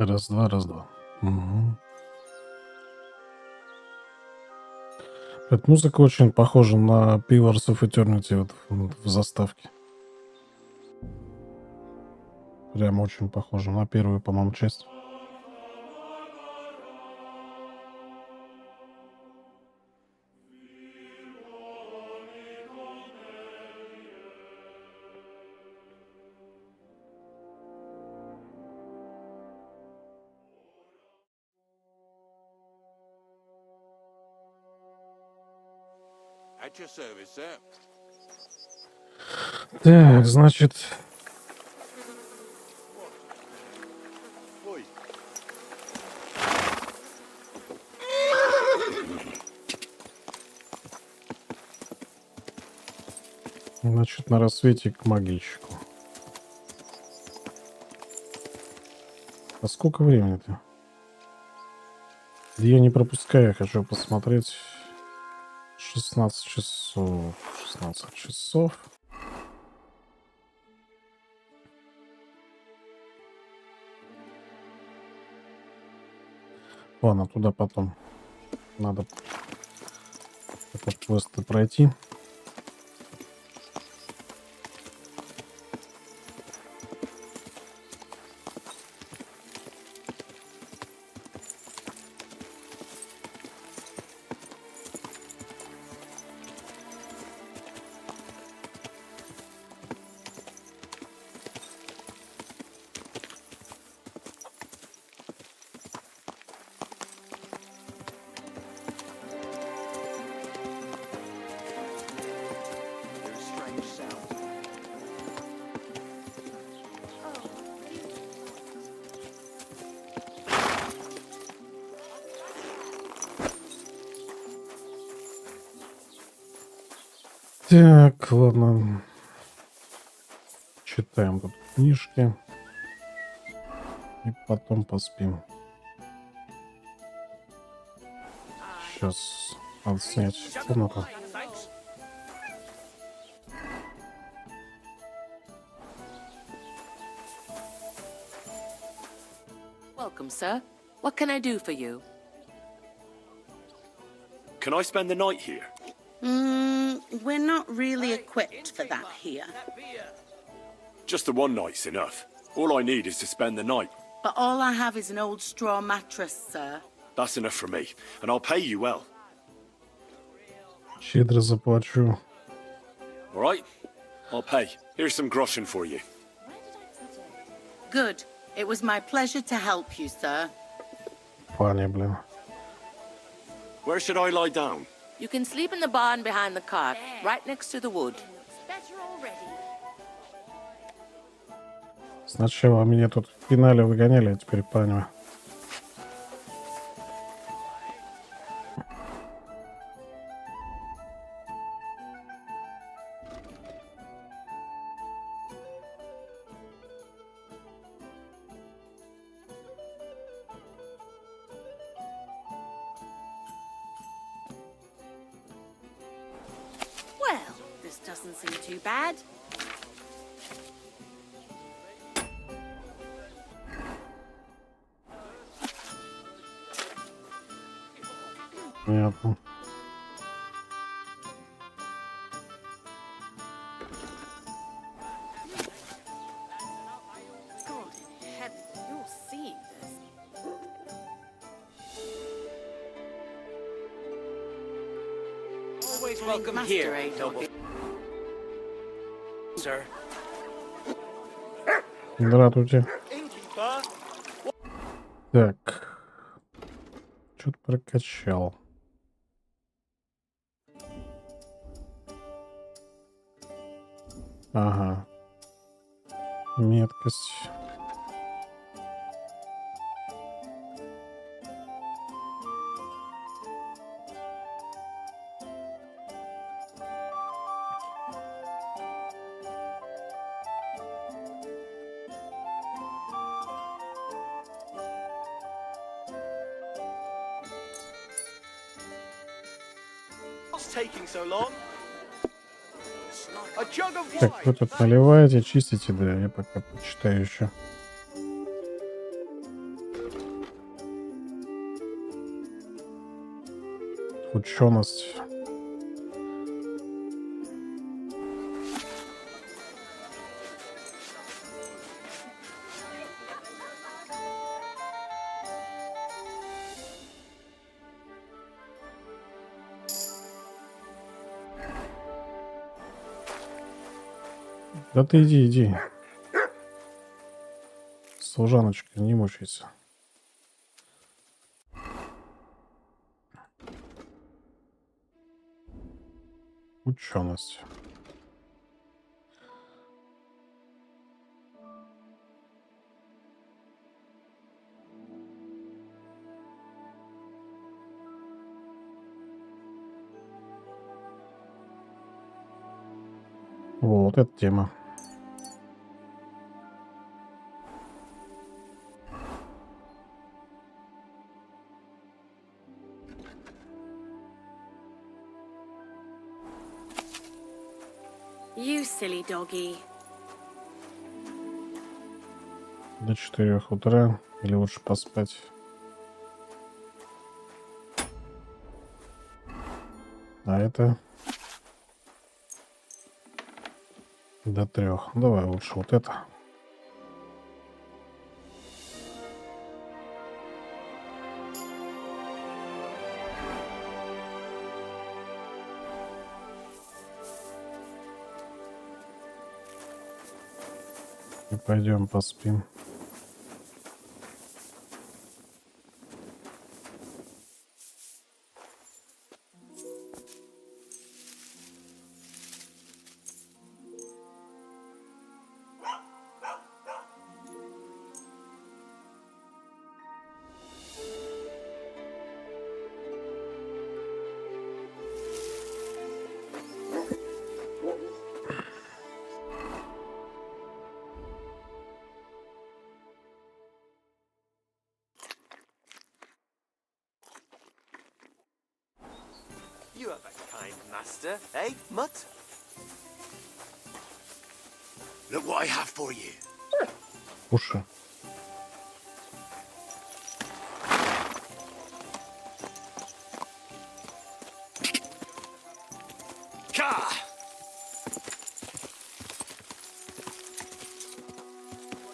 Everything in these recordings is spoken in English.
Раз-два, раз-два. Угу. Эта музыка очень похожа на Pillars of Eternity вот в заставке. Прям очень похожа на первую, по-моему, часть. Так, значит... Значит, на рассвете к могильщику. А сколько времени-то? Я не пропускаю, я хочу посмотреть. 16 часов. 16 часов. Ладно, туда потом. Надо этот квест пройти. Так, ладно. Читаем тут книжки. И потом поспим. Сейчас надо снять комнату. Welcome, sir. What can I do for you? Can I spend the night here? We're not really equipped for that here. Just the one night's enough. All I need is to spend the night. But all I have is an old straw mattress, sir. That's enough for me, and I'll pay you well. Щедро заплачу. All right? I'll pay. Here's some groschen for you. Good. It was my pleasure to help you, sir. Паня, блин. Where should I lie down? You can sleep in the barn behind the cart, right next to the wood. Сначала меня тут в финале выгоняли, а теперь Паню. Well, this doesn't seem too bad. Понятно. God in heaven, you're seeing this. Always welcome Master here, Aid, noble sir. Здравствуйте. Innkeeper. Так. Что-то прокачал. Ага. Меткость. What's taking so long? A jug of Так, вы wine. тут наливаете, чистите, да, я пока почитаю еще. Ученость. Да ты иди. Служаночка, не мучайся. Ученость. Вот эта тема. You silly doggy. До 4 утра или лучше поспать. А это до 3. Давай лучше вот это. И пойдем поспим. You have a kind master, eh, Mutt? Look what I have for you. Уши. Ka!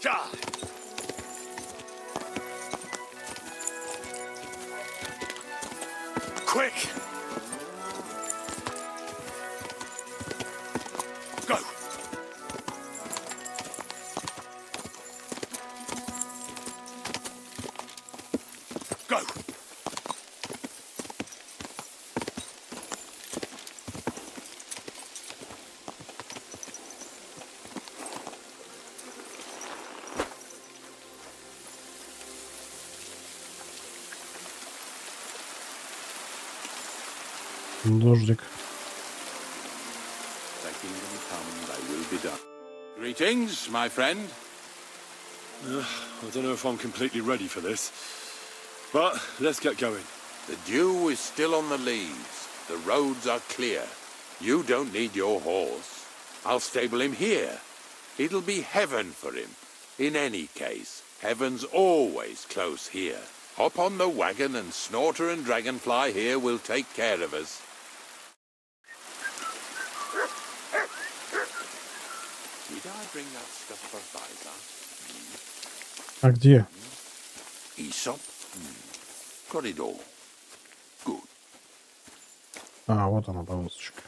Ja! Quick! Go! Go! Дождик. Thy kingdom come, thy will be done. Greetings, my friend. I don't know if I'm completely ready for this, but let's get going. The dew is still on the leaves. The roads are clear. You don't need your horse. I'll stable him here. It'll be heaven for him. In any case, heaven's always close here. Hop on the wagon and Snorter and Dragonfly here will take care of us. Did I bring that stuff for Visor? А где? Aesop? Got it all. Good. А, вот она, полосочка.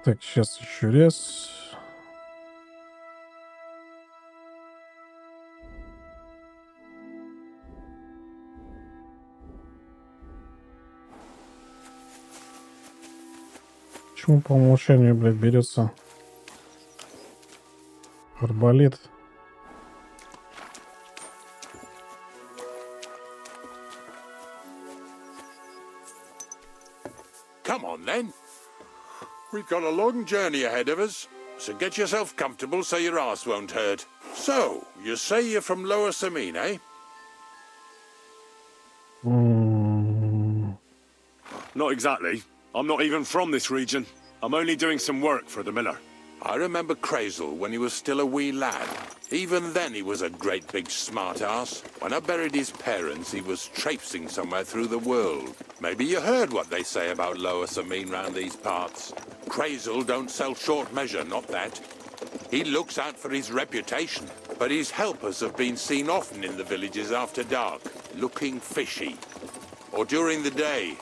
Так, сейчас еще раз. Почему по умолчанию, блядь, берется арбалет? Come on then. We've got a long journey ahead of us, so get yourself comfortable so your arse won't hurt. So, you say you're from Lower Samine, eh? Not exactly. I'm not even from this region. I'm only doing some work for the miller. I remember Crazel when he was still a wee lad. Even then he was a great big smart-ass. When I buried his parents, he was traipsing somewhere through the world. Maybe you heard what they say about Lower Sameen round these parts. Crazel don't sell short measure, not that. He looks out for his reputation, but his helpers have been seen often in the villages after dark, looking fishy. Or during the day,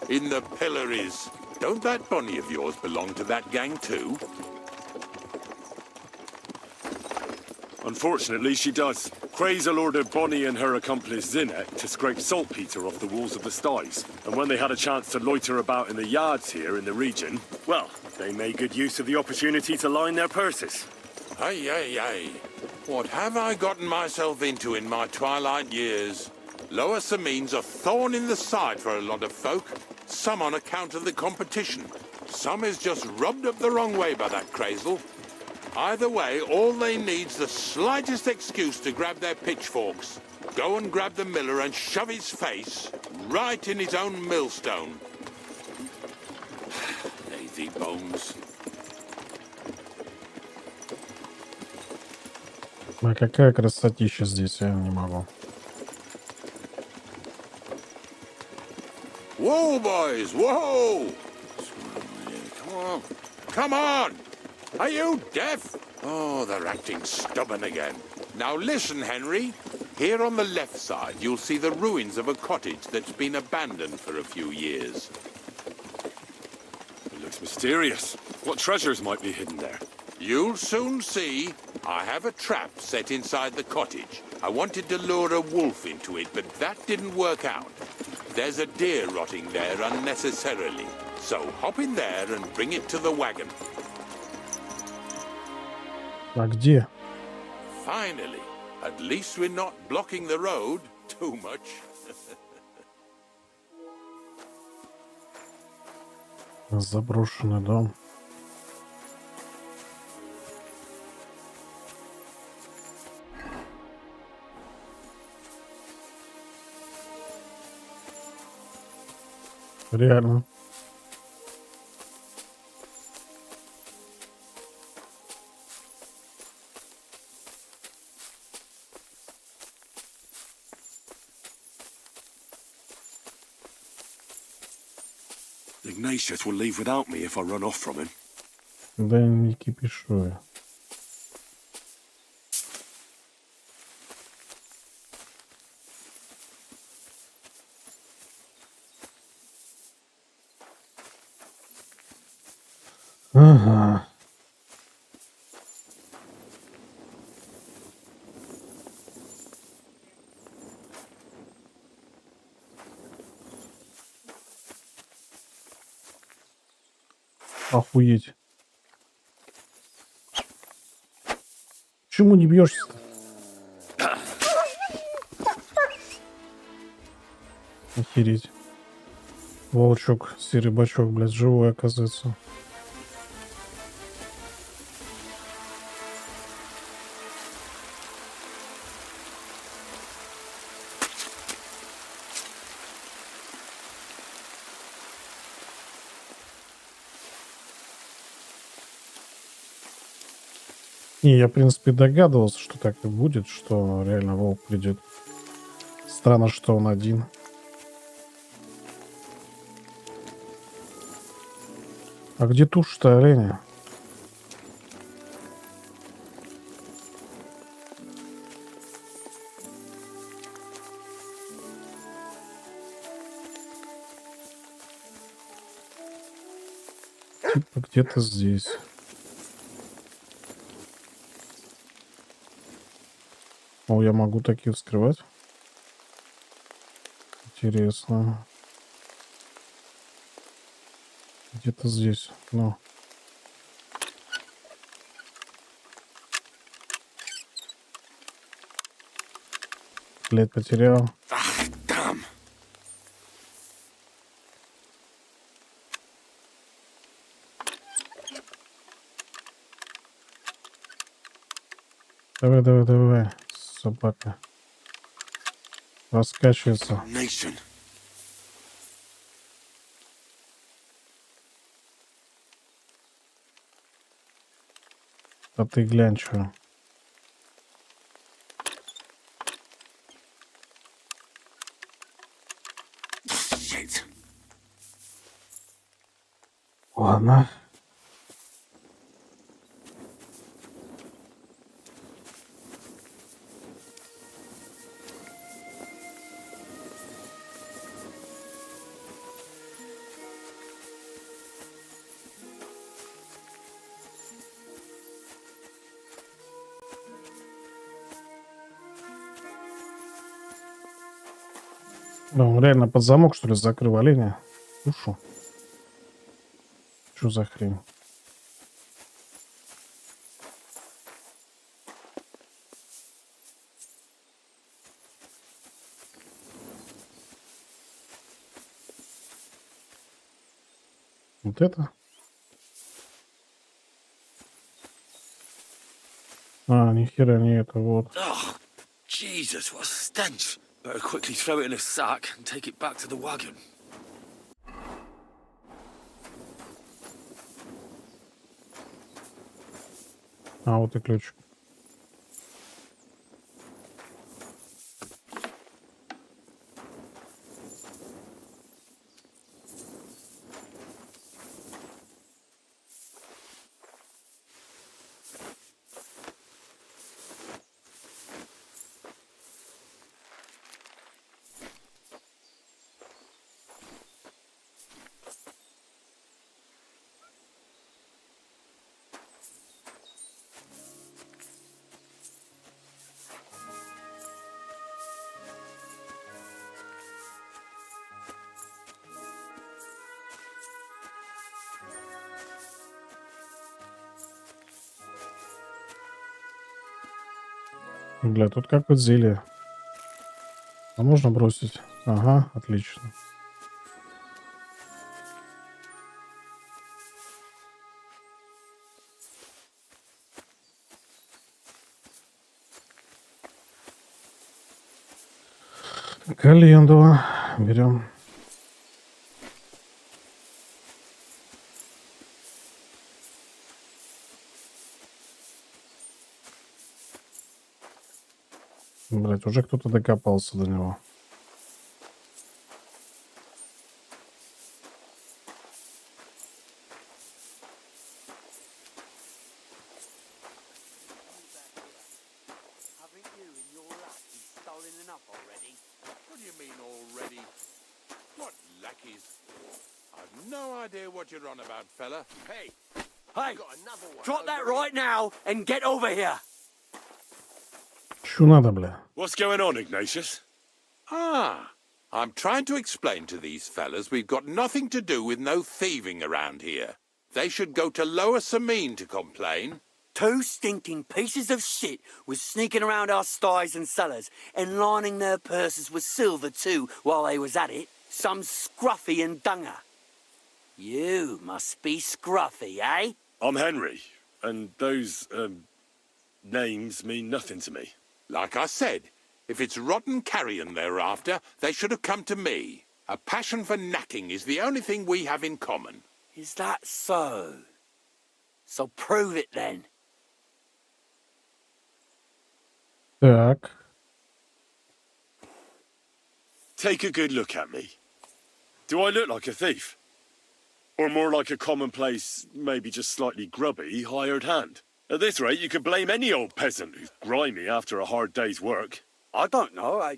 in the pillories. Don't that bunny of yours belong to that gang too? Unfortunately, she does. Crazel ordered Bonnie and her accomplice Zinnet to scrape saltpeter off the walls of the sties. And when they had a chance to loiter about in the yards here in the region, well, they made good use of the opportunity to line their purses. Ay, ay, ay. What have I gotten myself into in my twilight years? Lower Sameen's a thorn in the side for a lot of folk. Some on account of the competition. Some is just rubbed up the wrong way by that Crazel. Either way, all they need's the slightest excuse to grab their pitchforks. Go and grab the miller and shove his face right in his own millstone. Lazy bones. А какая красотища здесь, я не могу. Whoa, boys, whoa! Come on. Come on! Are you deaf? Oh, they're acting stubborn again. Now listen, Henry. Here on the left side, you'll see the ruins of a cottage that's been abandoned for a few years. It looks mysterious. What treasures might be hidden there? You'll soon see. I have a trap set inside the cottage. I wanted to lure a wolf into it, but that didn't work out. There's a deer rotting there unnecessarily. So hop in there and bring it to the wagon. А где? Finally. At least we're not blocking the road too much. Заброшенный дом. Реально. Ignatius will leave without me if I run off from him. Да не кипишуй. Ага. Охуеть. Почему не бьешься? Охереть. Волчок, серый бачок, блядь, живой оказывается. Не, я, в принципе, догадывался, что так и будет, что реально волк придет. Странно, что он один. А где туша-то оленя? Типа где-то здесь. О, я могу такие вскрывать. Интересно. Где-то здесь. Ну. Блядь, потерял. Damn. Давай, давай, давай. Собака. Раскачивается. Nation. А ты глянь, что. Ладно. Да, он реально под замок, что ли, закрыл оленя? Ушу. Что за хрень? Вот это? А, нихера не это, вот. Oh, Jesus, what a stench. Better quickly throw it in a sack and take it back to the wagon. А, вот и ключ. Бля, тут как вот зелье. А можно бросить? Ага, отлично. Календула берем. Блять, уже кто-то докопался до него. Haven't you and your lackey stolen enough already? What do you mean already? What lackeys? I've no idea what you're on about, fella. Hey, Hey, got another one. drop that right now and get over here. Чё надо, бля? What's going on, Ignatius? Ah, I'm trying to explain to these fellas we've got nothing to do with no thieving around here. They should go to Lower Samine to complain. Two stinking pieces of shit was sneaking around our sties and cellars and lining their purses with silver too while they was at it. Some scruffy and dunger. You must be scruffy, eh? I'm Henry, and those, names mean nothing to me. Like I said, if it's rotten carrion they're after, they should have come to me. A passion for knacking is the only thing we have in common. Is that so? So prove it then. Так. Take a good look at me. Do I look like a thief? Or more like a commonplace, maybe just slightly grubby, hired hand? At this rate, you could blame any old peasant who's grimy after a hard day's work. I don't know. I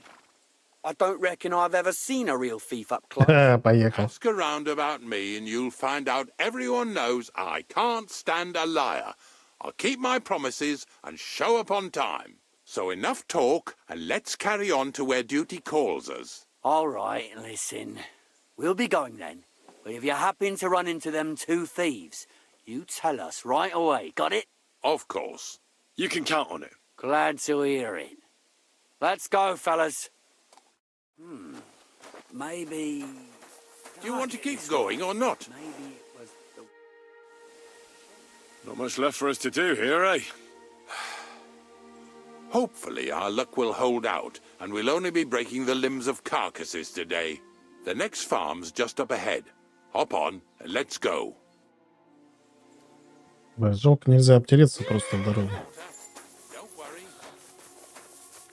don't reckon I've ever seen a real thief up close. Поехал. Ask around about me and you'll find out everyone knows I can't stand a liar. I'll keep my promises and show up on time. So enough talk and let's carry on to where duty calls us. All right, listen. We'll be going then. But if you happen to run into them two thieves, you tell us right away. Got it? Of course. You can count on it. Glad to hear it. Let's go, fellas. Maybe... Do you want to keep going or not? Maybe it was the... Not much left for us to do here, eh? Hopefully our luck will hold out and we'll only be breaking the limbs of carcasses today. The next farm's just up ahead. Hop on and let's go. Блин, жалко, нельзя обтереться просто в дороге.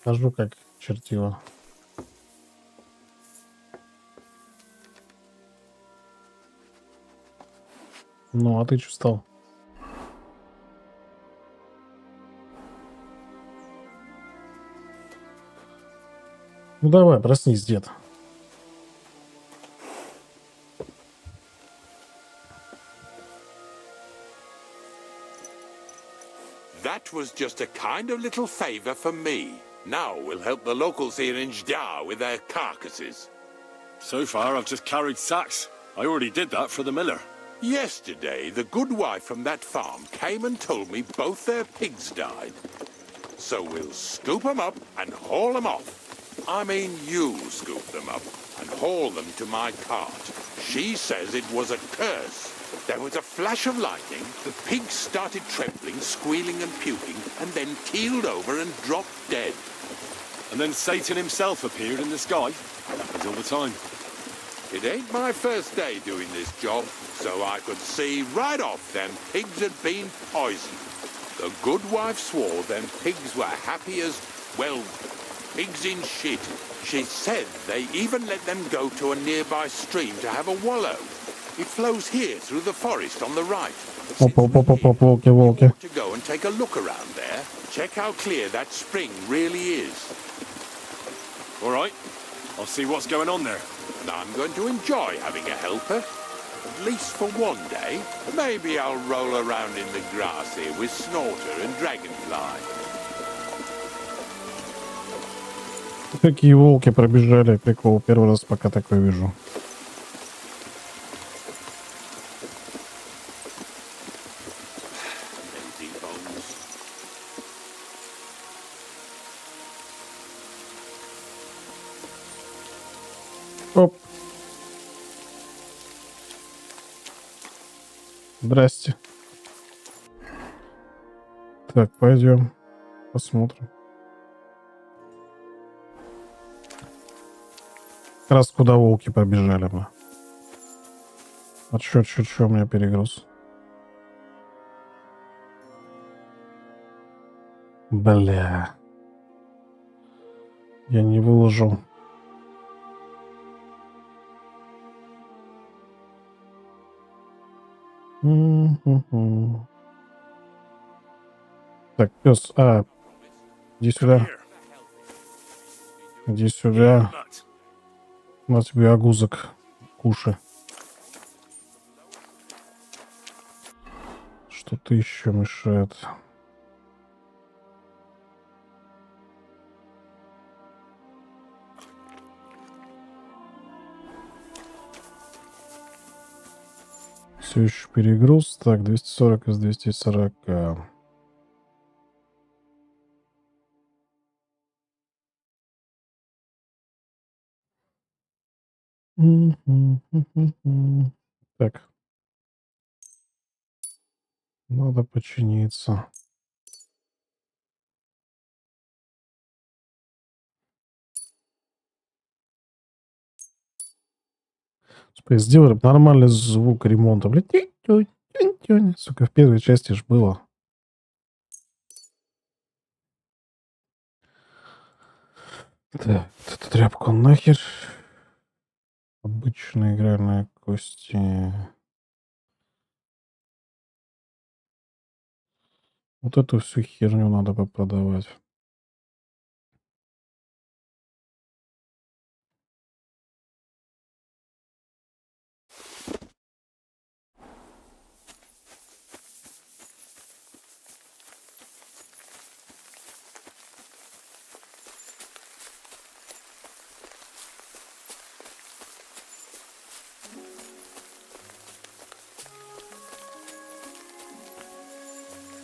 Хожу как чертила. Ну, а ты что стал? Ну давай, проснись, дед. That was just a kind of little favor for me. Now we'll help the locals here in Jdar with their carcasses. So far, I've just carried sacks. I already did that for the miller. Yesterday, the good wife from that farm came and told me both their pigs died. So we'll scoop them up and haul them off. I mean, you scoop them up and haul them to my cart. She says it was a curse. There was a flash of lightning, the pigs started trembling, squealing and puking, and then keeled over and dropped dead. And then Satan himself appeared in the sky. Happens all the time. It ain't my first day doing this job, so I could see right off them pigs had been poisoned. The good wife swore them pigs were happy as, well, pigs in shit. She said they even let them go to a nearby stream to have a wallow. It flows here through the forest on the right. Волки. To go and take a look around there. Check how clear that spring really is. All right. I'll see what's going on there. I'm going to enjoy having a helper. At least for one day. Maybe I'll roll around in the grass here with Snorter and Dragonfly. Какие волки пробежали, прикол. Первый раз пока такое вижу. Оп. Здрасте. Так, пойдем. Посмотрим. Как раз куда волки побежали бы. А чё, у меня перегруз? Бля. Я не выложил. Так, пес, иди сюда. Иди сюда. На тебе огузок. Кушай. Что-то еще мешает. Все еще перегруз. Так, 240 из 240. Так. Надо починиться. Сделали нормальный звук ремонта. Блин, сука, в первой части ж было. Так, эту тряпку нахер. Обычные игральные кости. Вот эту всю херню надо бы продавать.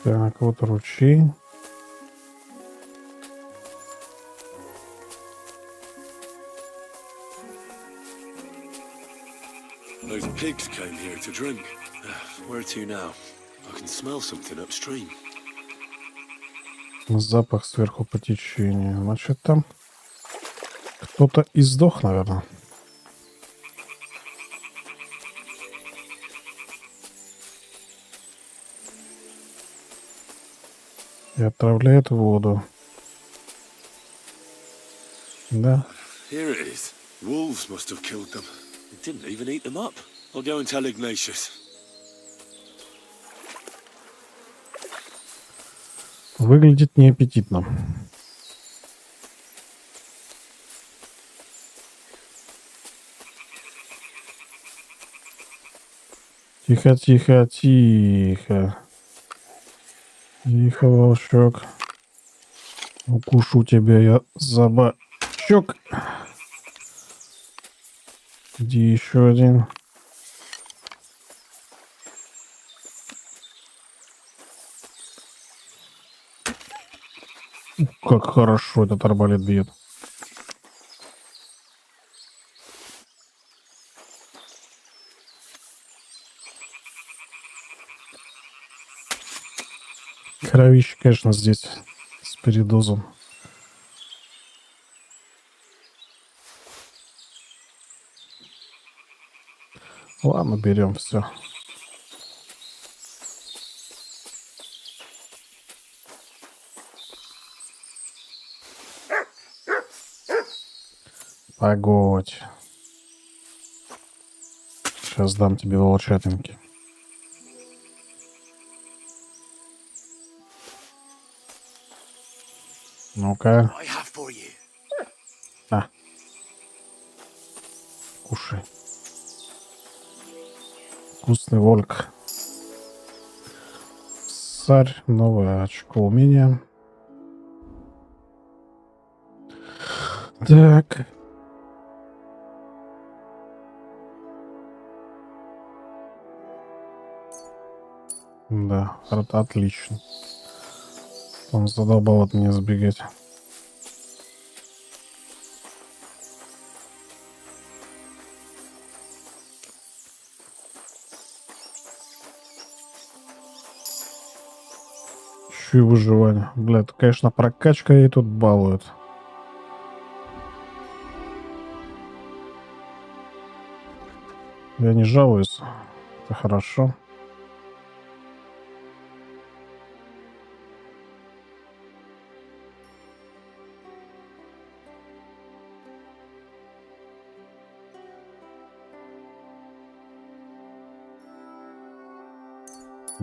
Так, вот ручей. Those pigs came here to drink. Where to now? I can smell something upstream. Запах сверху по течению. Значит, там кто-то и сдох, наверное. И отправляет в воду. Да. Here it is. Wolves must have killed them. It didn't even eat them up. I'll go and tell Ignatius. Выглядит неаппетитно. Тихо, тихо, тихо. Тихо, волчок. Укушу тебя я за бочок. Где еще один? Как хорошо этот арбалет бьет. Кровище, конечно, здесь с передозом. Ладно, берем все. Погодь. Сейчас дам тебе волчатинки. Ну-ка. I have for you. На. Кушай. Вкусный волк. Царь. Новое очко умения. Так. Да, отлично. Он задолбал от меня сбегать. Еще и выживание. Бля, это, конечно, прокачка и тут балует. Я не жалуюсь. Это хорошо.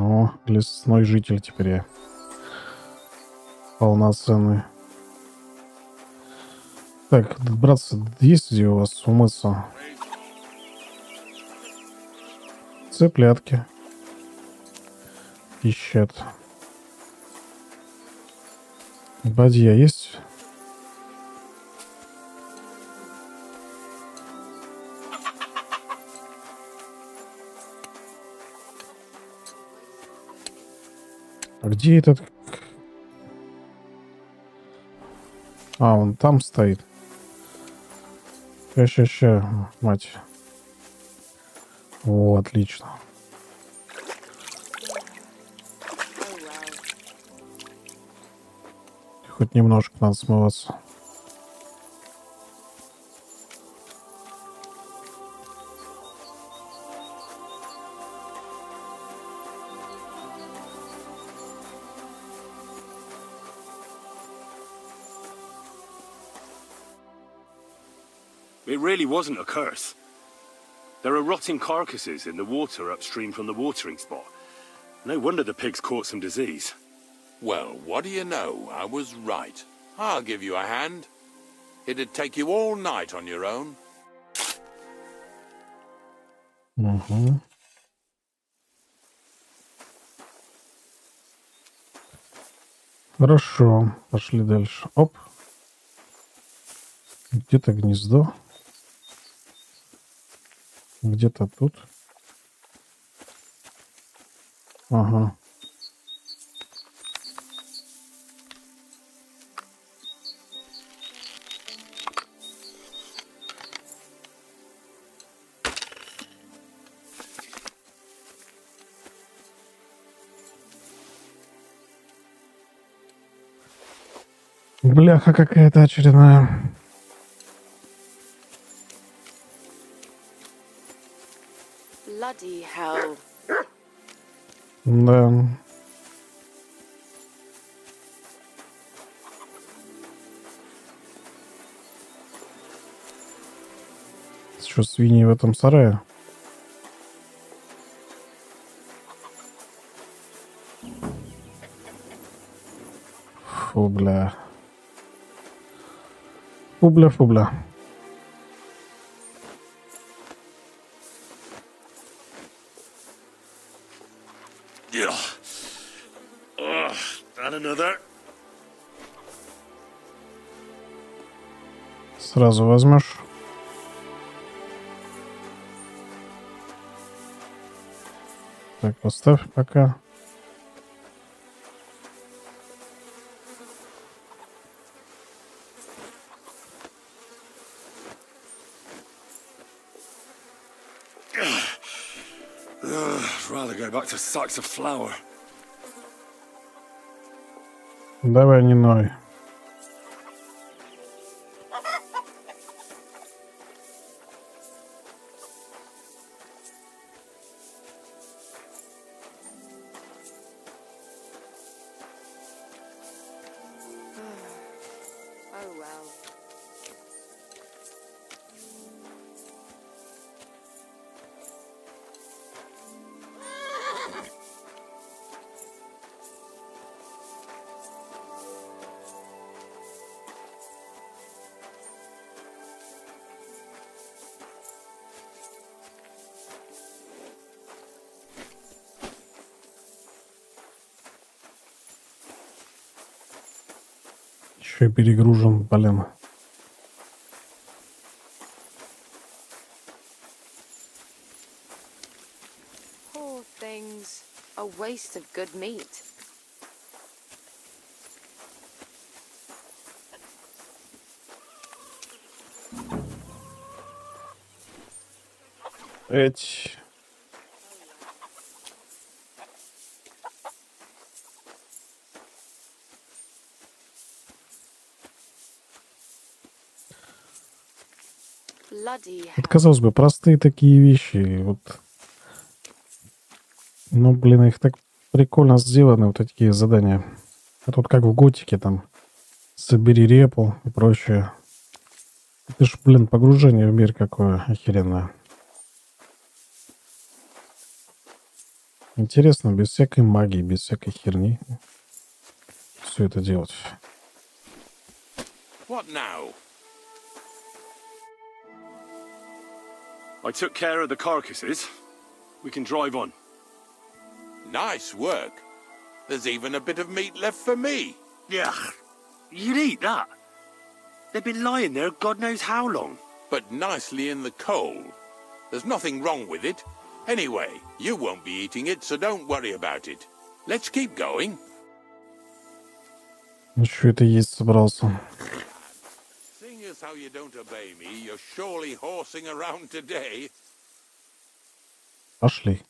О, лесной житель теперь я. Полноценный. Так, братцы, есть где у вас умыться? Цыплятки. Ищет. Бадья есть? А где этот? А, он там стоит. Ща, мать. О, отлично. Хоть немножко надо смываться. It really wasn't a curse. There are rotting carcasses in the water upstream from the watering spot. No wonder the pigs caught some disease. Well, what do you know? I was right. I'll give you a hand. It'd take you all night on your own. Угу. Хорошо, пошли дальше. Оп. Где-то гнездо. Где-то тут. Ага. Бляха какая-то очередная. Bloody hell. Да. Что, свиньи в этом сарае? Фу, бля. Фу-бля. Yeah. And another. Сразу возьмешь. Так, поставь пока. Rather go back to sacks of flour. Давай, не ной. Oh well. Еще и перегружен, блин. Poor things. A waste of good meat. Эть. Bloody hell. Вот, казалось бы, простые такие вещи. Вот. Ну, блин, их так прикольно сделаны, вот такие задания. А тут как в готике, там, собери репу и прочее. Это ж, блин, погружение в мир какое охеренное. Интересно, без всякой магии, без всякой херни. Все это делать. What now? I took care of the carcasses. We can drive on. Nice work. There's even a bit of meat left for me. Yeah, you'd eat that. They've been lying there God knows how long. But nicely in the cold. There's nothing wrong with it. Anyway, you won't be eating it, so don't worry about it. Let's keep going. Ну что это есть собрался? Seeing as how you don't obey me, you're surely horsing around today. Пошли.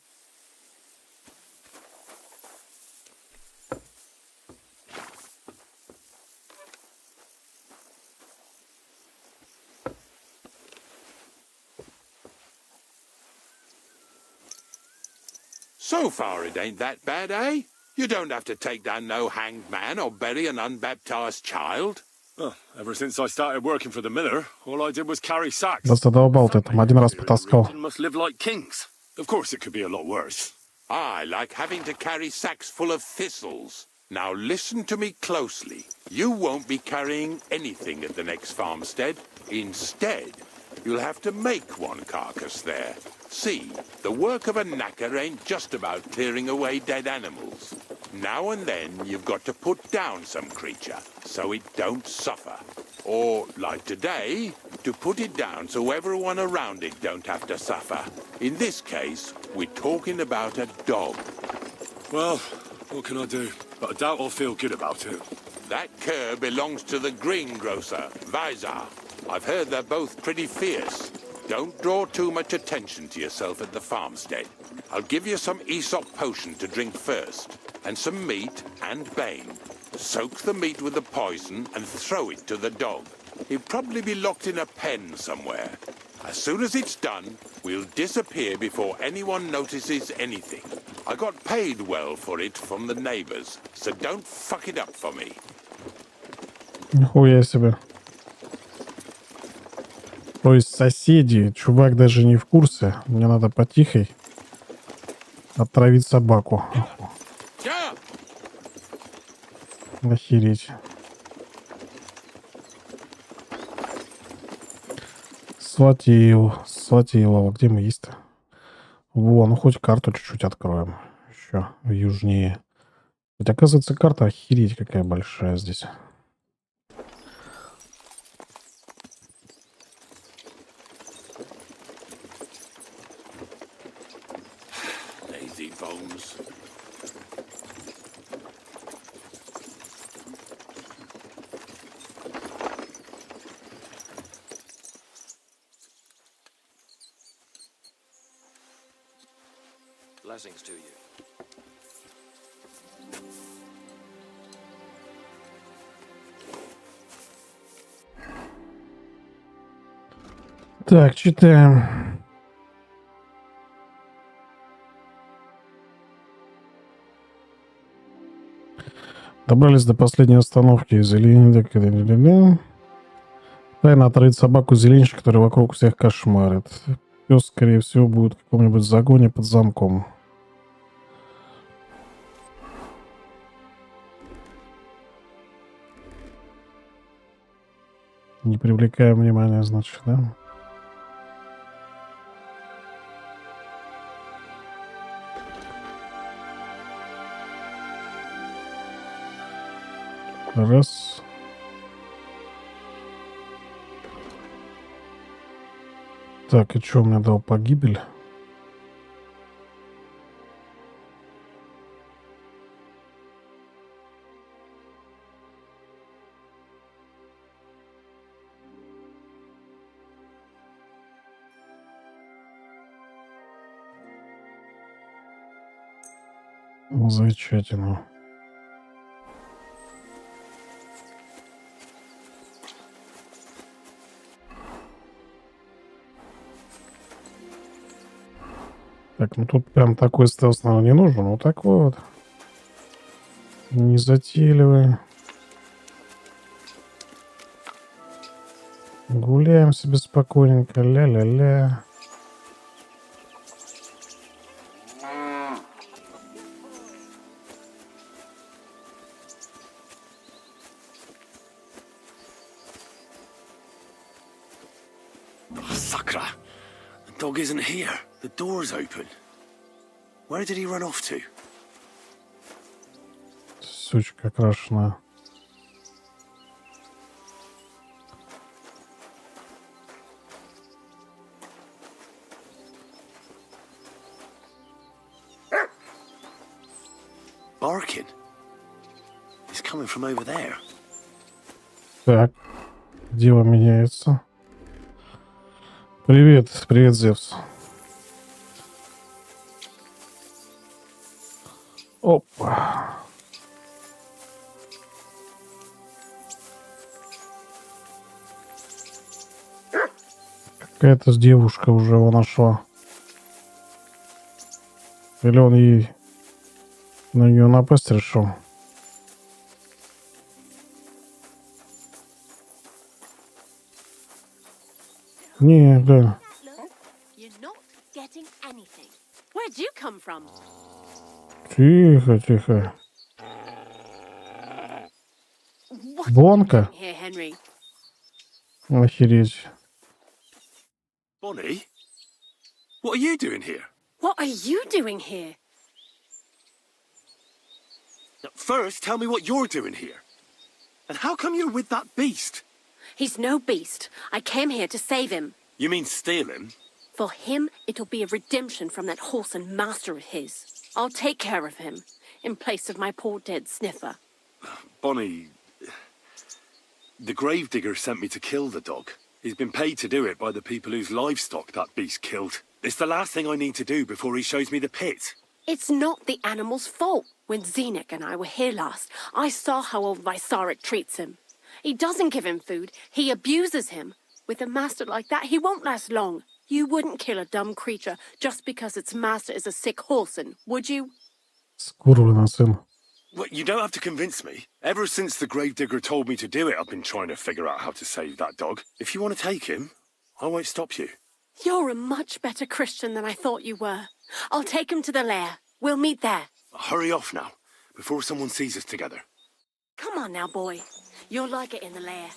So far it ain't that bad, eh? You don't have to take down no hanged man or bury an unbaptized child. Well, ever since I started working for the miller, all I did was carry sacks. Да задолбал ты там, один раз потаскал. Must live like kings. Of course, it could be a lot worse. I like having to carry sacks full of thistles. Now listen to me closely. You won't be carrying anything at the next farmstead. Instead, you'll have to make one carcass there. See, the work of a knacker ain't just about clearing away dead animals. Now and then you've got to put down some creature so it don't suffer. Or, like today, to put it down so everyone around it don't have to suffer. In this case, we're talking about a dog. Well, what can I do? But I doubt I'll feel good about it. That cur belongs to the greengrocer, Vizar. I've heard they're both pretty fierce. Don't draw too much attention to yourself at the farmstead. I'll give you some Aesop potion to drink first, and some meat and bane. Soak the meat with the poison and throw it to the dog. He'll probably be locked in a pen somewhere. As soon as it's done, we'll disappear before anyone notices anything. I got paid well for it from the neighbors, so don't fuck it up for me. Нихуя себе. То есть соседи, чувак даже не в курсе. Мне надо потихой отравить собаку. Охереть. Сватилово. Где мы есть-то? Во, ну хоть карту чуть-чуть откроем. Еще южнее. Ведь оказывается карта охереть какая большая здесь. Lazy bones. Blessings to you. Так, читаем. Добрались до последней остановки. Тайно отравить собаку зеленщик, который вокруг всех кошмарит. Пес, скорее всего, будет в каком-нибудь загоне под замком. Не привлекая внимания, значит, да? Раз. Так, и что мне дал погибель? Замечательно. Так, ну тут прям такой стелс, наверное, не нужен. Вот так вот. Не затейливый. Гуляем себе спокойненько. Ля-ля-ля. Sakra! The dog isn't here. The door's open. Where did he run off to? Сучка крашеная. Barking. He's coming from over there. Так, дело меняется. Привет, привет, Зевс. Опа. Какая-то девушка уже его нашла. Или он ей на нее напасть решил? Не, да. You're not getting anything. Where'd you come from? Тихо, тихо. What Бонка? here, Henry? Охереть. Bonnie? What are you doing here? What are you doing here? Now, first, tell me what you're doing here. And how come you're with that beast? He's no beast. I came here to save him. You mean steal him? For him, it'll be a redemption from that whoreson master of his. I'll take care of him, in place of my poor dead sniffer. Bonnie, the gravedigger sent me to kill the dog. He's been paid to do it by the people whose livestock that beast killed. It's the last thing I need to do before he shows me the pit. It's not the animal's fault. When Zenek and I were here last, I saw how old Vysarik treats him. He doesn't give him food, he abuses him. With a master like that, he won't last long. You wouldn't kill a dumb creature just because its master is a sick whoreson, would you? Скурвлена сын. Well, you don't have to convince me. Ever since the gravedigger told me to do it, I've been trying to figure out how to save that dog. If you want to take him, I won't stop you. You're a much better Christian than I thought you were. I'll take him to the lair. We'll meet there. Hurry off now, before someone sees us together. Come on now, boy. You'll like it in the lair.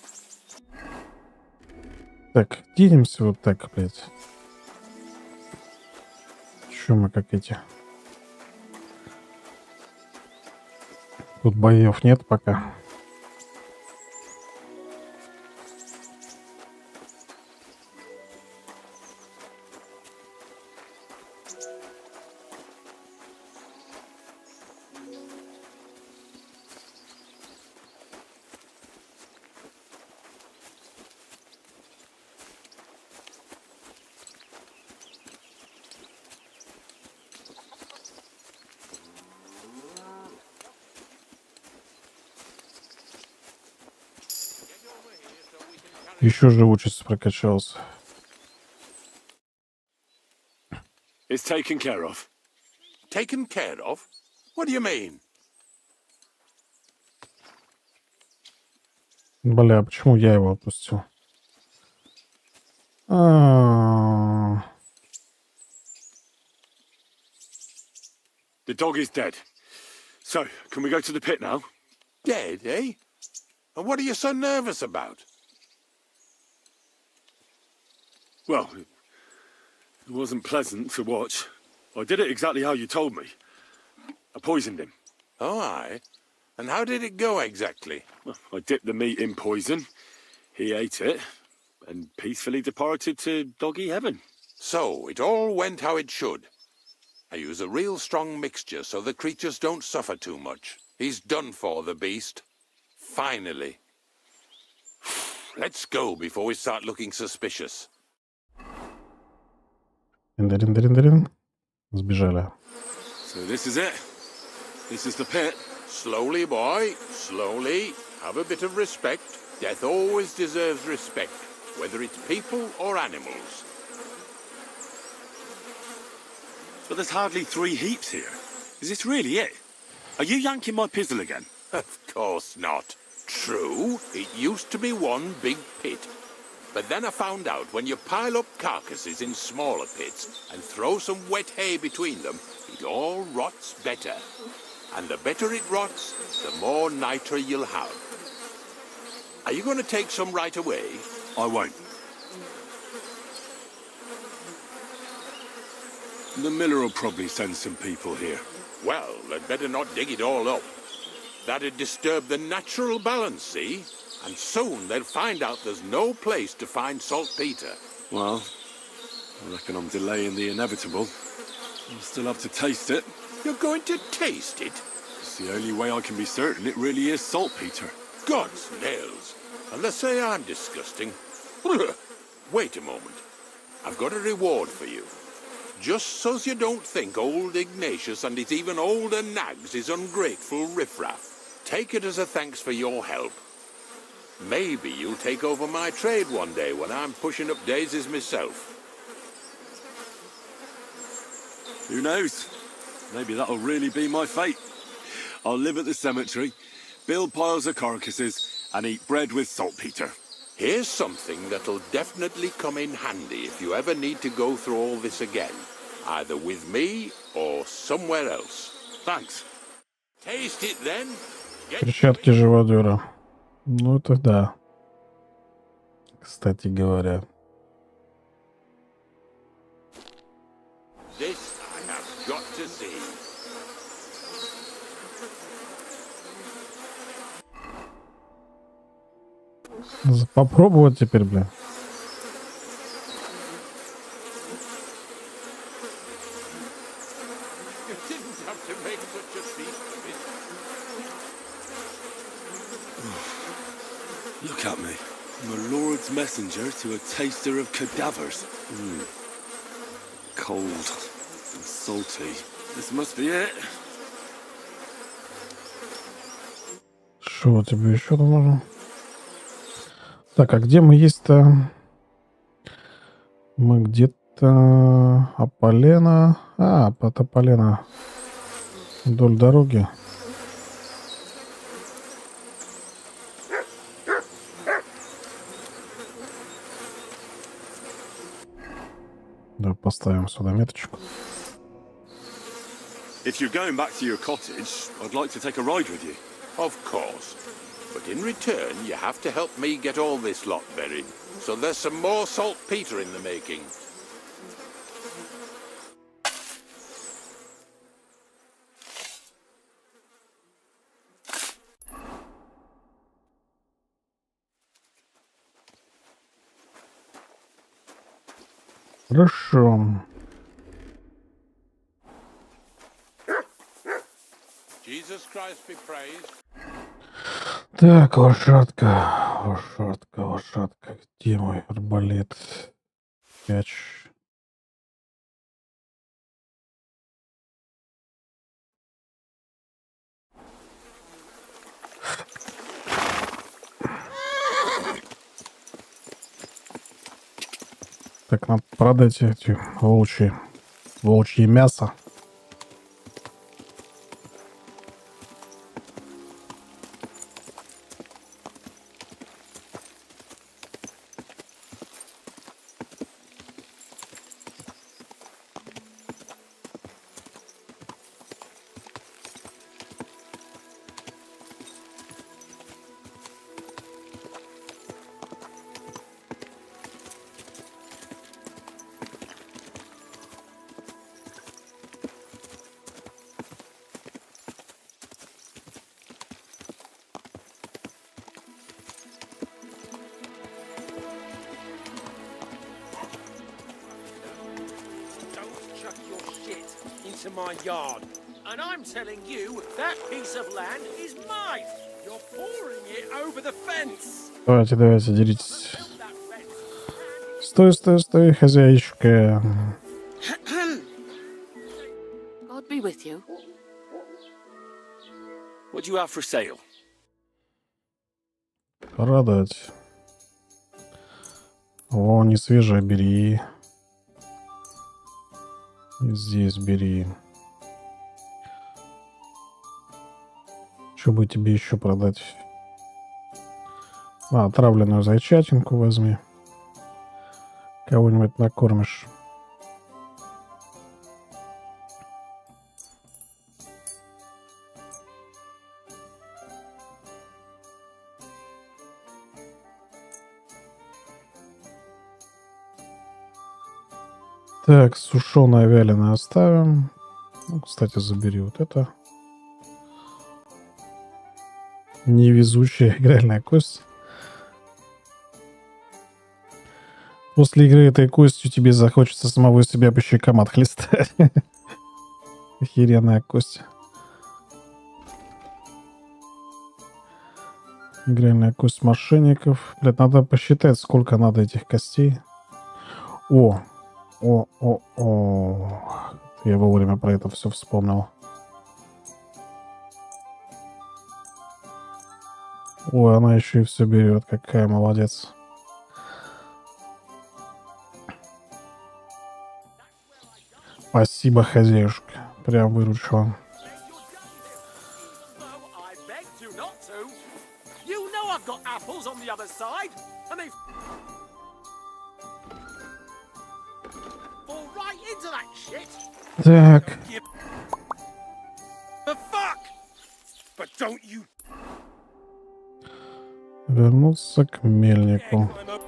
Так, денемся вот так, блядь. Чё мы как эти? Тут боев нет пока. Еще живучесть прокачался. It's taken care of. Taken care of? What do you mean? Бля, а почему я его опустил? А-а-а. The dog is dead. So, can we go to the pit now? Dead, eh? And what are you so nervous about? Well, it wasn't pleasant to watch. I did it exactly how you told me. I poisoned him. Oh, aye. And how did it go exactly? Well, I dipped the meat in poison. He ate it and peacefully departed to doggy heaven. So, it all went how it should. I use a real strong mixture so the creatures don't suffer too much. He's done for, the beast. Finally. Let's go before we start looking suspicious. Рин-рин-рин-рин. Сбежали. So this is it. This is the pit. Slowly, boy, slowly. Have a bit of respect. Death always deserves respect, whether it's people or animals. But there's hardly 3 heaps here. Is this really it? Are you yanking my pizzle again? Of course not. True, it used to be one big pit. But then I found out when you pile up carcasses in smaller pits and throw some wet hay between them, it all rots better. And the better it rots, the more nitra you'll have. Are you going to take some right away? I won't. The miller will probably send some people here. Well, they'd better not dig it all up. That'd disturb the natural balance, see? And soon they'll find out there's no place to find saltpeter. Well, I reckon I'm delaying the inevitable. I'll still have to taste it. You're going to taste it? It's the only way I can be certain it really is saltpeter. God's nails. And they say I'm disgusting. Wait a moment. I've got a reward for you. Just so's you don't think old Ignatius and his even older nags is ungrateful riffraff. Take it as a thanks for your help. Maybe you'll take over my trade one day when I'm pushing up daisies myself. Who knows? Maybe that'll really be my fate. I'll live at the cemetery, build piles of carcasses, and eat bread with saltpeter. Here's something that'll definitely come in handy if you ever need to go through all this again. Either with me or somewhere else. Thanks. Taste it then. Перчатки живодера. Ну это да. Кстати говоря. This I have got to see. Попробовать теперь, блин. You didn't have to make such a feast of it. Look at me. I'm a Lord's messenger to a taster of cadavers. Cold and salty. This must be it. Что тебе еще там нужно? Так, а где мы есть-то? Мы где-то... Аполлена. Под Аполлена. Вдоль дороги. Да, поставим сюда меточку. If you're going back to your cottage, I'd like to take a ride with you. Of course. But in return, you have to help me get all this lot buried. So there's some more saltpeter in the making. Хорошо. Jesus Christ be praised. Так, лошадка. Где мой арбалет? Мяч. Так, надо продать эти волчье мясо. Into my yard. And I'm telling you, that piece of land is mine. You're pouring it over the fence. Давайте, деритесь. Стой, хозяйка. God be with you. What do you have for sale? Продать. О, не свежая, бери. И здесь бери. Что бы тебе еще продать? Отравленную зайчатинку возьми. Кого-нибудь накормишь. Так, сушеное вяленое оставим. Ну, кстати, забери вот это. Невезучая игральная кость. После игры этой костью тебе захочется самого себя по щекам отхлестать. Охеренная кость. Игральная кость мошенников. Блядь, надо посчитать, сколько надо этих костей. О. Я вовремя про это все вспомнил. Ой, она еще и все берет. Какая молодец. Спасибо, хозяюшка. Прям выручила. I begged you not to. You know I've got apples on the other side, and they fall right into that shit. Так. The fuck? But don't you Вернуться к мельнику. climb up.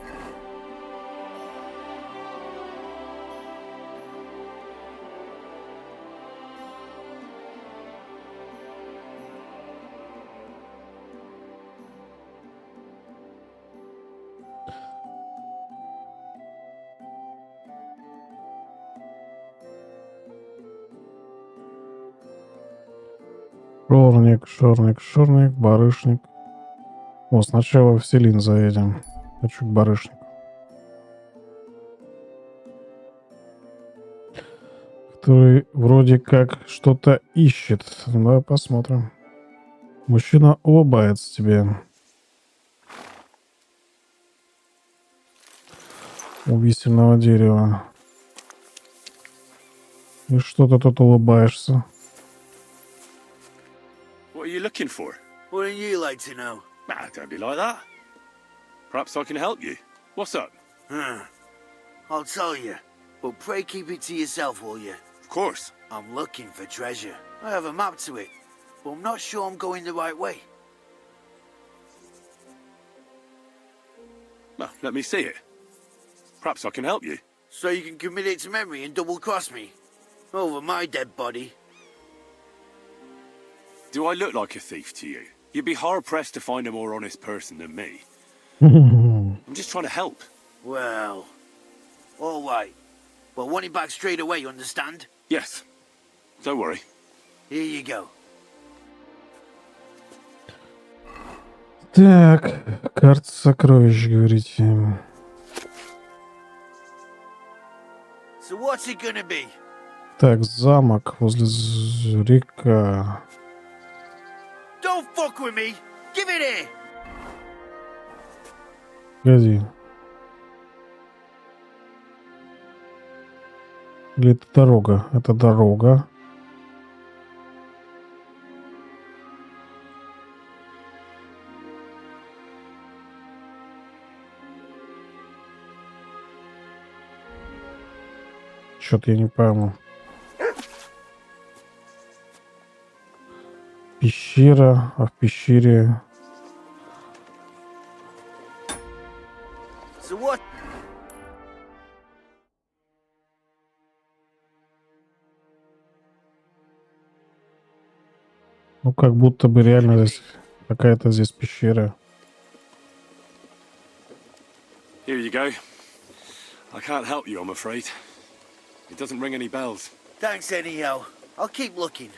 Шорник, барышник. О, сначала в Селин заедем. Хочу к барышнику. Который вроде как что-то ищет. Давай посмотрим. Мужчина улыбается тебе. У висельного дерева. И что ты тут улыбаешься? What are you looking for? Wouldn't you like to know? Don't be like that. Perhaps I can help you. What's up? I'll tell you. But pray keep it to yourself, will you? Of course. I'm looking for treasure. I have a map to it, but I'm not sure I'm going the right way. Well, let me see it. Perhaps I can help you. So you can commit it to memory and double-cross me? Over my dead body. Do I look like a thief to you? You'd be hard-pressed to find a more honest person than me. I'm just trying to help. Well, all right. Well, want it back straight away, you understand? Yes. Don't worry. Here you go. Так, карта сокровищ, говорите. So what's it gonna be? Так, замок возле река. Don't fuck with me! Give it here! Погоди. Или это дорога? Это дорога. Что-то я не пойму. Пещера, а в пещере... So what? Ну, как будто бы реально здесь какая-то здесь пещера. Here you go. I can't help you, I'm afraid. It doesn't ring any bells. Thanks anyhow. I'll keep looking.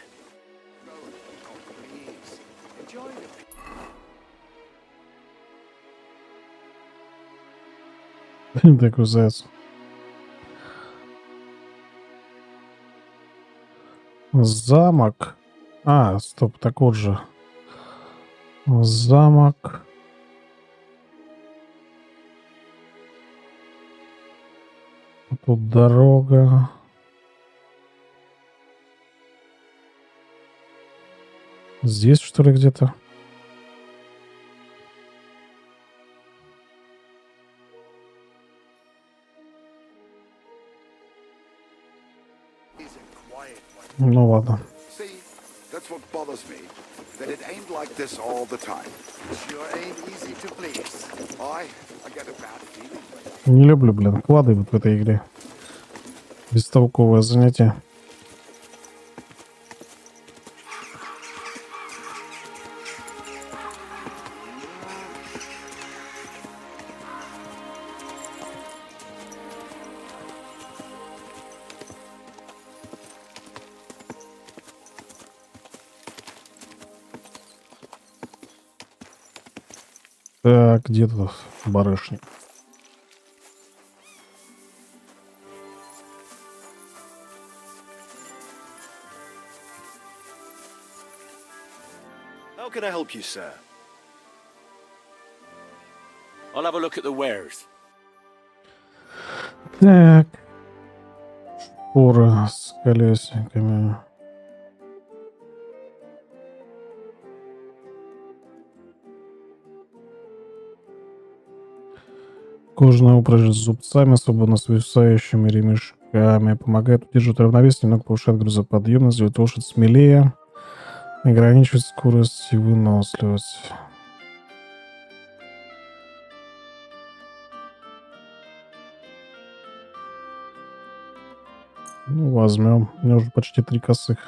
Такой заяц. Замок. А, стоп, так вот же. Замок. Тут дорога. Здесь, что ли, где-то? Ну ладно. See, that's what bothers me. That it ain't like this all the time. Sure ain't easy to please. I get a bad feeling. Не люблю, блин, клады вот в этой игре. Бестолковое занятие. Так, где тут барышник? How can I help you, sir? I'll have a look at the wares. Так. Шпора с колесиками. Кожаная упряжь с зубцами, свободно свисающими ремешками. Помогает удерживать равновесие, немного повышает грузоподъемность, делает лошадь смелее. Ограничивает скорость и выносливость. Ну, возьмем. У меня уже почти 3 косых.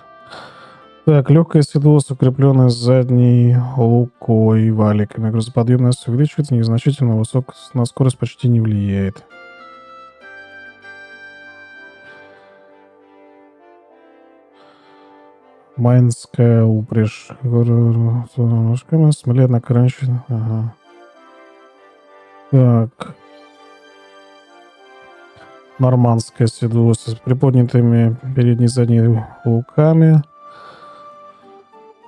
Так, легкое седло с укрепленной задней лукой и валиками. Грузоподъемность увеличивается незначительно, на скорость почти не влияет. Майнская упряжь. Ножками смелее накранчивает. Ага. Так. Нормандское седло с приподнятыми передней и задней луками.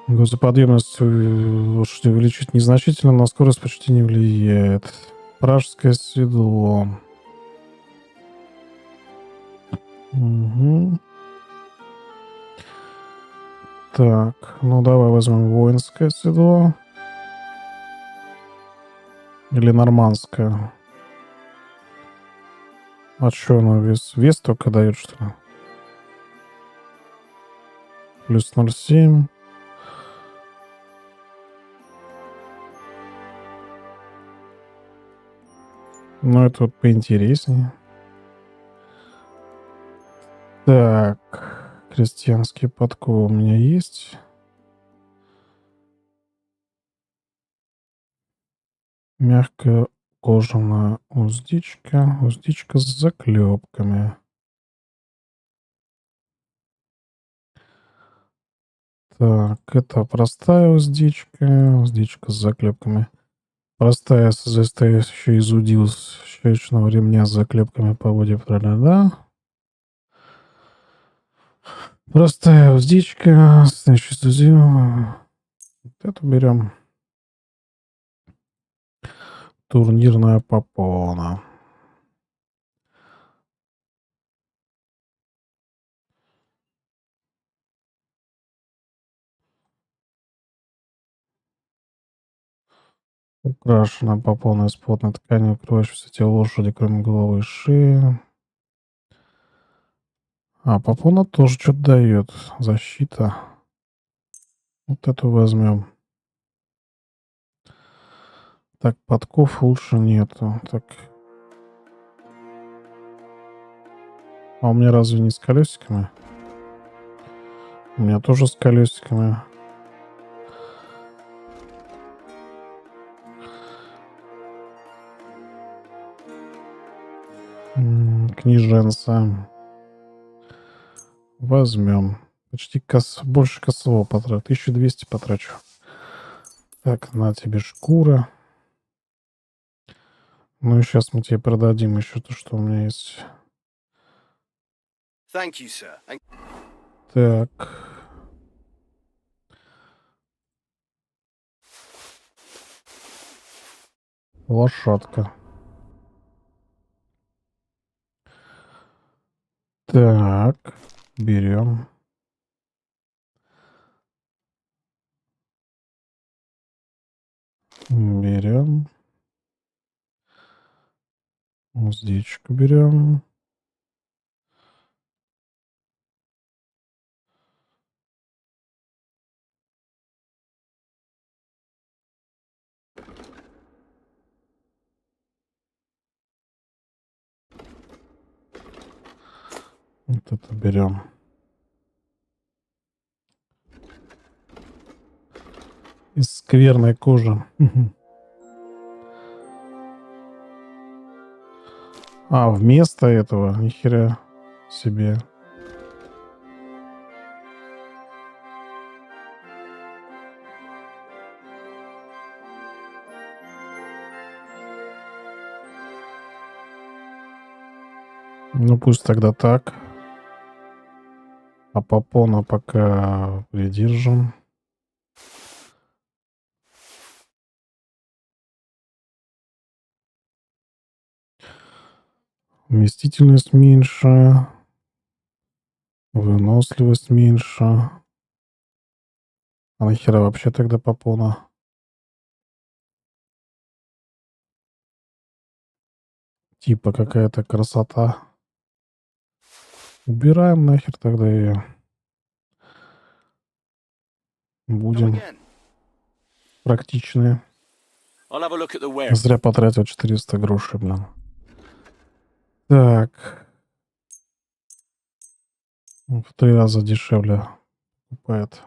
Грузоподъемность лошади увеличить незначительно, на скорость почти не влияет. Пражское седло. Угу. Так, ну давай возьмем воинское седло. Или нормандское. А что оно вес только дает, что ли? Плюс 0,7. Ну, это вот поинтереснее. Так, крестьянские подковы у меня есть. Мягкая кожаная уздечка. Уздечка с заклепками. Так, это простая уздечка. Уздечка с заклепками. Простая, состоящая из удил щечного ремня с заклепками по воде. Да. Простая уздечка. Состоящая из удил. Вот эту берем. Турнирная попона. Украшена попона из плотной ткани, укрывающей все тело лошади, кроме головы и шеи. А, попона тоже что-то дает. Защита. Вот эту возьмем. Так, подков лучше нету. Так. А у меня разве не с колесиками? У меня тоже с колесиками. Книженца. Возьмем. Почти больше косового потрачу. 1200 потрачу. Так, на тебе шкура. Ну и сейчас мы тебе продадим еще то, что у меня есть. Thank you, sir. Так. Лошадка. Так. Берем. Берем. Уздечку берем. Вот это берем. Из скверной кожи. А, вместо этого, нихера себе. Ну пусть тогда так. А попона пока придержим. Вместительность меньше. Выносливость меньше. А нахера вообще тогда попона? Типа какая-то красота. Убираем нахер тогда ее. Будем практичные. Зря потратил 400 грошей, блин. Так. В 3 раза дешевле покупает.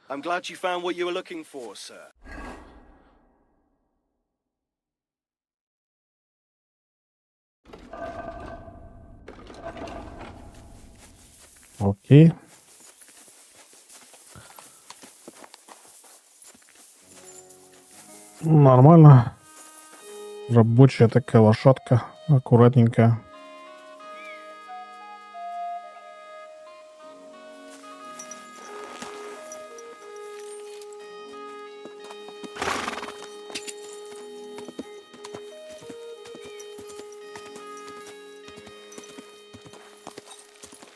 I'm glad you found what you were looking for, sir. Окей. Нормально. Рабочая такая лошадка. Аккуратненькая.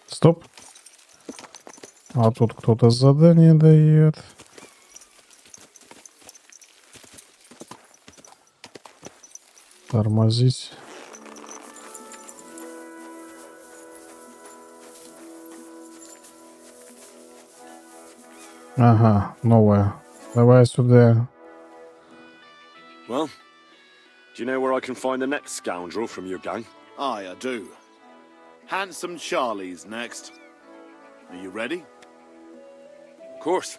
Стоп. А тут кто-то задание дает. Тормозить. Ага, новая. Давай сюда. Well, do you know where I can find the next scoundrel from your gang? Aye, I do. Handsome Charlie's next. Are you ready? Of course.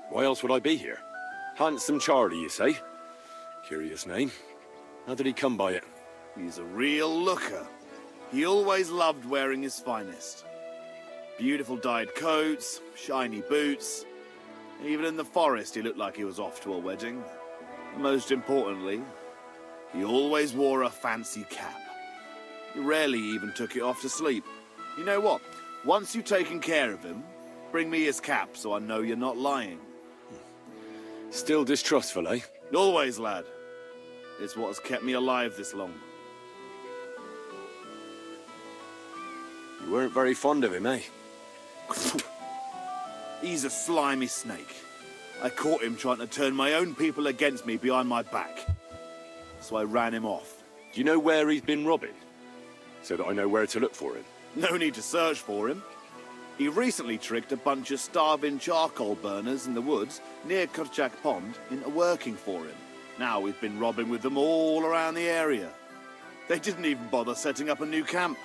Why else would I be here? Handsome Charlie, you say? Curious name. How did he come by it? He's a real looker. He always loved wearing his finest. Beautiful dyed coats, shiny boots. Even in the forest, he looked like he was off to a wedding. Most importantly, he always wore a fancy cap. He rarely even took it off to sleep. You know what? Once you've taken care of him, bring me his cap so I know you're not lying. Still distrustful, eh? Always, lad. It's what has kept me alive this long. You weren't very fond of him, eh? He's a slimy snake. I caught him trying to turn my own people against me behind my back. So I ran him off. Do you know where he's been robbing? So that I know where to look for him. No need to search for him. He recently tricked a bunch of starving charcoal burners in the woods near Kurchak Pond into working for him. Now we've been robbing with them all around the area. They didn't even bother setting up a new camp.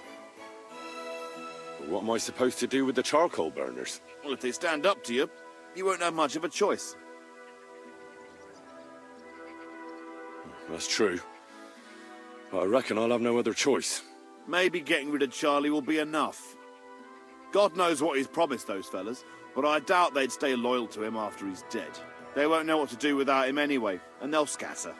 But what am I supposed to do with the charcoal burners? Well, if they stand up to you, you won't have much of a choice. That's true. But I reckon I'll have no other choice. Maybe getting rid of Charlie will be enough. God knows what he's promised those fellas, but I doubt they'd stay loyal to him after he's dead. They won't know what to do without him anyway, and they'll scatter.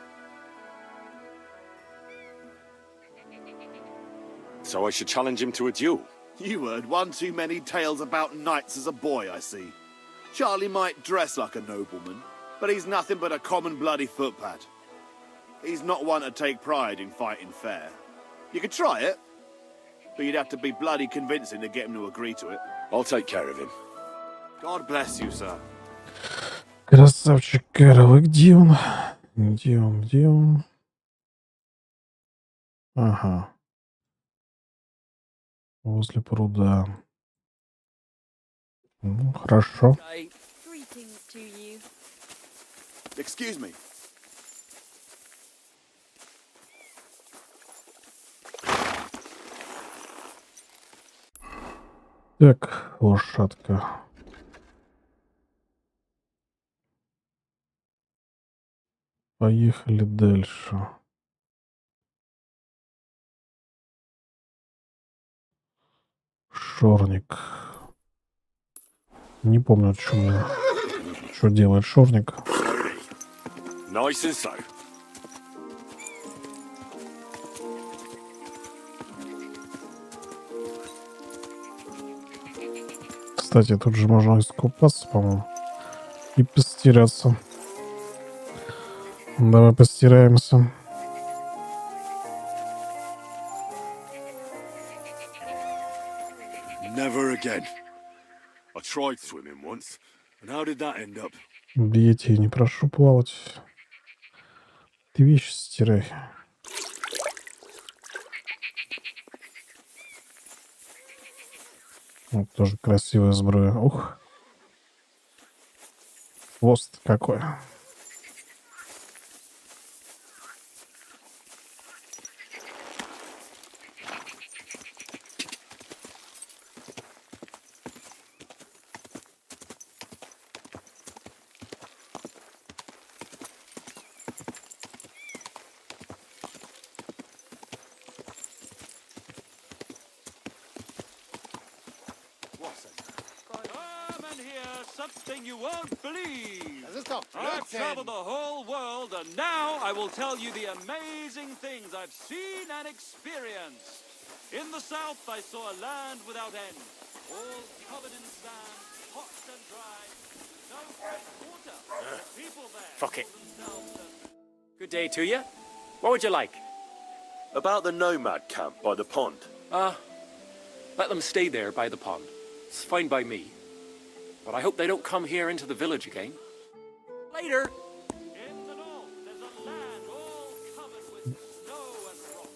So I should challenge him to a duel? You heard one too many tales about knights as a boy, I see. Charlie might dress like a nobleman, but he's nothing but a common bloody footpad. He's not one to take pride in fighting fair. You could try it, but you'd have to be bloody convincing to get him to agree to it. I'll take care of him. God bless you, sir. Красавчик Кэрол, где он? Где он? Где он? Ага. Возле пруда. Ну, хорошо. Greetings to you. Excuse me. Так, лошадка. Поехали дальше. Шорник. Не помню, что делает шорник. Nice and slow. Кстати, тут же можно искупаться, по-моему, и постираться. Давай постираемся. Never again. I tried swimming once, and how did that end up? Я тебя не прошу плавать. Ты вещи стирай. Вот тоже красивая сброя. Ух. Хвост какой. Something you won't believe. I've traveled the whole world, and now I will tell you the amazing things I've seen and experienced. In the south, I saw a land without end, all covered in sand, hot and dry, no fresh water. People there. Fuck it. Good day to you. What would you like? About the nomad camp by the pond. Let them stay there by the pond. It's fine by me. But I hope they don't come here into the village again. Later! In the north, there's a land all covered with snow and rock.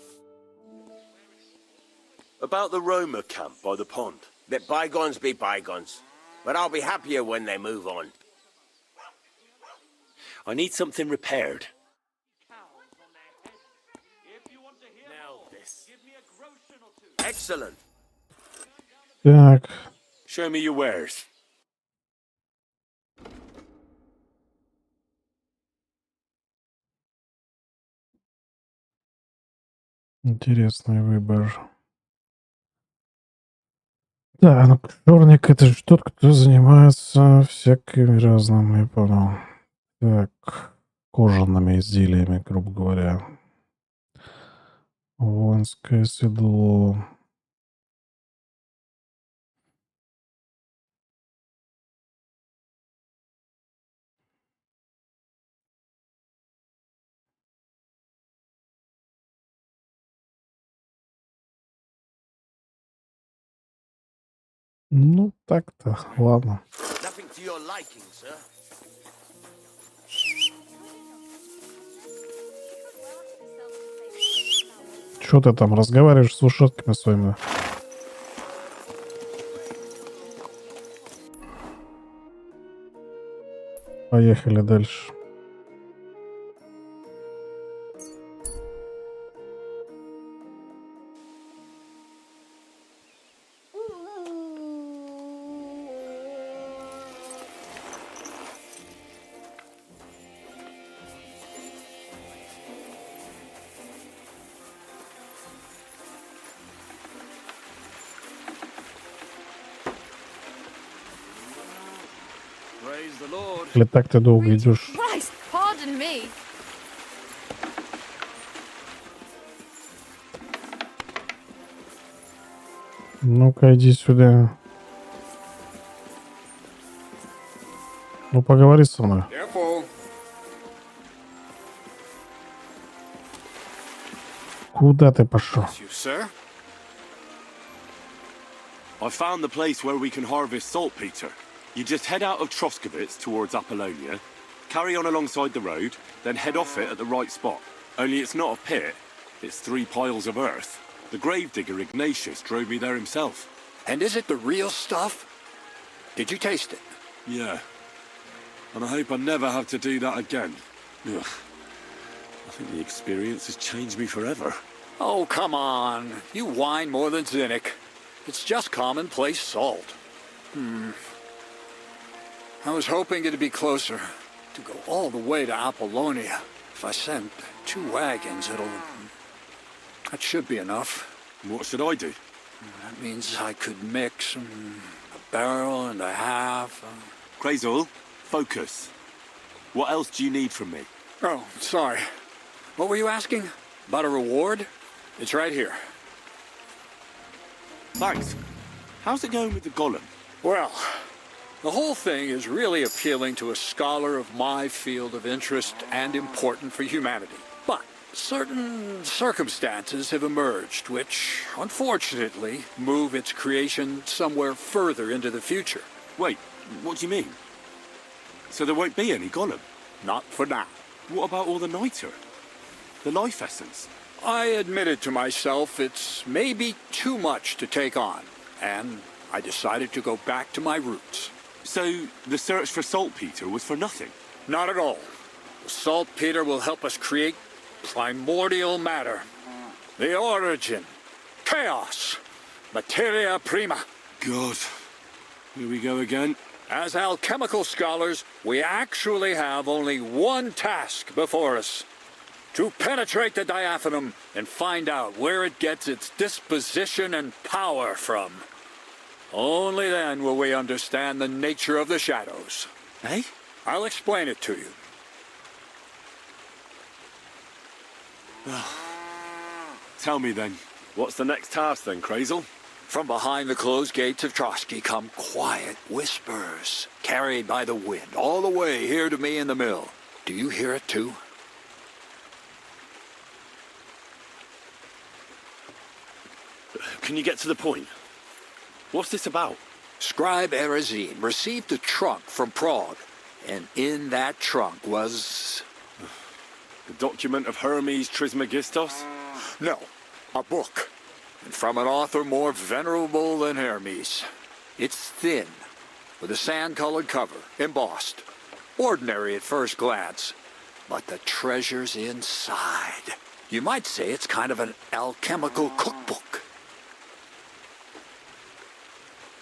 About the Roma camp by the pond. Let bygones be bygones. but I'll be happier when they move on. I need something repaired. Excellent. Так. Show me your wares. Интересный выбор. Да, ну черник это же тот, кто занимается всякими разными, я понял. Так, кожаными изделиями, грубо говоря. Воинское седло. Ну, так-то, ладно. Nothing to your liking, sir. Что ты там разговариваешь с ушатками своими? Поехали дальше. Praise the Lord. Или так ты долго идешь? Christ, pardon me. Ну-ка, иди сюда. Ну, поговори со мной. Куда ты пошел? You, sir? I found the place where we can harvest saltpeter. You just head out of Troskovitz towards Apollonia, carry on alongside the road, then head off it at the right spot. Only it's not a pit, it's 3 piles of earth. The gravedigger Ignatius drove me there himself. And is it the real stuff? Did you taste it? Yeah. And I hope I never have to do that again. Ugh. I think the experience has changed me forever. Oh, come on. You whine more than Zinnik. It's just commonplace salt. I was hoping it'd be closer. To go all the way to Apollonia. If I send 2 wagons, that should be enough. What should I do? That means I could mix a barrel and a half. Crazul, focus. What else do you need from me? Oh, sorry. What were you asking? About a reward? It's right here. Thanks. How's it going with the golem? Well, the whole thing is really appealing to a scholar of my field of interest and important for humanity. But certain circumstances have emerged which, unfortunately, move its creation somewhere further into the future. Wait, what do you mean? So there won't be any golem? Not for now. What about all the niter? The life essence? I admitted to myself it's maybe too much to take on, and I decided to go back to my roots. So the search for saltpeter was for nothing? Not at all. The saltpeter will help us create primordial matter. The origin. Chaos. Materia prima. God. Here we go again. As alchemical scholars, we actually have only one task before us. To penetrate the diaphanum and find out where it gets its disposition and power from. Only then will we understand the nature of the shadows. Eh? I'll explain it to you. Tell me then, what's the next task then, Crazul? From behind the closed gates of Trotsky come quiet whispers, carried by the wind, all the way here to me in the mill. Do you hear it too? Can you get to the point? What's this about? Scribe Erezine received a trunk from Prague, and in that trunk was... The document of Hermes Trismegistos? No, a book. And from an author more venerable than Hermes. It's thin, with a sand-colored cover, embossed. Ordinary at first glance, but the treasure's inside. You might say it's kind of an alchemical cookbook.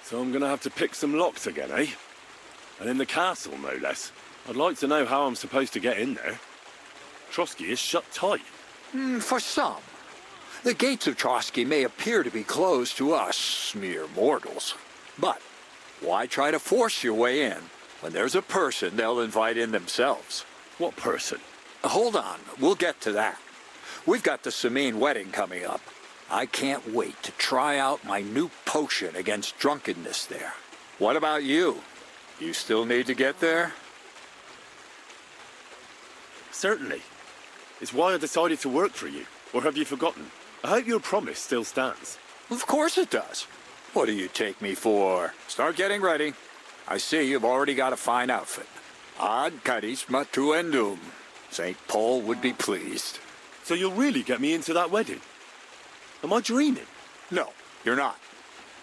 So I'm gonna have to pick some locks again, eh? And in the castle, no less. I'd like to know how I'm supposed to get in there. Trotsky is shut tight. For some. The gates of Trotsky may appear to be closed to us, mere mortals. But why try to force your way in when there's a person they'll invite in themselves? What person? Hold on, we'll get to that. We've got the Samine wedding coming up. I can't wait to try out my new potion against drunkenness there. What about you? You still need to get there? Certainly. It's why I decided to work for you. Or have you forgotten? I hope your promise still stands. Of course it does. What do you take me for? Start getting ready. I see you've already got a fine outfit. Ad charisma tuendum. St. Paul would be pleased. So you'll really get me into that wedding? Am I dreaming? No, you're not.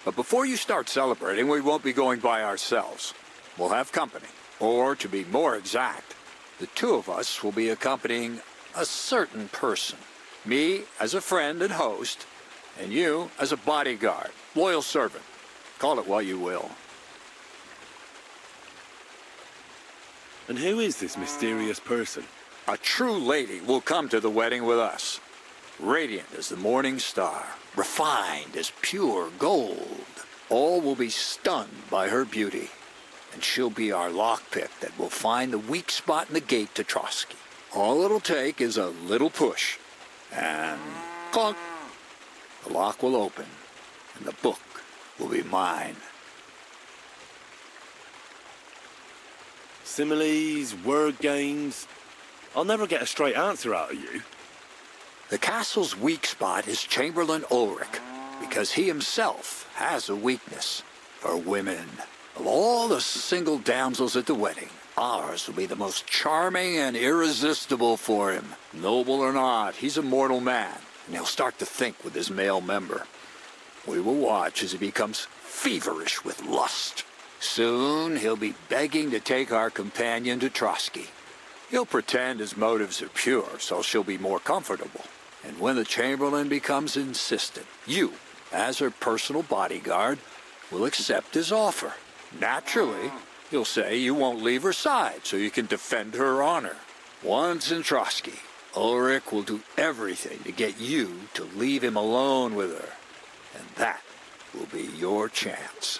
But before you start celebrating, we won't be going by ourselves. We'll have company. Or, to be more exact, the two of us will be accompanying a certain person. Me as a friend and host, and you as a bodyguard, loyal servant. Call it what you will. And who is this mysterious person? A true lady will come to the wedding with us. Radiant as the morning star, refined as pure gold. All will be stunned by her beauty. And she'll be our lockpick that will find the weak spot in the gate to Trotsky. All it'll take is a little push. And clunk. The lock will open, and the book will be mine. Similes, word games. I'll never get a straight answer out of you. The castle's weak spot is Chamberlain Ulrich, because he himself has a weakness for women. Of all the single damsels at the wedding, ours will be the most charming and irresistible for him. Noble or not, he's a mortal man, and he'll start to think with his male member. We will watch as he becomes feverish with lust. Soon he'll be begging to take our companion to Trotsky. He'll pretend his motives are pure, so she'll be more comfortable. And when the Chamberlain becomes insistent, you, as her personal bodyguard, will accept his offer. Naturally, you'll say you won't leave her side so you can defend her honor. Once in Trotsky, Ulrich will do everything to get you to leave him alone with her. And that will be your chance.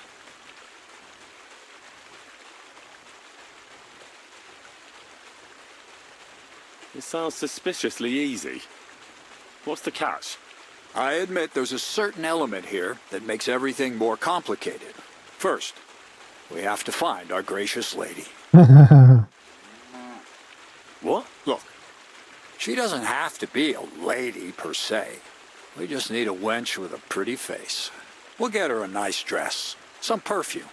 It sounds suspiciously easy. What's the catch? I admit there's a certain element here that makes everything more complicated. First, we have to find our gracious lady. What? Look, she doesn't have to be a lady per se. We just need a wench with a pretty face. We'll get her a nice dress, some perfume.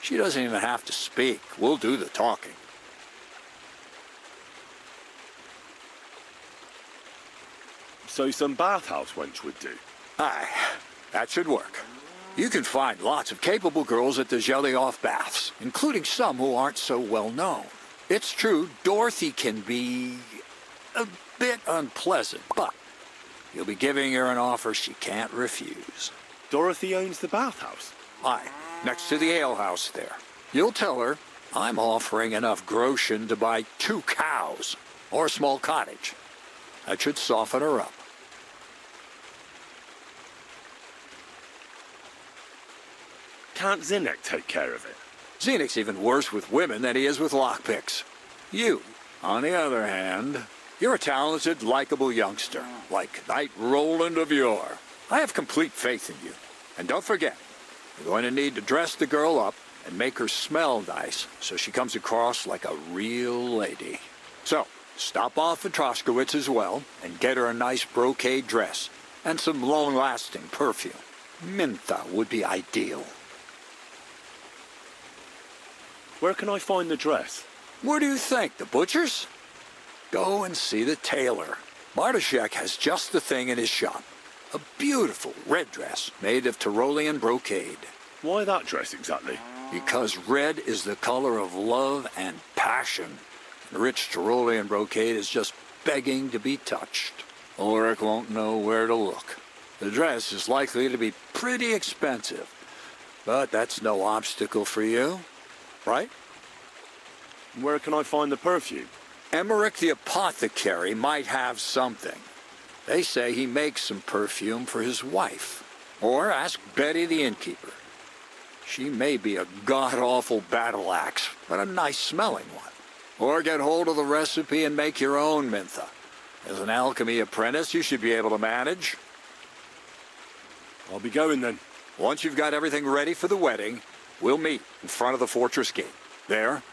She doesn't even have to speak. We'll do the talking. So some bathhouse wench would do? Aye, that should work. You can find lots of capable girls at the Gelioff baths, including some who aren't so well known. It's true, Dorothy can be a bit unpleasant, but you'll be giving her an offer she can't refuse. Dorothy owns the bathhouse? Aye, next to the alehouse there. You'll tell her I'm offering enough groschen to buy 2 cows or a small cottage. That should soften her up. Can't Zinnek take care of it? Zinek's even worse with women than he is with lockpicks. You, on the other hand, you're a talented, likable youngster, like Knight Roland of yore. I have complete faith in you. And don't forget, you're going to need to dress the girl up and make her smell nice so she comes across like a real lady. So, stop off at Troskowitz as well and get her a nice brocade dress and some long-lasting perfume. Mintha would be ideal. Where can I find the dress? Where do you think? The butcher's? Go and see the tailor. Bartoszek has just the thing in his shop. A beautiful red dress made of Tyrolean brocade. Why that dress exactly? Because red is the color of love and passion. The rich Tyrolean brocade is just begging to be touched. Ulrich won't know where to look. The dress is likely to be pretty expensive, but that's no obstacle for you, right? Where can I find the perfume? Emmerich the apothecary might have something. They say he makes some perfume for his wife. Or ask Betty the innkeeper. She may be a god-awful battle axe, but a nice-smelling one. Or get hold of the recipe and make your own mintha. As an alchemy apprentice, you should be able to manage. I'll be going then. Once you've got everything ready for the wedding, we'll meet in front of the fortress gate. There,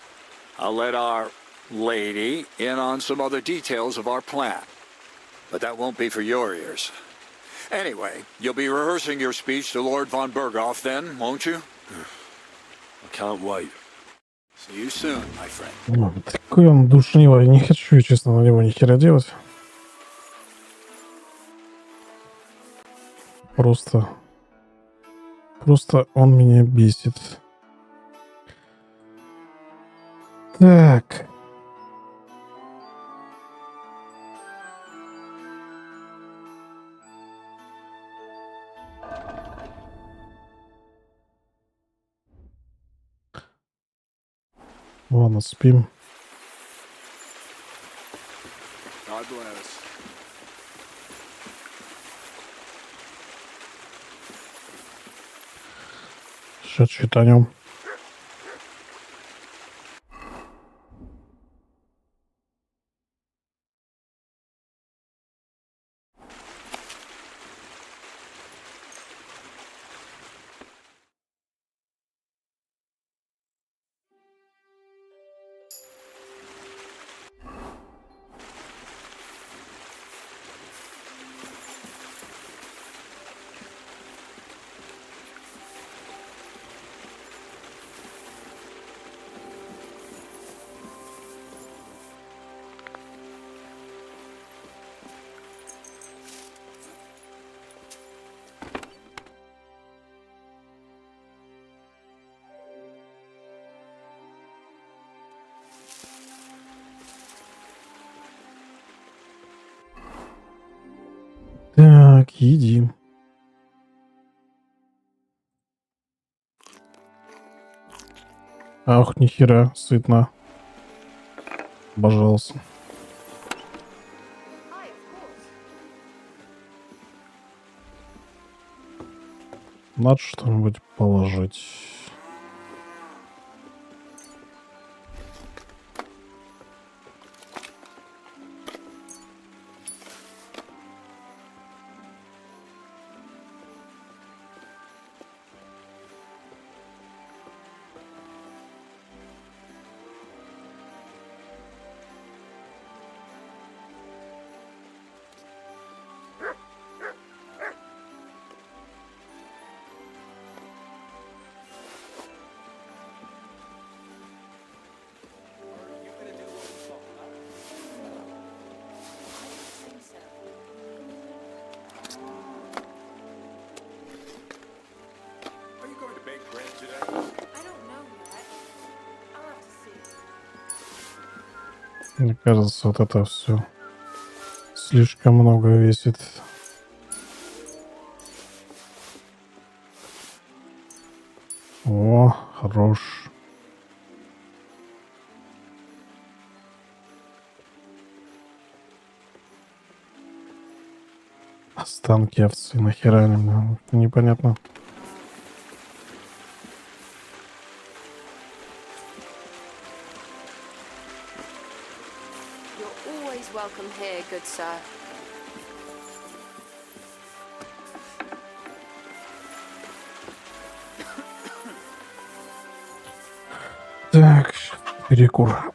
I'll let our lady in on some other details of our plan. But that won't be for your ears. Anyway, you'll be rehearsing your speech to Lord von Berghoff then, won't you? I can't wait. See you soon, my friend. Такой он душнилый. Не хочу, честно, на него ни хера делать. Просто он меня бесит. Так. Ладно, спим. God bless. Сейчас читанем. Так, едим. Ах, нихера, сытно. Обожался. Надо что-нибудь положить. Мне кажется, вот это все слишком много весит. О, хорош. Останки овцы нахера они, непонятно. Welcome here, good sir. Так, перекур.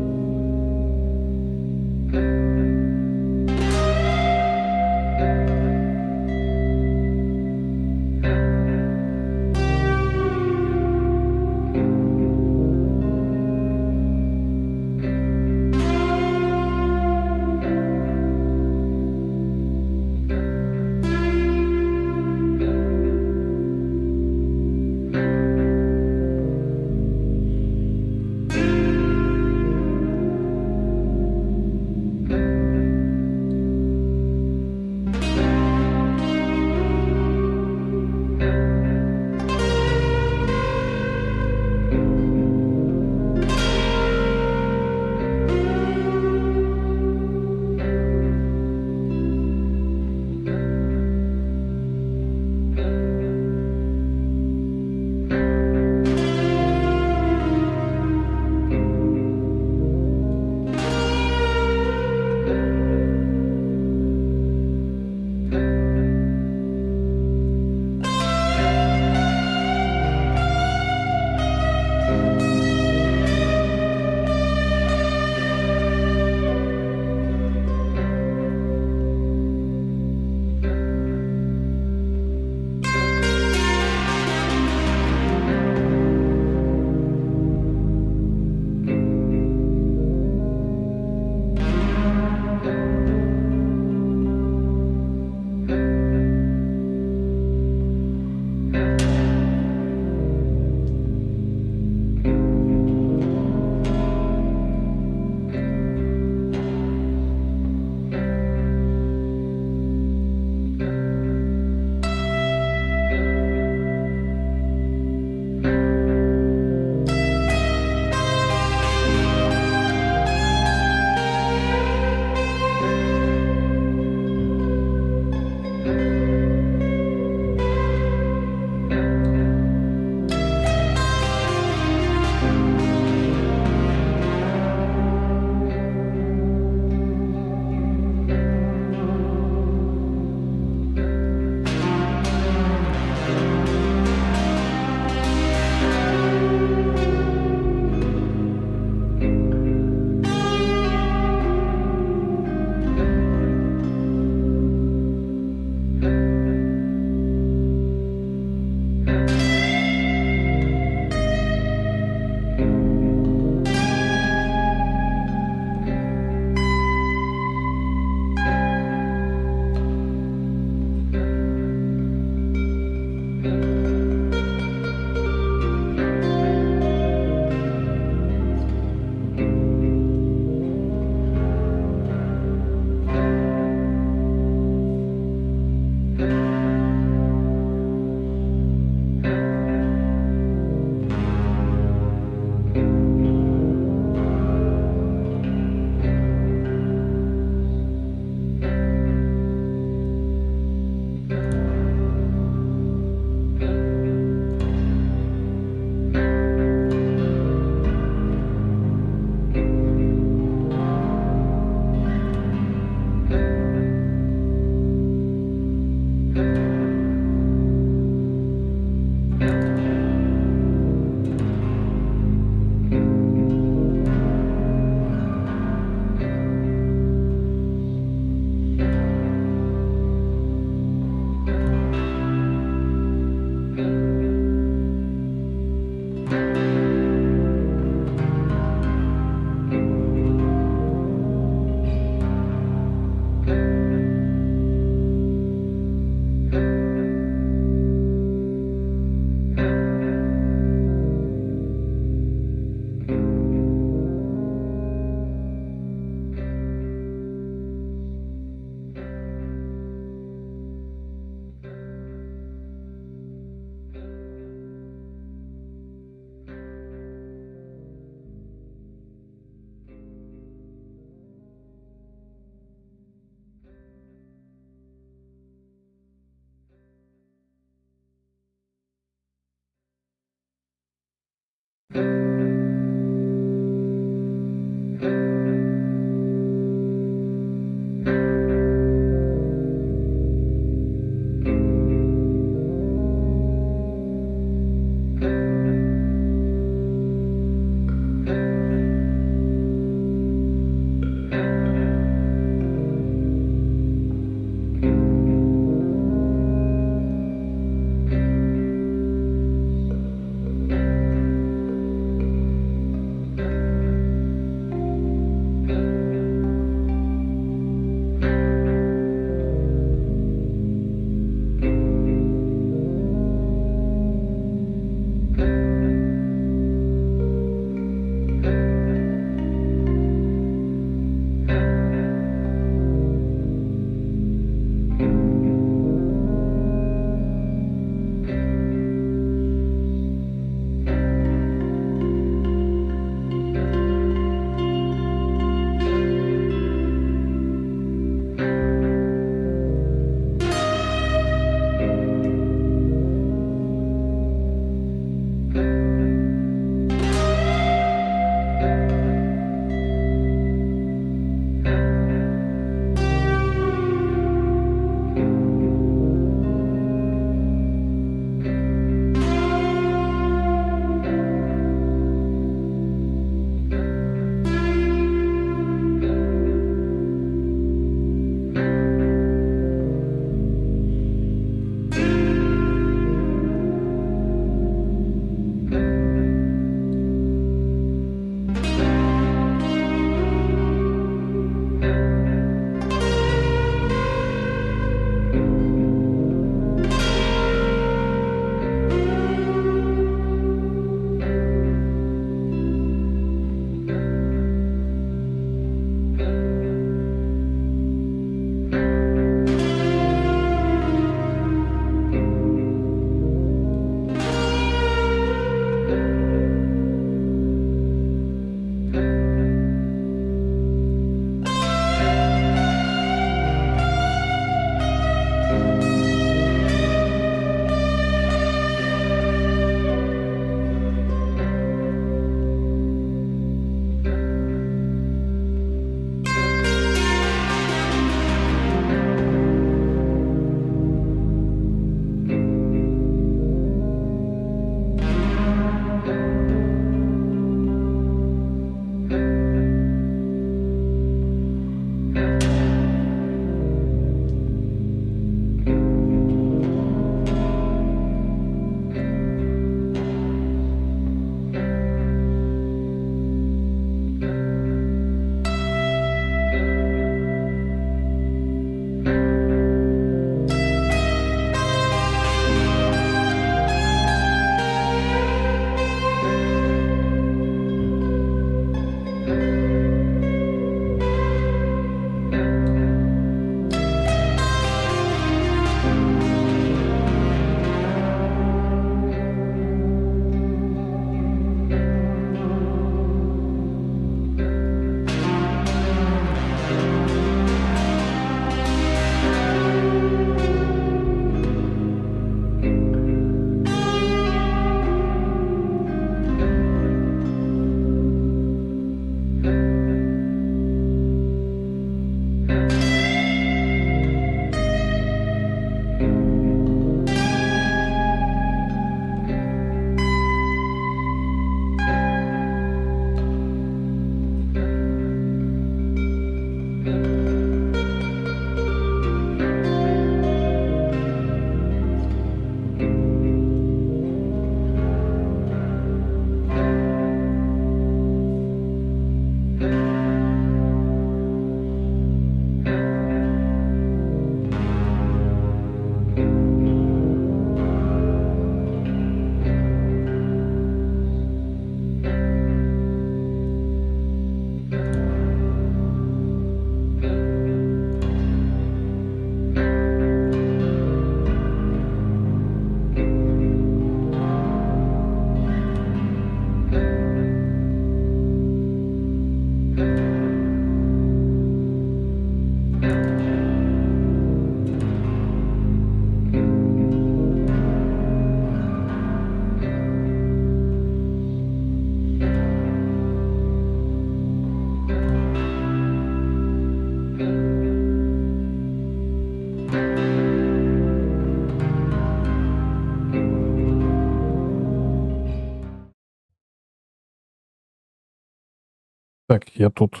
Так, я тут.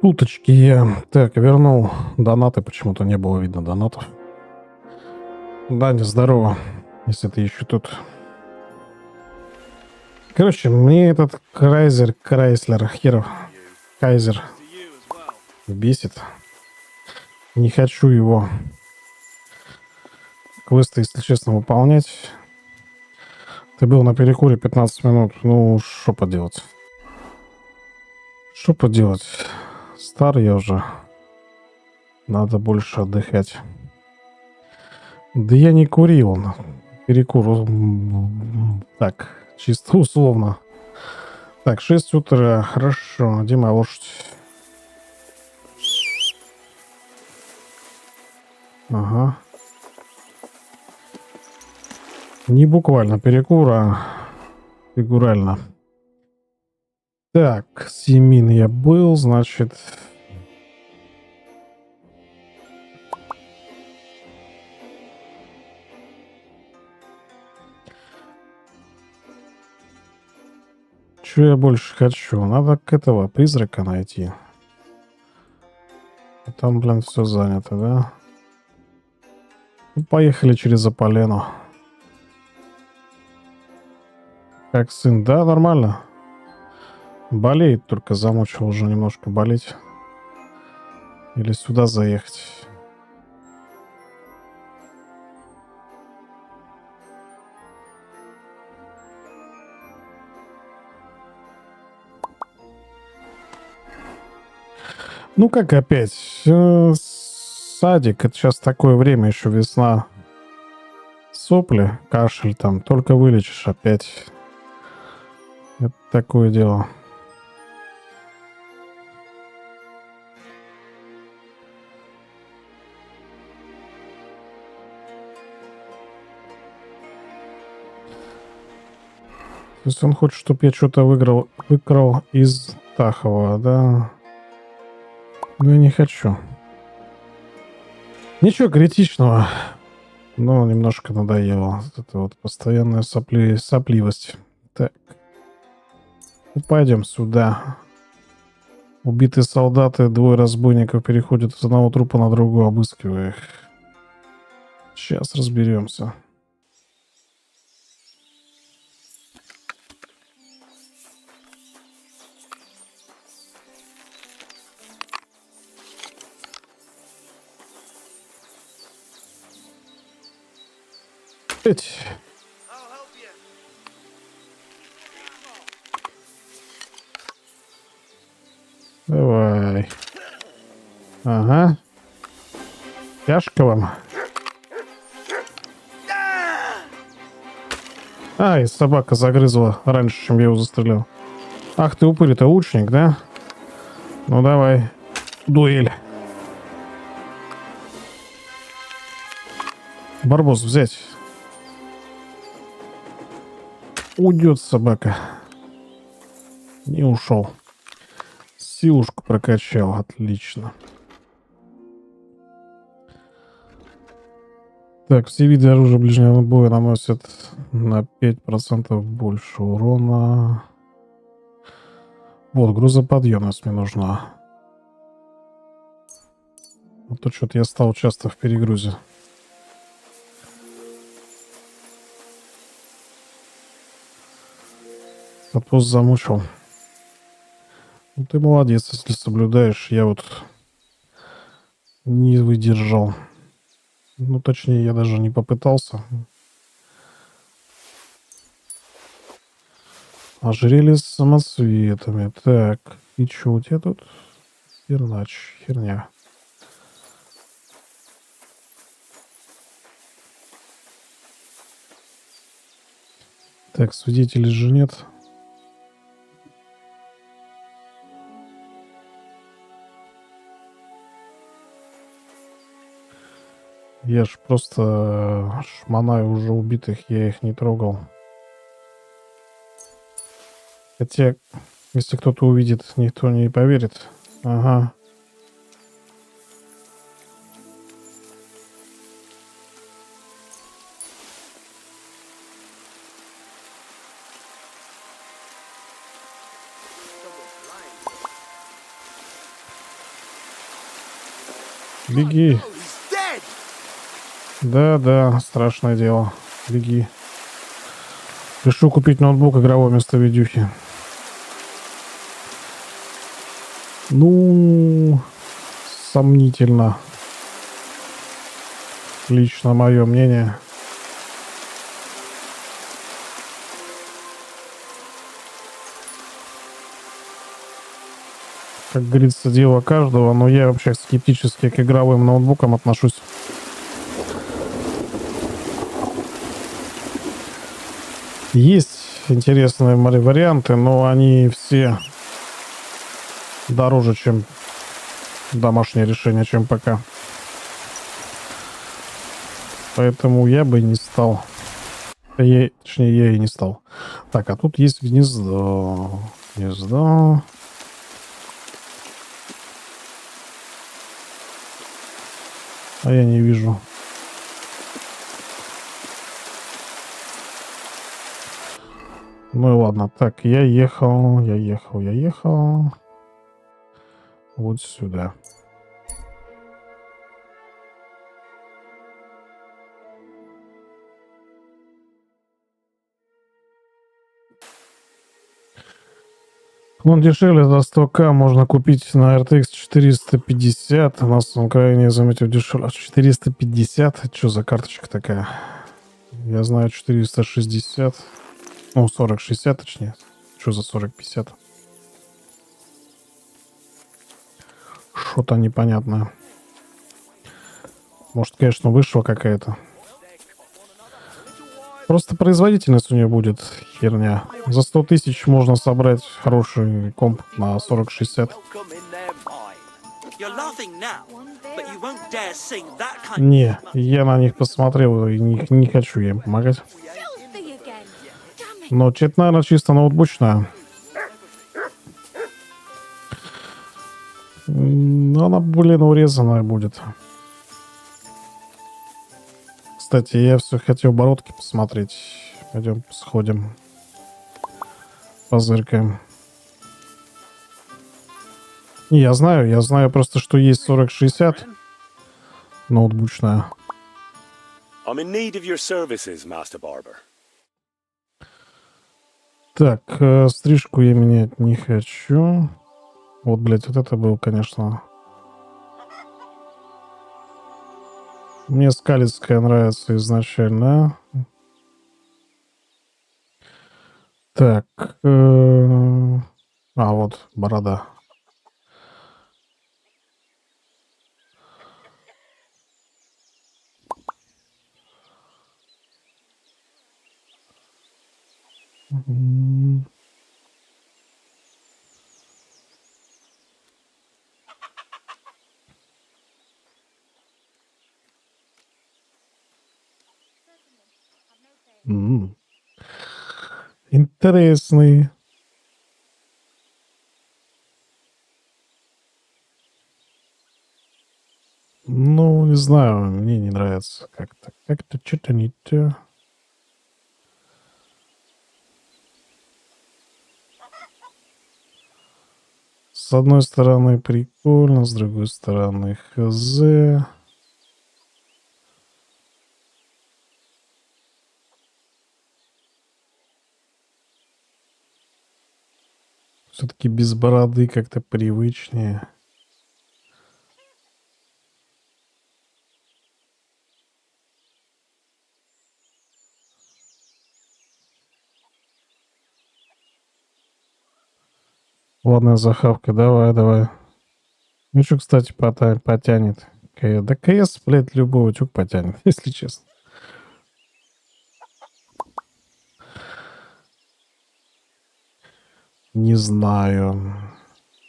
Туточки я. Так, вернул донаты. Почему-то не было видно донатов. Да, не здорово, если ты еще тут. Короче, мне этот Крайслер, херов, Кайзер бесит. Не хочу его квесты, если честно, выполнять. Ты был на перекуре 15 минут. Ну, что поделать? Что поделать? Стар я уже. Надо больше отдыхать. Да я не курил. Перекур. Так, чисто условно. Так, 6 утра. Хорошо. Где моя лошадь? Ага. Не буквально перекур, а фигурально. Так, 7 я был, значит... Что я больше хочу? Надо к этого призрака найти. А там, блин, все занято, да? Ну, поехали через Аполлену. Как сын? Да, нормально. Болеет, только замучил уже немножко болеть. Или сюда заехать. Ну как опять? Садик, это сейчас такое время, еще весна. Сопли, кашель там, только вылечишь опять. Это такое дело. То есть он хочет, чтобы я что-то выкрал из Тахова, да? Но я не хочу. Ничего критичного. Но немножко надоело. Вот это вот постоянная сопливость. Так. Ну, пойдем сюда. Убитые солдаты, 2 разбойников переходят с одного трупа на другой, обыскивая их. Сейчас разберемся. Давай. Ага. Тяжко вам. Ай, собака загрызла раньше, чем я его застрелил. Ах ты упырь-то лучник, да? Ну давай. Дуэль. Барбос взять. Уйдет собака. Не ушел. Силушку прокачал. Отлично. Так, все виды оружия ближнего боя наносят на 5% больше урона. Вот, грузоподъемность мне нужна. А то что-то я стал часто в перегрузе. Отпуск замучил. Ну, ты молодец, если соблюдаешь. Я вот не выдержал. Ну, точнее, я даже не попытался. Ожерелье с самоцветами. Так, и что у тебя тут? Херня. Так, свидетелей же нет. Я ж просто шмонаю уже убитых, я их не трогал. Хотя, если кто-то увидит, никто не поверит. Ага. Беги. Да, страшное дело. Беги. Решу купить ноутбук игровой вместо видюхи. Ну, сомнительно. Лично мое мнение. Как говорится, дело каждого, но я вообще скептически к игровым ноутбукам отношусь. Есть интересные варианты, но они все дороже, чем домашнее решение, чем ПК. Поэтому я бы не стал. Точнее, я и не стал. Так, а тут есть гнездо. Гнездо. А я не вижу. Ну и ладно. Так, я ехал. Вот сюда. Он дешевле за 100к можно купить на RTX 450. У нас на Украине, заметил, дешевле. 450? Это что за карточка такая? Я знаю 460. Ну, 40-60 точнее. Что за 40-50? Что-то непонятное. Может, конечно, вышла какая-то. Просто производительность у нее будет херня. За 100 тысяч можно собрать хороший комп на 40-60. Не, я на них посмотрел и не хочу я им помогать. Но это, наверное, чисто ноутбучная. Но она, блин, урезанная будет. Кстати, я все хотел оборотки посмотреть. Пойдем сходим. Позыркаем. Я знаю просто, что есть 40-60 ноутбучная. I'm in need of your services, Master Barber. Так, стрижку я менять не хочу. Вот, блядь, вот это был, конечно. Мне скалицкая нравится изначально. Так. А, вот, борода. Интересный. Ну, не знаю, мне не нравится как-то. Как-то что-то не то. С одной стороны прикольно, с другой стороны хз. Все-таки без бороды как-то привычнее. Ладно, захавка, давай. Ну что, кстати, потянет. Да КС, блядь, любого чук потянет, если честно. Не знаю.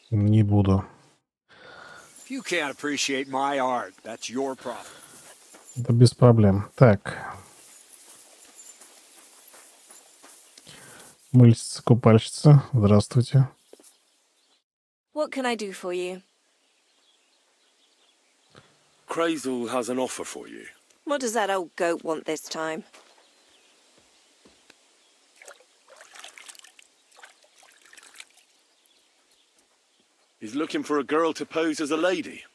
Не буду. Да без проблем. Так. Мыльщица, купальщица. Здравствуйте. What can I do for you? Crazel has an offer for you. What does that old goat want this time? He's looking for a girl to pose as a lady.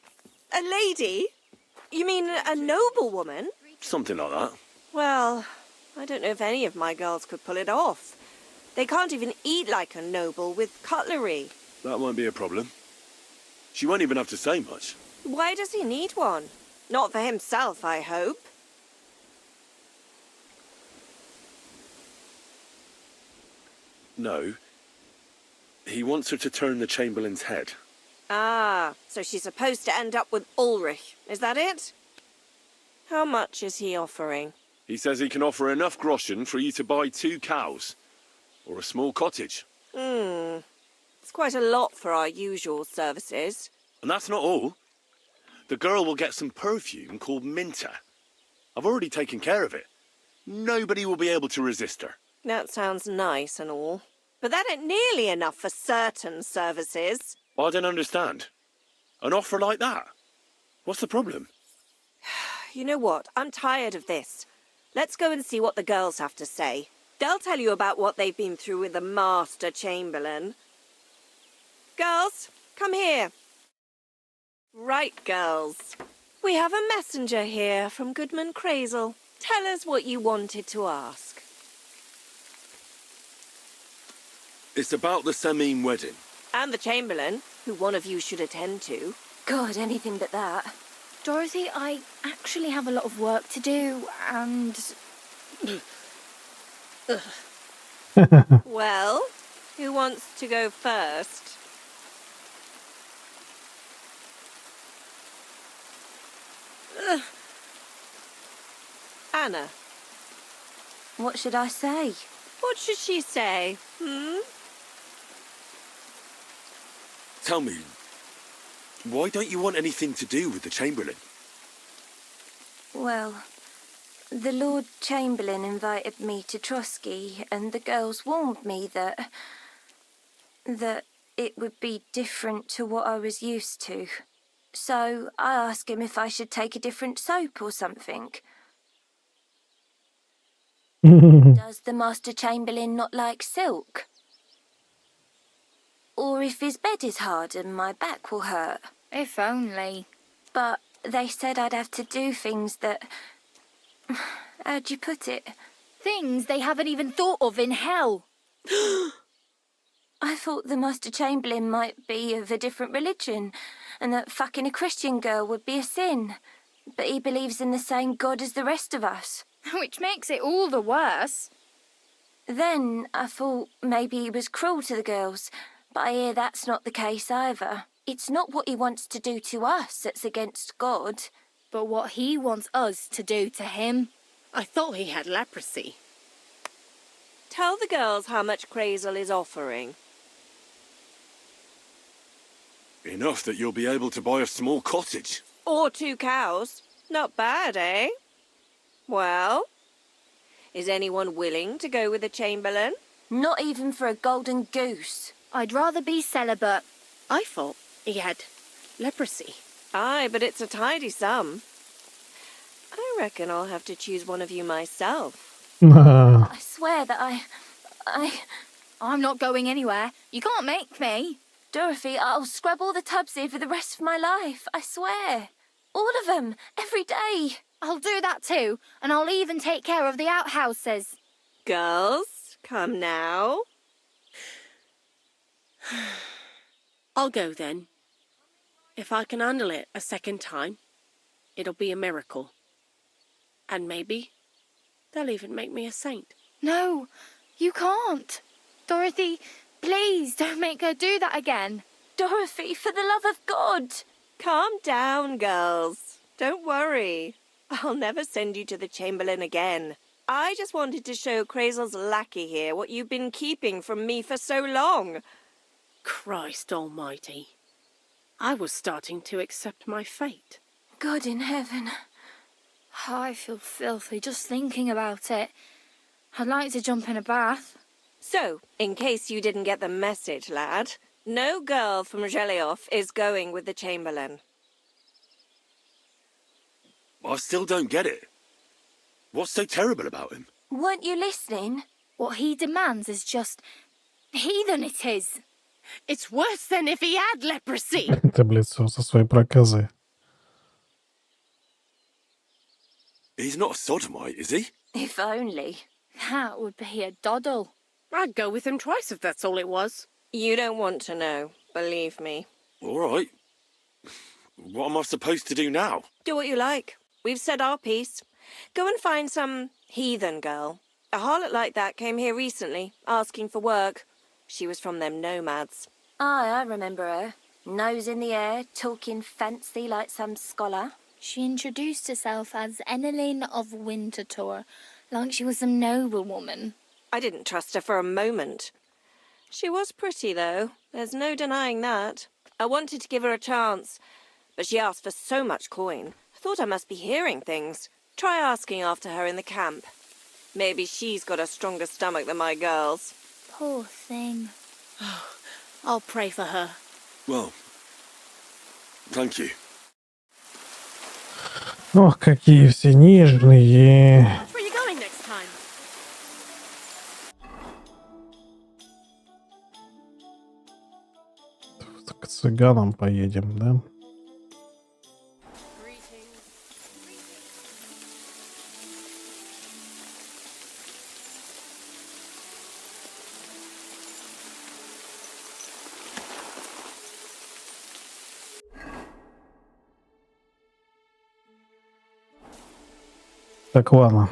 A lady? You mean a noblewoman? Something like that. Well, I don't know if any of my girls could pull it off. They can't even eat like a noble with cutlery. That won't be a problem. She won't even have to say much. Why does he need one? Not for himself, I hope. No. He wants her to turn the Chamberlain's head. Ah, so she's supposed to end up with Ulrich. Is that it? How much is he offering? He says he can offer enough groschen for you to buy 2 cows. Or a small cottage. It's quite a lot for our usual services. And that's not all. The girl will get some perfume called Minter. I've already taken care of it. Nobody will be able to resist her. That sounds nice and all. But that ain't nearly enough for certain services. I don't understand. An offer like that? What's the problem? You know what? I'm tired of this. Let's go and see what the girls have to say. They'll tell you about what they've been through with the Master Chamberlain. Girls, come here. Right, girls. We have a messenger here from Goodman Crazel. Tell us what you wanted to ask. It's about the Semime wedding. And the Chamberlain, who one of you should attend to. God, anything but that. Dorothy, I actually have a lot of work to do, and... Well, who wants to go first? Anna. What should I say? What should she say? Tell me, why don't you want anything to do with the Chamberlain? Well, the Lord Chamberlain invited me to Trotsky, and the girls warned me that it would be different to what I was used to. So I asked him if I should take a different soap or something. Does the Master Chamberlain not like silk? Or if his bed is hard and my back will hurt? If only. But they said I'd have to do things that... How'd you put it? Things they haven't even thought of in hell. I thought the Master Chamberlain might be of a different religion, and that fucking a Christian girl would be a sin. But he believes in the same God as the rest of us. Which makes it all the worse. Then I thought maybe he was cruel to the girls, but I hear that's not the case either. It's not what he wants to do to us that's against God. But what he wants us to do to him. I thought he had leprosy. Tell the girls how much Crazel is offering. Enough that you'll be able to buy a small cottage. Or 2 cows. Not bad, eh? Well, is anyone willing to go with the Chamberlain? Not even for a golden goose. I'd rather be celibate. I thought he had leprosy. Aye, but it's a tidy sum. I reckon I'll have to choose one of you myself. I swear that I'm not going anywhere. You can't make me. Dorothy, I'll scrub all the tubs here for the rest of my life. I swear. All of them. Every day. I'll do that too. And I'll even take care of the outhouses. Girls, come now. I'll go then. If I can handle it a second time, it'll be a miracle. And maybe they'll even make me a saint. No, you can't. Dorothy, please don't make her do that again. Dorothy, for the love of God. Calm down, girls. Don't worry. I'll never send you to the Chamberlain again. I just wanted to show Crazel's lackey here what you've been keeping from me for so long. Christ almighty. I was starting to accept my fate. God in heaven. Oh, I feel filthy just thinking about it. I'd like to jump in a bath. So, in case you didn't get the message, lad, no girl from Zhelioff is going with the Chamberlain. I still don't get it. What's so terrible about him? Weren't you listening? What he demands is just... heathen it is. It's worse than if he had leprosy. Это, блядь, со своей проказой. He's not a sodomite, is he? If only. That would be a doddle. I'd go with him twice if that's all it was. You don't want to know, believe me. All right. What am I supposed to do now? Do what you like. We've said our piece. Go and find some heathen girl. A harlot like that came here recently, asking for work. She was from them nomads. Aye, I remember her. Nose in the air, talking fancy like some scholar. She introduced herself as Eneline of Winterthur, like she was some noblewoman. I didn't trust her for a moment. She was pretty, though. There's no denying that. I wanted to give her a chance, but she asked for so much coin. I thought I must be hearing things. Try asking after her in the camp. Maybe she's got a stronger stomach than my girls. Poor thing. I'll pray for her. Well, thank you. Ох, какие все нежные. Where are you going next time? К цыганам поедем, да? Так, ладно.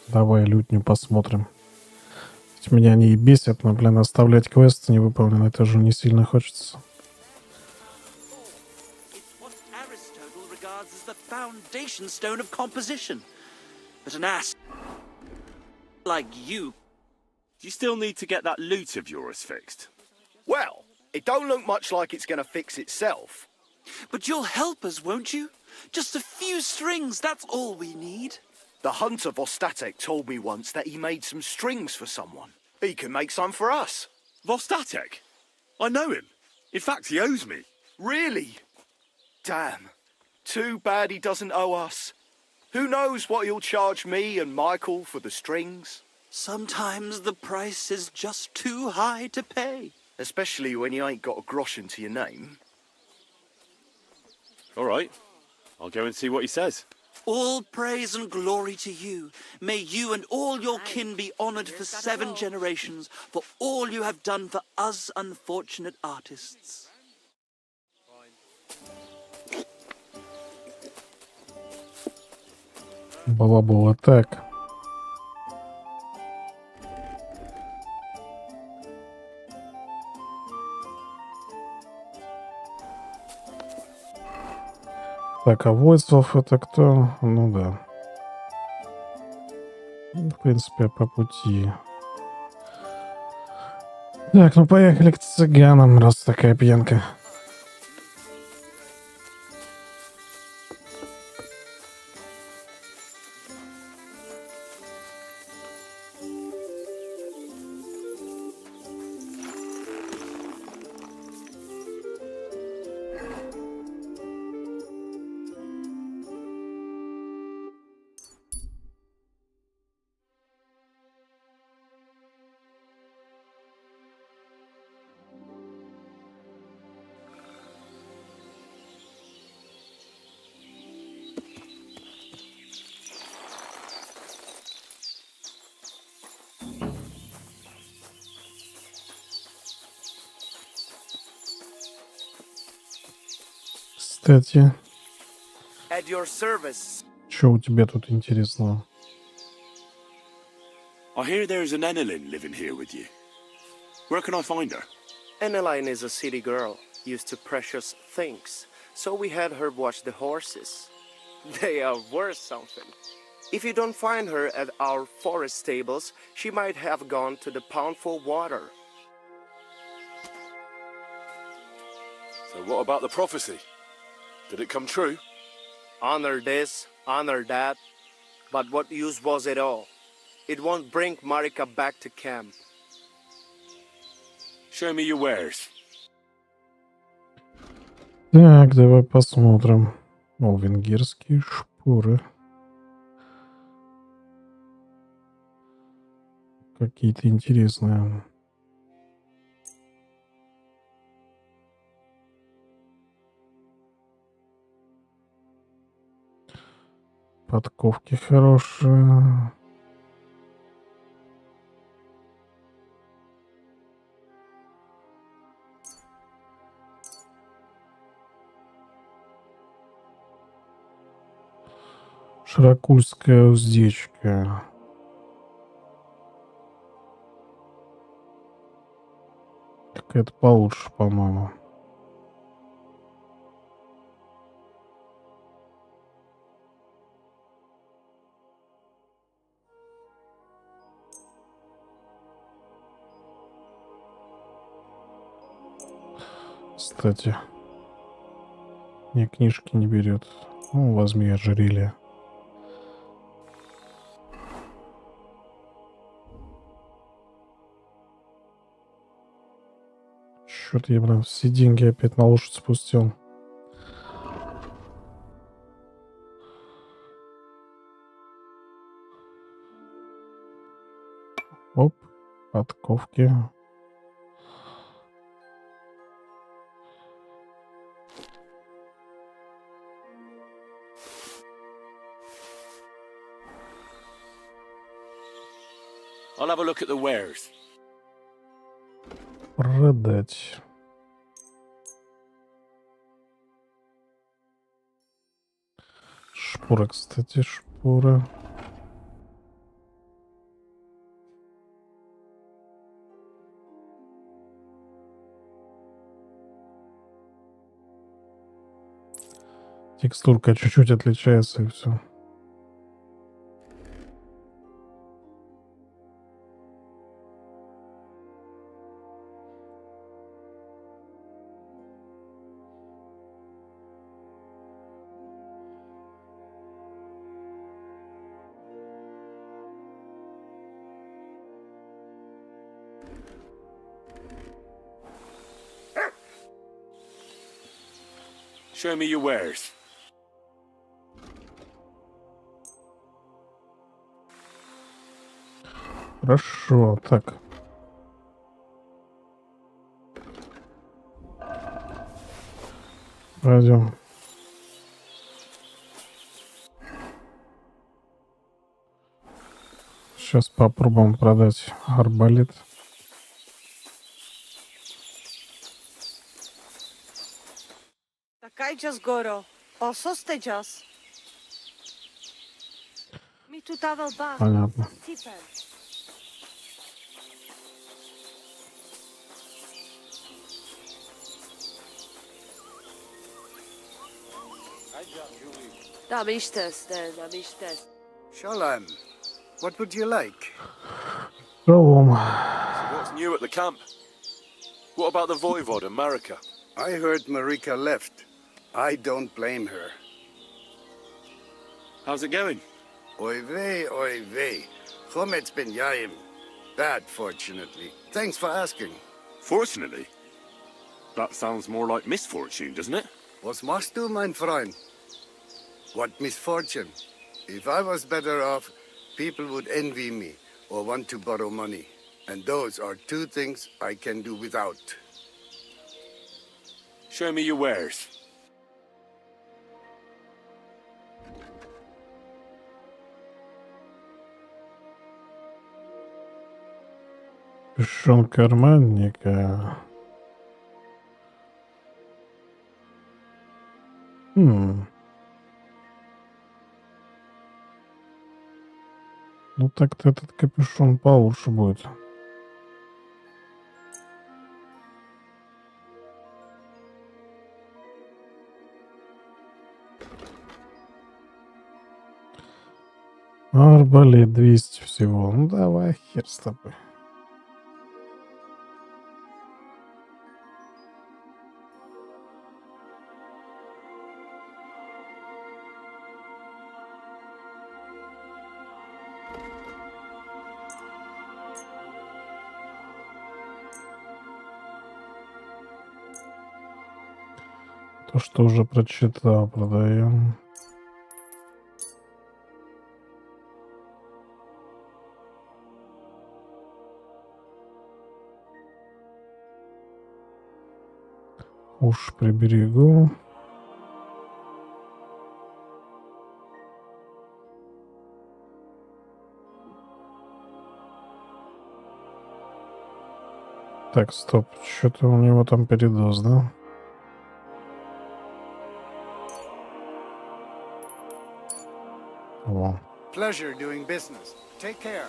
Давай лютню посмотрим. Ведь меня они и бесят, но, блин, оставлять квест невыполненный тоже не сильно хочется. What Aristotle regards as the foundation stone of composition. But an ass like you... Do you still need to get that lute of yours fixed? Well, it don't look much like it's gonna fix itself. But you'll help us, won't you? Just a few strings, that's all we need. The hunter Vostatek told me once that he made some strings for someone. He can make some for us. Vostatek? I know him. In fact, he owes me. Really? Damn. Too bad he doesn't owe us. Who knows what he'll charge me and Michael for the strings? Sometimes the price is just too high to pay. Especially when you ain't got a groschen to your name. All right. I'll go and see what he says. All praise and glory to you. May you and all your kin be honoured for 7 generations for all you have done for us unfortunate artists. Баба-баба, так. Так, а Войцов это кто? Ну да. В принципе, по пути. Так, ну поехали к цыганам, раз такая пьянка. Кстати, At your service. что у тебя тут интересного? I hear there's an Enelin living here with you. Where can I find her? Eneline is a city girl, used to precious things, so we had her watch the horses. They are worth something. If you don't find her at our forest stables, she might have gone to the pound for water. So what about the prophecy? Did it come true? Honor this, honor that, but what use was it all? It won't bring Marika back to camp. Show me your wares. Так, давай посмотрим. О, венгерские шпоры. Какие-то интересные. Подковки хорошие. Широкульская уздечка. Какая-то получше, по-моему. Кстати, мне книжки не берет. Ну, возьми ожерелье. Что-то я, блин, все деньги опять на лошадь спустил. Оп, подковки. I'll have a look at the wares. Продать. Шпора, кстати, шпора. Текстурка чуть-чуть отличается и все. Show me your wares. Хорошо, так. Пойдем. Сейчас попробуем продать арбалет. Такай час горо. Ососте час. Mi tu dawał bach. Понятно. Tipem. Shalom. What would you like? Шалом. So what's new at the camp? What about the Voivod and Marika? I heard Marika left. I don't blame her. How's it going? Oy vey. Chometz ben Yaim. Bad, fortunately. Thanks for asking. Fortunately? That sounds more like misfortune, doesn't it? Was machst du, mein Freund? What misfortune? If I was better off, people would envy me or want to borrow money. And those are two things I can do without. Show me your wares. Капюшон карманника. Ну так-то этот капюшон получше будет. Арбалет 200 всего. Ну давай, хер с тобой. То, что уже прочитал, продаем. Уж приберегу. Так, стоп. Что-то у него там передоз, да? Во. Pleasure doing business. Take care.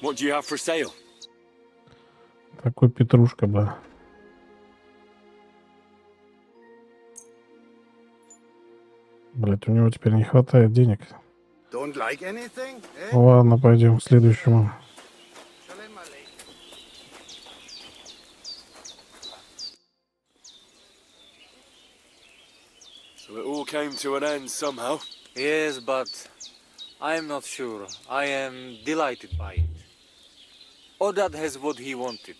What do you have for sale? Такой петрушка, бля. Блять, у него теперь не хватает денег. Don't like anything? Eh? Ладно, пойдем к следующему. So it all came to an end somehow. Yes, but I'm not sure. I am delighted by it. Odad has what he wanted,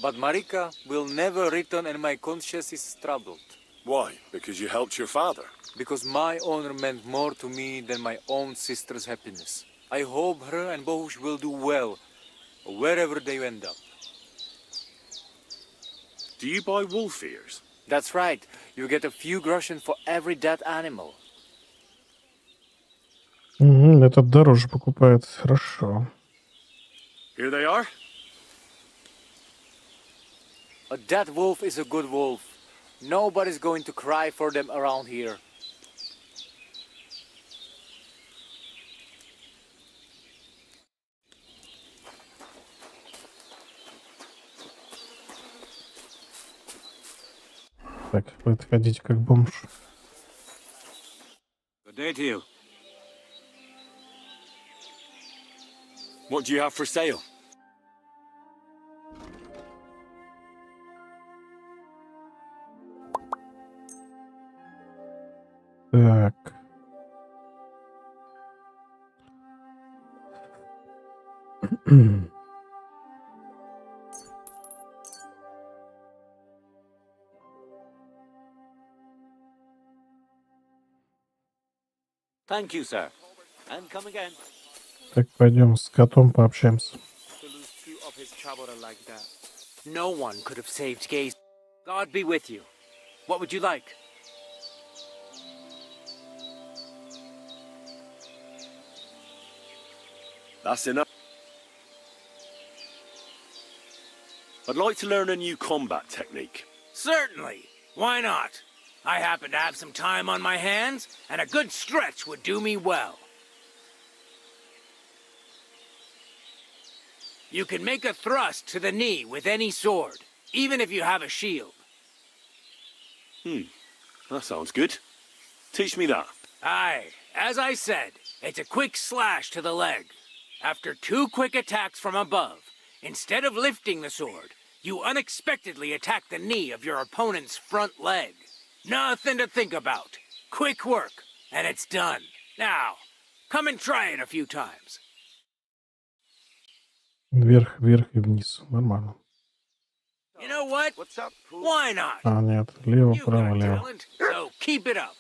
but Marika will never return and my conscience is troubled. Why? Because you helped your father? Because my honor meant more to me than my own sister's happiness. I hope her and Bohush will do well, wherever they end up. Do you buy wolf ears? That's right. You get a few groschen for every dead animal. Угу, этот дороже покупает. Хорошо. Here they are. A dead wolf is a good wolf. Nobody's going to cry for them around here. Так, вы ходите как бомж. Good day to you. What do you have for sale? Так. Thank you, sir. And come again. Так, пойдем с котом пообщаемся. No one could have saved Gaze. God be with you. What would you like? That's enough. I'd like to learn a new combat technique. Certainly. Why not? I happen to have some time on my hands, and a good stretch would do me well. You can make a thrust to the knee with any sword, even if you have a shield. That sounds good. Teach me that. Aye, as I said, it's a quick slash to the leg. After 2 quick attacks from above, instead of lifting the sword, you unexpectedly attack the knee of your opponent's front leg. Nothing to think about. Quick work, and it's done. Now, come and try it a few times. Вверх, вверх и вниз. Нормально. You know what? Why not? А, нет. Лево, You've право, got лево. talent, so keep it up.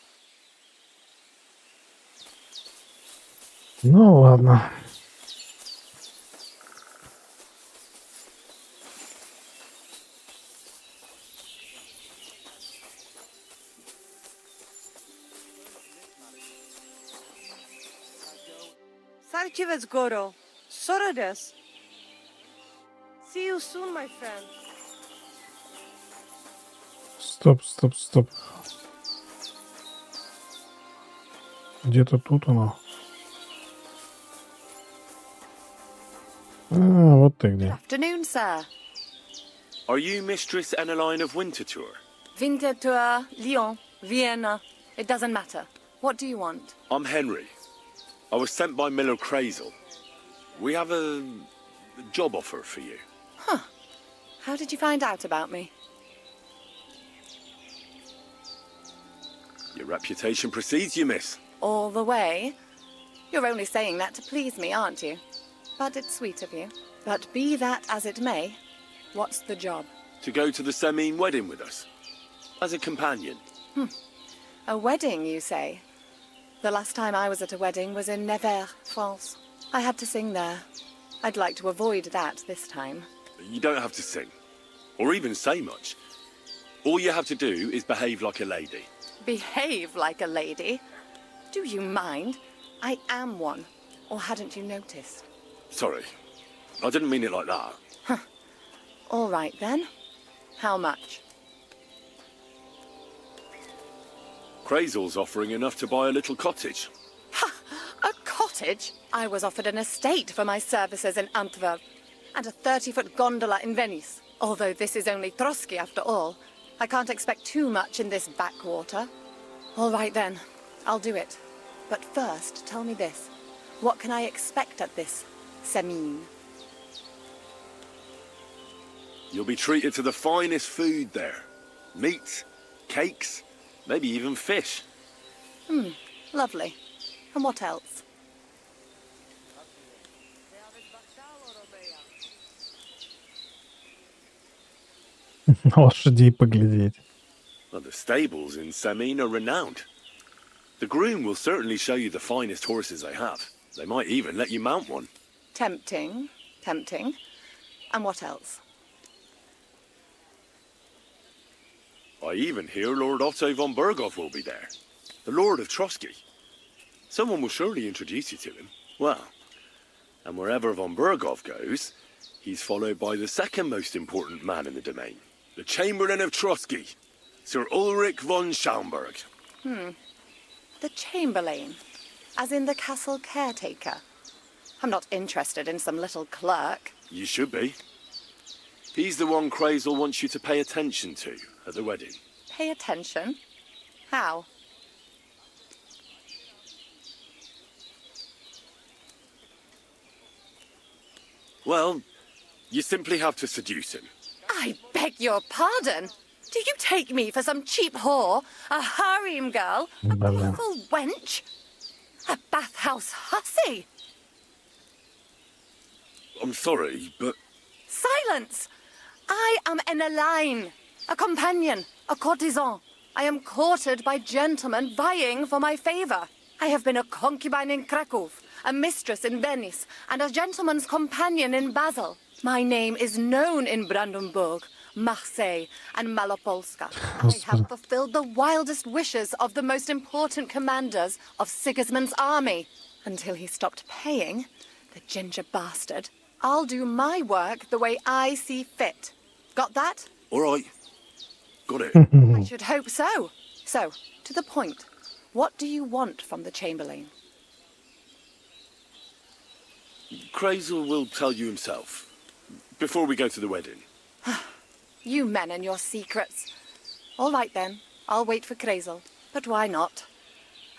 Ну, ладно. Sarchivets Goro. Sorades. See you soon, my friend. Стоп, стоп, стоп. Где-то тут оно. А, вот ты где. Afternoon, sir. Are you Mistress Eneline of Winterthur? Winterthur, Lyon, Vienna. It doesn't matter. What do you want? I'm Henry. I was sent by Miller Crazel. We have a job offer for you. Huh. How did you find out about me? Your reputation precedes you, miss. All the way? You're only saying that to please me, aren't you? But it's sweet of you. But be that as it may, what's the job? To go to the Semine wedding with us. As a companion. A wedding, you say? The last time I was at a wedding was in Nevers, France. I had to sing there. I'd like to avoid that this time. You don't have to sing, or even say much. All you have to do is behave like a lady. Behave like a lady? Do you mind? I am one. Or hadn't you noticed? Sorry, I didn't mean it like that. All right then. How much? Crazel's offering enough to buy a little cottage. A cottage? I was offered an estate for my services in Antwerp, and a 30-foot gondola in Venice. Although this is only Trotsky after all, I can't expect too much in this backwater. All right then, I'll do it. But first, tell me this. What can I expect at this Semin? You'll be treated to the finest food there. Meat, cakes, maybe even fish. Lovely. And what else? Лошадей поглядеть. Well, the stables in Semin are renowned. The groom will certainly show you the finest horses they have. They might even let you mount one. Tempting. Tempting. And what else? I even hear Lord Otto von Berghoff will be there. The Lord of Trotsky. Someone will surely introduce you to him. Well, and wherever von Berghoff goes, he's followed by the second most important man in the domain. The Chamberlain of Trotsky, Sir Ulrich von Schaumburg. The Chamberlain. As in the castle caretaker. I'm not interested in some little clerk. You should be. He's the one Crazel wants you to pay attention to at the wedding. Pay attention? How? Well, you simply have to seduce him. I beg your pardon. Do you take me for some cheap whore? A harem girl? A beautiful wench? A bathhouse hussy? I'm sorry, but... Silence! I am an Elaine, a companion, a courtesan. I am courted by gentlemen vying for my favor. I have been a concubine in Krakow, a mistress in Venice, and a gentleman's companion in Basel. My name is known in Brandenburg, Marseille, and Malopolska. I have fulfilled the wildest wishes of the most important commanders of Sigismund's army. Until he stopped paying, the ginger bastard. I'll do my work the way I see fit. Got that? All right. Got it. I should hope so. So, to the point. What do you want from the Chamberlain? Crazel will tell you himself. Before we go to the wedding. You men and your secrets. All right then, I'll wait for Crazel. But why not?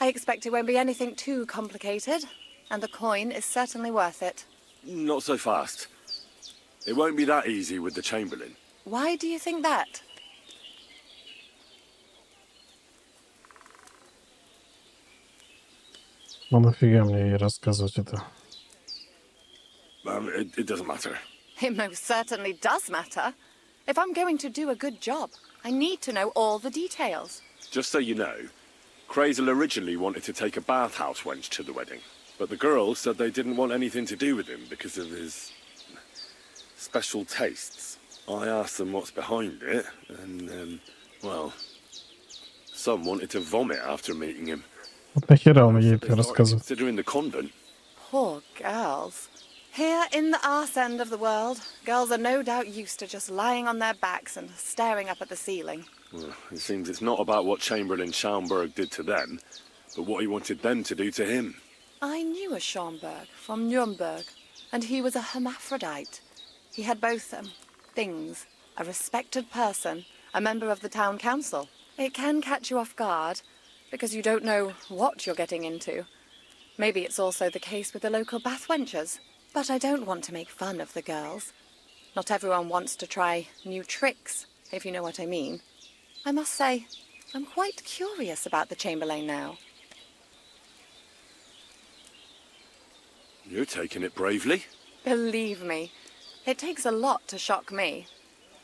I expect it won't be anything too complicated, and the coin is certainly worth it. Not so fast. It won't be that easy with the Chamberlain. Why do you think that? Ну нафига мне ей рассказывать это? It doesn't matter. It most certainly does matter. If I'm going to do a good job, I need to know all the details. Just so you know, Crazel originally wanted to take a bathhouse wench to the wedding. But the girls said they didn't want anything to do with him because of his special tastes. I asked them what's behind it, and, well, some wanted to vomit after meeting him. Вот нахера он ей это рассказывает? Considering the convent. Poor girls. Here in the arse end of the world, girls are no doubt used to just lying on their backs and staring up at the ceiling. Well, it seems it's not about what Chamberlain Schaumburg did to them, but what he wanted them to do to him. I knew a Schaumburg from Nuremberg, and he was a hermaphrodite. He had both things, a respected person, a member of the town council. It can catch you off guard, because you don't know what you're getting into. Maybe it's also the case with the local bathwenchers. But I don't want to make fun of the girls. Not everyone wants to try new tricks, if you know what I mean. I must say, I'm quite curious about the Chamberlain now. You're taking it bravely. Believe me, it takes a lot to shock me.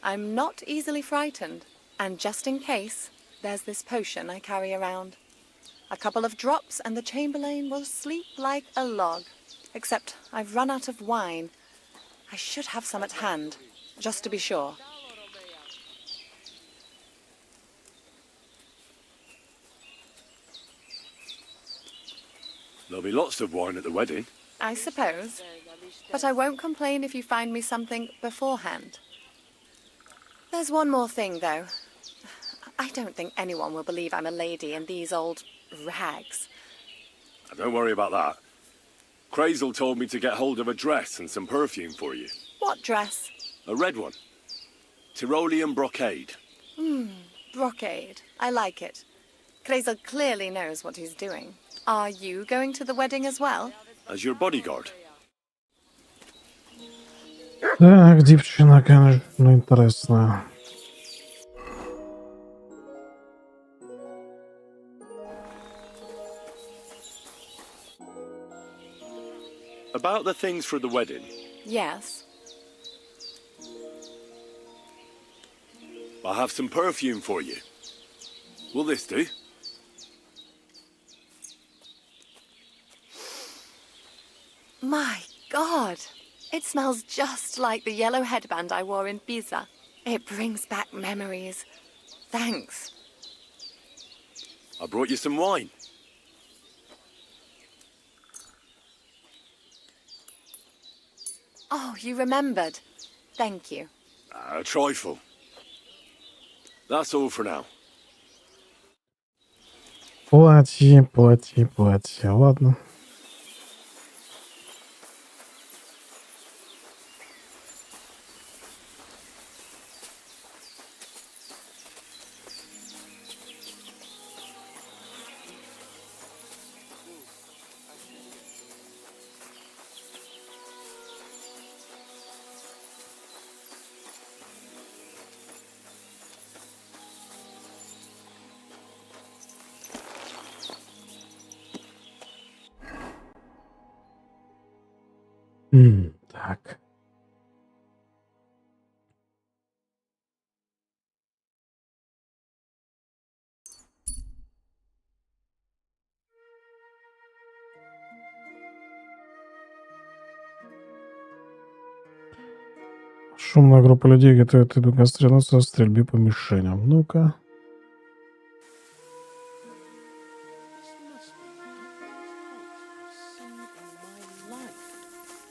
I'm not easily frightened. And just in case, there's this potion I carry around. A couple of drops and the Chamberlain will sleep like a log. Except I've run out of wine, I should have some at hand, just to be sure. There'll be lots of wine at the wedding. I suppose. But I won't complain if you find me something beforehand. There's one more thing, though. I don't think anyone will believe I'm a lady in these old rags. Don't worry about that. Crazel told me to get hold of a dress and some perfume for you. What dress? A red one. Tyrolean brocade. Brocade. I like it. Crazel clearly knows what he's doing. Are you going to the wedding as well? As your bodyguard. Так, девчина, конечно, интересная. About the things for the wedding. Yes. I have some perfume for you. Will this do? My God! It smells just like the yellow headband I wore in Pisa. It brings back memories. Thanks. I brought you some wine. Oh, you remembered. Thank you. A trifle. That's all for now. Плати. Ладно. Так. Шумная группа людей готовит еду к концентрации стрельбе по мишеням. Ну-ка.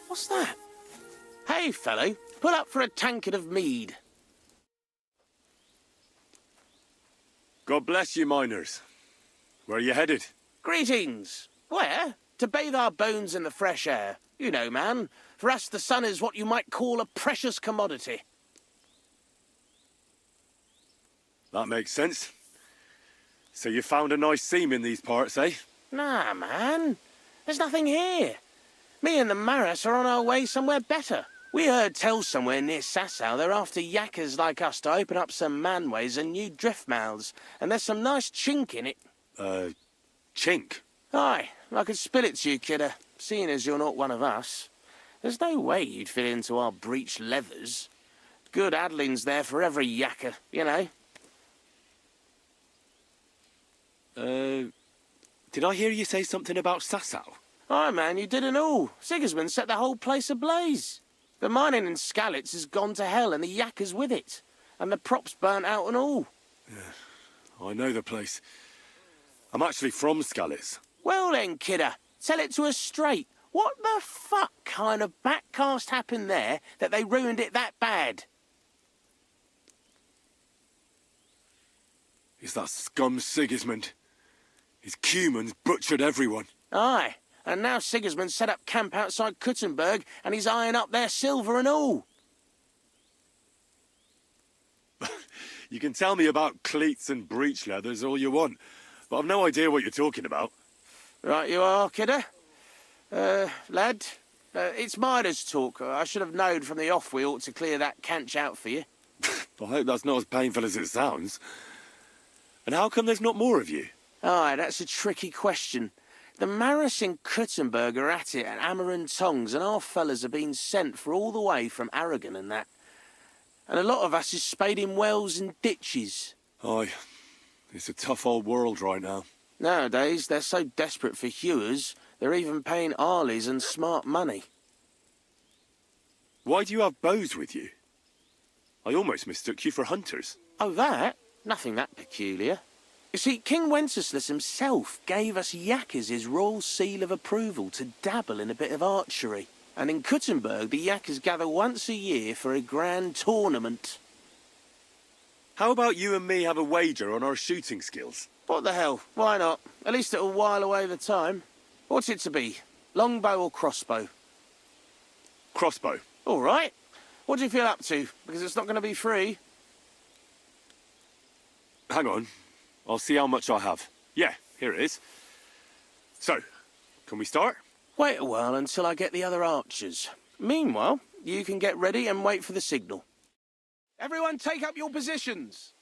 What's that? Hey, fellow, pull up for a tankard of mead. God bless you, miners. Where are you headed? Greetings. Where? To bathe our bones in the fresh air. You know, man, for us the sun is what you might call a precious commodity. That makes sense. So you found a nice seam in these parts, eh? Nah, man. There's nothing here. Me and the Maras are on our way somewhere better. We heard tell somewhere near Sasau they're after yakkers like us to open up some manways and new drift mouths, and there's some nice chink in it. Chink? Aye, I could spill it to you, kidder, seeing as you're not one of us. There's no way you'd fit into our breech leathers. Good addlings there for every yakker, you know. Did I hear you say something about Sasau? Aye, man, you didn't all. Sigismund set the whole place ablaze. The mining in Skalitz has gone to hell and the yakkers with it. And the props burnt out and all. Yeah, I know the place. I'm actually from Skalitz. Well then, kidder, tell it to us straight. What the fuck kind of backcast happened there that they ruined it that bad? It's that scum Sigismund. His Cumans butchered everyone. Aye, and now Sigismund set up camp outside Kuttenberg and he's eyeing up their silver and all. You can tell me about cleats and breech leathers all you want, but I've no idea what you're talking about. Right you are, kidder. Lad, it's miners' talk. I should have known from the off we ought to clear that canch out for you. I hope that's not as painful as it sounds. And how come there's not more of you? Aye, that's a tricky question. The Maris in Kuttenberg are at it at hammer and tongs, and our fellas have been sent for all the way from Aragon and that. And a lot of us is spading wells and ditches. Aye, it's a tough old world right now. Nowadays, they're so desperate for hewers, they're even paying Arleys and smart money. Why do you have bows with you? I almost mistook you for hunters. Oh, that? Nothing that peculiar. You see, King Wenceslas himself gave us yakkers his royal seal of approval to dabble in a bit of archery. And in Kuttenberg, the yakkers gather once a year for a grand tournament. How about you and me have a wager on our shooting skills? What the hell? Why not? At least it'll while away the time. What's it to be? Longbow or crossbow? Crossbow. All right. What do you feel up to? Because it's not going to be free. Hang on. I'll see how much I have. Yeah, here it is. So, can we start? Wait a while until I get the other archers. Meanwhile, you can get ready and wait for the signal. Everyone take up your positions.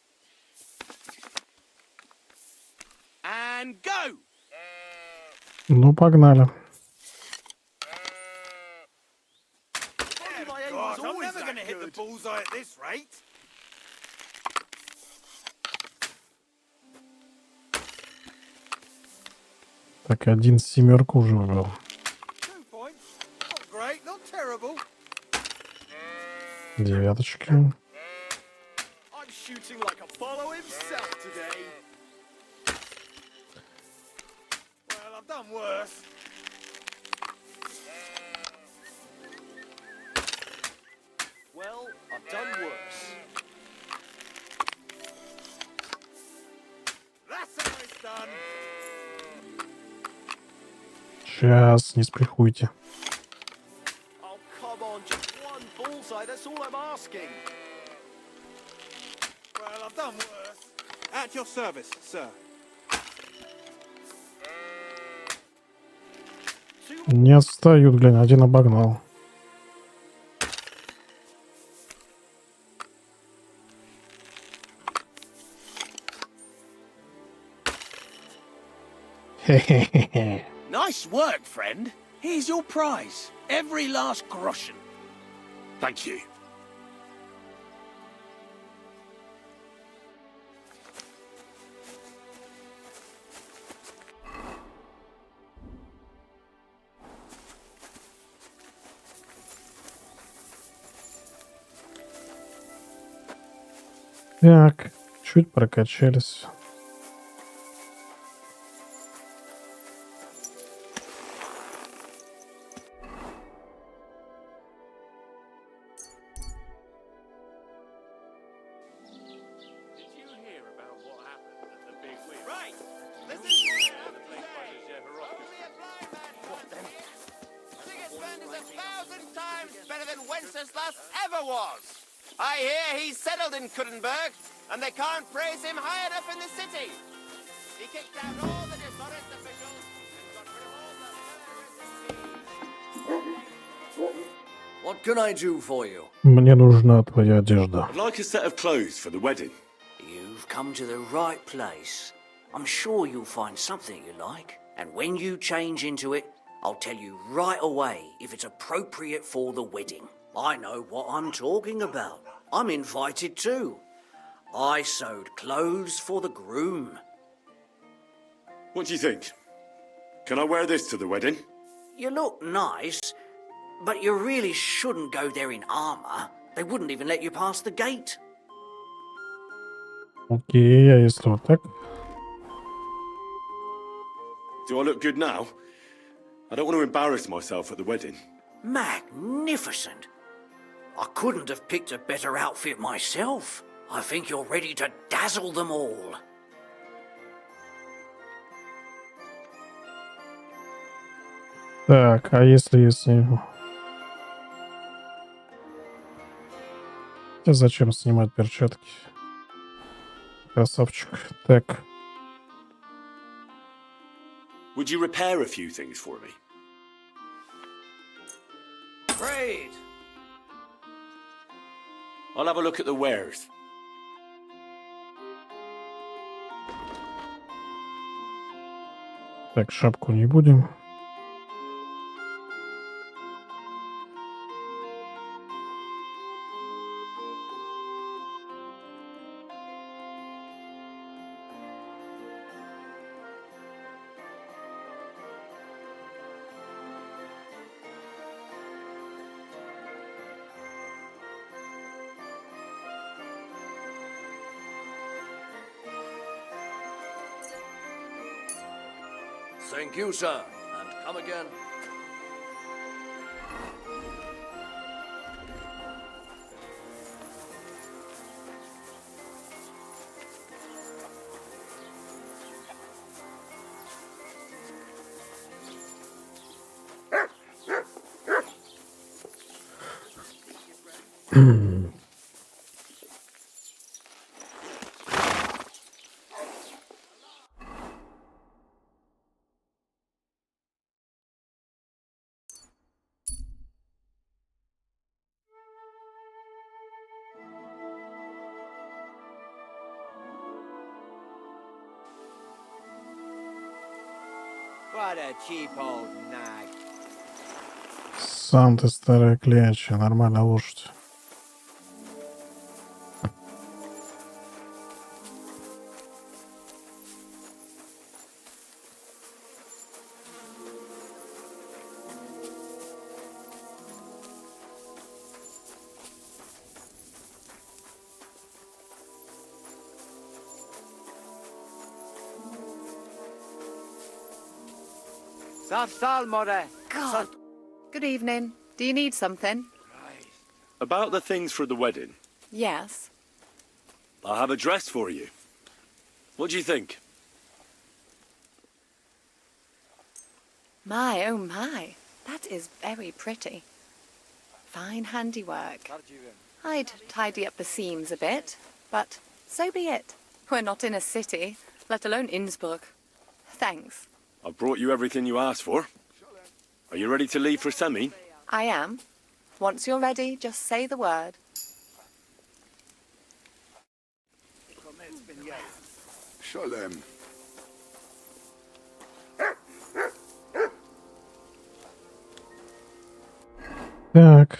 And go! Ну, погнали. God, I'm never going to hit the bullseye at this rate. Так, 1 семерку уже ввел. 2 points. Not great, not terrible. Девяточки. I'm shooting like Apollo himself today. Well, I've done worse. Well, I've done worse. That's how it's done. Сейчас, не сприхуйте. Oh, come on, just one bullseye, that's all I'm asking. Well, I've done worse. At your service, sir. Не отстают, глянь, один обогнал. Хе-хе-хе. Nice work, friend. Here's your prize. Every last groschen. Thank you. Так, чуть прокачались. I hear he's settled in Kuttenberg, and they can't praise him high enough in the city. He kicked out all the dishonest officials and got rid of all the... What can I do for you? Мне нужна твоя одежда. I'd like a set of clothes for the wedding. You've come to the right place. I'm sure you'll find something you like. And when you change into it, I'll tell you right away if it's appropriate for the wedding. I know what I'm talking about. I'm invited too. I sewed clothes for the groom. What do you think? Can I wear this to the wedding? You look nice, but you really shouldn't go there in armor. They wouldn't even let you pass the gate. Окей, а если вот так? Do I look good now? I don't want to embarrass myself at the wedding. Magnificent. I couldn't have picked a better outfit myself. I think you're ready to dazzle them all. Так, а если... Зачем снимать перчатки? Красавчик. Так. Would you repair a few things for me? Great. I'll have a look at the wares. Так, шапку не будем. Thank you, sir, and come again. What a cheap old nag. Сам ты старая кляча, нормальная лошадь. God. Good evening. Do you need something? About the things for the wedding, Yes. I have a dress for you. What do you think? My, oh my. That is very pretty. Fine handiwork. I'd tidy up the seams a bit, but so be it. We're not in a city, let alone Innsbruck. Thanks. I've brought you everything you asked for. Are you ready to leave for Semi? I am. Once you're ready, just say the word. Sholem. Так.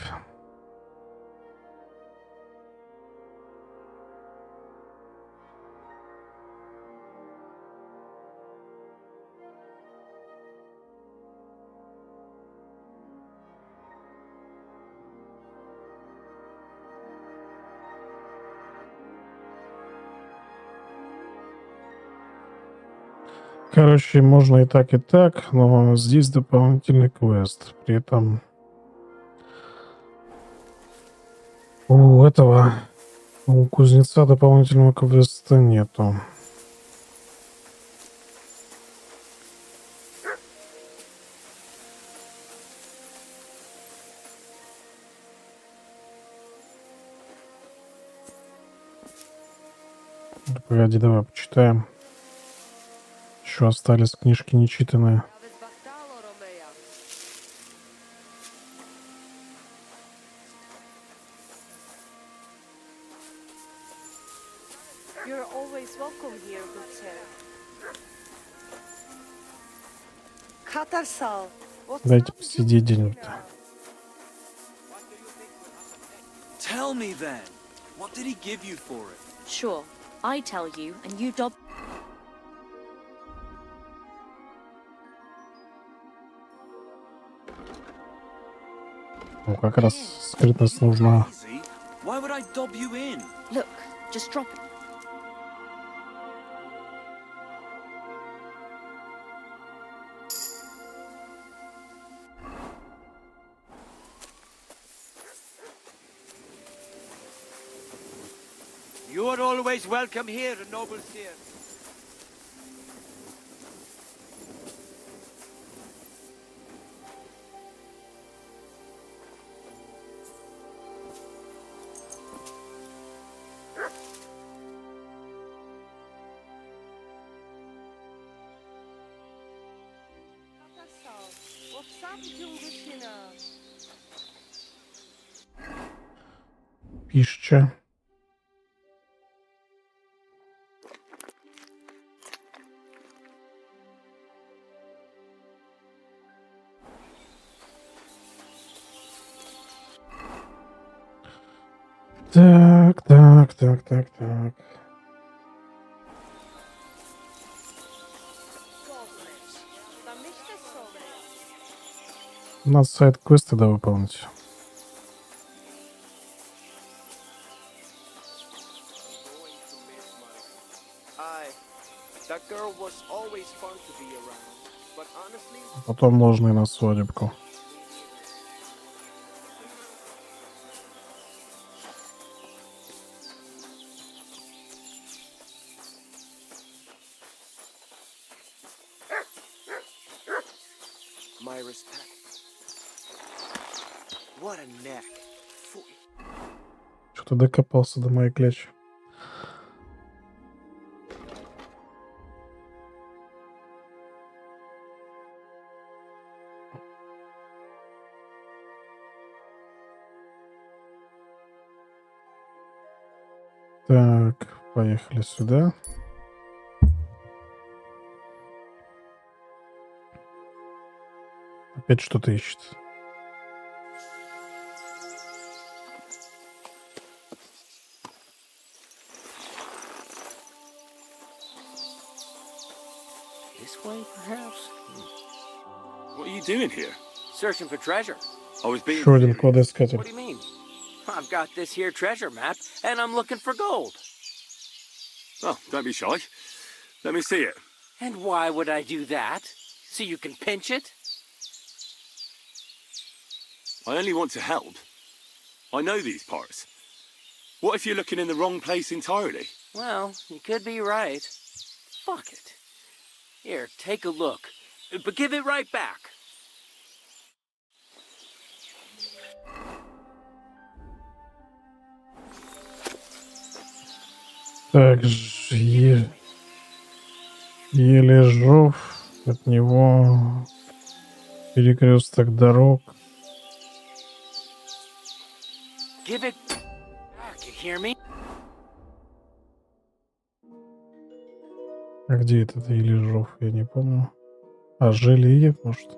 Короче, можно и так, но здесь дополнительный квест. При этом у этого, у кузнеца дополнительного квеста нету. Погоди, давай почитаем. Еще остались книжки нечитанные. You're always welcome here, good sir. Katarsal. Дайте посидеть день-то. Tell me then, what did he give you for it? Sure, I tell you, and you dob. Ну, как раз скрытность нужна. Why would I dob you in? Look, just drop it. You are always welcome here, noble sir. Пища. Так. Надо сайт-квесты выполнить. Aye, that girl was always fun to be around. Потом нужны на свадебку. My respect. What a neck. Что-то докопался до моей клячи. Так, поехали сюда. Опять что-то ищет. This way, perhaps? What are you doing here? Searching for treasure. I was being... Еще один кладоискатель. What do you mean? I've got this here treasure map, and I'm looking for gold. Oh, don't be shy. Let me see it. And why would I do that? So you can pinch it? I only want to help. I know these parts. What if you're looking in the wrong place entirely? Well, you could be right. Fuck it. Here, take a look. But give it right back. Так, еле жив, от него перекресток дорог. Give it back, you hear me? А где этот Ележов, я не помню. А Желиев, может?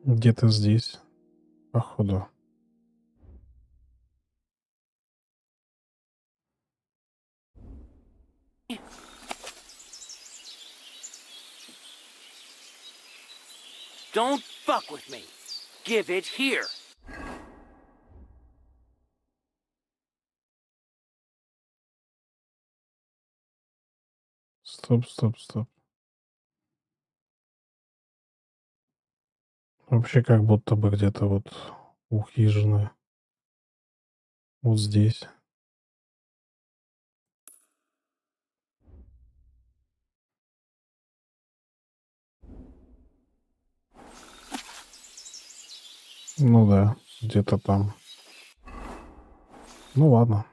Где-то здесь, походу. Don't fuck with me. Give it here. Стоп, стоп, стоп. Вообще как будто бы где-то вот у хижины. Вот здесь. Ну да, где-то там. Ну ладно.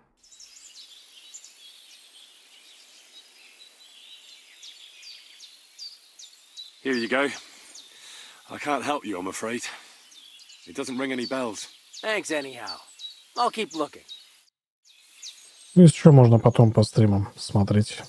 Here you go. I can't help you, I'm afraid. It doesn't ring any bells. Thanks anyhow. I'll keep looking. Ну, если что, можно потом по стримам смотреть.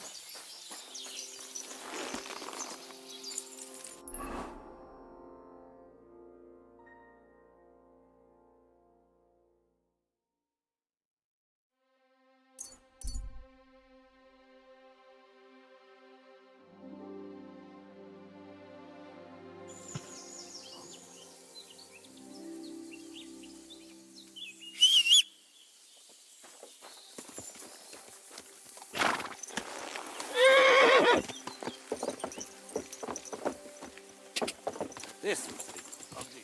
This was the ugly.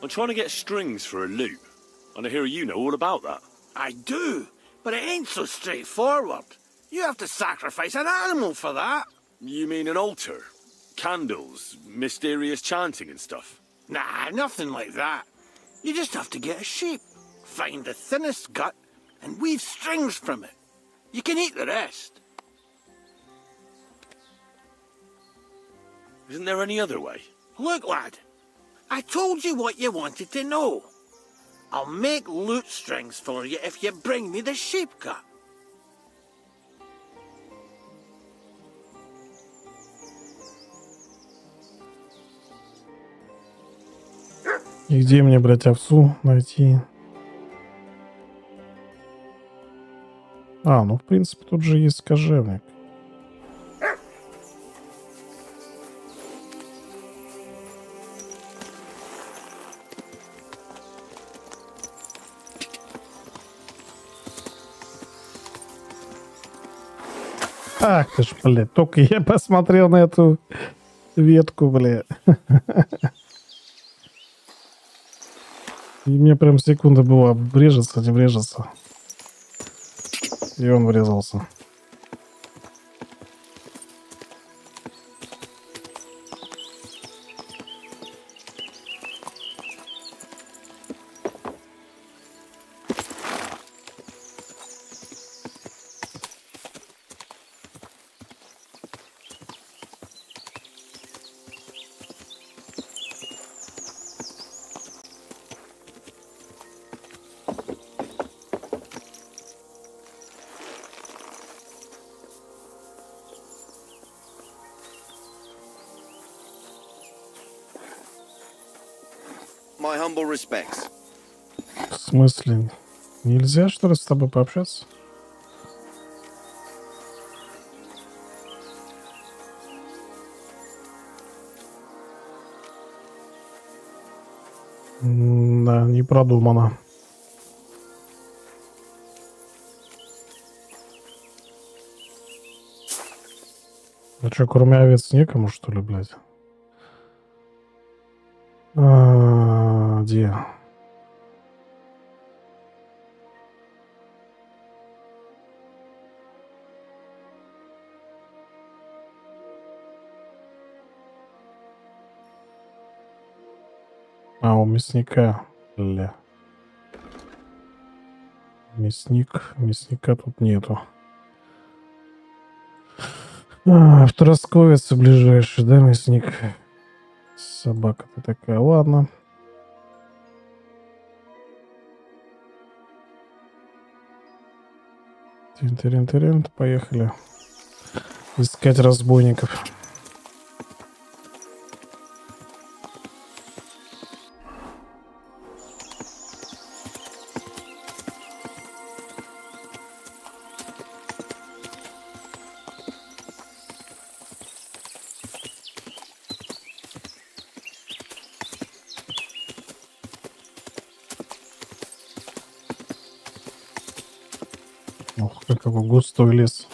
I'm trying to get strings for a loop, and I hear you know all about that. I do, but it ain't so straightforward. You have to sacrifice an animal for that. You mean an altar? Candles, mysterious chanting and stuff? Nah, nothing like that. You just have to get a sheep, find the thinnest gut, and weave strings from it. You can eat the rest. Isn't there any other way? Look, lad, I told you what you wanted to know. I'll make lute strings for you if you bring me the sheep gut. И где мне, блядь, овцу найти? А, ну, в принципе, тут же есть кожевник. Ах ты ж, блядь, только я посмотрел на эту ветку, блядь. И мне прям секунда была, врежется, не врежется. И он врезался. My humble respects. В смысле? Нельзя, что ли, с тобой пообщаться? Да, не продумано. А что, кроме овец некому, что ли, блядь? Где? А, у мясника, бля. Мясника тут нету. В Тросковице ближайший, да, мясник? Собака-то такая, ладно. Тин-тирин-тирин, поехали искать разбойников. Ох, какой густой лес.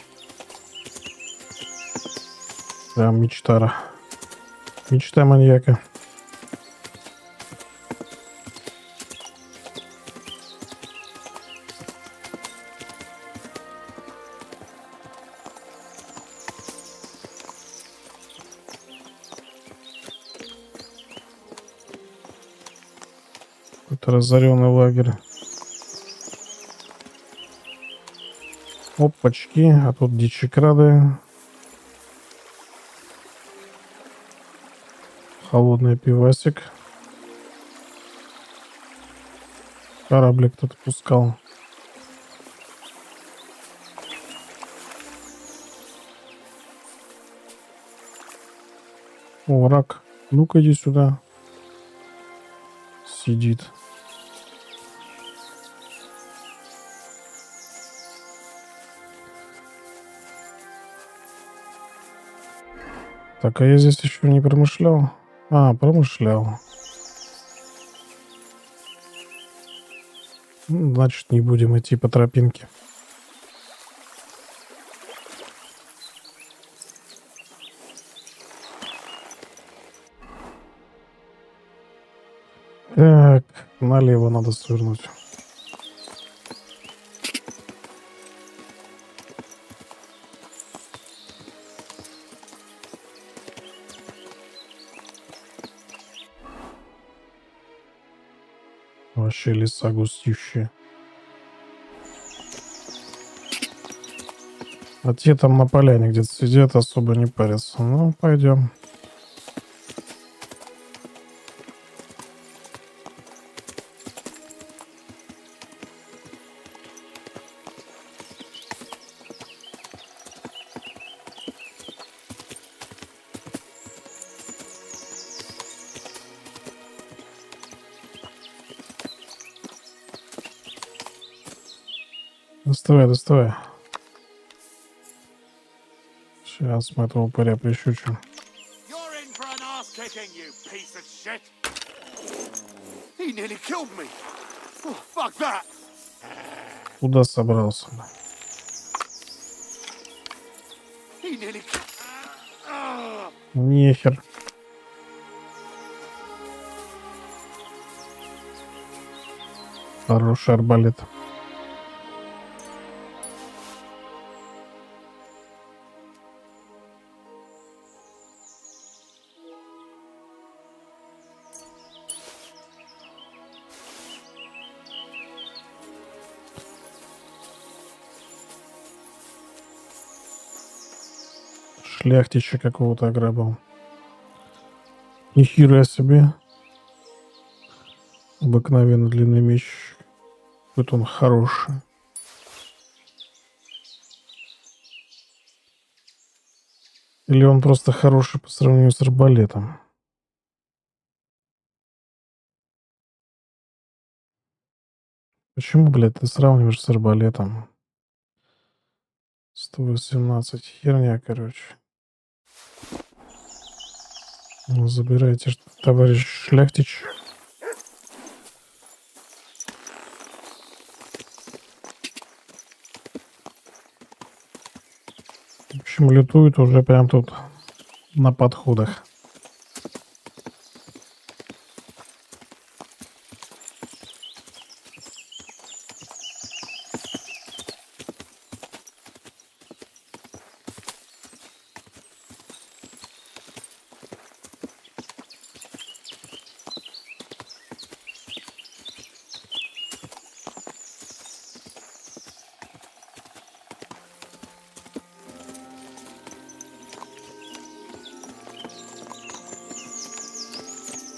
Прям мечта. Мечта маньяка. Какой-то разоренный лагерь. Опачки, а тут дичекрады. Холодный пивасик. Кораблик кто-то пускал. О, рак. Ну-ка иди сюда. Сидит. Так, а я здесь еще не промышлял. А, промышлял. Ну, значит, не будем идти по тропинке. Так, налево надо свернуть. Вообще леса густющие. А те там на поляне где-то сидят, особо не парятся. Ну, пойдем. Доставай, доставай. Сейчас мы этого упыря прищучим. You're in for an ass kicking, you piece of shit. He nearly killed me. Oh, fuck that. Куда собрался? He nearly. Нехер. Хороший арбалет. Шляхтича какого-то ограбил. Нихера себе. Обыкновенно длинный меч. Какой-то он хороший. Или он просто хороший по сравнению с арбалетом. Почему, блядь, ты сравниваешь с арбалетом? 118. Херня, короче. Ну, забирайте, товарищ Шляхтич. В общем, лютует уже прям тут на подходах.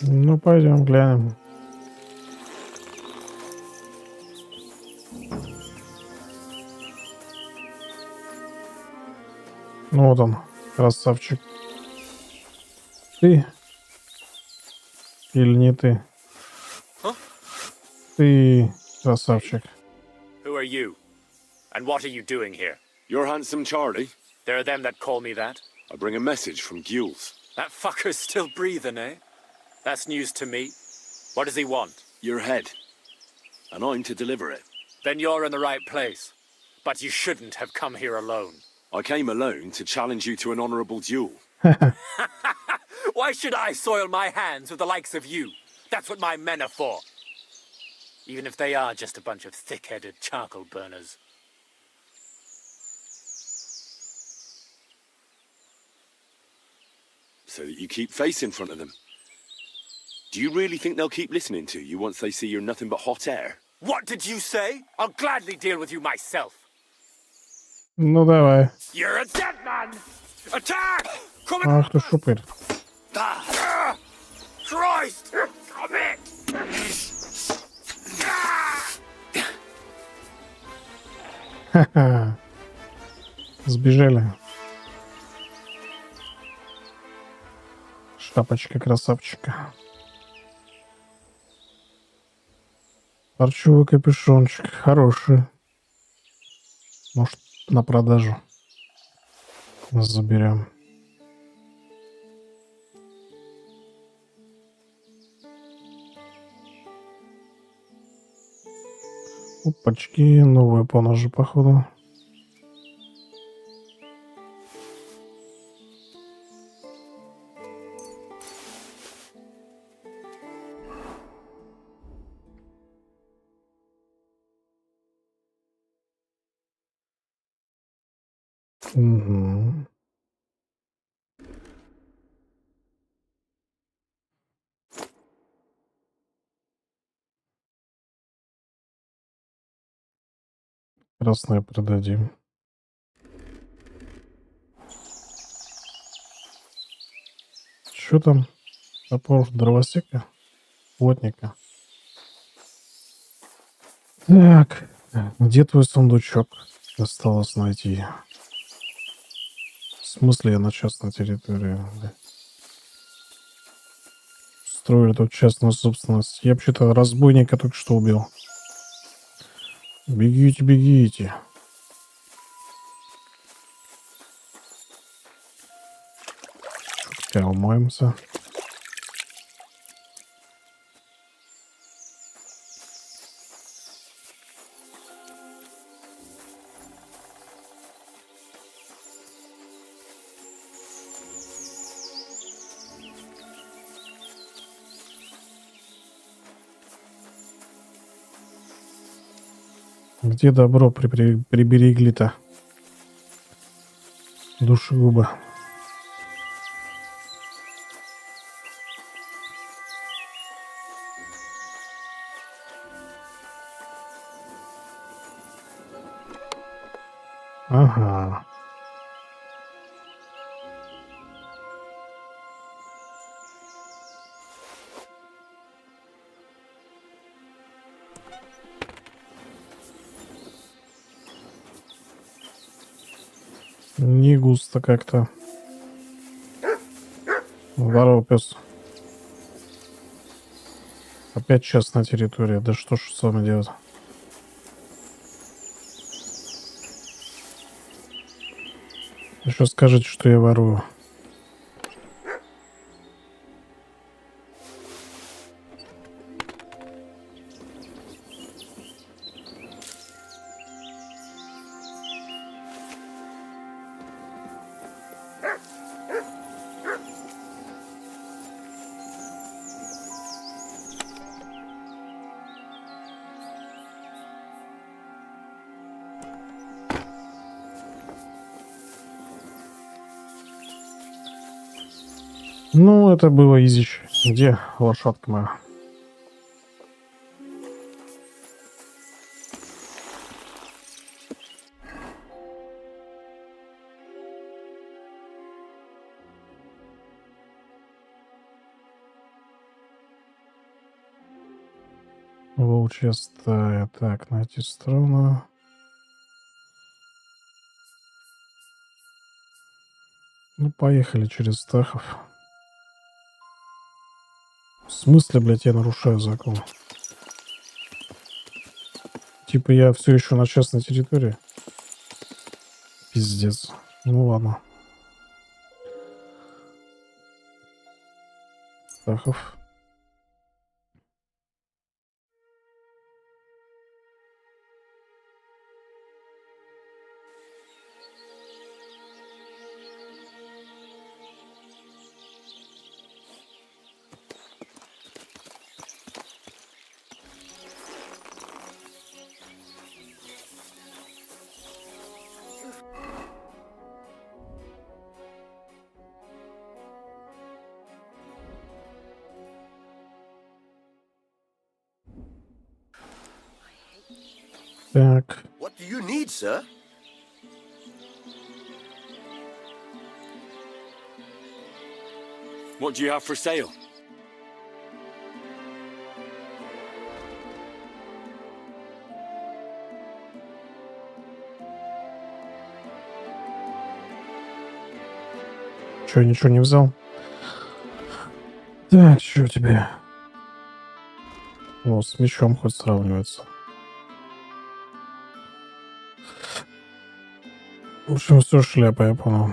Ну, пойдем глянем. Ну, вот он, красавчик. Ты? Или не ты? Huh? Ты красавчик. Who are you? And what are you doing here? You're handsome Charlie. There are them that call me that. I bring a message from Gules. That fucker's still breathing, eh? That's news to me. What does he want? Your head. And I'm to deliver it. Then you're in the right place. But you shouldn't have come here alone. I came alone to challenge you to an honourable duel. Why should I soil my hands with the likes of you? That's what my men are for. Even if they are just a bunch of thick-headed charcoal burners. So that you keep face in front of them. Do you really think they'll keep listening to you once they see you're nothing but hot air? What did you say? I'll gladly deal with you myself. Ну, давай. You're a dead man! Attack! Come Ах ты шупырь. Christ! Come it! Ха-ха. Сбежали. Шапочка красавчика. Парчевый капюшончик. Хороший. Может, на продажу. Заберем. Опачки. Новые поножи, походу. Угу. Красное продадим. Что там? Топор дровосека? Плотника. Так, где твой сундучок? Осталось найти. В смысле я на частной территории? Строили тут частную собственность. Я вообще-то разбойника только что убил. Бегите, бегите. Чутка умоемся. Где добро приберегли-то? Душегуба. Ага. Не густо как-то. Здорово, пес. Опять частная территория. Да что ж с вами делать? Еще скажите, что я ворую. Ну, это было изич. Где лошадка моя? Волчья стая. Так, найти струну. Ну, поехали через Стахов. В смысле, блядь, я нарушаю закон? Типа я все еще на частной территории? Пиздец. Ну ладно. Стахов. Так. What do you need, sir? What do you have for sale? Че, ничего не взял? Так, что у тебя? О, с мечом хоть сравнивается. В общем, все шляпа, я понял.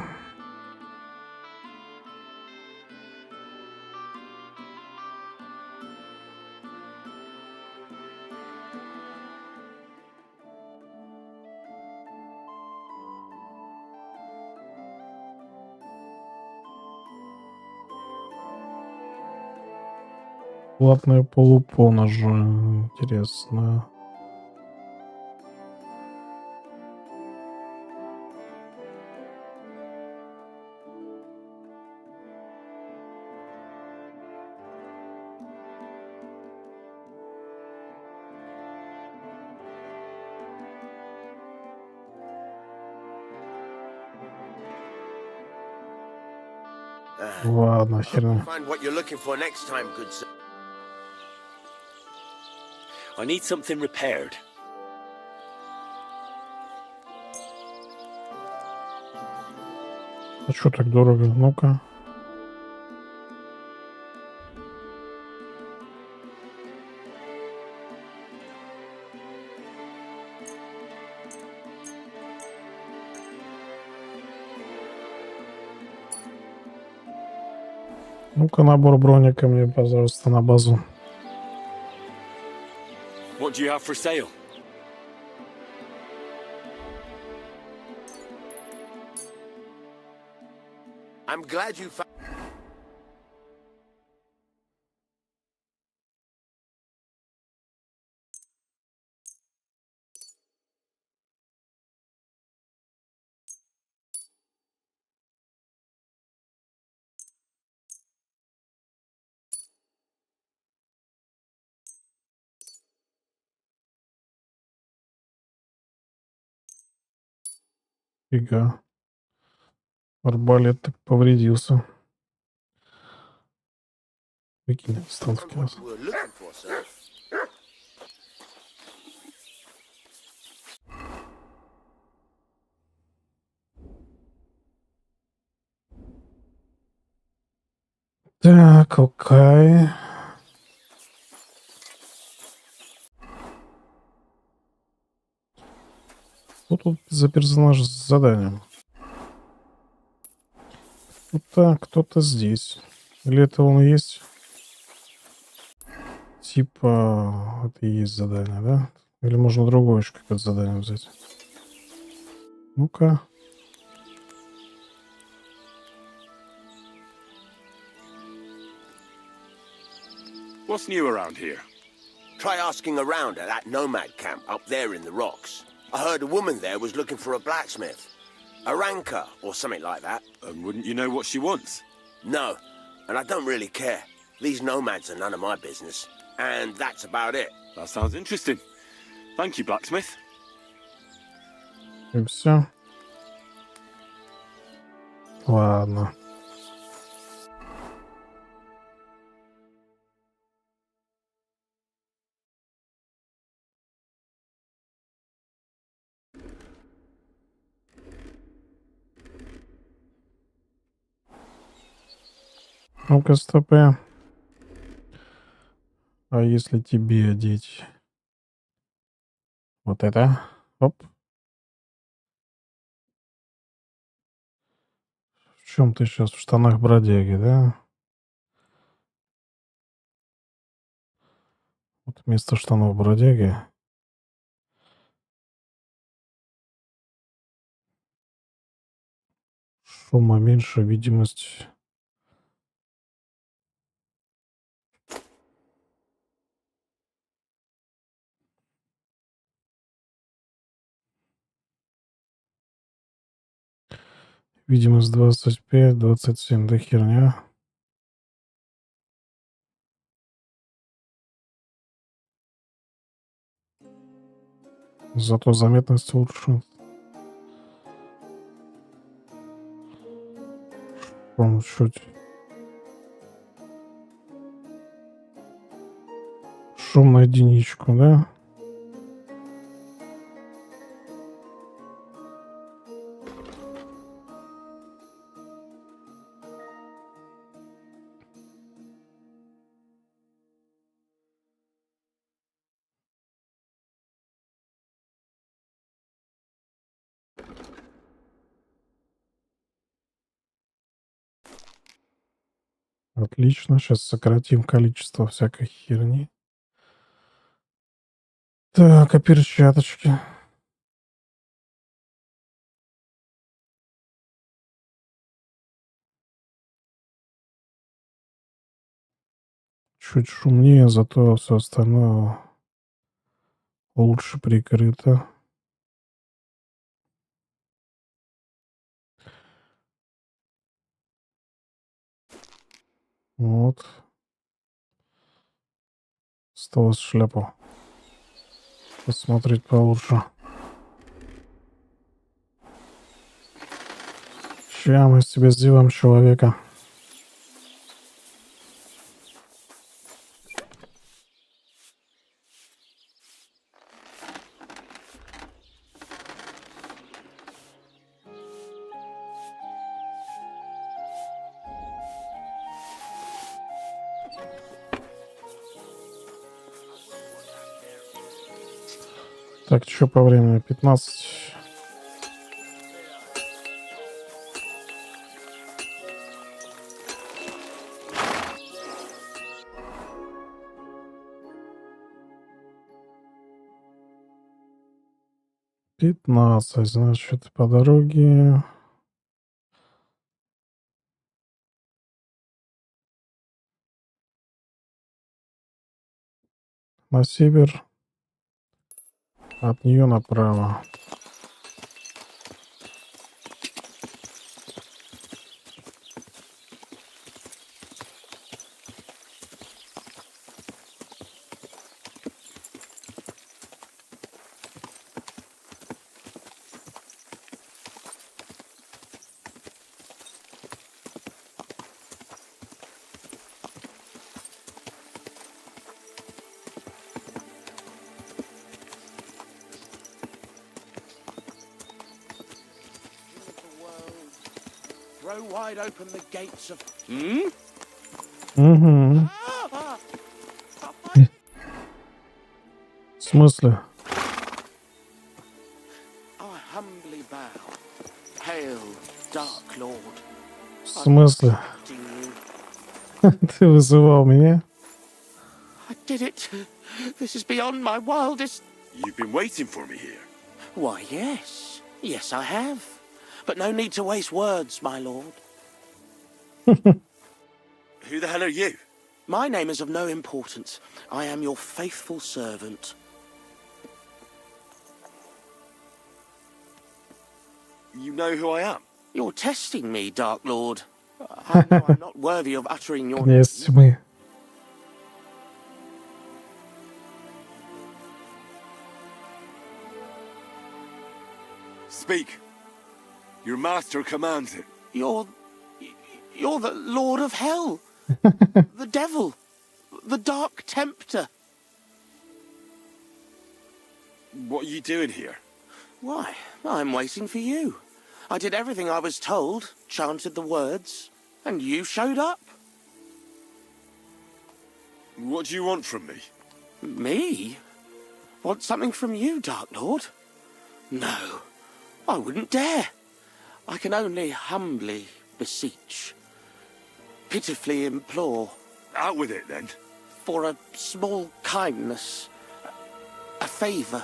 Платное полупоножи. Интересно. Ладно, херня. Find what you're looking for next time, good sir. I need something repaired. А что так дорого? Ну-ка. Ну-ка, набор броника мне, пожалуйста, на базу. What do you have for sale? I'm glad you found... Фига. Арбалет так повредился. Выкинь отставки. We're looking for, sir. Так, окей. Что тут за персонаж с заданием? Кто-то здесь. Или это он и есть? Типа, это и есть задание, да? Или можно другое еще какое-то задание взять? Ну-ка. What's new around here? Try asking around at that nomad camp up there in the rocks. I heard a woman there was looking for a blacksmith. A ranker, or something like that. And wouldn't you know what she wants? No, and I don't really care. These nomads are none of my business. And that's about it. That sounds interesting. Thank you, blacksmith. И все. Ладно. Ну-ка, стопэ. А если тебе одеть вот это? Оп. В чем ты сейчас? В штанах бродяги, да? Вот вместо штанов бродяги. Шума меньше, видимость. Видимость 25, 27, да херня. Зато заметность лучше. Шум чуть. Шум на единичку, да? Отлично. Сейчас сократим количество всякой херни. Так, а перчаточки? Чуть шумнее, зато все остальное лучше прикрыто. Вот. Осталось шляпу посмотреть получше. Сейчас мы из тебя сделаем человека. Так, что по времени? 15. Значит, по дороге. На север. От нее направо. Throw wide open the gates of... Угу. В смысле? I humbly bow. Hail, Dark Lord. В смысле? Ты вызывал меня? I did it. This is beyond my wildest... You've been waiting for me here. Why, yes. Yes, I have. But no need to waste words, my lord. Who the hell are you? My name is of no importance. I am your faithful servant. You know who I am? You're testing me, Dark Lord. I know I'm not worthy of uttering your name. Князь тьмы. Speak. Your master commands it. You're the Lord of Hell. The devil. The Dark Tempter. What are you doing here? Why, I'm waiting for you. I did everything I was told, chanted the words, and you showed up. What do you want from me? Me? Want something from you, Dark Lord? No, I wouldn't dare. I can only humbly beseech, pitifully implore. Out with it, then. For a small kindness, a favour.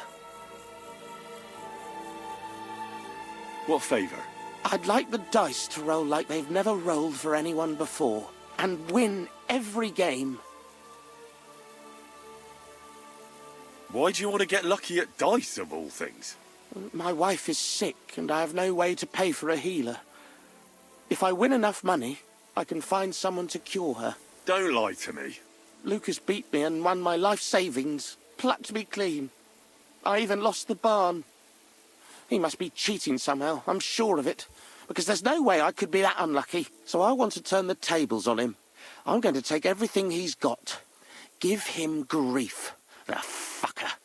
What favour? I'd like the dice to roll like they've never rolled for anyone before, and win every game. Why do you want to get lucky at dice, of all things? My wife is sick, and I have no way to pay for a healer. If I win enough money, I can find someone to cure her. Don't lie to me. Lucas beat me and won my life savings, plucked me clean. I even lost the barn. He must be cheating somehow, I'm sure of it, because there's no way I could be that unlucky. So I want to turn the tables on him. I'm going to take everything he's got. Give him grief, the fucker.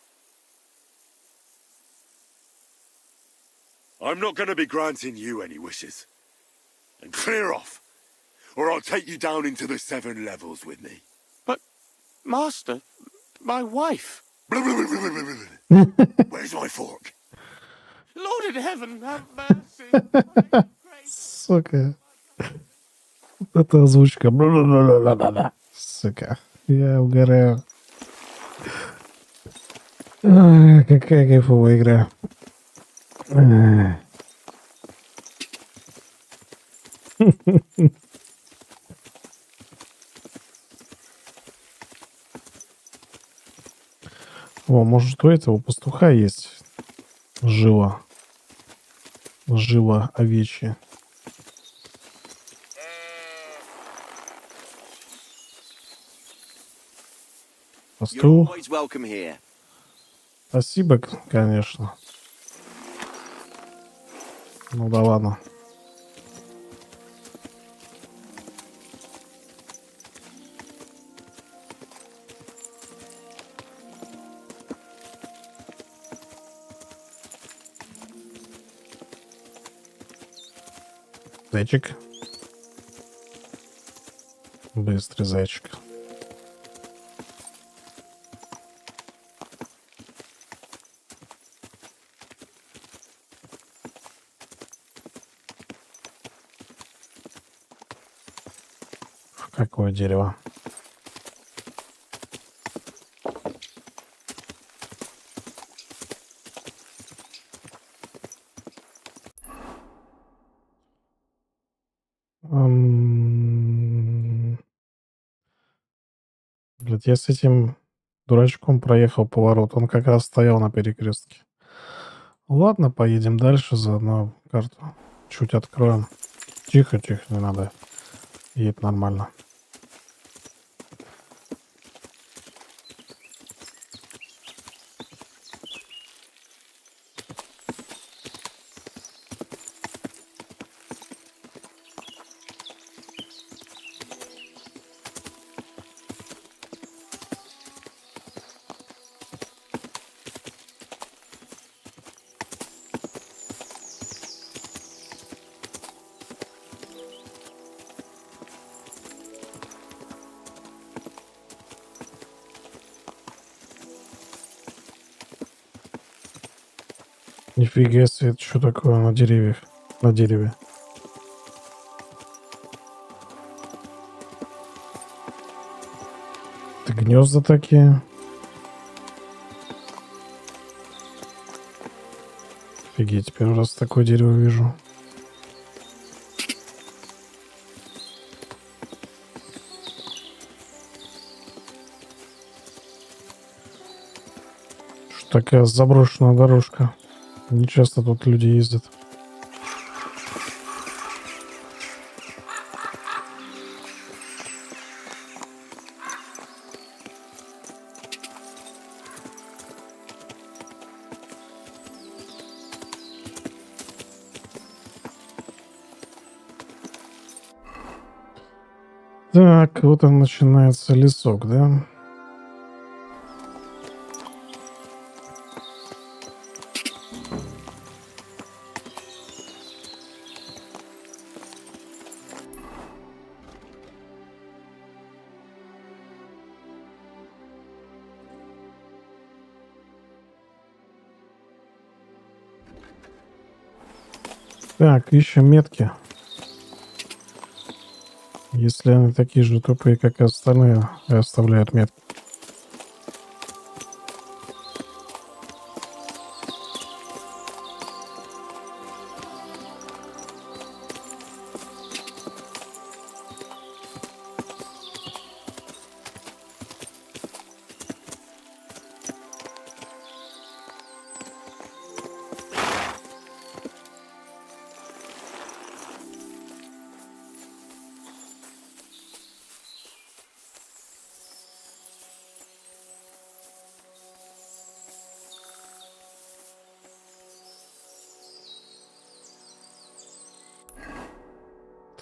I'm not going to be granting you any wishes. And clear off, or I'll take you down into the 7 levels with me. But, Master, my wife... Where's my fork? Lord in heaven, have mercy. Сука. Это озвучка. Сука. Я угораю. Ай, какая кайфовая игра. О, может, у этого пастуха есть жила. Жила овечья. Пастух. Спасибо, конечно. Ну да ладно. Зайчик. Быстрый зайчик. Какое дерево? Блядь, я с этим дурачком проехал поворот. Он как раз стоял на перекрестке. Ладно, поедем дальше, заодно карту чуть откроем. Тихо, тихо, не надо. Едет нормально. Нифига себе, это что такое на деревьях? На дереве. Это гнезда такие. Офигеть, первый раз такое дерево вижу. Что такая заброшенная дорожка. Не часто тут люди ездят. Так, вот он начинается лесок, да? Так, ищем метки. Если они такие же тупые, как и остальные, и оставляют метки.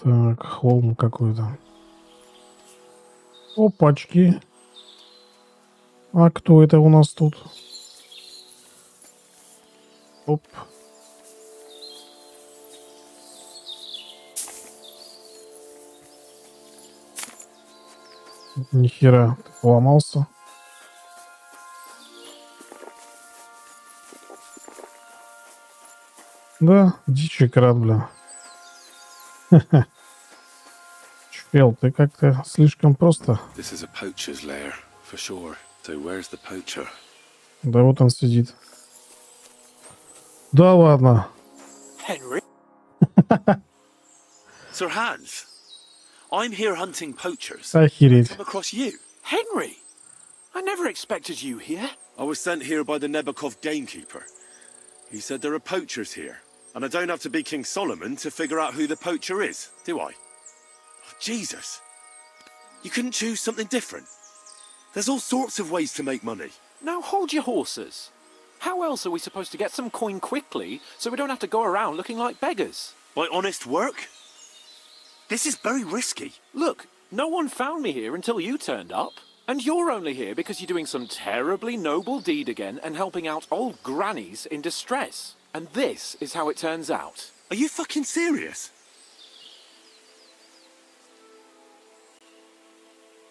Так, холм какой-то. Опачки. А кто это у нас тут? Оп. Нихера, ты поломался. Да, дичий крат, бля. Чел, ты как-то слишком просто. This is a poacher's lair, for sure. So where's the poacher? Да вот он сидит. Да ладно. Henry? Sir Hans, I'm here hunting poachers. Охереть. Come across you. Henry? I never expected you here. I was sent here by the Nebakov gamekeeper. He said there are poachers here. And I don't have to be King Solomon to figure out who the poacher is, do I? Oh, Jesus. You couldn't choose something different? There's all sorts of ways to make money. Now hold your horses. How else are we supposed to get some coin quickly so we don't have to go around looking like beggars? By honest work? This is very risky. Look, no one found me here until you turned up. And you're only here because you're doing some terribly noble deed again and helping out old grannies in distress. And this is how it turns out. Are you fucking serious?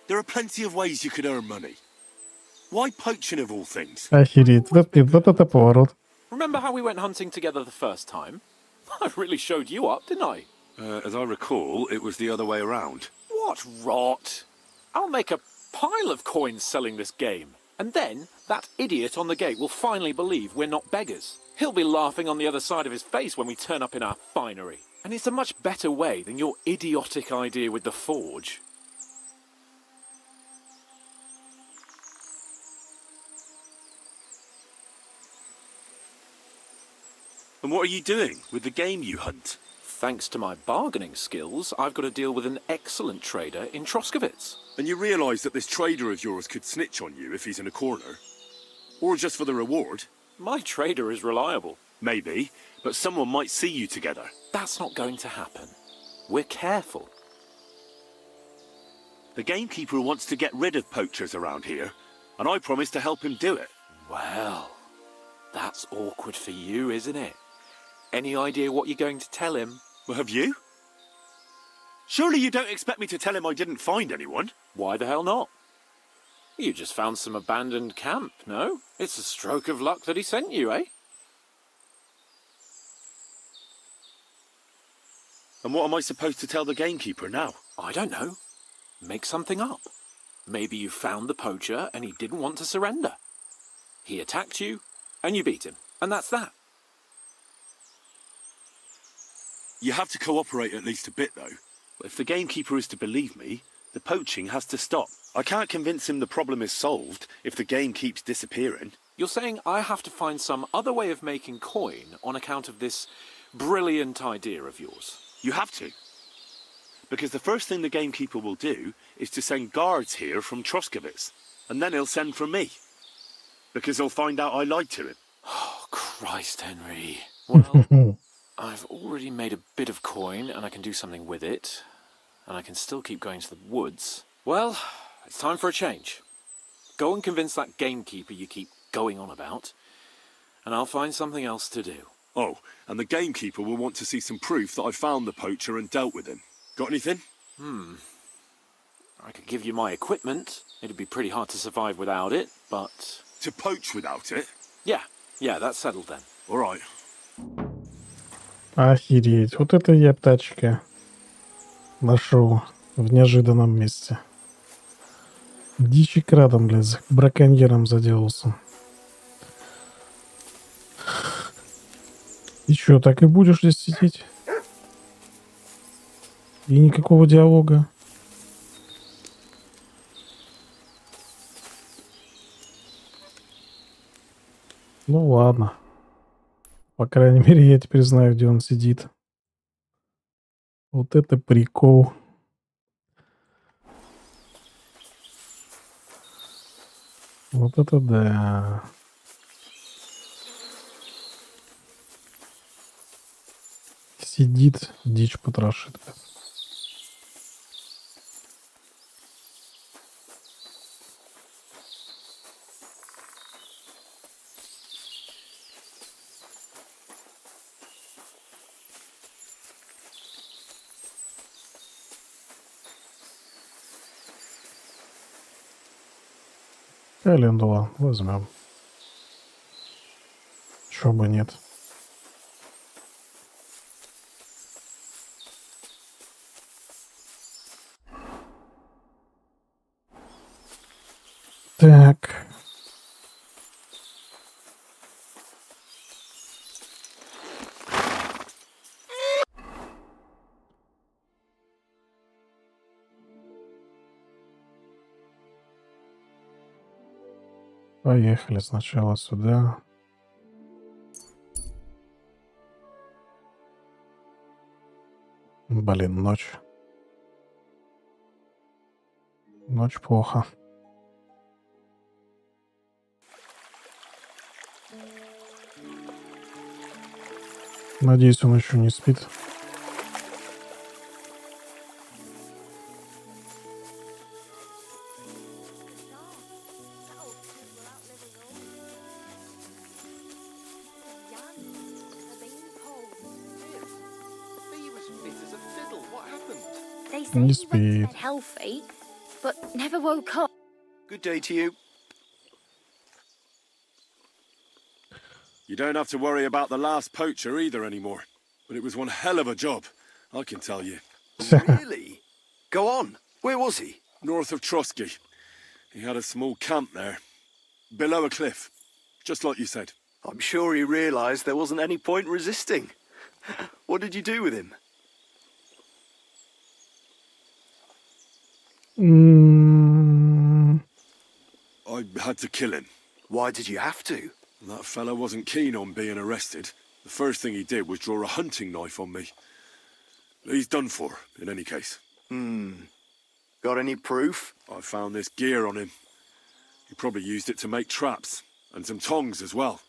There are plenty of ways you could earn money. Why poaching of all things? Охереть. Вот это поворот. Remember how we went hunting together the first time? I really showed you up, didn't I? As I recall, it was the other way around. What rot? I'll make a pile of coins selling this game. And then that idiot on the gate will finally believe we're not beggars. He'll be laughing on the other side of his face when we turn up in our finery. And it's a much better way than your idiotic idea with the forge. And what are you doing with the game you hunt? Thanks to my bargaining skills, I've got to deal with an excellent trader in Troskowitz. And you realise that this trader of yours could snitch on you if he's in a corner? Or just for the reward? My trader is reliable. Maybe, but someone might see you together. That's not going to happen. We're careful. The gamekeeper wants to get rid of poachers around here, and I promise to help him do it. Well, that's awkward for you, isn't it? Any idea what you're going to tell him? Well, have you? Surely you don't expect me to tell him I didn't find anyone? Why the hell not? You just found some abandoned camp, no? It's a stroke of luck that he sent you, eh? And what am I supposed to tell the gamekeeper now? I don't know. Make something up. Maybe you found the poacher and he didn't want to surrender. He attacked you and you beat him. And that's that. You have to cooperate at least a bit, though. If the gamekeeper is to believe me, the poaching has to stop. I can't convince him the problem is solved if the game keeps disappearing. You're saying I have to find some other way of making coin on account of this brilliant idea of yours? You have to. Because the first thing the gamekeeper will do is to send guards here from Troskowitz. And then he'll send for me. Because he'll find out I lied to him. Oh, Christ, Henry. Well, I've already made a bit of coin and I can do something with it. And I can still keep going to the woods. Well, it's time for a change. Go and convince that gamekeeper you keep going on about. And I'll find something else to do. Oh, and the gamekeeper will want to see some proof that I found the poacher and dealt with him. Got anything? I could give you my equipment. It'd be pretty hard to survive without it, but... To poach without it? Yeah, that's settled then. All right. Охереть. Вот это я птачка нашел в неожиданном месте. Дичекрадом, блядь, браконьером заделался. И чё, так и будешь здесь сидеть? И никакого диалога? Ну ладно. По крайней мере, я теперь знаю, где он сидит. Вот это прикол. Вот это да. Сидит, дичь потрошит. Календула возьмем. Чё бы нет. Так. Поехали сначала сюда. Блин, ночь. Ночь плохо. Надеюсь, он еще не спит. They say Не he went to спит. bed healthy, but never woke up. Good day to you. You don't have to worry about the last poacher either anymore. But it was one hell of a job, I can tell you. Really? Go on. Where was he? North of Trusky. He had a small camp there. Below a cliff. Just like you said. I'm sure he realised there wasn't any point resisting. What did you do with him? I had to kill him. Why did you have to? That fella wasn't keen on being arrested. The first thing he did was draw a hunting knife on me. He's done for, in any case. Got any proof? I found this gear on him. He probably used it to make traps, and some tongs as well.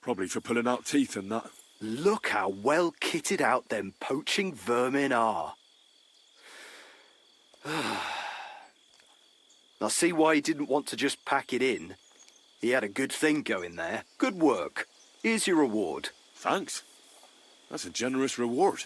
Probably for pulling out teeth and that. Look how well kitted out them poaching vermin are. I see why he didn't want to just pack it in. He had a good thing going there. Good work. Here's your reward. Thanks. That's a generous reward.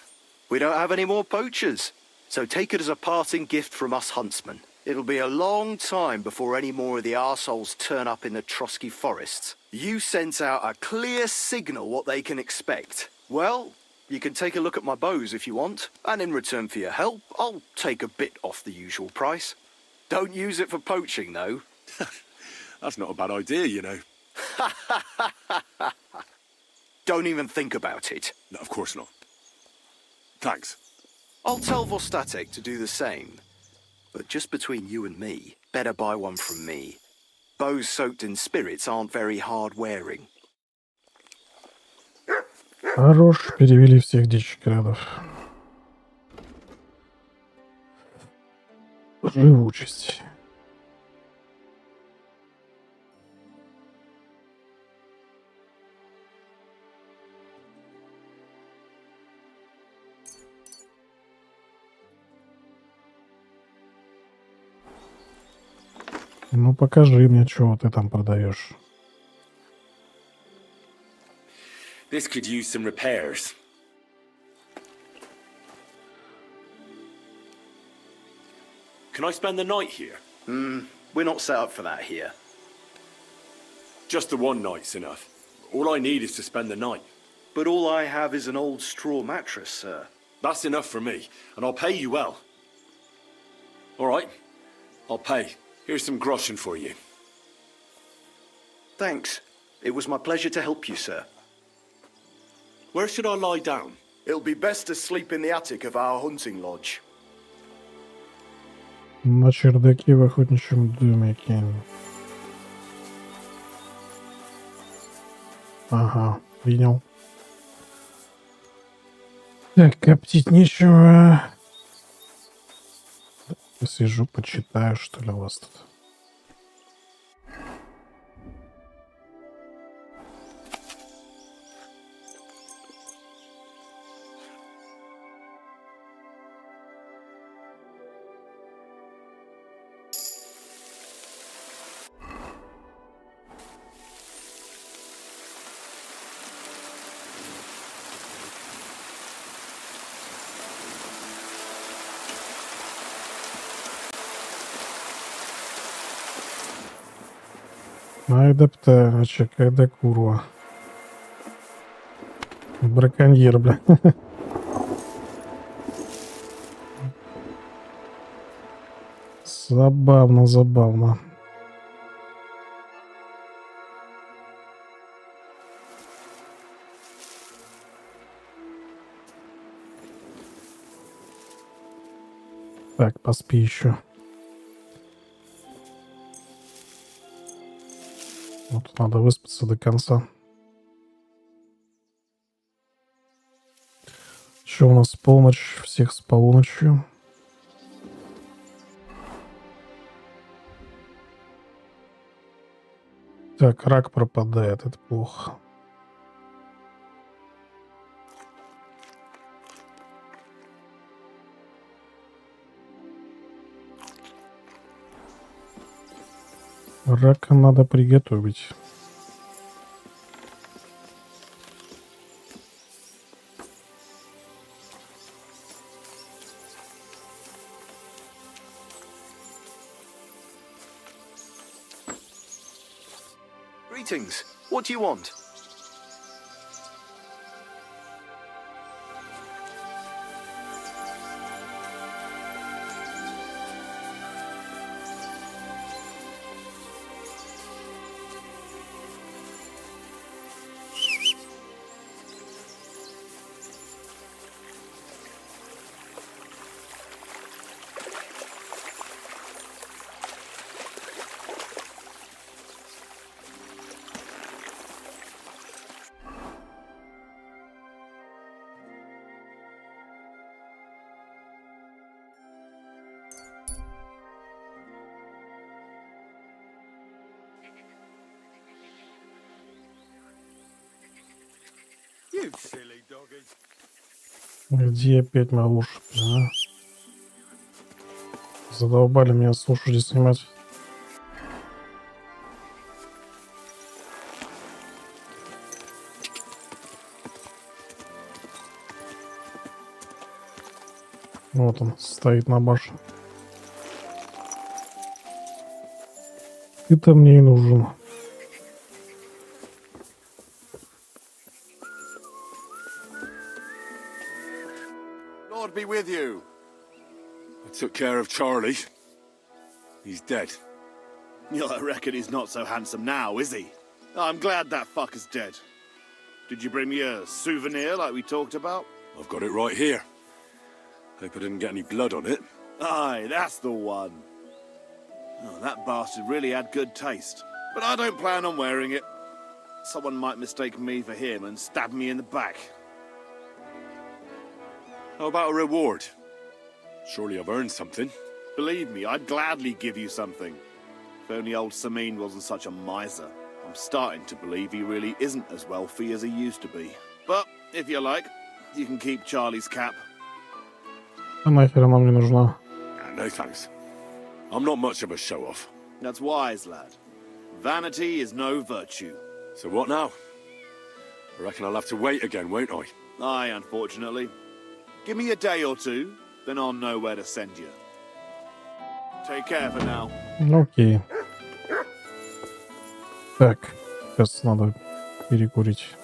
We don't have any more poachers, so take it as a parting gift from us huntsmen. It'll be a long time before any more of the arseholes turn up in the Trusky forests. You sent out a clear signal what they can expect. Well, you can take a look at my bows if you want, and in return for your help, I'll take a bit off the usual price. Don't use it for poaching, though. That's not a bad idea, you know. Don't even think about it. No, of course not. Thanks. I'll tell Vostatek to do the same. But just between you and me, better buy one from me. Bows soaked in spirits aren't very hard wearing. Хорош, перевели всех дичкрадов. Живучесть. Ну покажи мне, что ты там продаешь. This could use some repairs. Can I spend the night here? We're not set up for that here. Just the one night's enough. All I need is to spend the night. But all I have is an old straw mattress, sir. That's enough for me, and I'll pay you well. All right, I'll pay. Here's some groschen for you. Thanks. It was my pleasure to help you, sir. Where should I lie down? It'll be best to sleep in the attic of our hunting lodge. На чердаке в охотничьем домике. Ага, принял. Так, коптить нечего. Посижу, почитаю, что ли, у вас тут. Айда птачек, айда курва. Браконьер, бля. Забавно, забавно. Так, поспи еще. Вот надо выспаться до конца. Еще у нас полночь, всех с полуночью. Так, рак пропадает, это плохо. Рака надо приготовить. Greetings. What do you want? Где опять малыш? А? Задолбали меня с лошади снимать. Вот он стоит на башне. Ты-то мне и нужен. Lord be with you. I took care of Charlie. He's dead. Yeah, I reckon he's not so handsome now, is he? I'm glad that fucker's dead. Did you bring me a souvenir like we talked about? I've got it right here. Hope I didn't get any blood on it. Aye, that's the one. Oh, that bastard really had good taste. But I don't plan on wearing it. Someone might mistake me for him and stab me in the back. How about a reward? Surely I've earned something. Believe me, I'd gladly give you something. If only old Samin wasn't such a miser. I'm starting to believe he really isn't as wealthy as he used to be. But, if you like, you can keep Charlie's cap. А нахер она мне нужна? No thanks. I'm not much of a show-off. That's wise, lad. Vanity is no virtue. So what now? I reckon I'll have to wait again, won't I? Aye, unfortunately. Give me a day or two, then I'll know where to send you. Take care for now. Окей. Так, сейчас надо перекурить.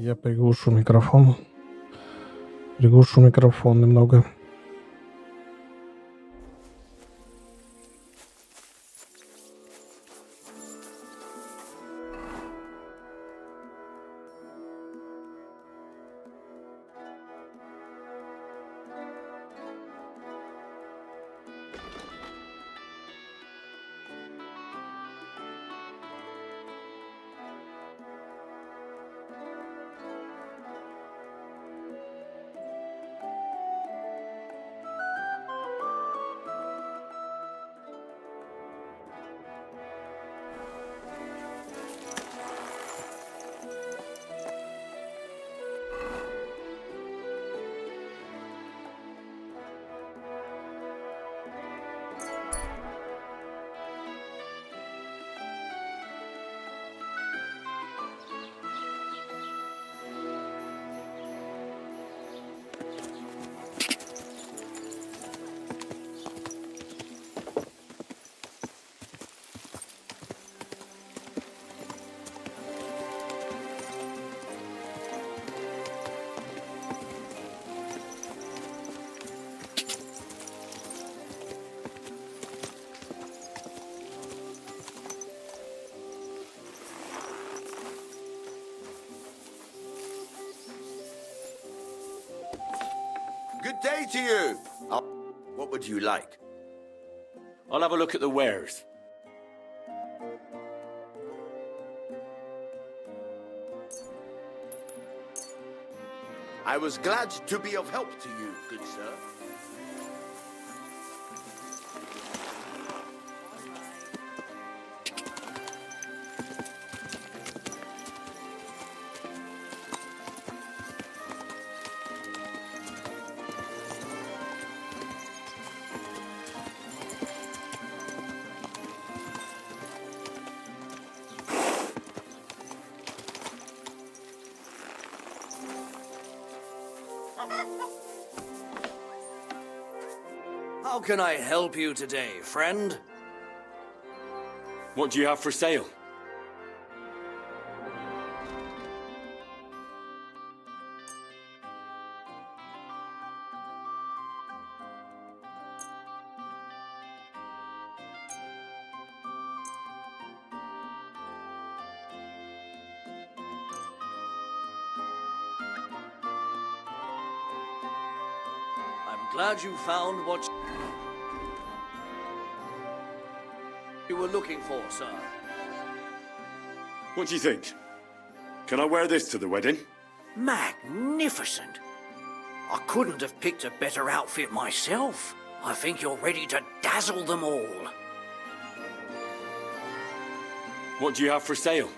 Я приглушу микрофон. Приглушу микрофон немного. Good day to you. What would you like? I'll have a look at the wares. I was glad to be of help to you, good sir. How can I help you today, friend? What do you have for sale? I'm glad you found what you were looking for, sir. What do you think? Can I wear this to the wedding? Magnificent. I couldn't have picked a better outfit myself. I think you're ready to dazzle them all. What do you have for sale?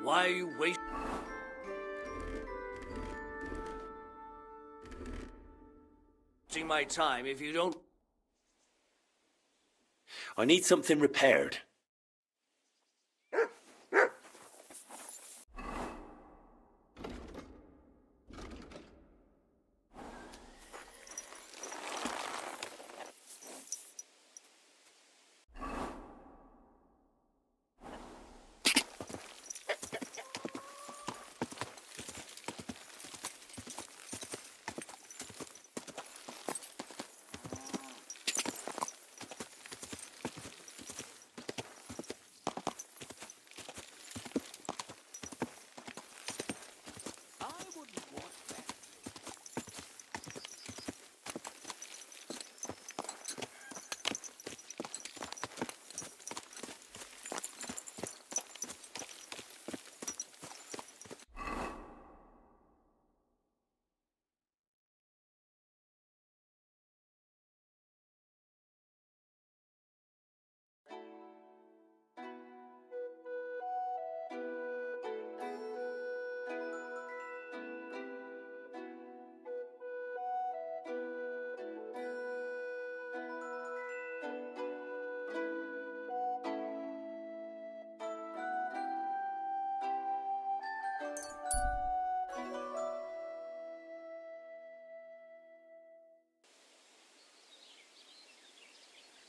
Why are you wasting my time if you don't... I need something repaired.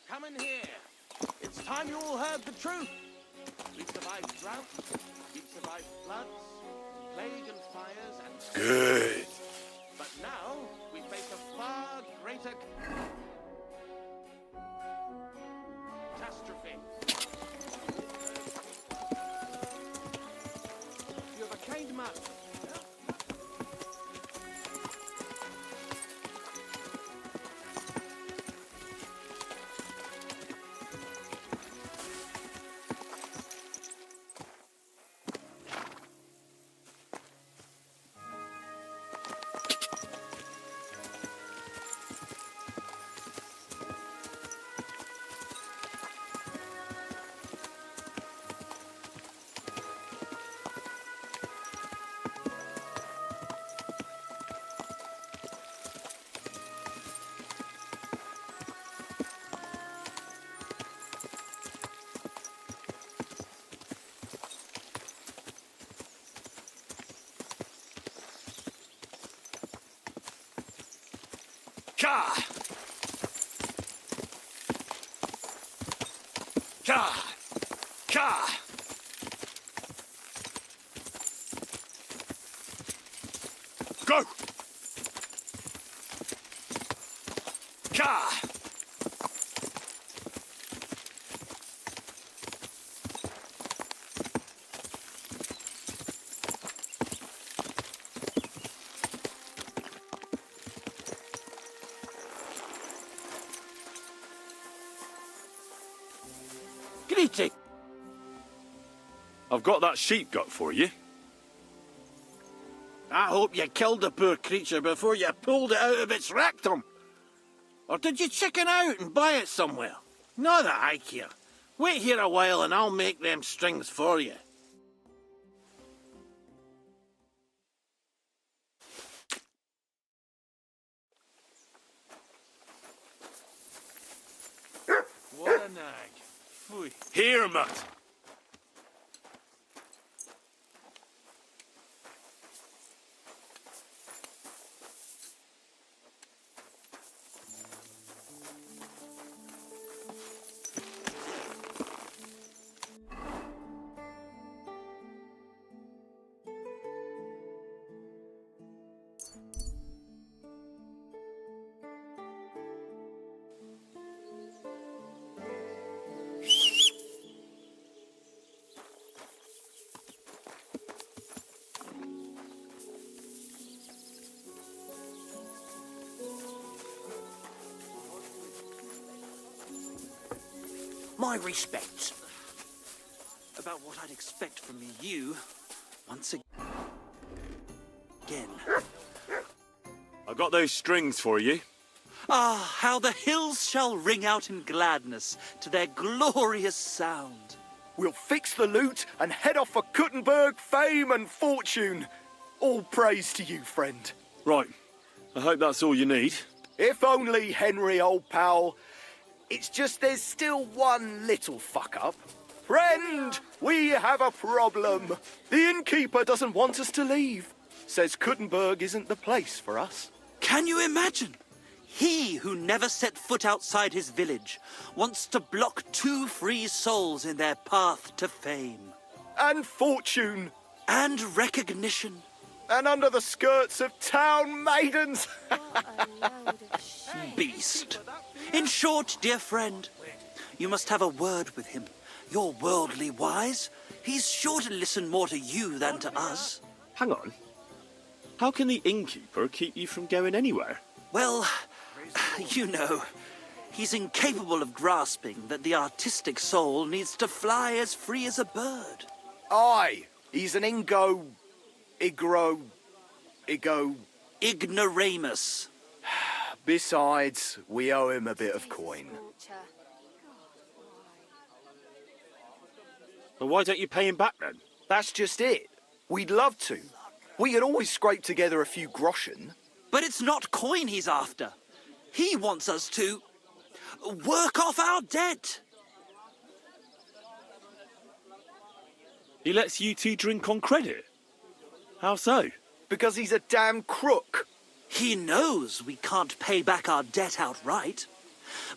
Come in here. It's time you all heard the truth. We've survived droughts, we've survived floods, plague and fires, and... Good. But now, we face a far greater... catastrophe. You have a kind master. Ka! Ka! Ka! Go! Ka! Greeting! I've got that sheep gut for you. I hope you killed the poor creature before you pulled it out of its rectum. Or did you chicken out and buy it somewhere? Not that I care. Wait here a while and I'll make them strings for you. What a nag. Phooey. Here, Mutt. My respects. About what I'd expect from you, once again. I've got those strings for you. Ah, how the hills shall ring out in gladness to their glorious sound. we'll fix the loot and head off for Kuttenberg, fame and fortune. All praise to you, friend. Right. I hope that's all you need. If only, Henry, old pal. It's just there's still one little fuck-up. Friend, we have a problem. The innkeeper doesn't want us to leave. Says Kuttenberg isn't the place for us. Can you imagine? He who never set foot outside his village wants to block 2 free souls in their path to fame. And fortune. And recognition. And under the skirts of town maidens. Beast. In short, dear friend, you must have a word with him. You're worldly wise. He's sure to listen more to you than to us. Hang on. How can the innkeeper keep you from going anywhere? Well, you know, he's incapable of grasping that the artistic soul needs to fly as free as a bird. Aye, he's an Ignoramus. Besides, we owe him a bit of coin. Well, why don't you pay him back then? That's just it. We'd love to. We could always scrape together a few groschen. But it's not coin he's after. He wants us to work off our debt. He lets you two drink on credit? How so? Because he's a damn crook. He knows we can't pay back our debt outright,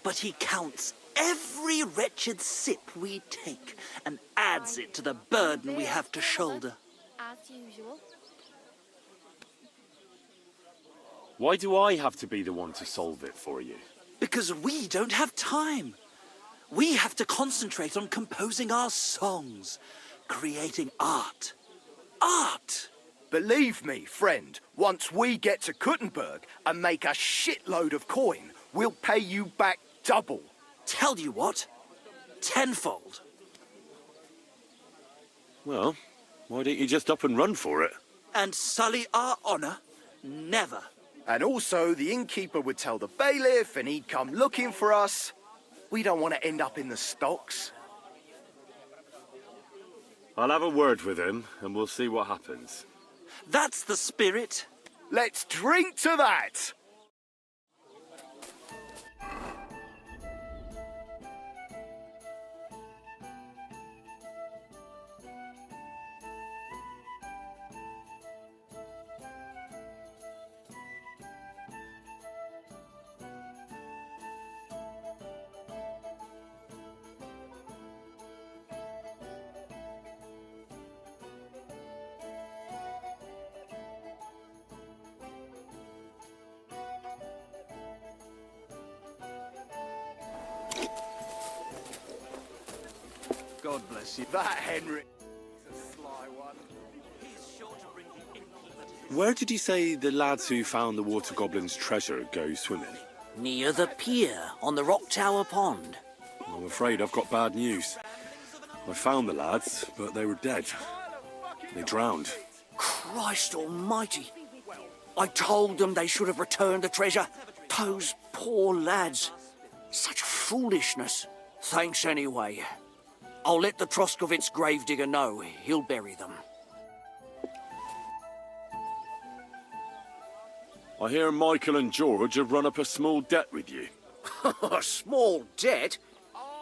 but he counts every wretched sip we take and adds it to the burden we have to shoulder. As usual. Why do I have to be the one to solve it for you? Because we don't have time. We have to concentrate on composing our songs, creating art. Art! Believe me, friend, once we get to Kuttenberg and make a shitload of coin, we'll pay you back double. Tell you what, tenfold. Well, why don't you just up and run for it? And sully our honour? Never. And also, the innkeeper would tell the bailiff and he'd come looking for us. We don't want to end up in the stocks. I'll have a word with him and we'll see what happens. That's the spirit. Let's drink to that! God bless you. That Henry. He's a sly one. Where did you say the lads who found the water goblin's treasure go swimming? Near the pier on the Rock Tower Pond. I'm afraid I've got bad news. I found the lads, but they were dead. They drowned. Christ almighty. I told them they should have returned the treasure. Those poor lads. Such foolishness. Thanks anyway. I'll let the Troskovitz gravedigger know. He'll bury them. I hear Michael and George have run up a small debt with you. A small debt?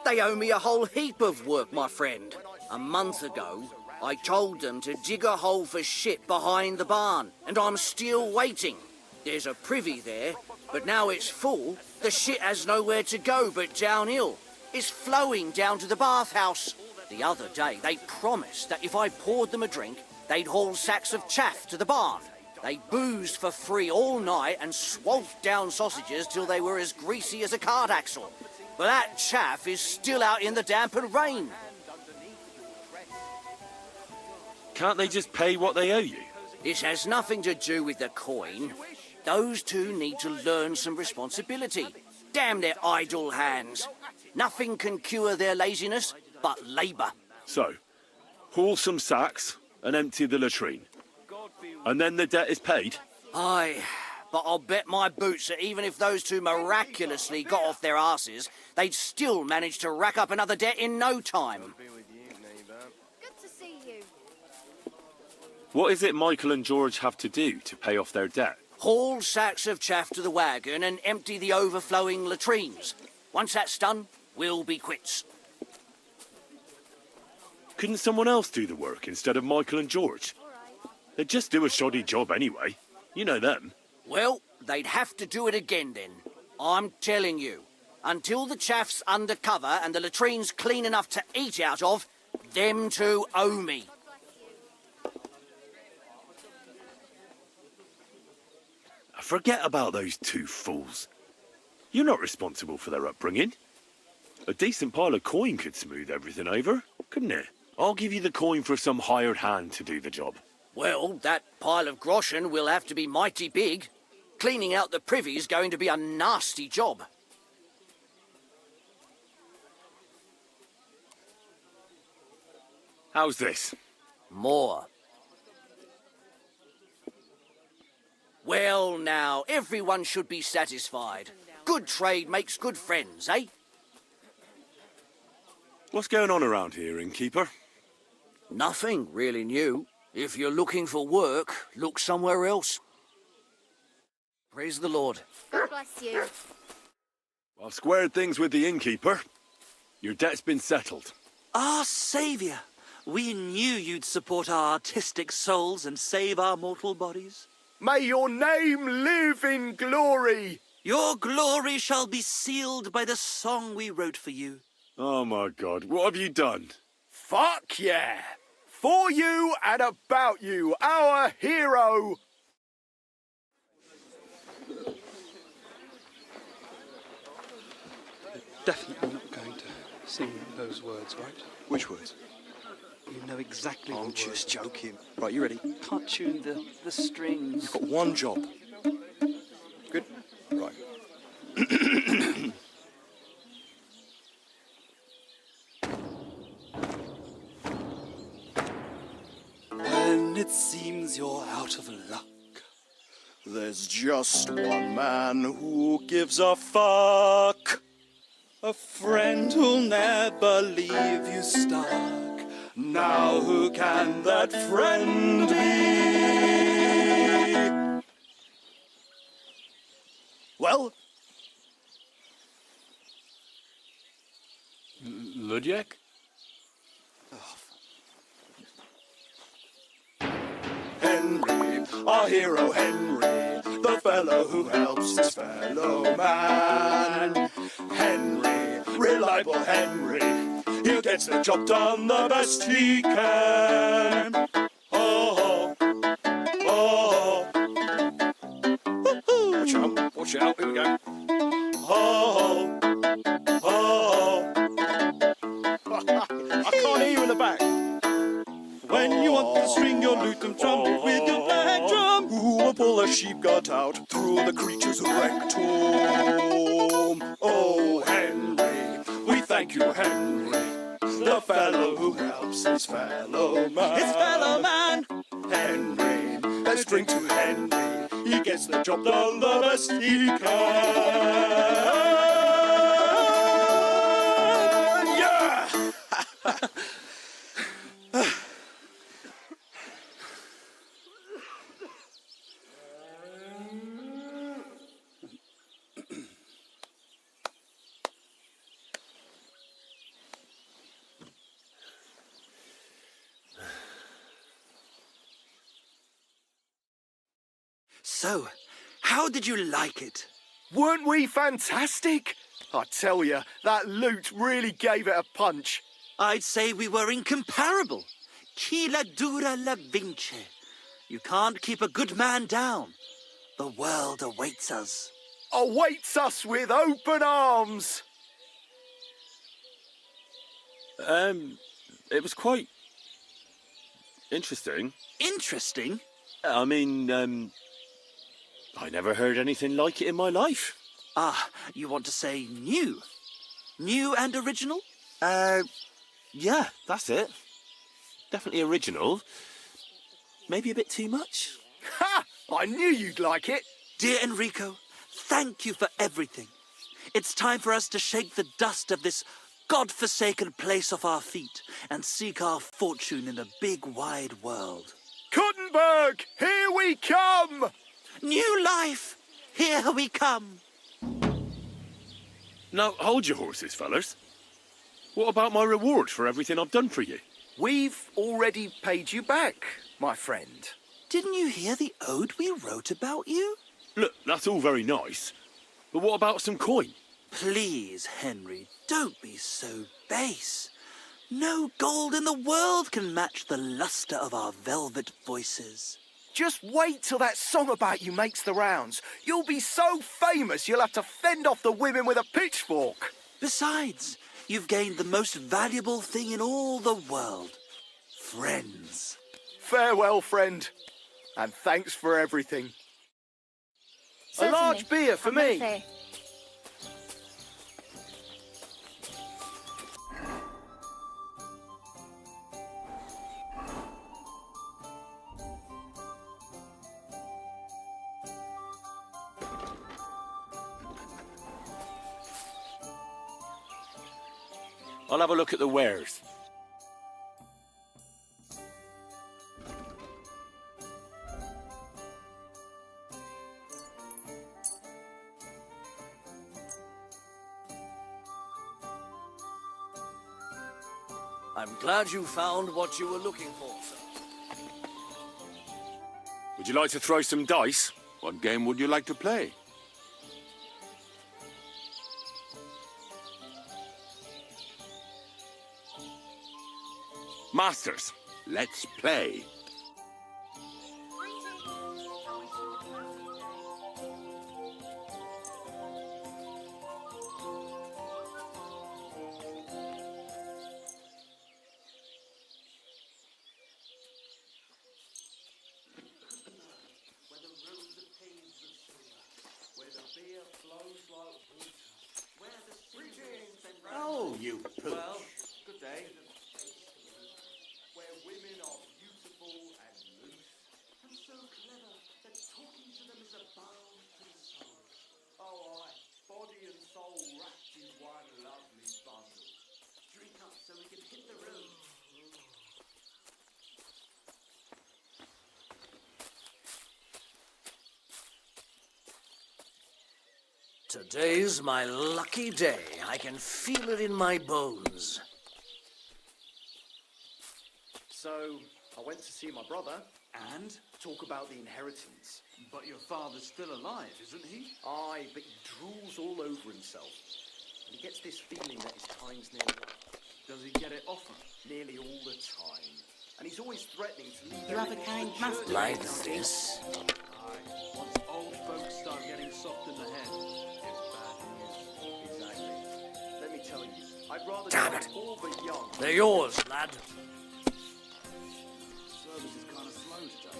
They owe me a whole heap of work, my friend. A month ago, I told them to dig a hole for shit behind the barn, and I'm still waiting. There's a privy there, but now it's full. The shit has nowhere to go but downhill. It's flowing down to the bathhouse. The other day, they promised that if I poured them a drink, they'd haul sacks of chaff to the barn. They boozed for free all night and swolfed down sausages till they were as greasy as a cart axle. But that chaff is still out in the damp and rain. Can't they just pay what they owe you? This has nothing to do with the coin. Those two need to learn some responsibility. Damn their idle hands. Nothing can cure their laziness but labour. So, haul some sacks and empty the latrine. And then the debt is paid? Aye, but I'll bet my boots that even if those two miraculously got off their arses, they'd still manage to rack up another debt in no time. What is it Michael and George have to do to pay off their debt? Haul sacks of chaff to the wagon and empty the overflowing latrines. Once that's done, we'll be quits. Couldn't someone else do the work instead of Michael and George? They'd just do a shoddy job anyway. You know them. Well, they'd have to do it again then. I'm telling you. Until the chaff's under cover and the latrine's clean enough to eat out of, them two owe me. Forget about those two fools. You're not responsible for their upbringing. A decent pile of coin could smooth everything over, couldn't it? I'll give you the coin for some hired hand to do the job. Well, that pile of groschen will have to be mighty big. Cleaning out the privy's going to be a nasty job. How's this? More. Well, now, everyone should be satisfied. Good trade makes good friends, eh? What's going on around here, innkeeper? Nothing really new. If you're looking for work, look somewhere else. Praise the Lord. God bless you. I've squared things with the innkeeper. Your debt's been settled. Our saviour. We knew you'd support our artistic souls and save our mortal bodies. May your name live in glory. Your glory shall be sealed by the song we wrote for you. Oh my God, what have you done? Fuck yeah. For you and about you, our hero. Definitely not going to sing those words, right? Which words? You know exactly I'm what just words. joking. Right, you ready? Can't tune the strings. You've got one job. Good? Right. When it seems you're out of luck, there's just one man who gives a fuck. A friend who'll never leave you stuck. Now who can that friend be? Well, Ludziak? Henry, our hero Henry, the fellow who helps his fellow man. Henry, reliable Henry, he gets the job done the best he can. Oh, oh, oh. Watch out, here we go. Oh, oh. I can't hear you in the back. When you want to string your lute and trumpet with your back drum, who will pull a sheep gut out through the creature's rectum? Oh, Henry, we thank you, Henry, the fellow who helps his fellow man. His fellow man! Henry, let's drink to Henry, he gets the job done the best he can. Yeah! So, how did you like it? Weren't we fantastic? I tell you, that lute really gave it a punch. I'd say we were incomparable. Chi la dura la vince. You can't keep a good man down. The world awaits us. Awaits us with open arms. It was quite interesting. Interesting? I mean, I never heard anything like it in my life. Ah, you want to say new? New and original? Yeah, that's it. Definitely original. Maybe a bit too much. Ha! I knew you'd like it. Dear Enrico, thank you for everything. It's time for us to shake the dust of this God-forsaken place off our feet and seek our fortune in the big wide world. Kuttenberg, here we come! New life, here we come. Now, hold your horses, fellas. What about my reward for everything I've done for you? We've already paid you back, my friend. Didn't you hear the ode we wrote about you? Look, that's all very nice. But what about some coin? Please, Henry, don't be so base. No gold in the world can match the luster of our velvet voices. Just wait till that song about you makes the rounds. You'll be so famous you'll have to fend off the women with a pitchfork. Besides, you've gained the most valuable thing in all the world. Friends. Farewell, friend. And thanks for everything. Certainly. A large beer for me. Monday. I'll have a look at the wares. I'm glad you found what you were looking for, sir. Would you like to throw some dice? What game would you like to play? Masters. Let's play. Oh, you pooch. Well, good day. Where women are beautiful and loose. And so clever that talking to them is a balm to the soul. Oh, aye. Body and soul wrapped in one lovely bundle. Drink up so we can hit the road. Today's my lucky day. I can feel it in my bones. So, I went to see my brother and talk about the inheritance. But your father's still alive, isn't he? Aye, but he drools all over himself. And he gets this feeling that his time's nearly up. Does he get it often? Nearly all the time. And he's always threatening to leave You have a everything kind to the master. church. Like this. Aye. Once old folks start getting soft in the head, it's bad news. Exactly. Let me tell you, I'd rather Damn die it. poor but young. They're yours, lad. Service is kind of slow today.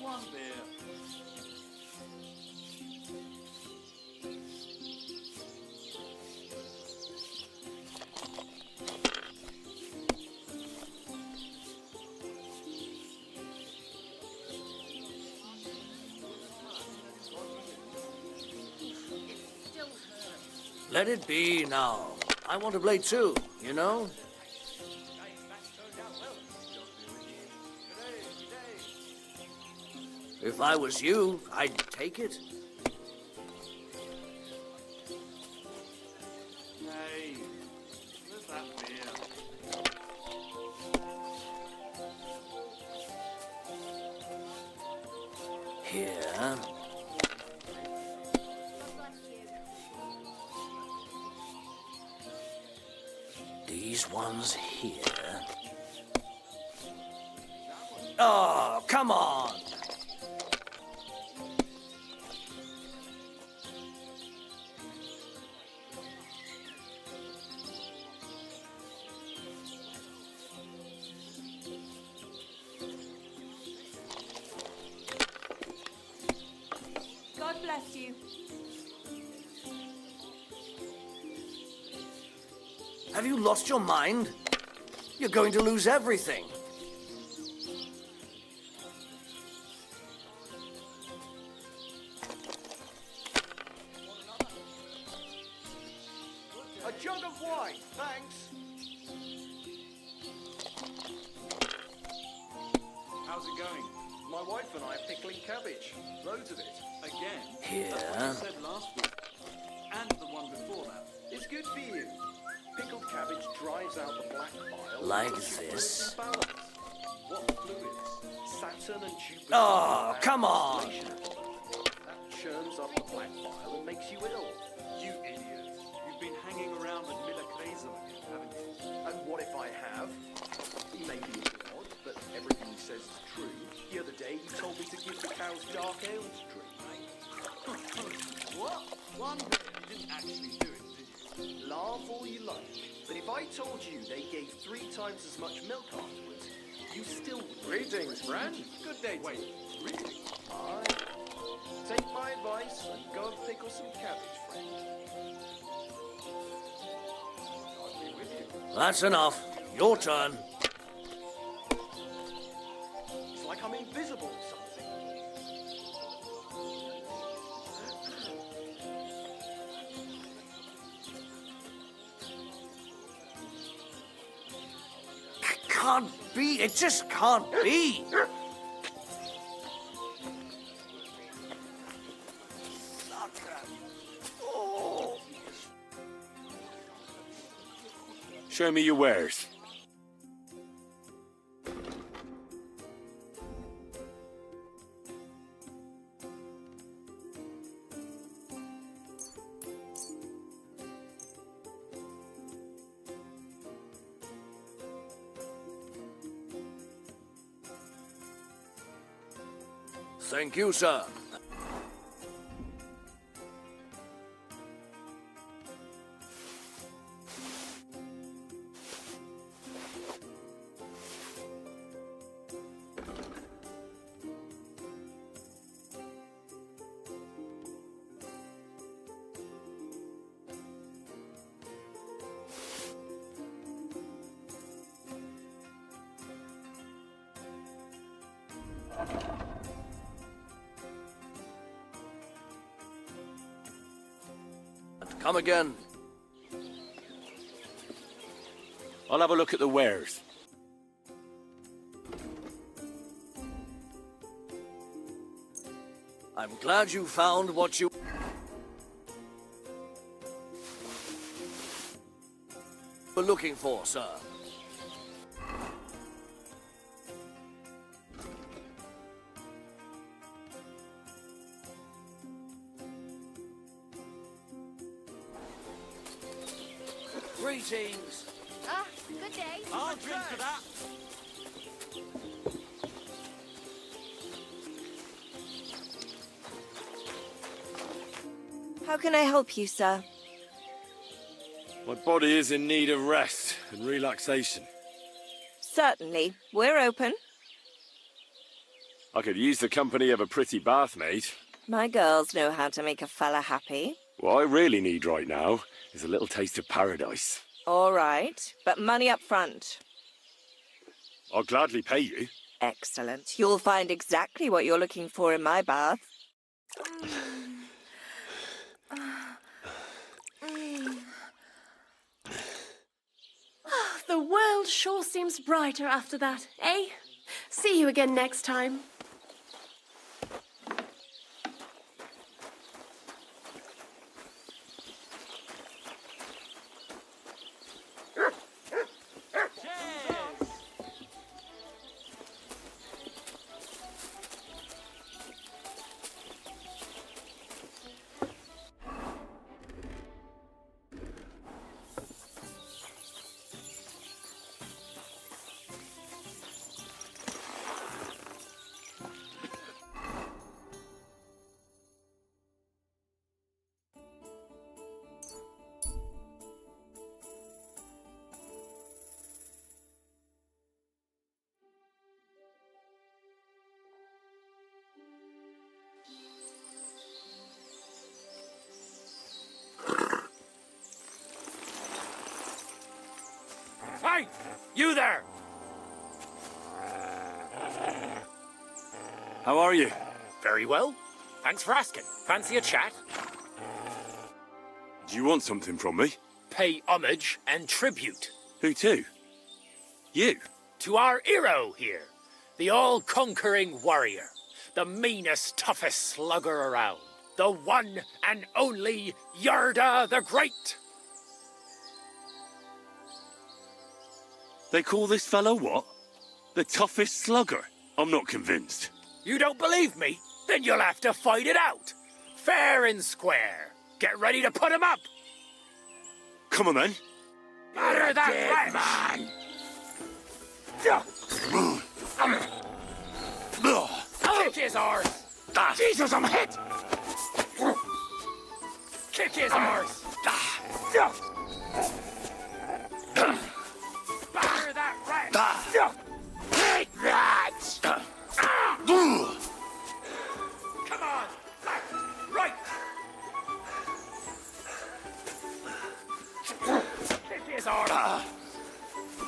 One beer. Let it be now. I want to play too, you know? If I was you, I'd take it. Hey, where's that beer? Here. These ones here. Oh, come on! God bless you. Have you lost your mind? You're going to lose everything. A jug of wine, thanks. How's it going? My wife and I are pickling cabbage. Loads of it. Again? Here. That's what you said last week. And the one before that. It's good for you. Pickled cabbage drives out the black bile. Like keeps your this. blood in balance. What fluids? Saturn and Jupiter. Oh, come on. That churns up the black bile and makes you ill. You idiot. You've been hanging around with Miller Kraser again, haven't you? And what if I have? He may be a bit odd, but everything he says is true. The other day he told me to give the cows dark ale to drink. What? One bit. You didn't actually do it, did you? Laugh all you like, but if I told you they gave 3 times as much milk afterwards, you still would. Greetings, friend. Good day. Wait, really? Aye. Take my advice and go and pickle some cabbage, friend. I'll be with you. That's enough. Your turn. It's like I'm invisible or something. Can't be. It just can't be. Show me your wares. Thank you, sir. Come again. I'll have a look at the wares. I'm glad you found what you were looking for, sir. Greetings. Ah, good day. I'll drink to that. How can I help you, sir? My body is in need of rest and relaxation. Certainly. We're open. I could use the company of a pretty bathmate. My girls know how to make a fella happy. What I really need right now is a little taste of paradise. All right, but money up front. I'll gladly pay you. Excellent. You'll find exactly what you're looking for in my bath. The world sure seems brighter after that, eh? See you again next time. Hey! You there! How are you? Very well. Thanks for asking. Fancy a chat? Do you want something from me? Pay homage and tribute. Who to? You? To our hero here. The all-conquering warrior. The meanest, toughest slugger around. The one and only Yarda the Great. They call this fellow what? The toughest slugger? I'm not convinced. You don't believe me? Then you'll have to fight it out. Fair and square. Get ready to put him up. Come on then. Batter that man. Kick his arse. Jesus, I'm hit. Kick his arse. Batter that rat. Take that. Come on. Left. Right. Kick his arse.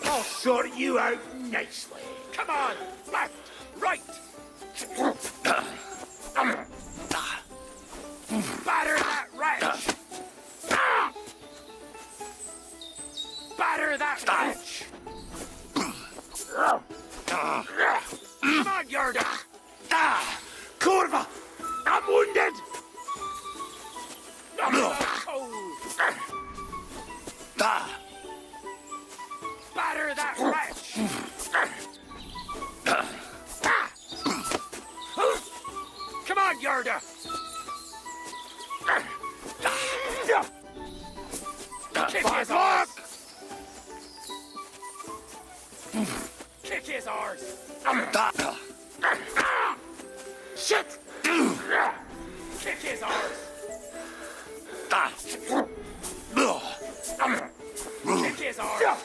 I'll sort you out nicely. Come on. Left. Right. Batter that wretch! Batter that wretch! Come on, Yarda! Kurva! I'm wounded! Batter that wretch! Come on, Yarda! Kick his arse! Kick his arse! Shit! Kick his arse! Kick his arse!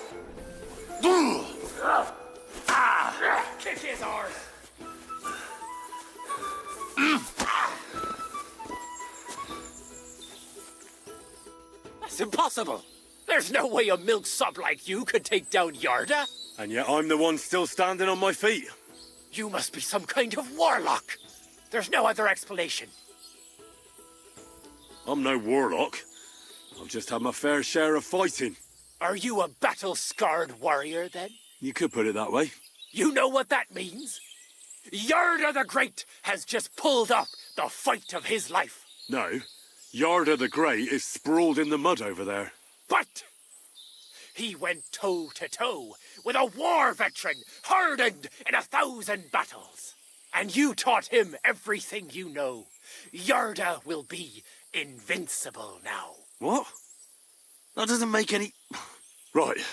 Kick his arse! That's impossible! There's no way a milksop like you could take down Yarda! And yet I'm the one still standing on my feet. You must be some kind of warlock! There's no other explanation. I'm no warlock. I've just had my fair share of fighting. Are you a battle-scarred warrior, then? You could put it that way. You know what that means? Yarda the Great has just pulled up the fight of his life. No. Yarda the Great is sprawled in the mud over there. But he went toe-to-toe with a war veteran hardened in 1,000 battles. And you taught him everything you know. Yarda will be invincible now. What? That doesn't make any... Right.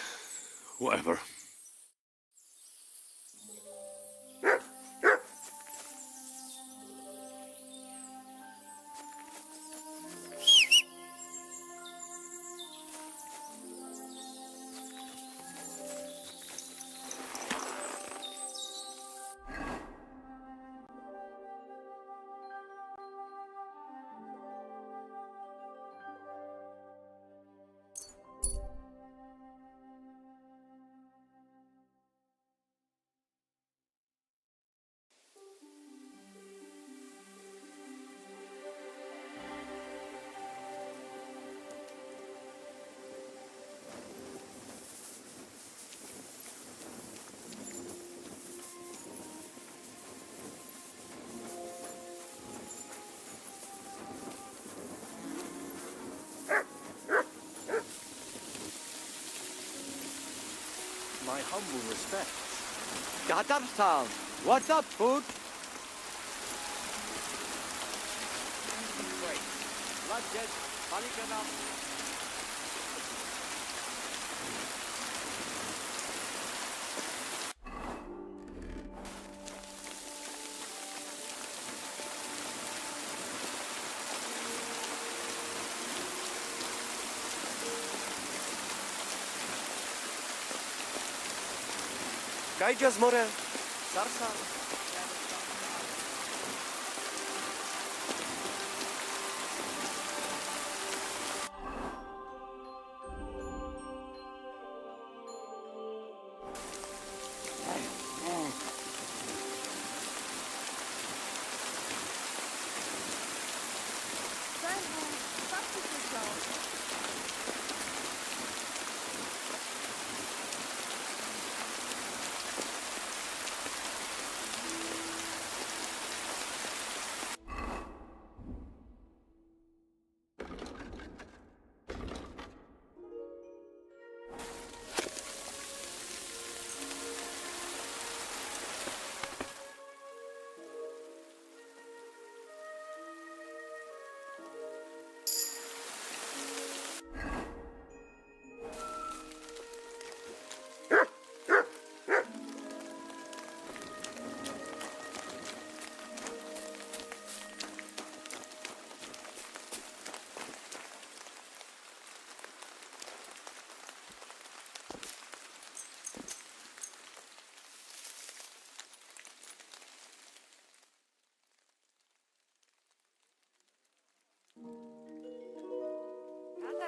Whatever. My humble respects. Katar-san, what's up, food? Great. Bloodshed, Panikana. Kajjas more. Sarsa.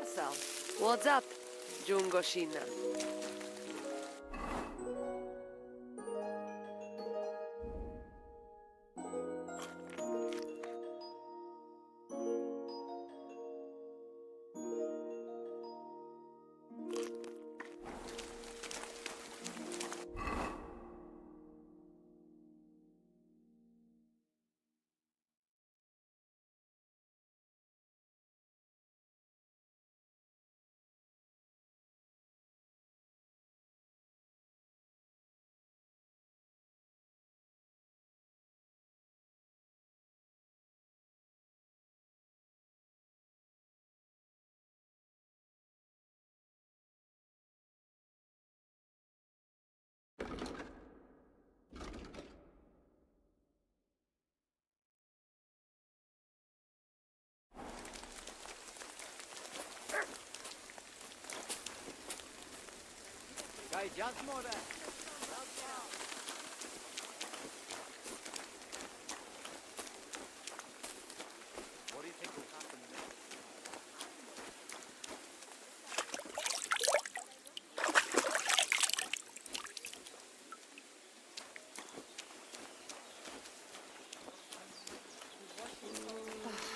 Perso, what's up, Jungoshina? What do you think will happen next?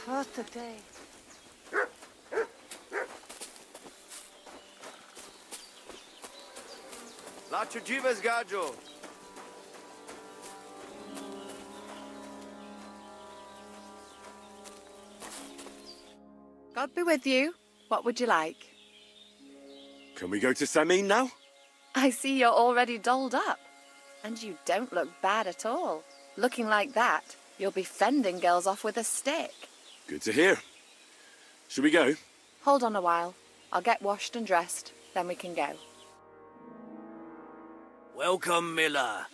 What a day. Lacho dzives, gajo. God be with you. What would you like? Can we go to Samin now? I see you're already dolled up. And you don't look bad at all. Looking like that, you'll be fending girls off with a stick. Good to hear. Should we go? Hold on a while. I'll get washed and dressed, then we can go. Welcome, Miller.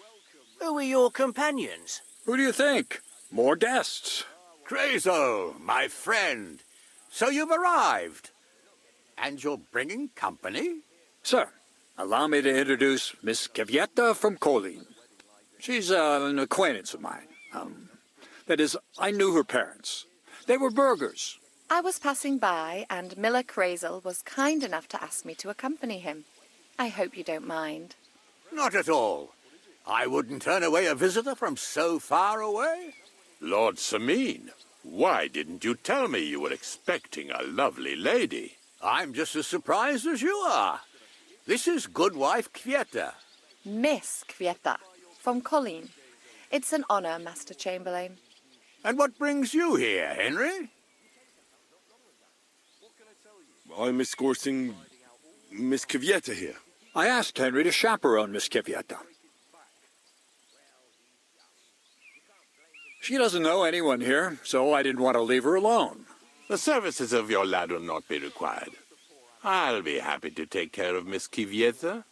Who are your companions? Who do you think? More guests. Crazo, my friend. So you've arrived. And you're bringing company? Sir, allow me to introduce Miss Kvyetta from Kolin. She's an acquaintance of mine. That is, I knew her parents. They were burghers. I was passing by, and Miller Crazel was kind enough to ask me to accompany him. I hope you don't mind. Not at all. I wouldn't turn away a visitor from so far away. Lord Samin, why didn't you tell me you were expecting a lovely lady? I'm just as surprised as you are. This is Goodwife Kvyetta. Miss Kvyetta, from Colleen. It's an honor, Master Chamberlain. And what brings you here, Henry? I'm escorting Miss Kvyetta here. I asked Henry to chaperone Miss Kvyetta. She doesn't know anyone here, so I didn't want to leave her alone. The services of your lad will not be required. I'll be happy to take care of Miss Kvyetta.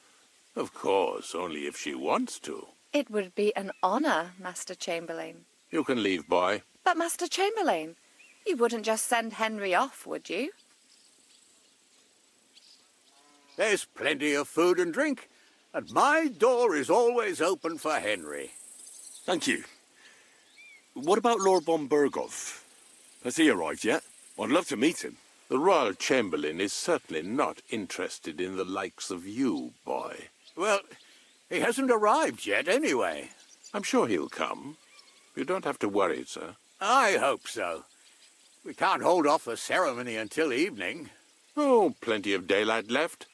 Of course, only if she wants to. It would be an honor, Master Chamberlain. You can leave, boy. But, Master Chamberlain, you wouldn't just send Henry off, would you? There's plenty of food and drink, and my door is always open for Henry. Thank you. What about Lord von Berghoff? Has he arrived yet? I'd love to meet him. The Royal Chamberlain is certainly not interested in the likes of you, boy. Well, he hasn't arrived yet, anyway. I'm sure he'll come. You don't have to worry, sir. I hope so. We can't hold off the ceremony until evening. Oh, plenty of daylight left.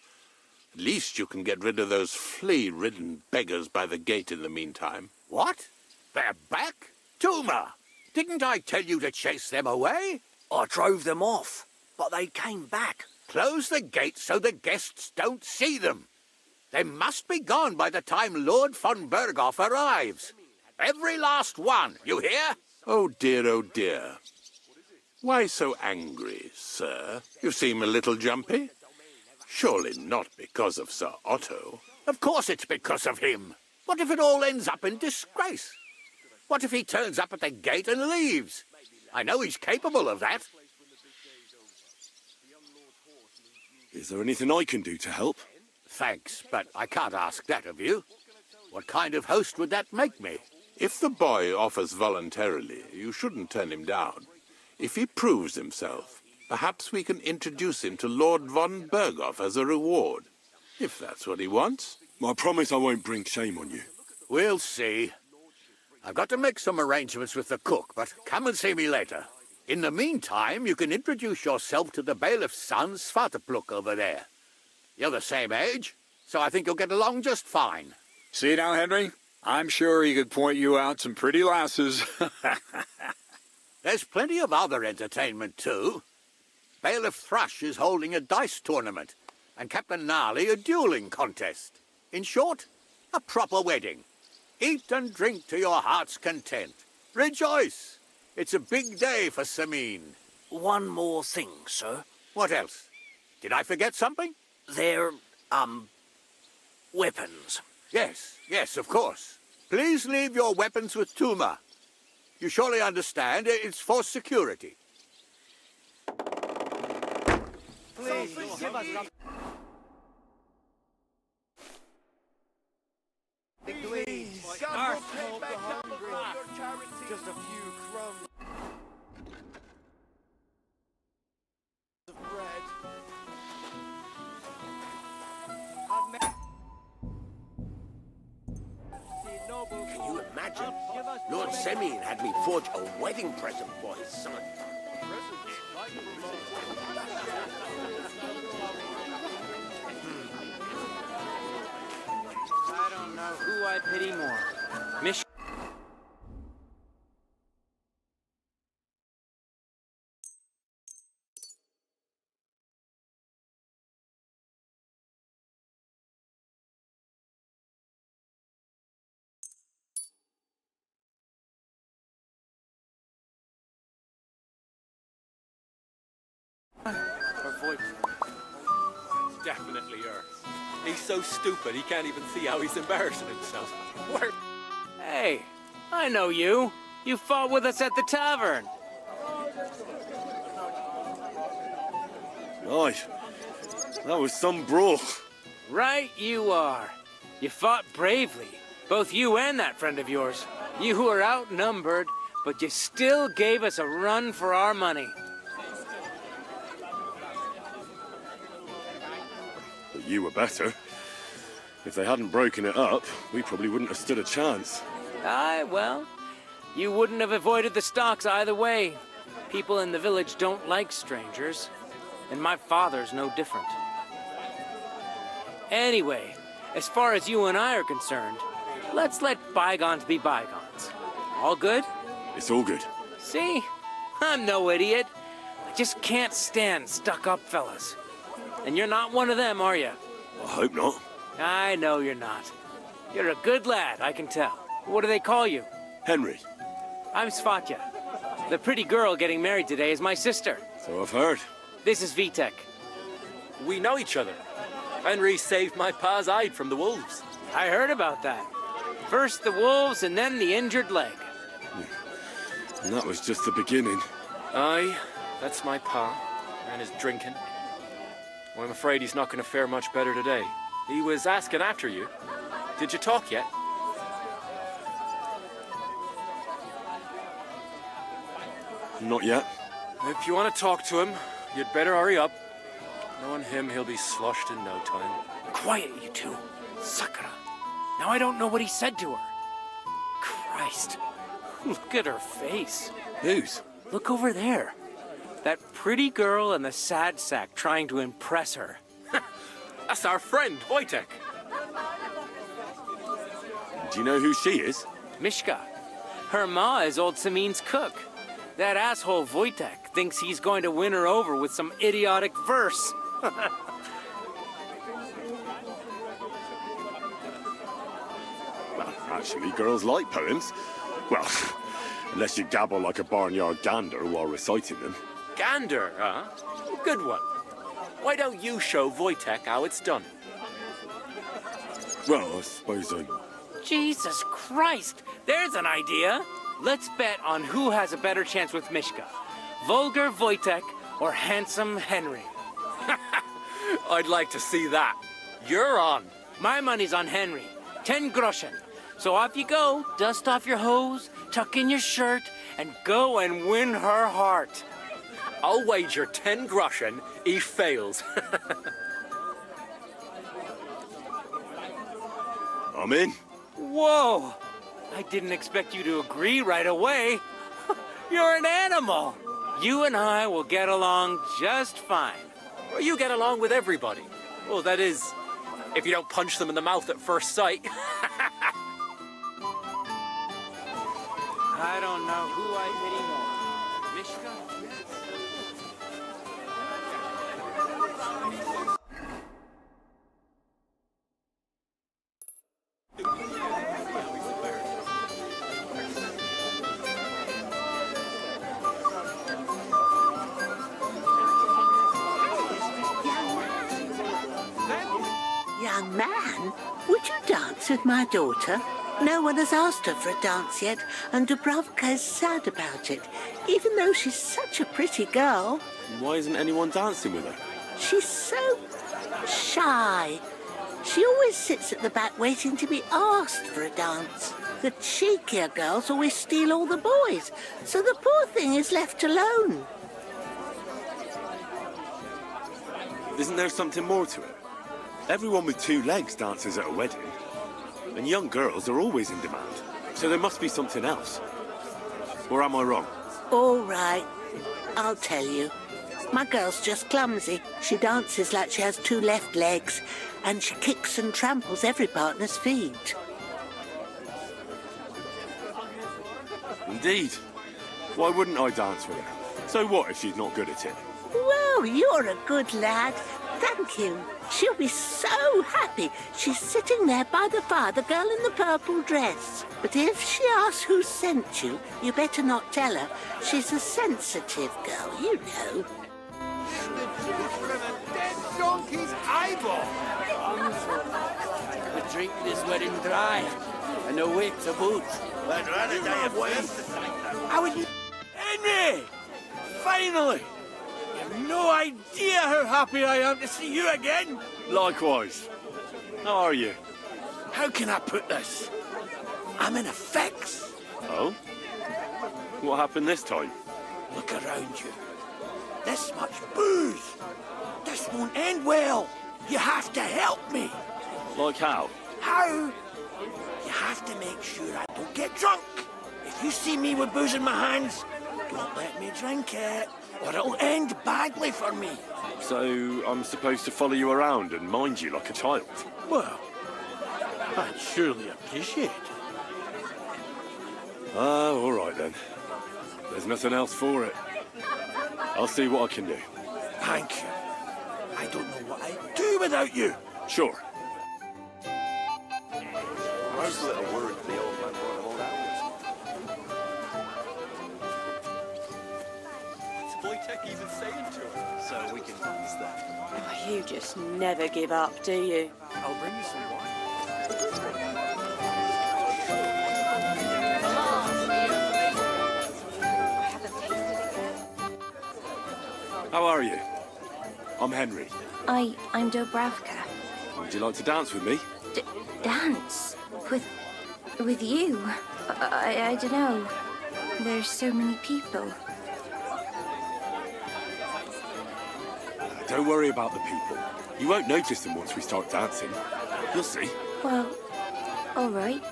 At least you can get rid of those flea-ridden beggars by the gate in the meantime. What? They're back? Tuma, didn't I tell you to chase them away? I drove them off, but they came back. Close the gate so the guests don't see them. They must be gone by the time Lord von Berghoff arrives. Every last one, you hear? Oh dear, oh dear. Why so angry, sir? You seem a little jumpy. Surely not because of Sir Otto. Of course it's because of him. What if it all ends up in disgrace? What if he turns up at the gate and leaves? I know he's capable of that. Is there anything I can do to help? Thanks, but I can't ask that of you. What kind of host would that make me? If the boy offers voluntarily, you shouldn't turn him down. If he proves himself, Perhaps we can introduce him to Lord von Berghoff as a reward, if that's what he wants. I promise I won't bring shame on you. We'll see. I've got to make some arrangements with the cook, but come and see me later. In the meantime, you can introduce yourself to the bailiff's son, Svatopluk, over there. You're the same age, so I think you'll get along just fine. See now, Henry? I'm sure he could point you out some pretty lasses. There's plenty of other entertainment, too. Bailiff Thrush is holding a dice tournament, and Captain Gnarly a dueling contest. In short, a proper wedding. Eat and drink to your heart's content. Rejoice! It's a big day for Samin. One more thing, sir. What else? Did I forget something? They're, weapons. Yes, of course. Please leave your weapons with Tuma. You surely understand it's for security. Please, give us some... Please, God will pay back double for your charity. Just a few crumbs of bread. Can you imagine? Lord Semyon had me forge a wedding present for his son. I don't know who I pity more. It's definitely her. He's so stupid he can't even see how he's embarrassing himself. Where? Hey, I know you. You fought with us at the tavern. Aye, that was some brawl. Right you are. You fought bravely. Both you and that friend of yours. You were outnumbered, but you still gave us a run for our money. But you were better. If they hadn't broken it up, we probably wouldn't have stood a chance. Aye, well, you wouldn't have avoided the stocks either way. People in the village don't like strangers, and my father's no different. Anyway, as far as you and I are concerned, let's let bygones be bygones. All good? It's all good. See? I'm no idiot. I just can't stand stuck-up fellas. And you're not one of them, are you? I hope not. I know you're not. You're a good lad, I can tell. What do they call you? Henry. I'm Svatya. The pretty girl getting married today is my sister. So I've heard. This is Vitek. We know each other. Henry saved my pa's hide from the wolves. I heard about that. First the wolves and then the injured leg. And that was just the beginning. Aye, that's my pa, and his drinking. Well, I'm afraid he's not going to fare much better today. He was asking after you. Did you talk yet? Not yet. If you want to talk to him, you'd better hurry up. Knowing him, he'll be sloshed in no time. Quiet, you two. Sakura. Now I don't know what he said to her. Christ. Look at her face. Whose? Look over there. That pretty girl and the sad sack trying to impress her. That's our friend, Wojtek. Do you know who she is? Mishka. Her ma is old Samin's cook. That asshole Wojtek thinks he's going to win her over with some idiotic verse. Well, actually, girls like poems. Well, unless you gabble like a barnyard gander while reciting them. Gander, huh? Good one. Why don't you show Wojtek how it's done? Well, I suppose I... Jesus Christ! There's an idea! Let's bet on who has a better chance with Mishka. Vulgar Wojtek or handsome Henry. I'd like to see that. You're on. My money's on Henry. 10 groschen. So off you go, dust off your hose, tuck in your shirt, and go and win her heart. I'll wager 10 groschen he fails. I'm in. Whoa! I didn't expect you to agree right away. You're an animal. You and I will get along just fine. Well, you get along with everybody. Well, that is, if you don't punch them in the mouth at first sight. I don't know who I pity more. Mishka? Young man, would you dance with my daughter? No one has asked her for a dance yet, and Dubravka is sad about it, even though she's such a pretty girl. Why isn't anyone dancing with her? She's so shy. She always sits at the back waiting to be asked for a dance. The cheekier girls always steal all the boys, so the poor thing is left alone. Isn't there something more to it? Everyone with 2 legs dances at a wedding. And young girls are always in demand. So there must be something else. Or am I wrong? All right, I'll tell you. My girl's just clumsy. She dances like she has 2 left legs, and she kicks and tramples every partner's feet. Indeed. Why wouldn't I dance with her? So what if she's not good at it? Well, you're a good lad. Thank you. She'll be so happy. She's sitting there by the fire, the girl in the purple dress. But if she asks who sent you, you better not tell her. She's a sensitive girl, you know. From a dead donkey's eyeball. Could drink this wedding dry, and no wait to boot. I'd rather die of waste. I would... Henry! Finally! You have no idea how happy I am to see you again. Likewise. How are you? How can I put this? I'm in a fix. Oh? What happened this time? Look around you. This much booze. This won't end well. You have to help me. Like how? How? You have to make sure I don't get drunk. If you see me with booze in my hands, don't let me drink it, or it'll end badly for me. So I'm supposed to follow you around and mind you like a child? Well, I'd surely appreciate it. All right then. There's nothing else for it. I'll see what I can do. Thank you. I don't know what I'd do without you. Sure. Nice little word for the old man brought him all out. What's Wojtek even saying to her? So we can use that. Oh, you just never give up, do you? I'll bring you some wine. How are you? I'm Henry. I'm Dubravka. Would you like to dance with me? Dance? With you? I don't know. There's so many people. Don't worry about the people. You won't notice them once we start dancing. You'll see. Well, all right.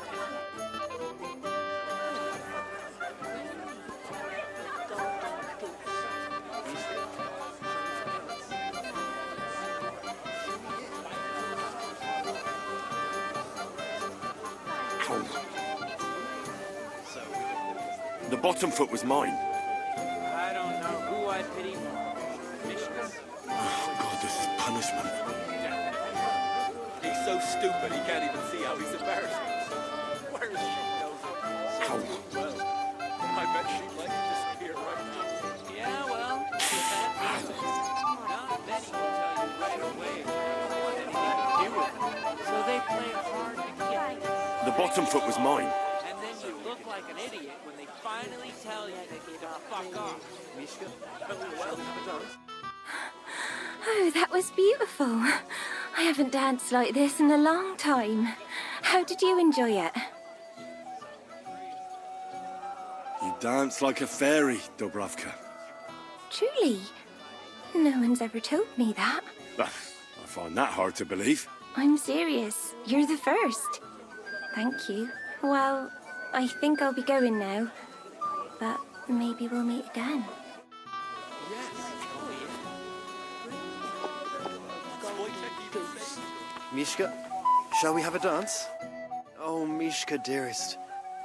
The bottom foot was mine. I don't know who I pity more. Mishka? Oh, God, this is punishment. He's so stupid he can't even see how he's embarrassed. Where is she knows it so well. I bet she'd like to disappear right now. Yeah, well, not many will tell you right away they don't want anything to do with it. So they play hard to get it. The bottom foot was mine. And then you look like an idiot when they finally tell you that you don't fuck off. Mishka, well, Oh, that was beautiful. I haven't danced like this in a long time. How did you enjoy it? You dance like a fairy, Dubravka. Truly. No one's ever told me that. I find that hard to believe. I'm serious. You're the first. Thank you. Well, I think I'll be going now. But maybe we'll meet again. Mishka, shall we have a dance? Oh, Mishka, dearest,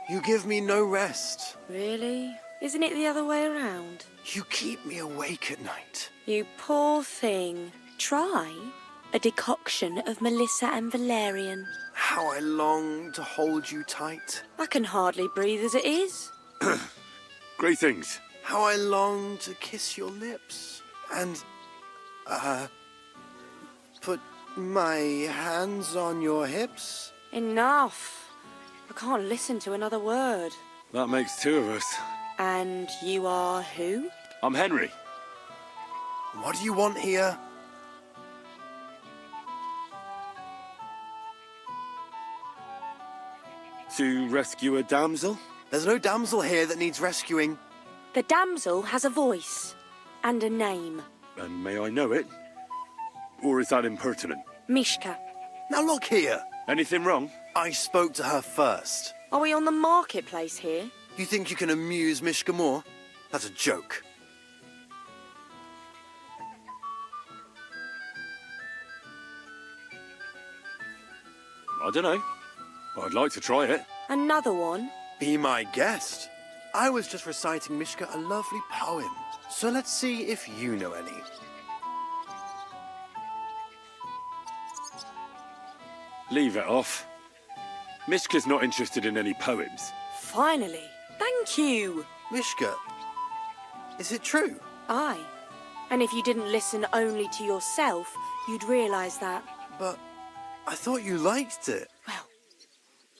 you give me no rest. Really? Isn't it the other way around? You keep me awake at night. You poor thing. Try a decoction of Melissa and valerian. How I long to hold you tight. I can hardly breathe as it is. Great things. How I long to kiss your lips. And, put my hands on your hips. Enough. I can't listen to another word. That makes two of us. And you are who? I'm Henry. What do you want here? To rescue a damsel? There's no damsel here that needs rescuing. The damsel has a voice and a name. And may I know it? Or is that impertinent? Mishka. Now look here. Anything wrong? I spoke to her first. Are we on the marketplace here? You think you can amuse Mishka more? That's a joke. I don't know. I'd like to try it. Another one? Be my guest. I was just reciting Mishka a lovely poem. So let's see if you know any. Leave it off. Mishka's not interested in any poems. Finally. Thank you. Mishka, is it true? Aye. And if you didn't listen only to yourself, you'd realise that. But I thought you liked it. Well,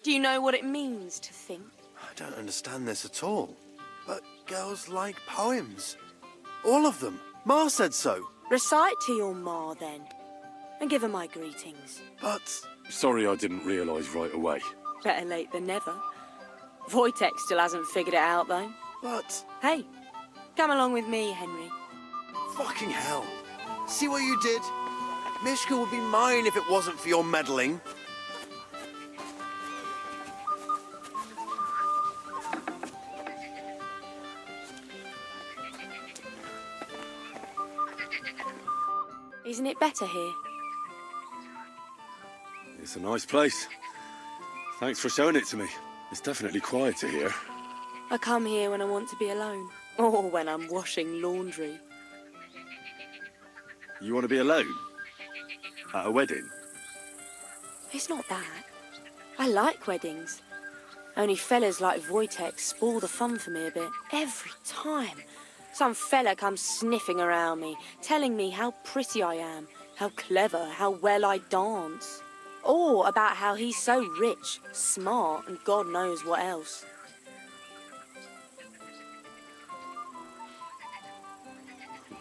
do you know what it means to think? I don't understand this at all. But girls like poems. All of them. Ma said so. Recite to your ma, then. And give her my greetings. But... Sorry I didn't realise right away. Better late than never. Wojtek still hasn't figured it out, though. But... Hey, come along with me, Henry. Fucking hell. See what you did? Mishka would be mine if it wasn't for your meddling. Isn't it better here? It's a nice place. Thanks for showing it to me. It's definitely quieter here. I come here when I want to be alone. Or when I'm washing laundry. You want to be alone? At a wedding? It's not that. I like weddings. Only fellas like Wojtek spoil the fun for me a bit. Every time. Some fella comes sniffing around me, telling me how pretty I am, how clever, how well I dance. Or about how he's so rich, smart, and God knows what else.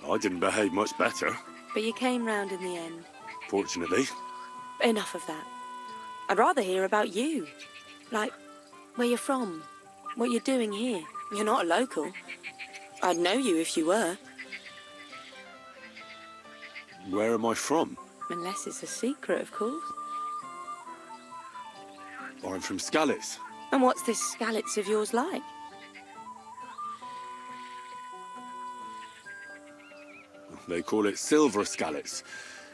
I didn't behave much better. But you came round in the end. Fortunately. Enough of that. I'd rather hear about you. Like, where you're from, what you're doing here. You're not a local. I'd know you if you were. Where am I from? Unless it's a secret, of course. I'm from Skalitz. And what's this Skalitz of yours like? They call it Silver Skalitz,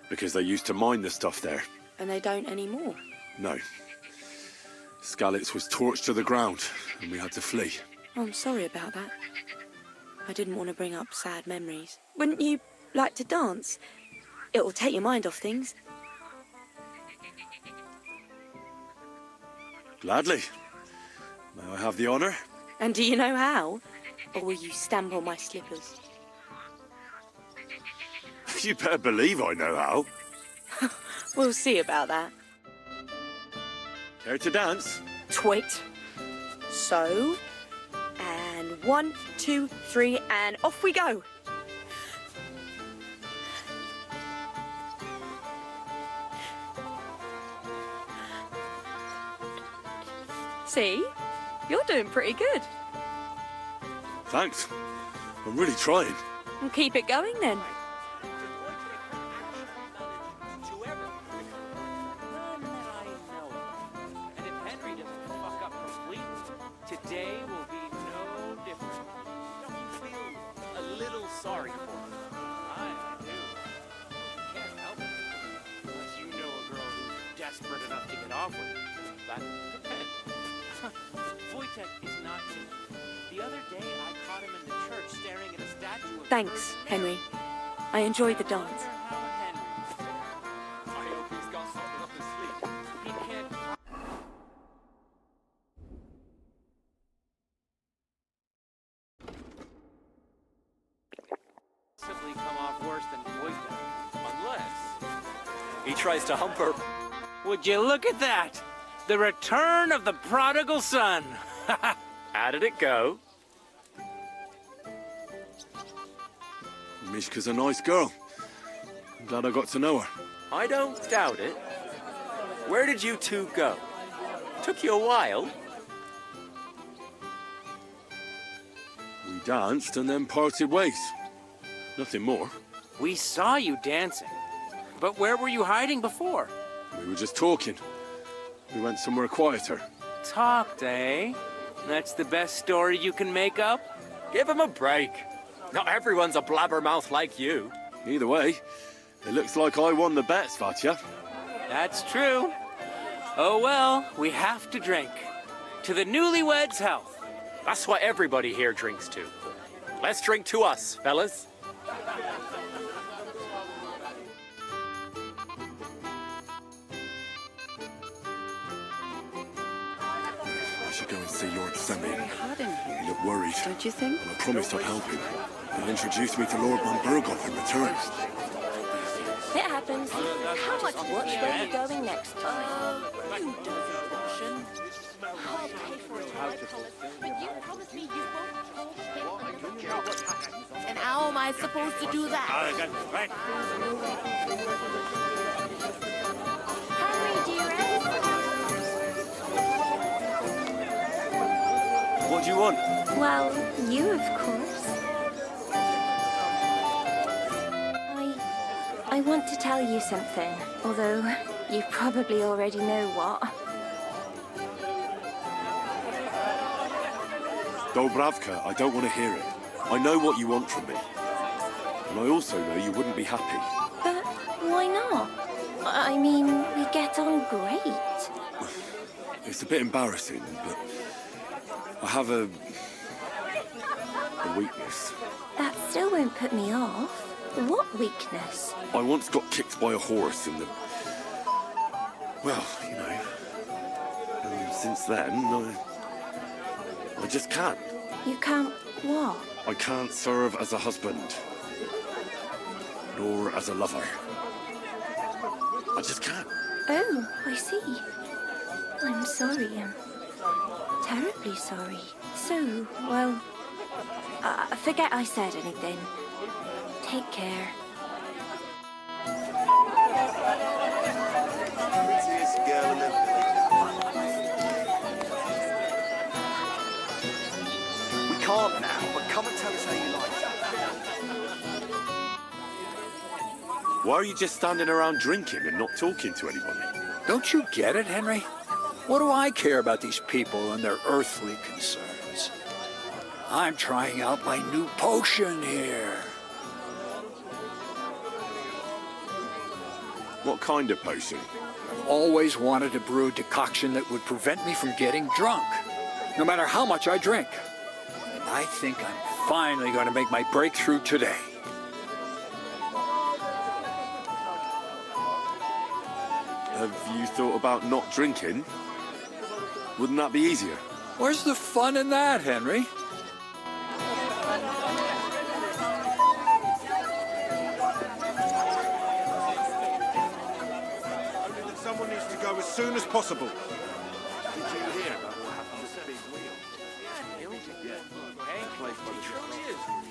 because they used to mine the stuff there. And they don't anymore. No. Skalitz was torched to the ground, and we had to flee. Oh, I'm sorry about that. I didn't want to bring up sad memories. Wouldn't you like to dance? It'll take your mind off things. Gladly. May I have the honour? And do you know how? Or will you stamp on my slippers? You better believe I know how. We'll see about that. Care to dance? Twit. So, and 1, 2, 3, and off we go. See? You're doing pretty good. Thanks. I'm really trying. Keep it going then. And if Henry doesn't fuck up completely, today will be no different. Don't you feel a little sorry for her? I do. You can't help it. Unless you know a girl who's desperate enough to get off with it. That depends. Wojtek is not me. The other day I caught him in the church staring at a statue of... Thanks, Henry. I enjoyed the dance. Possibly come off worse than Wojtek. Unless... He tries to hump her. Would you look at that? The return of the prodigal son. How did it go? Mishka's a nice girl. I'm glad I got to know her. I don't doubt it. Where did you two go? Took you a while. We danced and then parted ways. Nothing more. We saw you dancing. But where were you hiding before? We were just talking. We went somewhere quieter. Talked, eh? That's the best story you can make up? Give him a break. Not everyone's a blabbermouth like you. Either way, it looks like I won the bet, Svatya. That's true. Oh well, we have to drink. To the newlyweds' health. That's what everybody here drinks to. Let's drink to us, fellas. I should go and see Lord Semi. Hard in here. He looked worried. Don't you think? And I promised I'd help him. He'll introduce me to Lord von Burghoff in return. It happens. How much watch where you're going next time? You dirty Russian. I'll pay for it. But you promised me you won't talk. And how am I supposed to do that? Henry, dearest. What do you want? Well, you, of course. I want to tell you something, although you probably already know what. Dobravka, I don't want to hear it. I know what you want from me. And I also know you wouldn't be happy. But why not? I mean, we get on great. It's a bit embarrassing, but I have a weakness. That still won't put me off. What weakness? I once got kicked by a horse in the... Well, you know. And since then, I just can't. You can't what? I can't serve as a husband. Nor as a lover. I just can't. Oh, I see. I'm sorry. I'm terribly sorry. So, well, forget I said anything. Take care. Prettiest girl in the village. We can't now, but come and tell us how you like it. Why are you just standing around drinking and not talking to anybody? Don't you get it, Henry? What do I care about these people and their earthly concerns? I'm trying out my new potion here. What kind of potion? I've always wanted to brew a decoction that would prevent me from getting drunk, no matter how much I drink. And I think I'm finally going to make my breakthrough today. Have you thought about not drinking? Wouldn't that be easier? Where's the fun in that, Henry? Someone needs to go as soon as possible. Did you hear about what happened with the big wheel?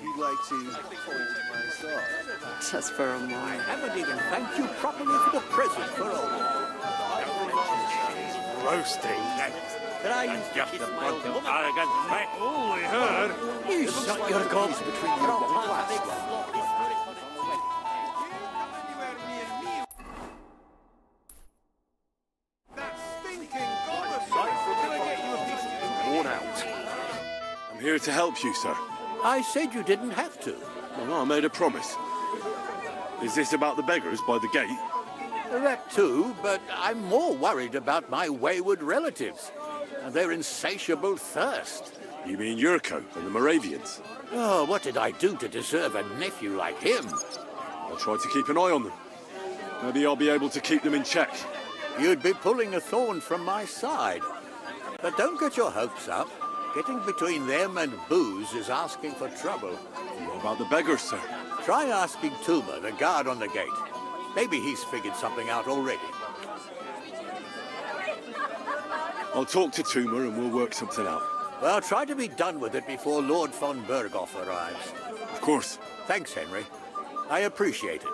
He'd like to hold my side. Just for a moment. I haven't even thanked you properly for the present for all. Roasting. But I used to kiss my old woman. All we heard. You shut your gobs between your eyes. here to help you, sir. I said you didn't have to. Well, I made a promise. Is this about the beggars by the gate? That too, but I'm more worried about my wayward relatives and their insatiable thirst. You mean Yurko and the Moravians? Oh, what did I do to deserve a nephew like him? I'll try to keep an eye on them. Maybe I'll be able to keep them in check. You'd be pulling a thorn from my side. But don't get your hopes up. Getting between them and booze is asking for trouble. What about the beggars, sir? Try asking Tuma, the guard on the gate. Maybe he's figured something out already. I'll talk to Tuma and we'll work something out. Well, try to be done with it before Lord von Berghoff arrives. Of course. Thanks, Henry. I appreciate it.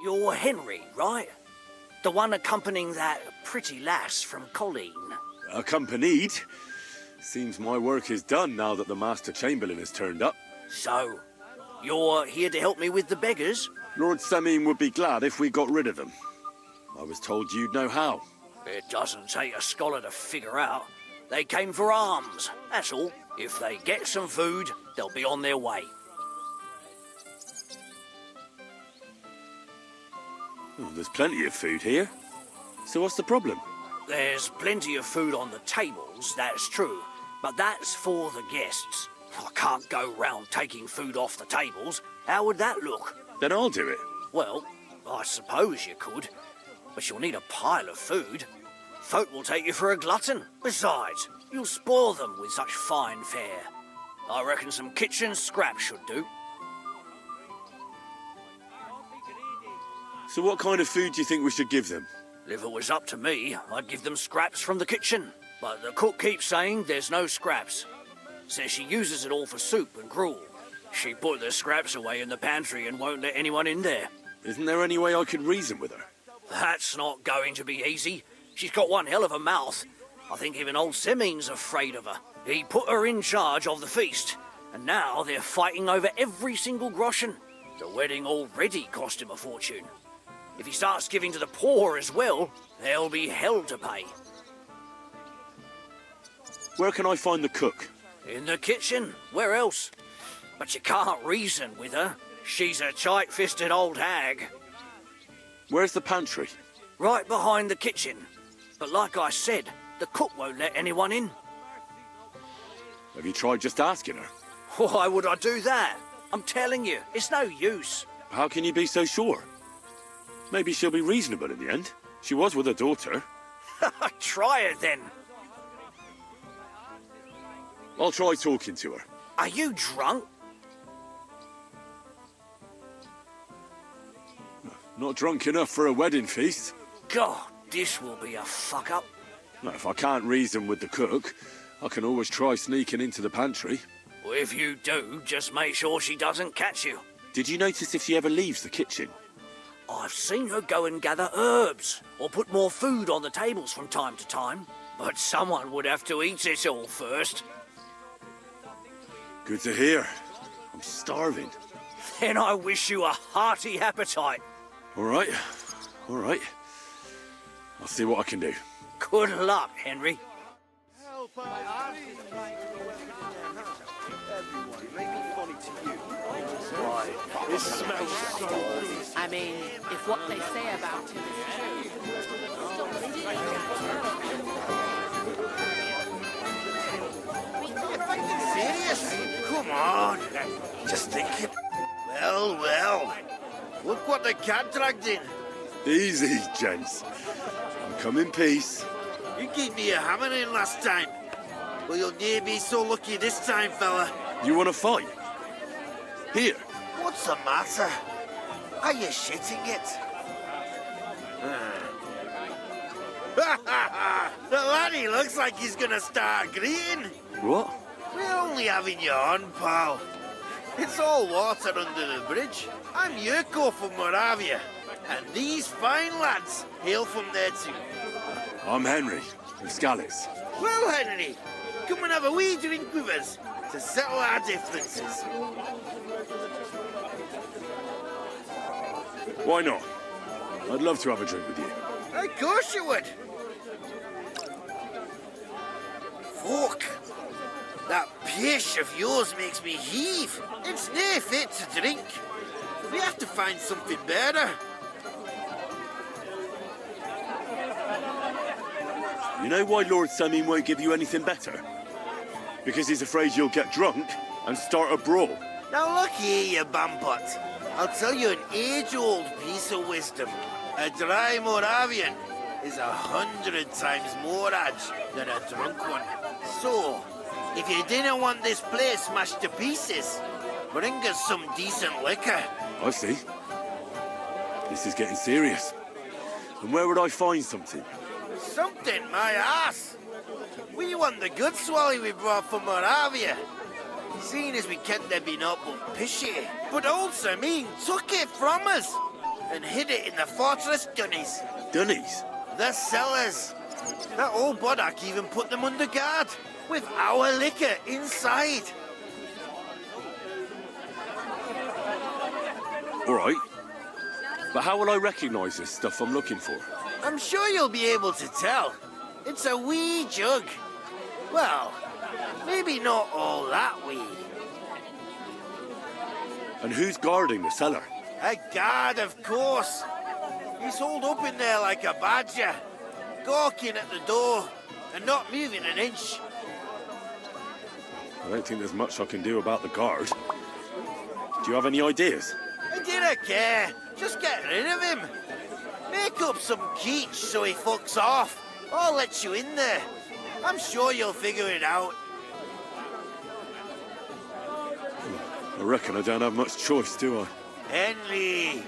You're Henry, right? The one accompanying that pretty lass from Colleen. Accompanied? Seems my work is done now that the Master Chamberlain has turned up. So, you're here to help me with the beggars? Lord Semine would be glad if we got rid of them. I was told you'd know how. It doesn't take a scholar to figure out. They came for alms, that's all. If they get some food, they'll be on their way. Oh, there's plenty of food here. So what's the problem? There's plenty of food on the tables, that's true. But that's for the guests. I can't go round taking food off the tables. How would that look? Then I'll do it. Well, I suppose you could. But you'll need a pile of food. Folk will take you for a glutton. Besides, you'll spoil them with such fine fare. I reckon some kitchen scraps should do. So what kind of food do you think we should give them? If it was up to me, I'd give them scraps from the kitchen. But the cook keeps saying there's no scraps. Says she uses it all for soup and gruel. She put the scraps away in the pantry and won't let anyone in there. Isn't there any way I could reason with her? That's not going to be easy. She's got one hell of a mouth. I think even old Semine's afraid of her. He put her in charge of the feast, and now they're fighting over every single groschen. The wedding already cost him a fortune. If he starts giving to the poor as well, there'll be hell to pay. Where can I find the cook? In the kitchen. Where else? But you can't reason with her. She's a tight-fisted old hag. Where's the pantry? Right behind the kitchen. But like I said, the cook won't let anyone in. Have you tried just asking her? Why would I do that? I'm telling you, it's no use. How can you be so sure? Maybe she'll be reasonable in the end. She was with her daughter. Try it then. I'll try talking to her. Are you drunk? Not drunk enough for a wedding feast. God, this will be a fuck-up. Now, if I can't reason with the cook, I can always try sneaking into the pantry. Well, if you do, just make sure she doesn't catch you. Did you notice if she ever leaves the kitchen? I've seen her go and gather herbs, or put more food on the tables from time to time. But someone would have to eat it all first. Good to hear. I'm starving. Then I wish you a hearty appetite. All right. All right. I'll see what I can do. Good luck, Henry. This smells so good. I mean, if what they say about him is Serious? Come on. Just think it. Well, well. Look what the cat dragged in. Easy, gents. Come in peace. You gave me a hammer in last time. Well, you'll near be so lucky this time, fella. You want to fight? Here. What's the matter? Are you shitting it? The laddie looks like he's gonna start agreeing. What? We're only having you on, pal. It's all water under the bridge. I'm Yurko from Moravia, and these fine lads hail from there too. I'm Henry, from Scallis. Well, Henry, come and have a wee drink with us to settle our differences. Why not? I'd love to have a drink with you. Of course you would. Fuck. That pish of yours makes me heave. It's no fit to drink. We have to find something better. You know why Lord Samin won't give you anything better? Because he's afraid you'll get drunk and start a brawl. Now look here, you bampot. I'll tell you an age-old piece of wisdom. A dry Moravian is 100 times more edge than a drunk one. So, if you didn't want this place smashed to pieces, bring us some decent liquor. I see. This is getting serious. And where would I find something? Something, my ass. We want the good swally we brought from Moravia. Seeing as we can't there be not but pishy. But also mean took it from us and hid it in the fortress dunnies. Dunnies? The cellars. That old boddock even put them under guard with our liquor inside. All right. But how will I recognise this stuff I'm looking for? I'm sure you'll be able to tell. It's a wee jug. Well, maybe not all that wee. And who's guarding the cellar? A guard, of course. He's holed up in there like a badger, gawking at the door and not moving an inch. I don't think there's much I can do about the guard. Do you have any ideas? I didn't care. Just get rid of him. Make up some keech so he fucks off. I'll let you in there. I'm sure you'll figure it out. I reckon I don't have much choice, do I? Henry,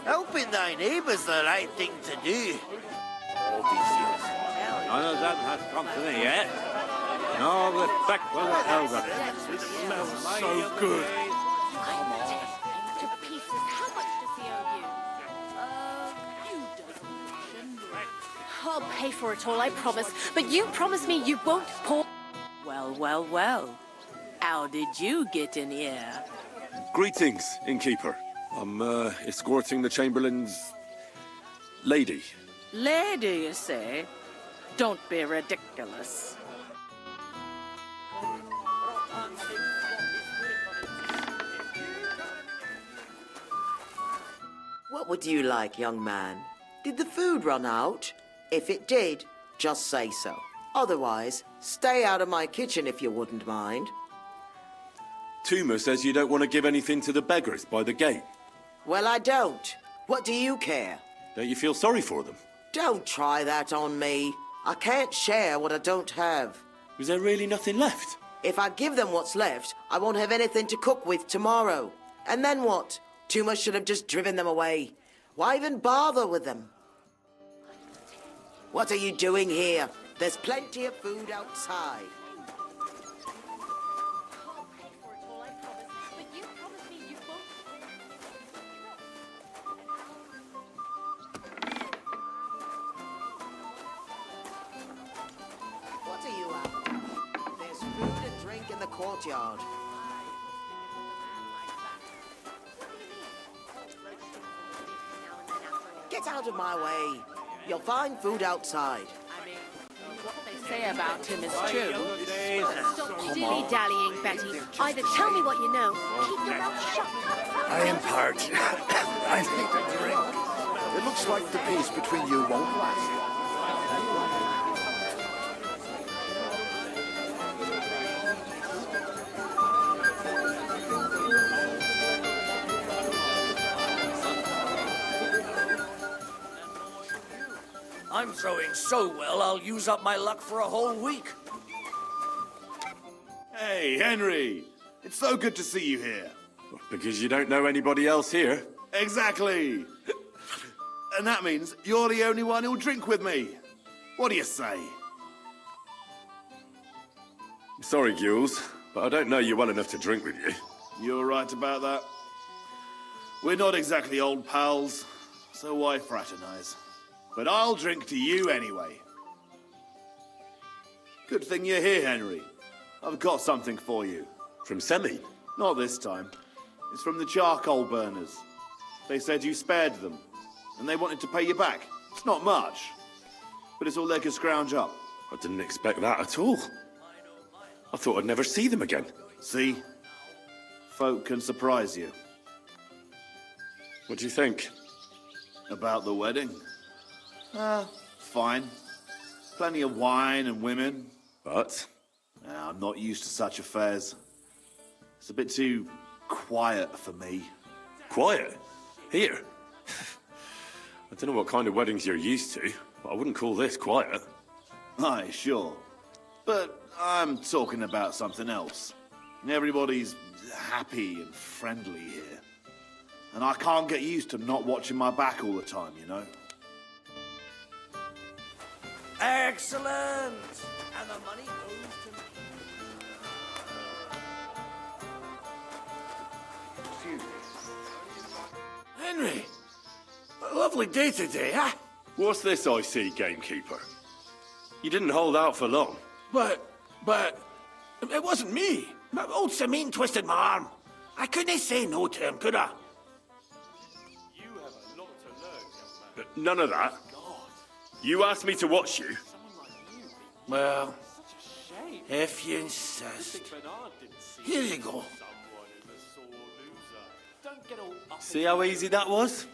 helping thy neighbour's the right thing to do. All these years. None of them has come to me yet. No respect for the elder. It smells so good. I'll pay for it all, I promise. But you promise me you won't pour... Well, well, well. How did you get in here? Greetings, innkeeper. I'm escorting the Chamberlain's lady. Lady, you say? Don't be ridiculous. What would you like, young man? Did the food run out? If it did, just say so. Otherwise, stay out of my kitchen if you wouldn't mind. Tuma says you don't want to give anything to the beggars by the gate. Well, I don't. What do you care? Don't you feel sorry for them? Don't try that on me. I can't share what I don't have. Is there really nothing left? If I give them what's left, I won't have anything to cook with tomorrow. And then what? Tuma should have just driven them away. Why even bother with them? What are you doing here? There's plenty of food outside. What are you after? There's food and drink in the courtyard. Get out of my way. You'll find food outside. What they say about him is true. Stop dilly-dallying, Betty. Either tell me what you know, keep your mouth shut. I impart. I need a drink. It looks like the peace between you won't last. I'm throwing so well, I'll use up my luck for a whole week. Hey, Henry. It's so good to see you here. Because you don't know anybody else here. Exactly. And that means you're the only one who'll drink with me. What do you say? Sorry, Gules, but I don't know you well enough to drink with you. You're right about that. We're not exactly old pals, so why fraternize? But I'll drink to you anyway. Good thing you're here, Henry. I've got something for you. From Semi? Not this time. It's from the charcoal burners. They said you spared them, and they wanted to pay you back. It's not much, but it's all they could scrounge up. I didn't expect that at all. I thought I'd never see them again. See? Folk can surprise you. What do you think? About the wedding? Fine. Plenty of wine and women. But? I'm not used to such affairs. It's a bit too quiet for me. Quiet? Here? I don't know what kind of weddings you're used to, but I wouldn't call this quiet. Aye, sure. But I'm talking about something else. Everybody's happy and friendly here. And I can't get used to not watching my back all the time, you know? Excellent! And the money goes to me. Henry, a lovely day today, huh? What's this I see, gamekeeper? You didn't hold out for long. But, it wasn't me. Old Samin twisted my arm. I couldn't say no to him, could I? None of that. You asked me to watch you. Well, if you insist. Here you go. See how easy that was?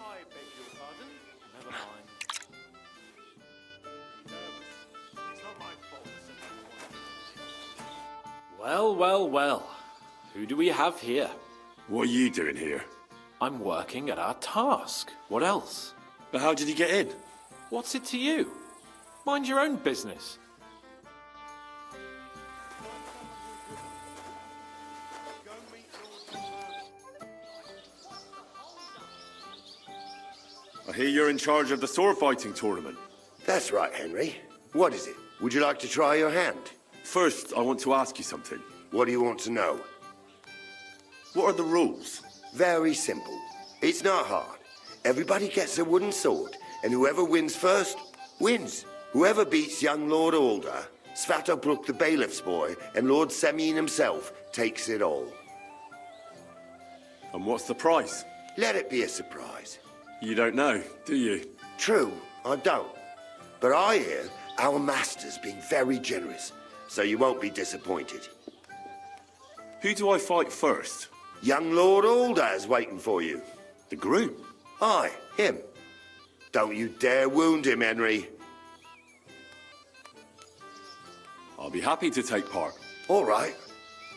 Well, well, well. Who do we have here? What are you doing here? I'm working at our task. What else? But how did you get in? What's it to you? Mind your own business. I hear you're in charge of the sword fighting tournament. That's right, Henry. What is it? Would you like to try your hand? First, I want to ask you something. What do you want to know? What are the rules? Very simple. It's not hard. Everybody gets a wooden sword, and whoever wins first, wins. Whoever beats young Lord Alder, Svatobrook the bailiff's boy, and Lord Semyon himself takes it all. And what's the price? Let it be a surprise. You don't know, do you? True, I don't. But I hear our master's being very generous, so you won't be disappointed. Who do I fight first? Young Lord Alder's waiting for you. The groom? Aye, him. Don't you dare wound him, Henry. I'll be happy to take part. All right.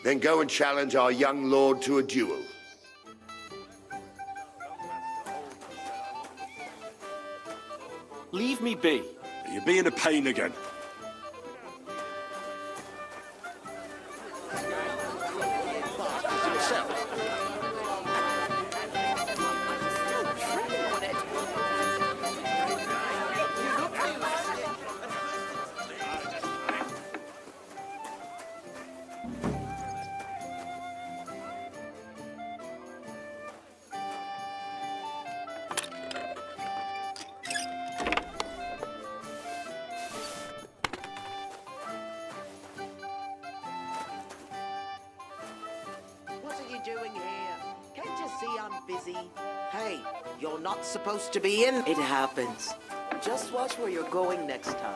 Then go and challenge our young lord to a duel. Leave me be. You're being a pain again. Doing here? Can't you see I'm busy? Hey, you're not supposed to be in. It happens. Just watch where you're going next time.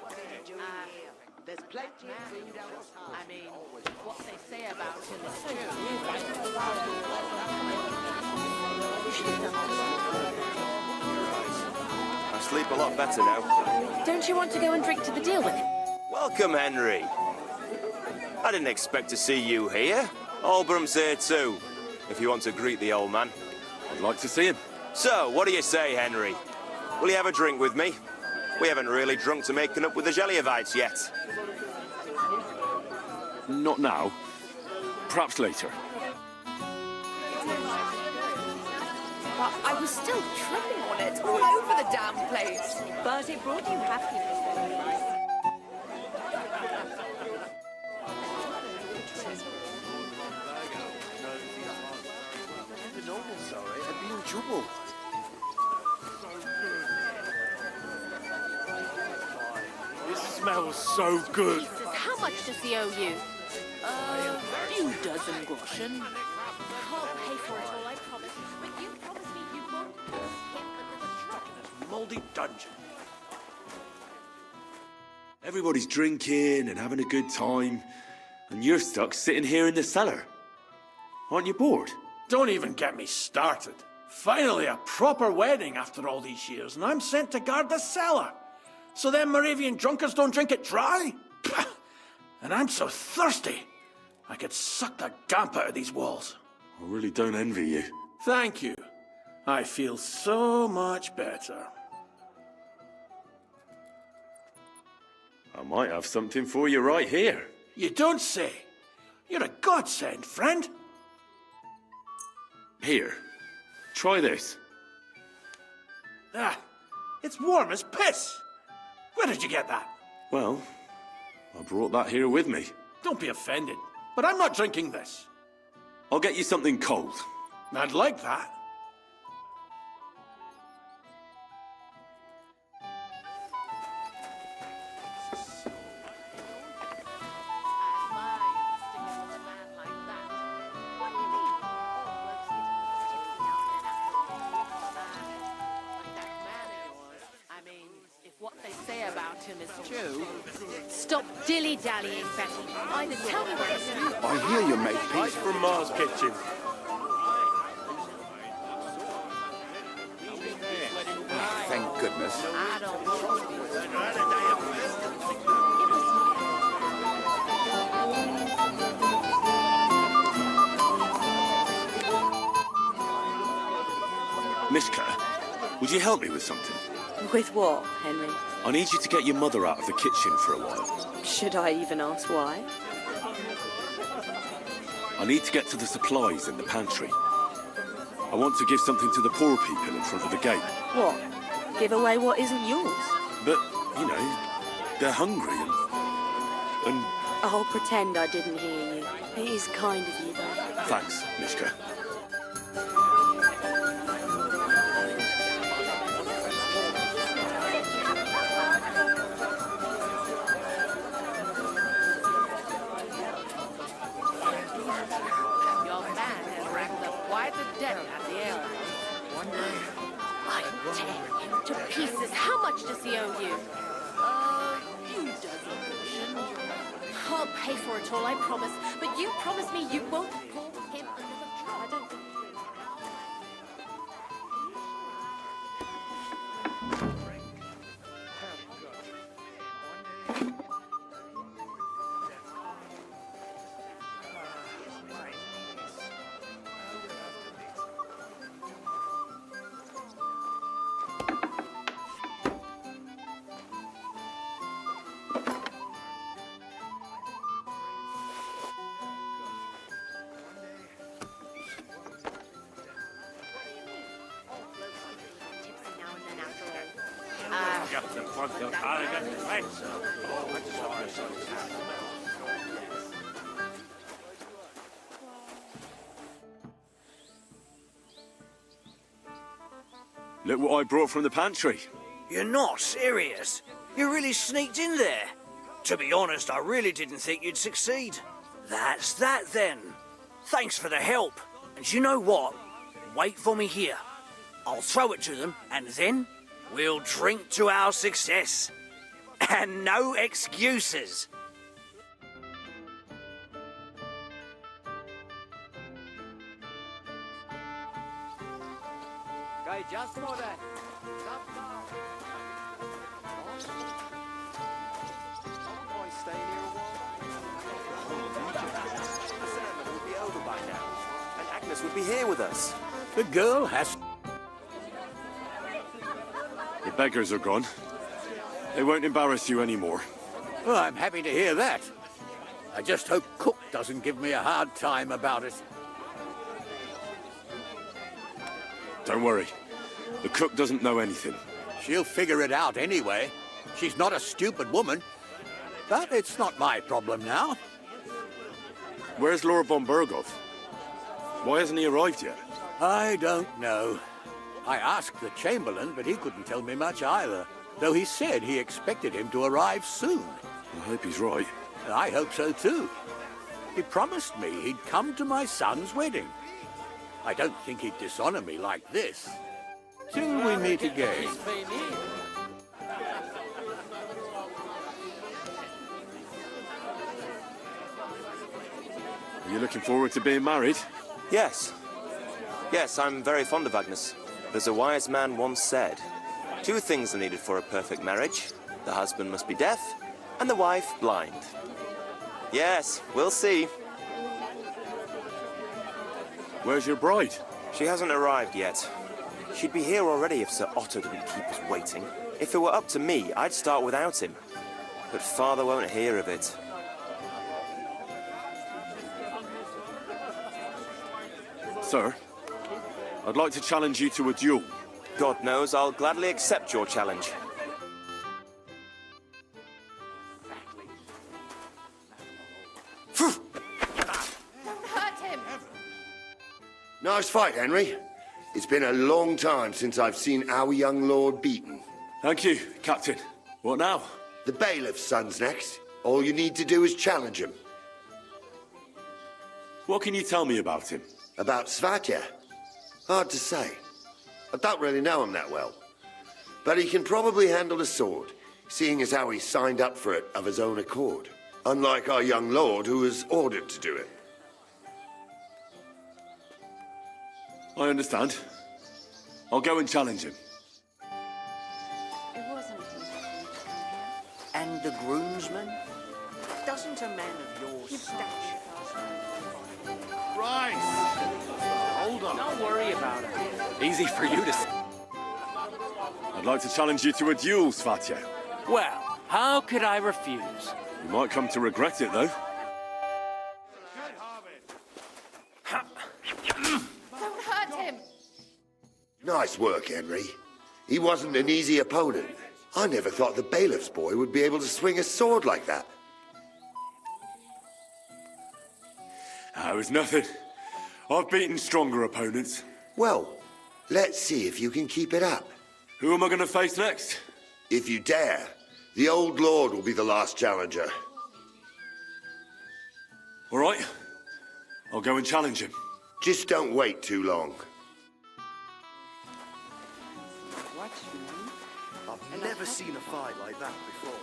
What are you doing here? There's plenty of food outside. I mean, what they say about him is true. I sleep a lot better now. Don't you want to go and drink to the deal with him? Welcome, Henry. I didn't expect to see you here. Albrum's here too, if you want to greet the old man. I'd like to see him. So, what do you say, Henry? Will you have a drink with me? We haven't really drunk to making up with the Geliovites yet. Not now. Perhaps later. But I was still tripping on it all over the damn place. But it brought you happiness. sorry, I'd be in trouble. It smells so good. Jesus, how much does he owe you? Few dozen groschen. I'll pay for it all, I promise. But you promise me you won't pour him another drop. Moldy dungeon. Everybody's drinking and having a good time, and you're stuck sitting here in the cellar. Aren't you bored? Don't even get me started. Finally, a proper wedding after all these years, and I'm sent to guard the cellar. So them Moravian drunkards don't drink it dry? Pah! And I'm so thirsty, I could suck the damp out of these walls. I really don't envy you. Thank you. I feel so much better. I might have something for you right here. You don't say. You're a godsend, friend. Here, try this. Ah, it's warm as piss. Where did you get that? Well, I brought that here with me. Don't be offended, but I'm not drinking this. I'll get you something cold. I'd like that. What they say about him is true. Stop dilly-dallying, Betty. Either tell me what it is. I hear you made peace From Mars Kitchen. Thank goodness. I don't trust you. Mishka, would you help me with something? With what, Henry? I need you to get your mother out of the kitchen for a while. Should I even ask why? I need to get to the supplies in the pantry. I want to give something to the poor people in front of the gate. What? Give away what isn't yours? But, you know, they're hungry and... I'll pretend I didn't hear you. It is kind of you, though. Thanks, Mishka. Your man has racked up quite a debt at the alehouse. One day, I tear him to pieces. How much does he owe you? Few dozen groschen. I'll pay for it all, I promise. But you promise me you won't pour him another drop. I don't think... Look what I brought from the pantry. You're not serious? You really sneaked in there? To be honest, I really didn't think you'd succeed. That's that then. Thanks for the help. And you know what? Wait for me here. I'll throw it to them, and then we'll drink to our success. And no excuses. Okay, just for that. Stay here a while. Would be over by now, and Agnes would be here with us. The girl has... The beggars are gone. They won't embarrass you anymore. Well, I'm happy to hear that. I just hope Cook doesn't give me a hard time about it. Don't worry. The cook doesn't know anything. She'll figure it out anyway. She's not a stupid woman. But it's not my problem now. Where's Lord von Berghoff? Why hasn't he arrived yet? I don't know. I asked the Chamberlain, but he couldn't tell me much either, though he said he expected him to arrive soon. I hope he's right. I hope so too. He promised me he'd come to my son's wedding. I don't think he'd dishonor me like this. Till we meet again. Are you looking forward to being married? Yes. Yes, I'm very fond of Agnes. As a wise man once said, 2 things are needed for a perfect marriage. The husband must be deaf, and the wife blind. Yes, we'll see. Where's your bride? She hasn't arrived yet. She'd be here already if Sir Otto didn't keep us waiting. If it were up to me, I'd start without him. But Father won't hear of it. Sir, I'd like to challenge you to a duel. God knows I'll gladly accept your challenge. Don't hurt him! Nice fight, Henry. It's been a long time since I've seen our young lord beaten. Thank you, Captain. What now? The bailiff's son's next. All you need to do is challenge him. What can you tell me about him? About Svatya? Hard to say. I don't really know him that well. But he can probably handle a sword, seeing as how he signed up for it of his own accord. Unlike our young lord, who was ordered to do it. I understand. I'll go and challenge him. And the groomsman? Doesn't a man of your stature... Christ! Hold on. Don't worry about it. Easy for you to... I'd like to challenge you to a duel, Svatya. Well, how could I refuse? You might come to regret it, though. Don't hurt him! Nice work, Henry. He wasn't an easy opponent. I never thought the bailiff's boy would be able to swing a sword like that. It was nothing. I've beaten stronger opponents. Well, let's see if you can keep it up. Who am I going to face next? If you dare, the old lord will be the last challenger. All right. I'll go and challenge him. Just don't wait too long. I've never seen a fight like that before.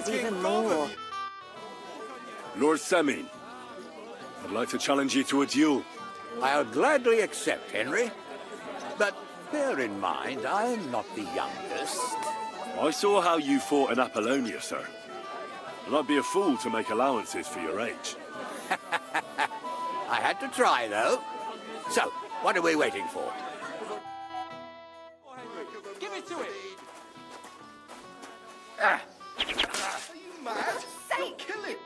Even more. Lord Semin, I'd like to challenge you to a duel. I'll gladly accept, Henry. But bear in mind, I am not the youngest. I saw how you fought in Apollonia, sir. And I'd be a fool to make allowances for your age. I had to try, though. So, what are we waiting for? Give it to him! Are you mad? Don't kill him!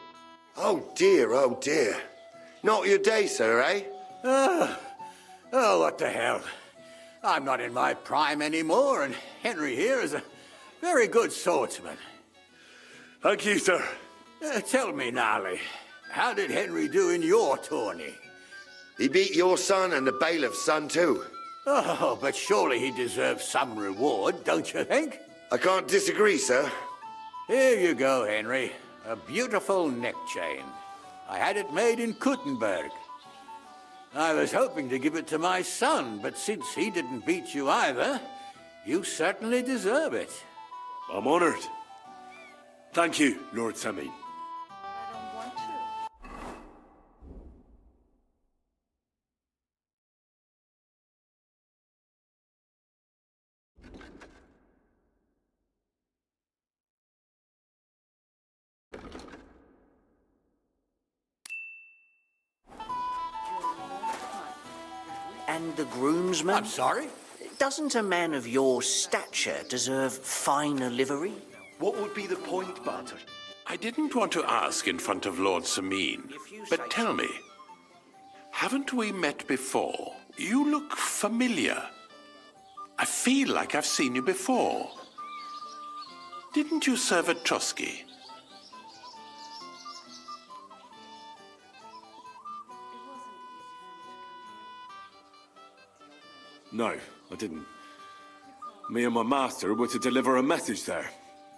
Oh dear. Not your day, sir, eh? Oh, what the hell. I'm not in my prime anymore, and Henry here is a very good swordsman. Thank you, sir. Tell me, Gnarly, how did Henry do in your tourney? He beat your son and the bailiff's son, too. Oh, but surely he deserves some reward, don't you think? I can't disagree, sir. Here you go, Henry. A beautiful neck chain. I had it made in Kuttenberg. I was hoping to give it to my son, but since he didn't beat you either, you certainly deserve it. I'm honored. Thank you, Lord Semin. And the groomsman? I'm sorry? Doesn't a man of your stature deserve finer livery? What would be the point, Barton? I didn't want to ask in front of Lord Sameen, but tell me, haven't we met before? You look familiar. I feel like I've seen you before. Didn't you serve at Trotsky? No, I didn't. Me and my master were to deliver a message there.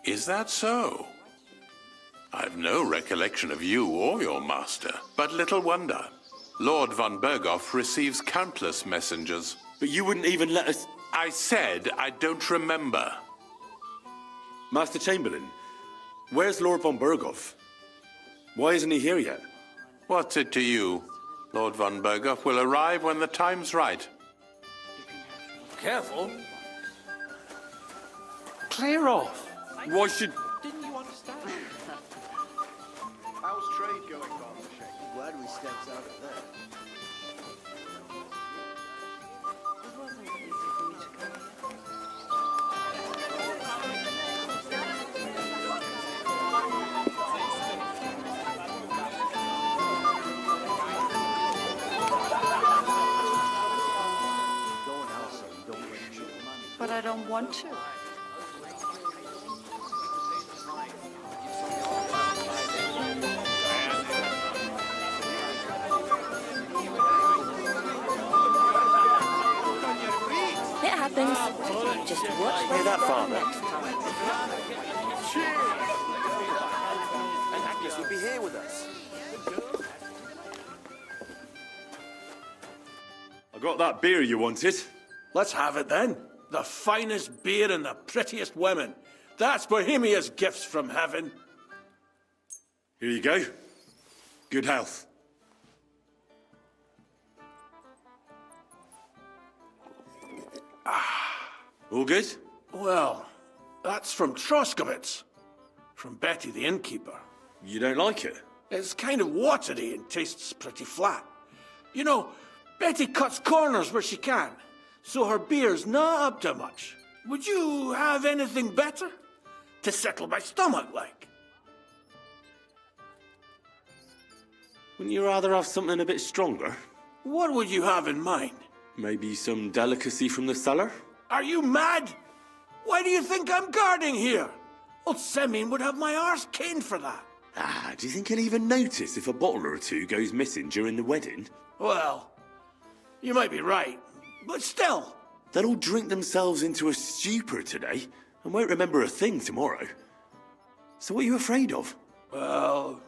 Is that so? I've no recollection of you or your master, but little wonder. Lord von Berghoff receives countless messengers. But you wouldn't even let us... I said I don't remember. Master Chamberlain, where's Lord von Berghoff? Why isn't he here yet? What's it to you? Lord von Berghoff will arrive when the time's right. Careful. Clear off. Why should... Didn't you understand? How's trade going, Father Shake? Glad we stepped out of there. But I don't want to. It happens. Just watch. Hear that, Father? And Agnes would be here with us. I got that beer you wanted. Let's have it then. The finest beer and the prettiest women. That's Bohemia's gifts from heaven. Here you go. Good health. All good? Well, that's from Troskowitz. From Betty the innkeeper. You don't like it? It's kind of watery and tastes pretty flat. You know, Betty cuts corners where she can, so her beer's not up to much. Would you have anything better? To settle my stomach, like? Wouldn't you rather have something a bit stronger? What would you have in mind? Maybe some delicacy from the cellar? Are you mad? Why do you think I'm guarding here? Old Semyon would have my arse caned for that. Ah, do you think he'll even notice if a bottle or two goes missing during the wedding? Well, you might be right, but still. They'll all drink themselves into a stupor today and won't remember a thing tomorrow. So what are you afraid of? Well,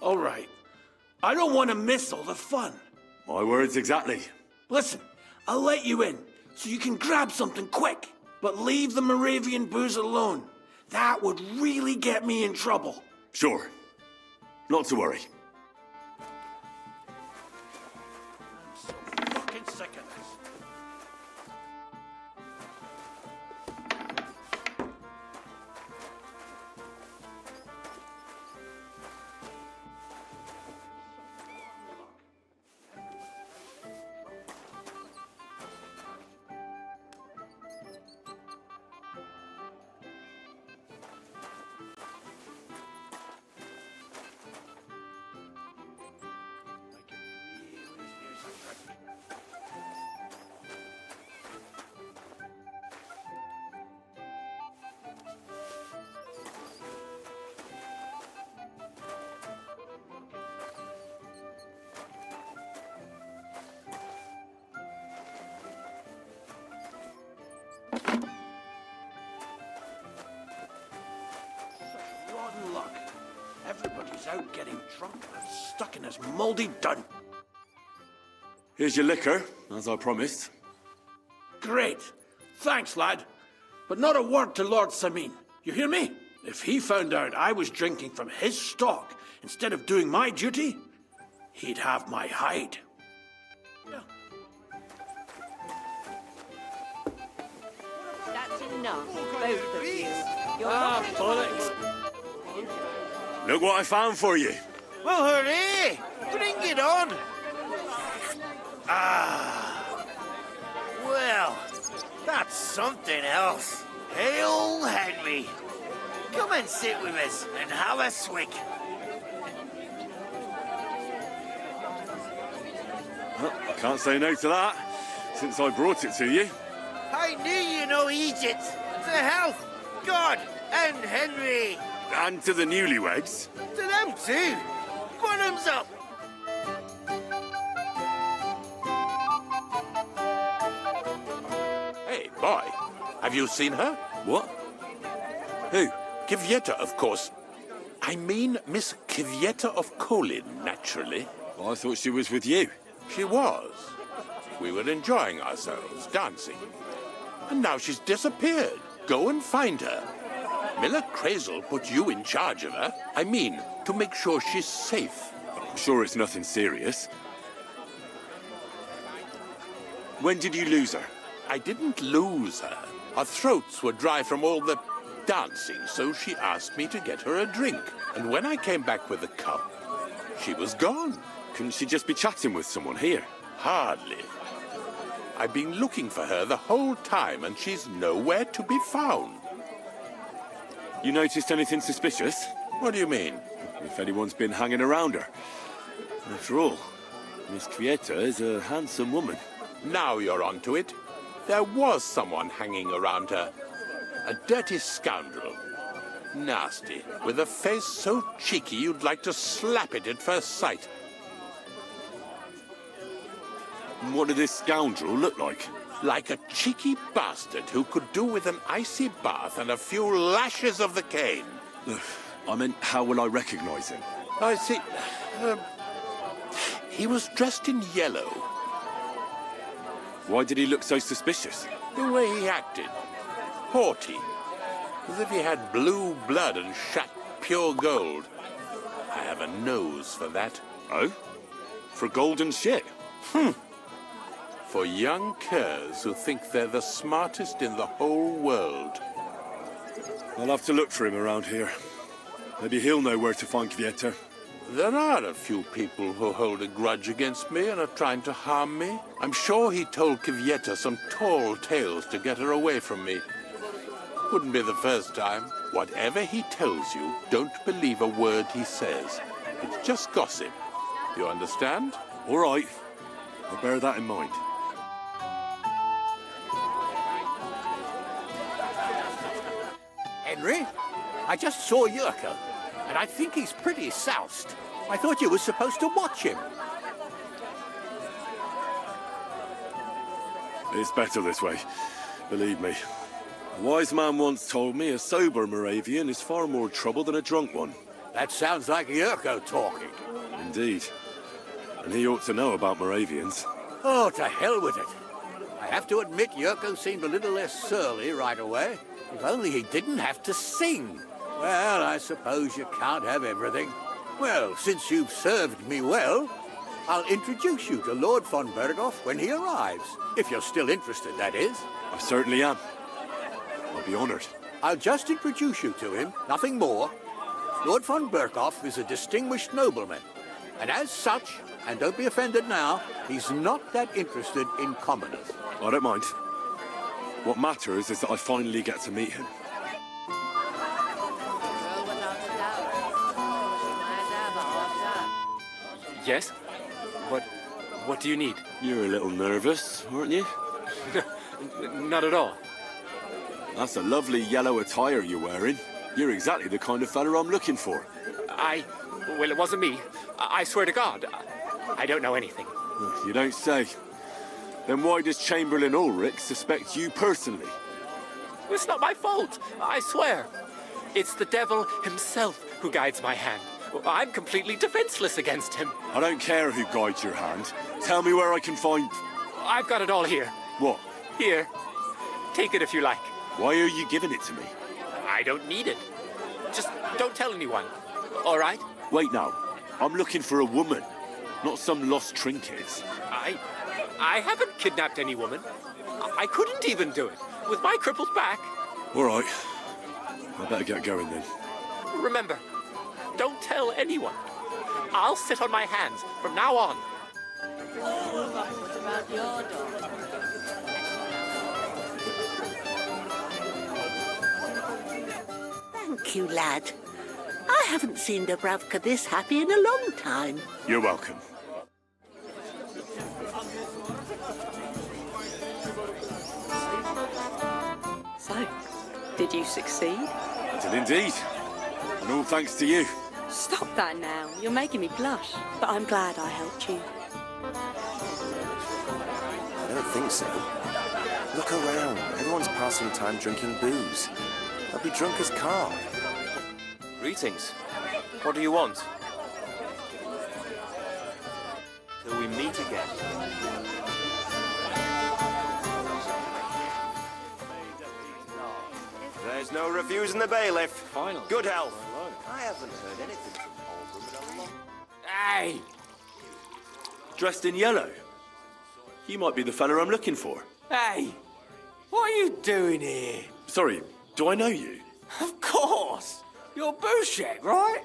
all right. I don't want to miss all the fun. My words exactly. Listen, I'll let you in, so you can grab something quick. But leave the Moravian booze alone. That would really get me in trouble. Sure. Not to worry. I'm so fucking sick of this. Rotten luck. Everybody's out getting drunk and I'm stuck in this moldy dun. Here's your liquor, as I promised. Great. Thanks, lad. But not a word to Lord Sameen. You hear me? If he found out I was drinking from his stock instead of doing my duty, he'd have my hide. That's enough, both of you. You're bollocks. Look what I found for you. Well, hooray! Bring it on! Well, that's something else. Hail Henry. Come and sit with us and have a swig. Well, I can't say no to that, since I brought it to you. I knew you know Egypt. To health, God, and Henry. And to the newlyweds. To them too. Bottoms up. Hey, boy, have you seen her? What? Who? Kvyetta, of course. I mean Miss Kvyetta of Kolin, naturally. Well, I thought she was with you. She was. We were enjoying ourselves, dancing. And now she's disappeared. Go and find her. Miller Crazel put you in charge of her. I mean, to make sure she's safe. I'm sure it's nothing serious. When did you lose her? I didn't lose her. Our throats were dry from all the dancing, so she asked me to get her a drink. And when I came back with a cup, she was gone. Couldn't she just be chatting with someone here? Hardly. I've been looking for her the whole time, and she's nowhere to be found. You noticed anything suspicious? What do you mean? If anyone's been hanging around her. After all, Miss Kvyetta is a handsome woman. Now you're onto it. There was someone hanging around her. A dirty scoundrel. Nasty, with a face so cheeky you'd like to slap it at first sight. What did this scoundrel look like? Like a cheeky bastard who could do with an icy bath and a few lashes of the cane. I meant, how will I recognize him? I see. He was dressed in yellow. Why did he look so suspicious? The way he acted. Haughty. As if he had blue blood and shat pure gold. I have a nose for that. Oh? For gold and shit? For young curs who think they're the smartest in the whole world. I'll have to look for him around here. Maybe he'll know where to find Kvyetta. There are a few people who hold a grudge against me and are trying to harm me. I'm sure he told Kvyetta some tall tales to get her away from me. Wouldn't be the first time. Whatever he tells you, don't believe a word he says. It's just gossip. You understand? All right. I'll bear that in mind. Henry, I just saw Yurko, and I think he's pretty soused. I thought you were supposed to watch him. It's better this way. Believe me. A wise man once told me a sober Moravian is far more trouble than a drunk one. That sounds like Yurko talking. Indeed. And he ought to know about Moravians. Oh, to hell with it. I have to admit Yurko seemed a little less surly right away. If only he didn't have to sing. Well, I suppose you can't have everything. Well, since you've served me well, I'll introduce you to Lord von Berghoff when he arrives. If you're still interested, that is. I certainly am. I'll be honored. I'll just introduce you to him, nothing more. Lord von Berghoff is a distinguished nobleman. And as such, and don't be offended now, he's not that interested in commoners. I don't mind. What matters is that I finally get to meet him. Yes? What do you need? You're a little nervous, aren't you? Not at all. That's a lovely yellow attire you're wearing. You're exactly the kind of fella I'm looking for. Well, it wasn't me. I swear to God, I don't know anything. You don't say. Then why does Chamberlain Ulrich suspect you personally? It's not my fault, I swear. It's the devil himself who guides my hand. I'm completely defenseless against him. I don't care who guides your hand. Tell me where I can find... I've got it all here. What? Here. Take it if you like. Why are you giving it to me? I don't need it. Just don't tell anyone. All right? Wait now. I'm looking for a woman, not some lost trinkets. I haven't kidnapped any woman. I couldn't even do it with my crippled back. All right. I better get going then. Remember, don't tell anyone. I'll sit on my hands from now on. What about your dog? Thank you, lad. I haven't seen Dubravka this happy in a long time. You're welcome. So, did you succeed? I did indeed. And all thanks to you. Stop that now. You're making me blush. But I'm glad I helped you. I don't think so. Look around. Everyone's passing time drinking booze. They'll be drunk as carp. Greetings. What do you want? Till we meet again. There's no refusing the bailiff. Finally. Good health. I haven't heard anything from Oldham in a long... Hey! Dressed in yellow? You might be the fella I'm looking for. Hey! What are you doing here? Sorry, do I know you? Of course! You're Bushek, right?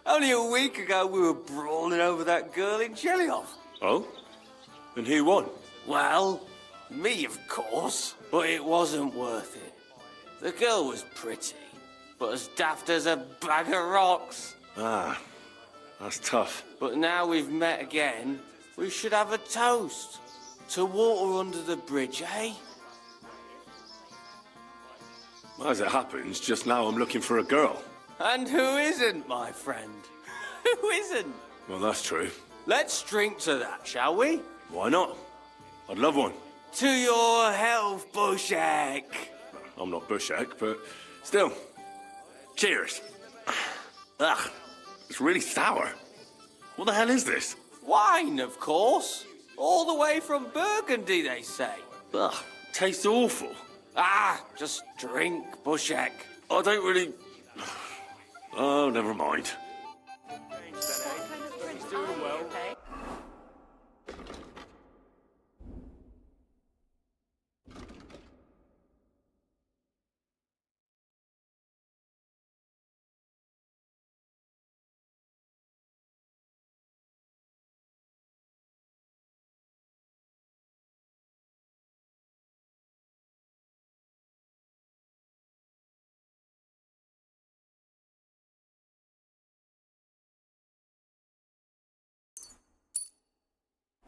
Only a week ago we were brawling over that girl in Jelioff. Oh? And who won? Well, me, of course. But it wasn't worth it. The girl was pretty, but as daft as a bag of rocks. Ah, that's tough. But now we've met again, we should have a toast. To water under the bridge, eh? As it happens, just now I'm looking for a girl. And who isn't, my friend? Who isn't? Well, that's true. Let's drink to that, shall we? Why not? I'd love one. To your health, Bushek. I'm not Bushek, but still. Cheers. Ugh, it's really sour. What the hell is this? Wine, of course. All the way from Burgundy, they say. Ugh, tastes awful. Ah, just drink, Bushek. I don't really... Oh, never mind.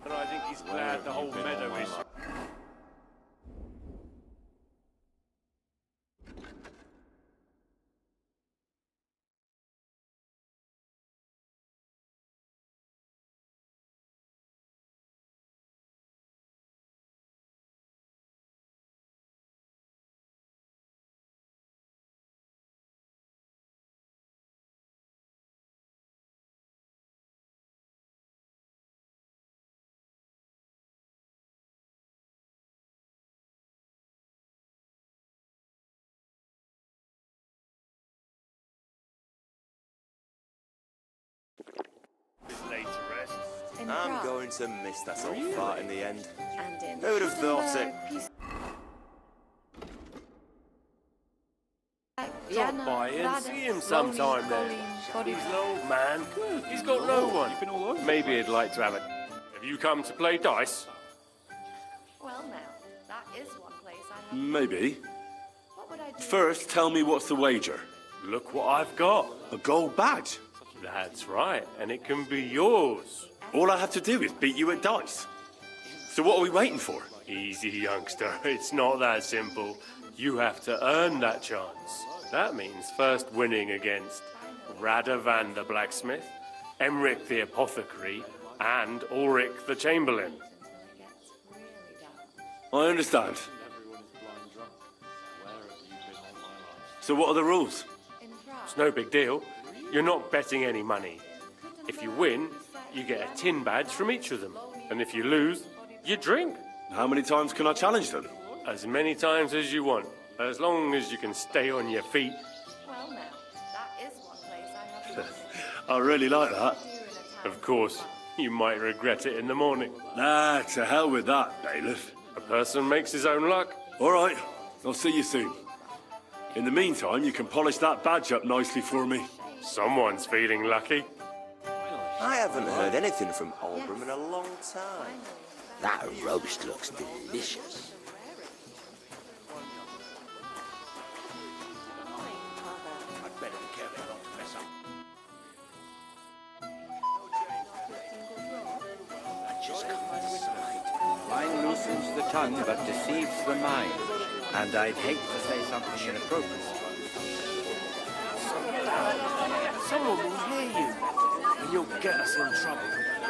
But I think he's glad the whole meadow is... I'm going to miss that old fart in the end. And in Who'd have thought it? Drop by and see him sometime then. He's an old man. He's got no one. Maybe he'd like to have it. Have you come to play dice? Well, now, that is one place I have. Maybe. What would I do? First, tell me what's the wager. Look what I've got. A gold badge. That's right, and it can be yours. All I have to do is beat you at dice. So what are we waiting for? Easy, youngster. It's not that simple. You have to earn that chance. That means first winning against Radovan the blacksmith, Emric the apothecary, and Ulrich the chamberlain. I understand. So what are the rules? It's no big deal. You're not betting any money. If you win, you get a tin badge from each of them. And if you lose, you drink. How many times can I challenge them? As many times as you want, as long as you can stay on your feet. Well, now, that is one place I have. I really like that. Of course, you might regret it in the morning. Nah, to hell with that, bailiff. A person makes his own luck. All right, I'll see you soon. In the meantime, you can polish that badge up nicely for me. Someone's feeling lucky. I haven't heard anything from Oldham in a long time. That roast looks delicious. I'd better Wine loosens the tongue but deceives the mind. And I'd hate to say something inappropriate. Someone will hear you, and you'll get us in trouble.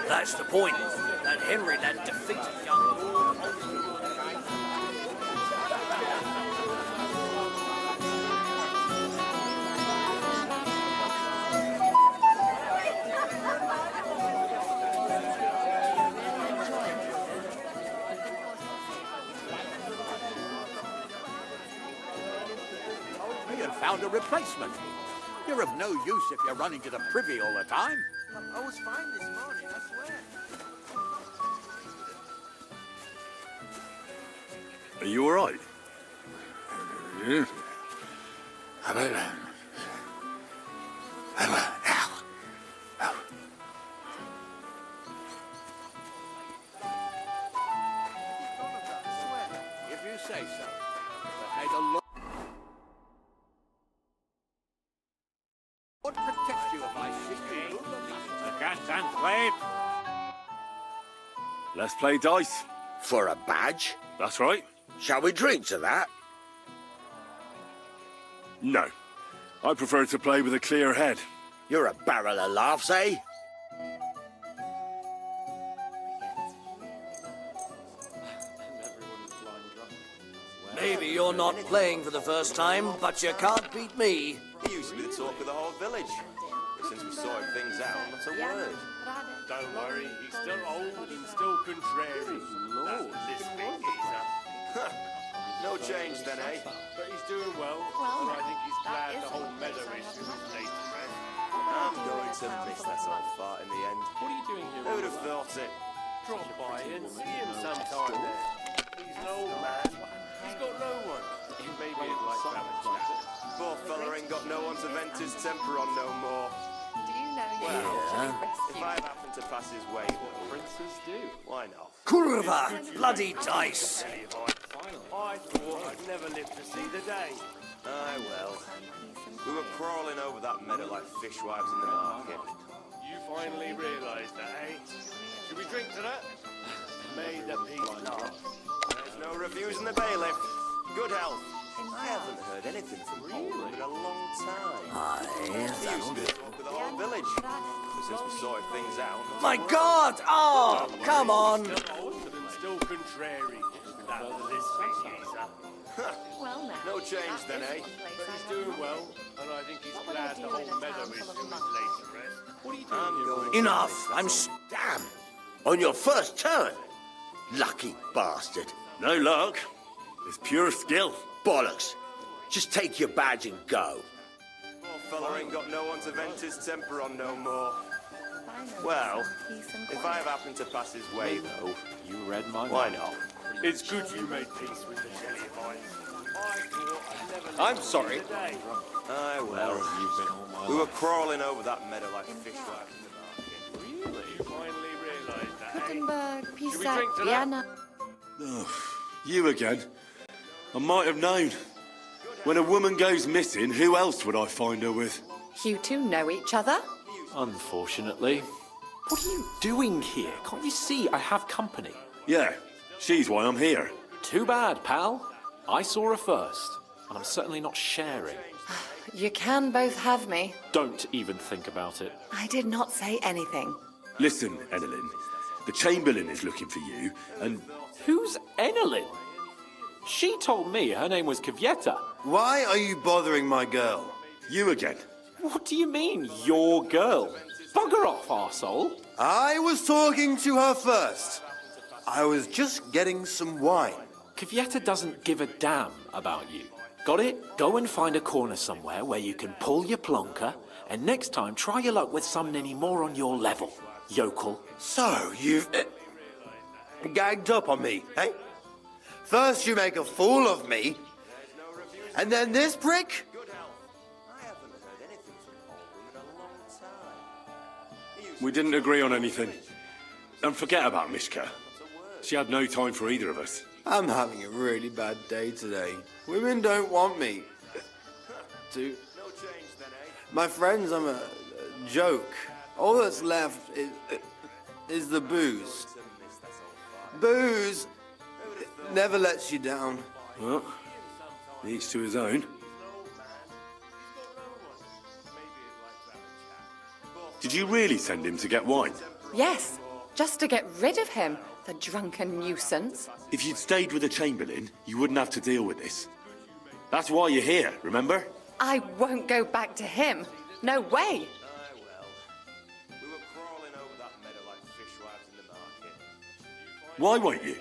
That's the point. That Henry, that defeated young lord. We have found a replacement. You're of no use if you're running to the privy all the time. I was fine this morning, I swear. Are you all right? Yeah. If you say so. But may the Lord protect you if I see you. The cat and play. Let's play dice. For a badge? That's right. Shall we drink to that? No. I prefer to play with a clear head. You're a barrel of laughs, eh? Maybe you're not playing for the first time, but you can't beat me. He used to be the talk of the whole village. But since we sorted things out, not a word. Don't worry, he's still old and still contrary. Lord. No change then, eh? But he's doing well, and I think he's glad the whole meadow issue is laid to rest. I'm going to miss that old fart in the end. What are you doing here? Who'd have thought it? Drop by and see him sometime there. He's an old man. He's got no one. Maybe he'd like to have a chat. Poor fella ain't got no one to vent his temper on no more. Do you know you If I happen to pass his way, though, Princes do. why not? Kurva! Bloody dice! I thought I'd never live to see the day. Aye, well. We were crawling over that meadow like fishwives in the market. You finally realised that, eh? Should we drink to that? May the peace last. There's no reviews in the bailiff. Good health. I haven't heard anything from Holden in a long time. He used to talk with the whole village. But since we sorted things out... My God! Oh, come on! Old and still contrary. That lisping geezer. Well, now. No change then, eh? But he's doing well, and I think he's glad the whole meadow issue is laid to rest. What are you doing here? Enough! Damn! On your first turn! Lucky bastard. No luck. It's pure skill. Bollocks. Just take your badge and go. Poor fella ain't got no one to vent his temper on no more. Well, if I happen to pass his way, though... You read my Why mind. not? It's good you made peace with the Jellyvites. I thought I'd never live I'm to see sorry. the day. Aye, well. We were crawling over that meadow like fishwives in the market. Really? You finally realised that, eh? Gutenberg, Should we Pisa, drink to that? Vienna. You again. I might have known. When a woman goes missing, who else would I find her with? You two know each other? Unfortunately. What are you doing here? Can't you see I have company? Yeah, she's why I'm here. Too bad, pal. I saw her first, and I'm certainly not sharing. You can both have me. Don't even think about it. I did not say anything. Listen, Enelin, the Chamberlain is looking for you, and... Who's Enelin? She told me her name was Kvyetta. Why are you bothering my girl? You again. What do you mean, your girl? Bugger off, arsehole. I was talking to her first. I was just getting some wine. Kvyetta doesn't give a damn about you. Got it? Go and find a corner somewhere where you can pull your plonker, and next time try your luck with someone any more on your level, yokel. So, you've gagged up on me, eh? First you make a fool of me, and then this prick? We didn't agree on anything. And forget about Mishka. She had no time for either of us. I'm having a really bad day today. Women don't want me. My friends, I'm a joke. All that's left is the booze. Booze never lets you down. Well, each to his own. Did you really send him to get wine? Yes, just to get rid of him, the drunken nuisance. If you'd stayed with the Chamberlain, you wouldn't have to deal with this. That's why you're here, remember? I won't go back to him. No way. Why won't you?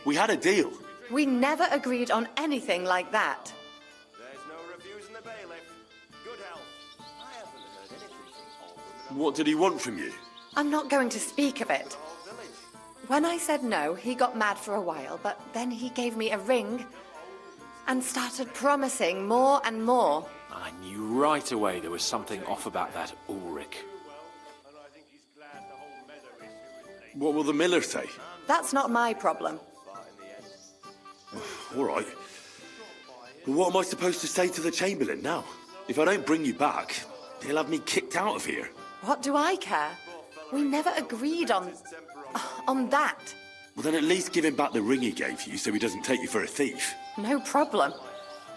We had a deal. We never agreed on anything like that. What did he want from you? I'm not going to speak of it. When I said no, he got mad for a while, but then he gave me a ring and started promising more and more. I knew right away there was something off about that Ulrich. What will the miller say? That's not my problem. All right. But what am I supposed to say to the Chamberlain now? If I don't bring you back, he'll have me kicked out of here. What do I care? We never agreed on that. Well, then at least give him back the ring he gave you so he doesn't take you for a thief. No problem.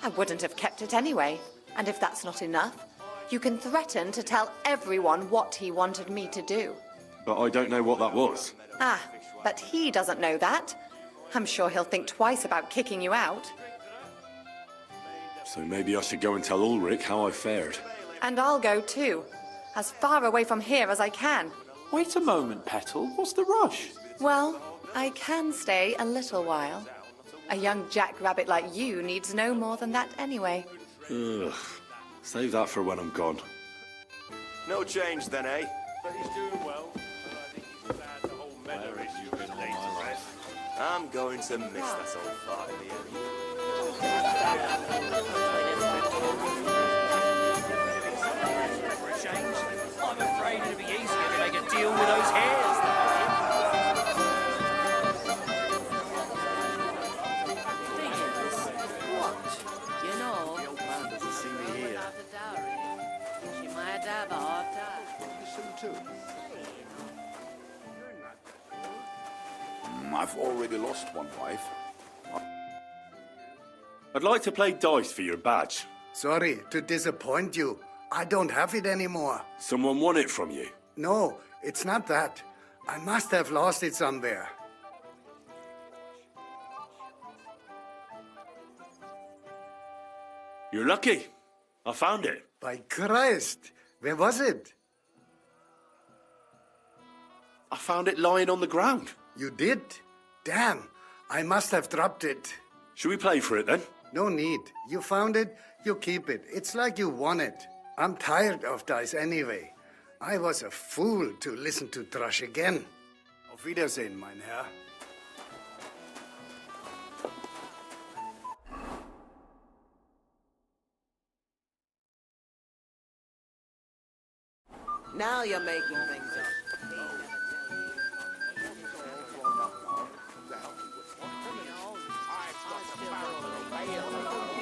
I wouldn't have kept it anyway. And if that's not enough, you can threaten to tell everyone what he wanted me to do. But I don't know what that was. Ah, but he doesn't know that. I'm sure he'll think twice about kicking you out. So maybe I should go and tell Ulrich how I fared. And I'll go too. As far away from here as I can. Wait a moment, Petal. What's the rush? Well, I can stay a little while. A young jackrabbit like you needs no more than that anyway. Ugh. Save that for when I'm gone. No change then, eh? But he's doing well. And I think he's glad the whole meadow is been later. I'm going to miss that old fart in the I'm afraid it'd be easier to make a deal with those hairs. You know, The old man doesn't see me here. without the dowry, she might have a hard time. I've already lost one wife. I'd like to play dice for your badge. Sorry to disappoint you. I don't have it anymore. Someone won it from you. No, it's not that. I must have lost it somewhere. You're lucky. I found it. By Christ! Where was it? I found it lying on the ground. You did? Damn, I must have dropped it. Should we play for it then? No need. You found it, you keep it. It's like you won it. I'm tired of dice anyway. I was a fool to listen to Thrush again. Auf Wiedersehen, mein Herr. Now you're making things up.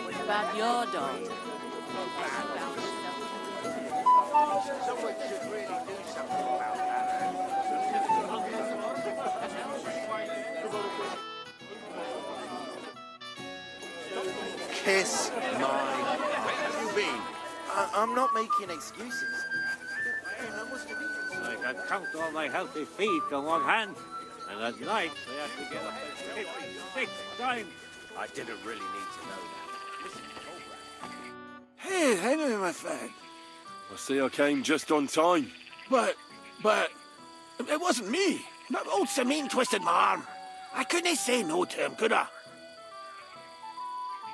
What about your daughter? Someone should really do something about that. Kiss my... Where have you been? I'm not making excuses. I can count all my healthy feet on one hand, and at night they have to get up at 56 times. I didn't really need to know that. Hey, Henry, my friend. I see I came just on time. But, it wasn't me. Not old Sameen twisted my arm. I couldn't say no to him, could I?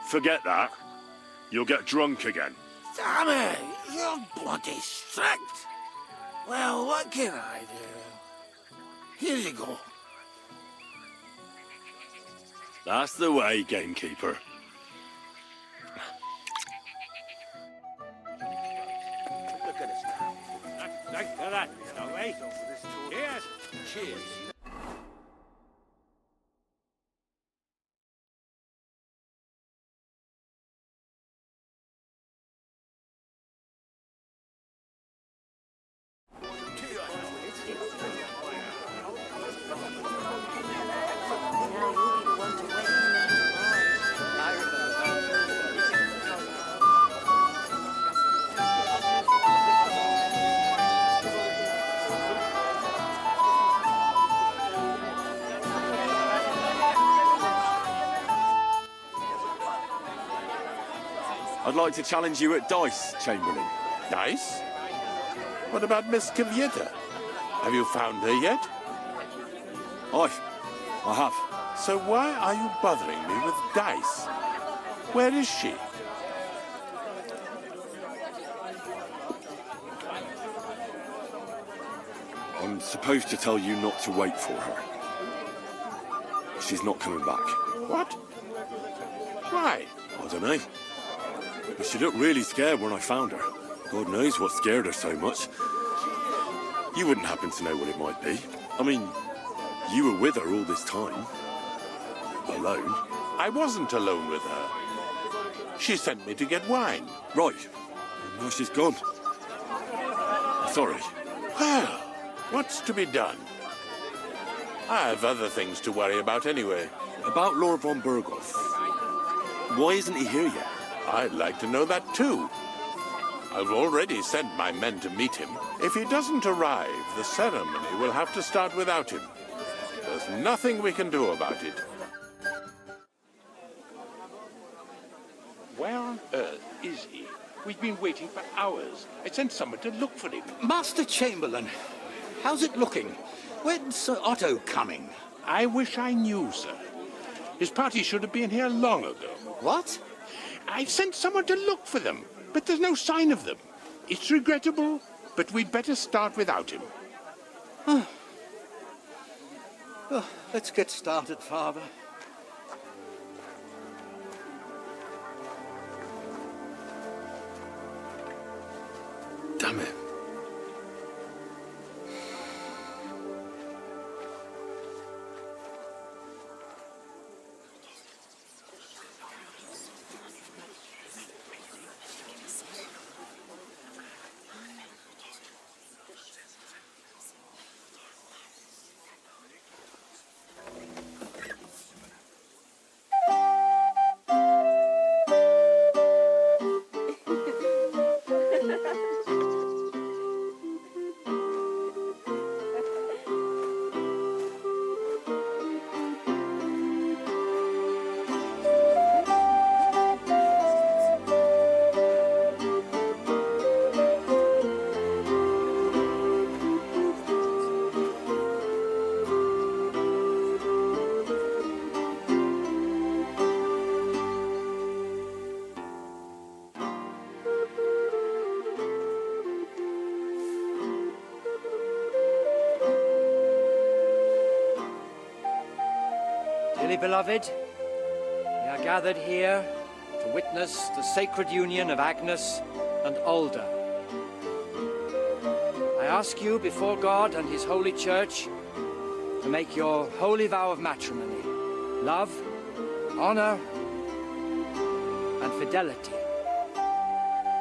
Forget that. You'll get drunk again. Sammy, you're bloody strict. Well, what can I do? Here you go. That's the way, gamekeeper. Look at us now. Thanks for that, shall we? Cheers. Cheers. I'd like to challenge you at dice, Chamberlain. Dice? What about Miss Cavieta? Have you found her yet? I have. So why are you bothering me with dice? Where is she? I'm supposed to tell you not to wait for her. She's not coming back. What? Why? I don't know. But she looked really scared when I found her. God knows what scared her so much. You wouldn't happen to know what it might be. I mean, you were with her all this time. Alone. I wasn't alone with her. She sent me to get wine. Right. Now she's gone. Sorry. Well, what's to be done? I have other things to worry about anyway. About Lord von Burgos. Why isn't he here yet? I'd like to know that too. I've already sent my men to meet him. If he doesn't arrive, the ceremony will have to start without him. There's nothing we can do about it. Where on earth is he? We've been waiting for hours. I sent someone to look for him. Master Chamberlain, how's it looking? When's Sir Otto coming? I wish I knew, sir. His party should have been here long ago. What? I sent someone to look for them, but there's no sign of them. It's regrettable, but we'd better start without him. Oh, let's get started, Father. Damn it. Dearly beloved, we are gathered here to witness the sacred union of Agnes and Alda. I ask you before God and His holy church to make your holy vow of matrimony, love, honor, and fidelity.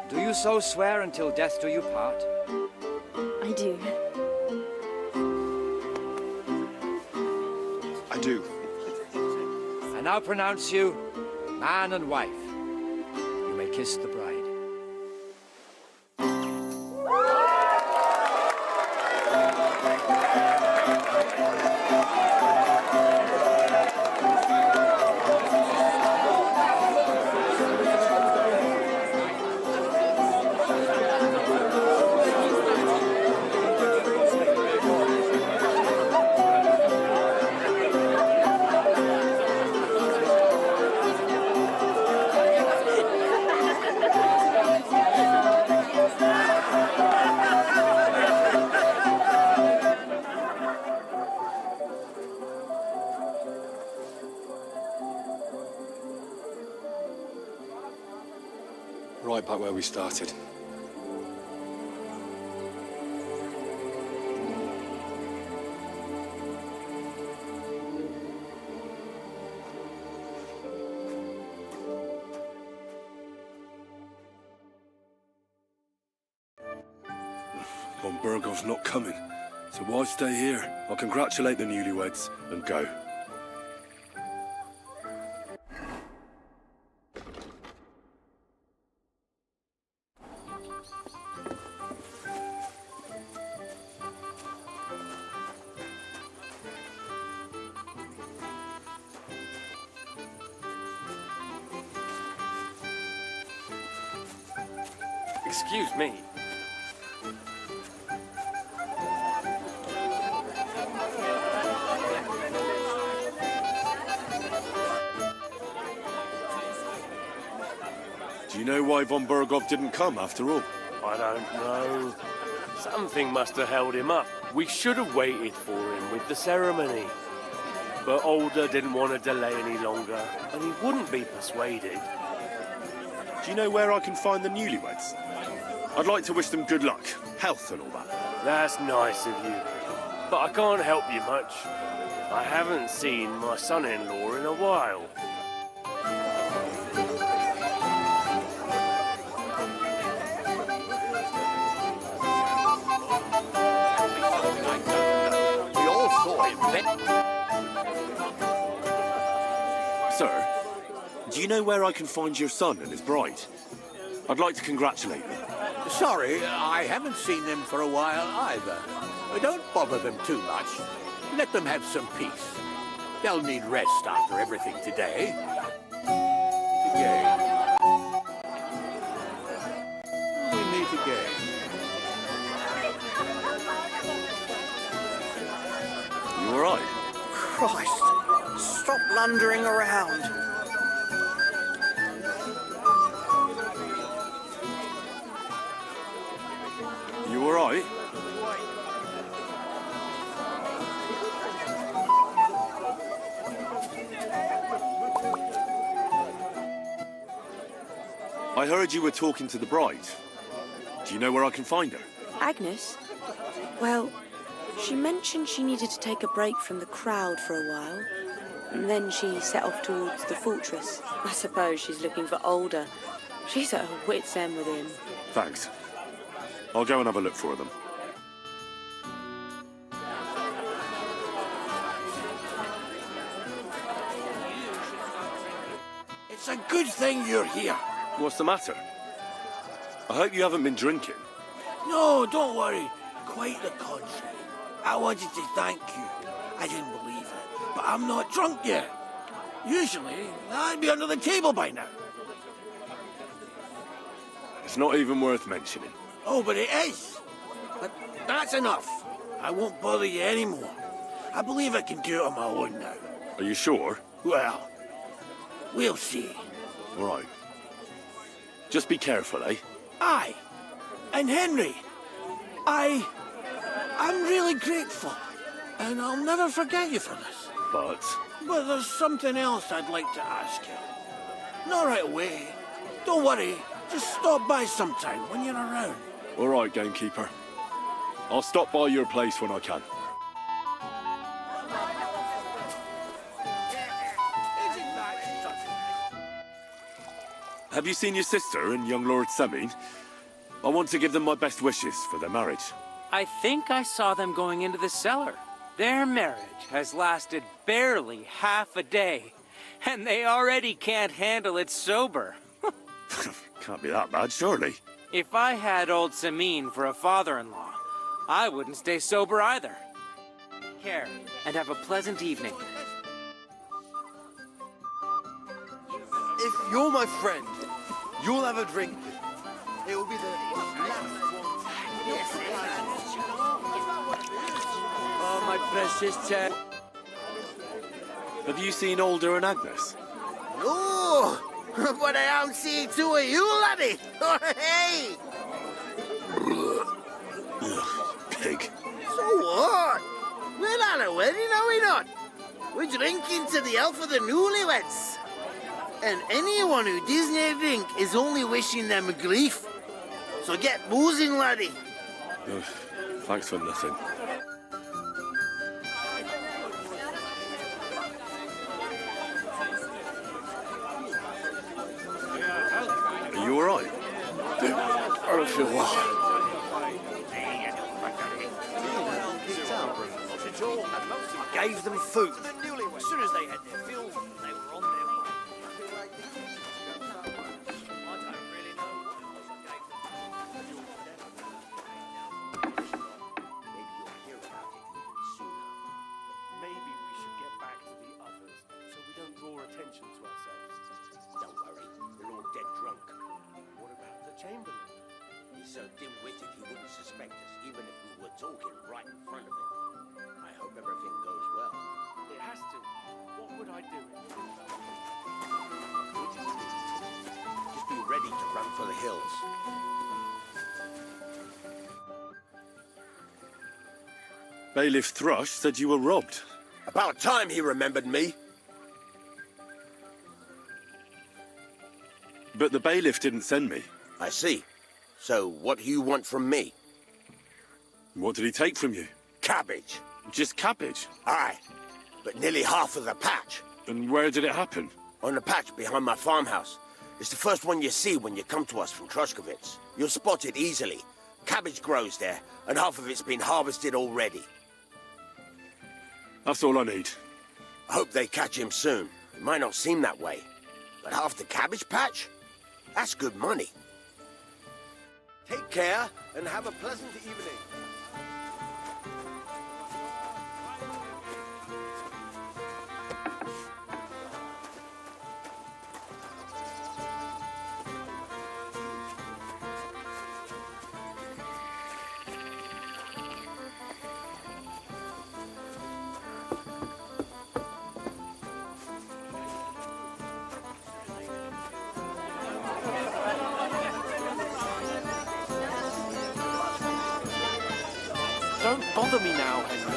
Do you so swear until death do you part? I do. I do. I now pronounce you man and wife. You may kiss the bride. Right back where we started. Von Burgov's not coming, so why stay here? I'll congratulate the newlyweds and go. Excuse me. Do you know why von Berghoff didn't come after all? I don't know. Something must have held him up. We should have waited for him with the ceremony. But Older didn't want to delay any longer, and he wouldn't be persuaded. Do you know where I can find the newlyweds? I'd like to wish them good luck, health and all that. That's nice of you. But I can't help you much. I haven't seen my son-in-law in a while. We all saw him then. Sir, do you know where I can find your son and his bride? I'd like to congratulate them. Sorry, I haven't seen them for a while either. Don't bother them too much. Let them have some peace. They'll need rest after everything today. Again. We meet again. You all right? Christ, stop blundering around. You all right? I heard you were talking to the bride. Do you know where I can find her? Agnes? Well, she mentioned she needed to take a break from the crowd for a while. And then she set off towards the fortress. I suppose she's looking for Older. She's at her wit's end with him. Thanks. I'll go and have a look for them. It's a good thing you're here. What's the matter? I hope you haven't been drinking. No, don't worry. Quite the contrary. I wanted to thank you. I didn't believe it, but I'm not drunk yet. Usually, I'd be under the table by now. It's not even worth mentioning. Oh, but it is. But that's enough. I won't bother you anymore. I believe I can do it on my own now. Are you sure? Well, we'll see. All right. Just be careful, eh? Aye. And Henry, I'm really grateful. And I'll never forget you for this. But But there's something else I'd like to ask you. Not right away. Don't worry. Just stop by sometime when you're around. all right, gamekeeper. I'll stop by your place when I can. Have you seen your sister and young Lord Semin? I want to give them my best wishes for their marriage. I think I saw them going into the cellar. Their marriage has lasted barely half a day, and they already can't handle it sober. Can't be that bad, surely. If I had old Samin for a father-in-law, I wouldn't stay sober either. Take care, and have a pleasant evening. If you're my friend, you'll have a drink. It will be the last one. Oh, my precious child. Have you seen Older and Agnes? No, but I am seeing two of you, laddie. Hey! Pig. So what? We're not a wedding, are we not? We're drinking to the health of the newlyweds. And anyone who doesn't drink is only wishing them grief. So get boozing, laddie. Ugh, thanks for nothing. Are you all right? I don't feel well. I gave them food. As soon as they had their fill, they were on their way. Maybe we should get back to the others so we don't draw attention to ourselves. Don't worry, they're all dead drunk. What about the Chamberlain? hills. Bailiff Thrush said you were robbed. About time he remembered me. But the bailiff didn't send me. I see. So what do you want from me? What did he take from you? Cabbage. Just cabbage? Aye, but nearly half of the patch. And where did it happen? On the patch behind my farmhouse. It's the first one you see when you come to us from Troshkovitz. You'll spot it easily. Cabbage grows there, and half of it's been harvested already. That's all I need. I hope they catch him soon. It might not seem that way, but half the cabbage patch? That's good money. Take care, and have a pleasant evening. Don't bother me now, Henry.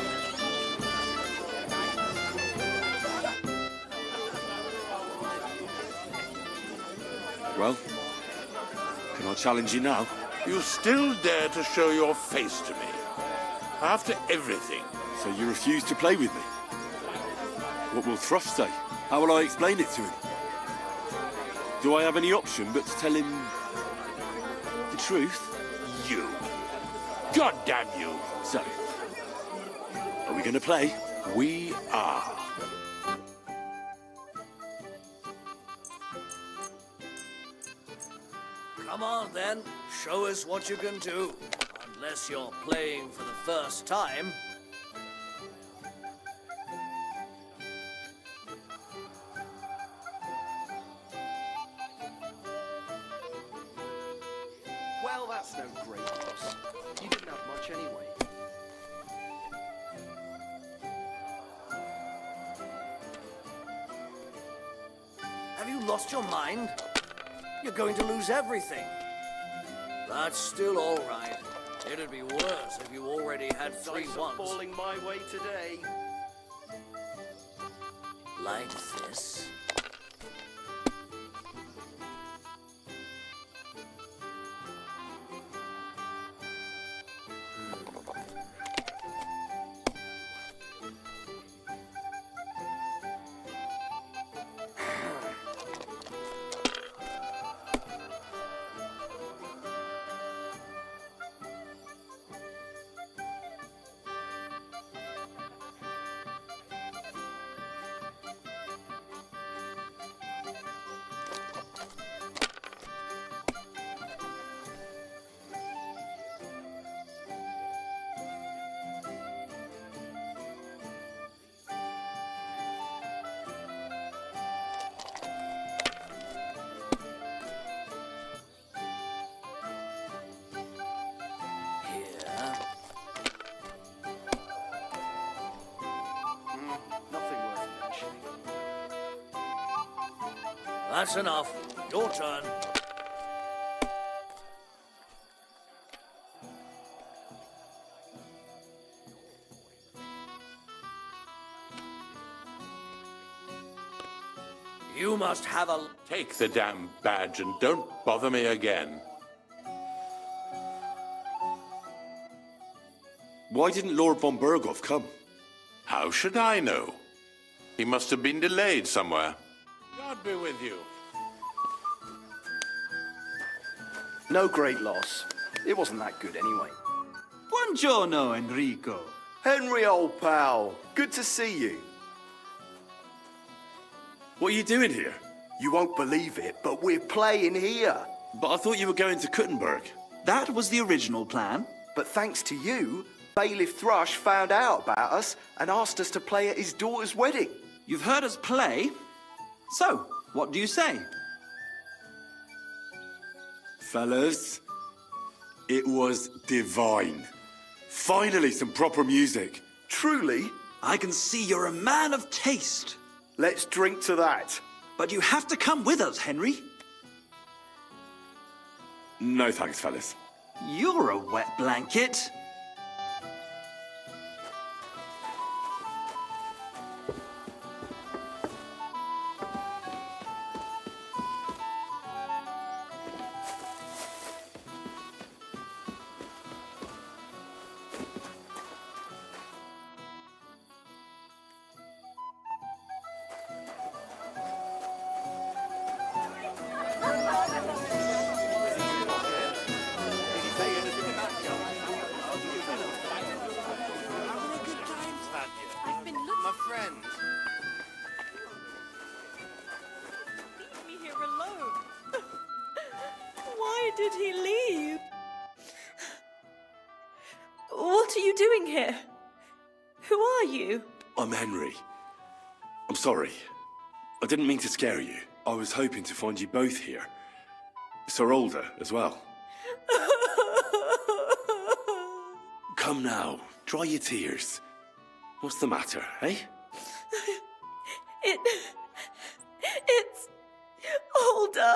Well, can I challenge you now? You still dare to show your face to me? After everything. So you refuse to play with me? What will Thrush say? How will I explain it to him? Do I have any option but to tell him the truth? You. God damn you. So, are we going to play? We are. Come on, then. Show us what you can do. Unless you're playing for the first time. Well, that's no great loss. You didn't have much anyway. Have you lost your mind? You're going to lose everything. That's still all right. It'd be worse if you already had three Dice are ones. falling my way today. Like this. Nothing worth mentioning. That's enough. Your turn. You must have a... Take the damn badge and don't bother me again. Why didn't Lord von Berghoff come? How should I know? He must have been delayed somewhere. God be with you. No great loss. It wasn't that good anyway. Buongiorno, Enrico. Henry, old pal. Good to see you. What are you doing here? You won't believe it, but we're playing here. But I thought you were going to Kuttenberg. That was the original plan. But thanks to you, Bailiff Thrush found out about us and asked us to play at his daughter's wedding. You've heard us play. So, what do you say? Fellas, it was divine. Finally, some proper music. Truly? I can see you're a man of taste. Let's drink to that. But you have to come with us, Henry. No thanks, fellas. You're a wet blanket. My friend. Leave me here alone. Why did he leave? What are you doing here? Who are you? I'm Henry. I'm sorry. I didn't mean to scare you. I was hoping to find you both here. Sir Alder as well. Come now, dry your tears. What's the matter, eh? It's Alder.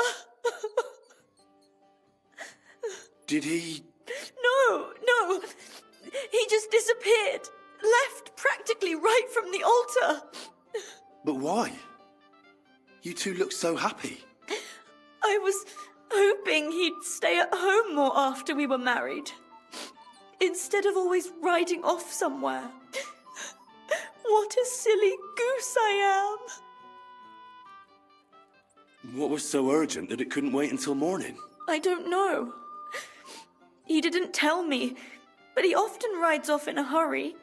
Did he... No. He just disappeared. Left practically right from the altar. But why? You two look so happy. I was hoping he'd stay at home more after we were married. Instead of always riding off somewhere. What a silly goose I am. What was so urgent that it couldn't wait until morning? I don't know. He didn't tell me, but he often rides off in a hurry.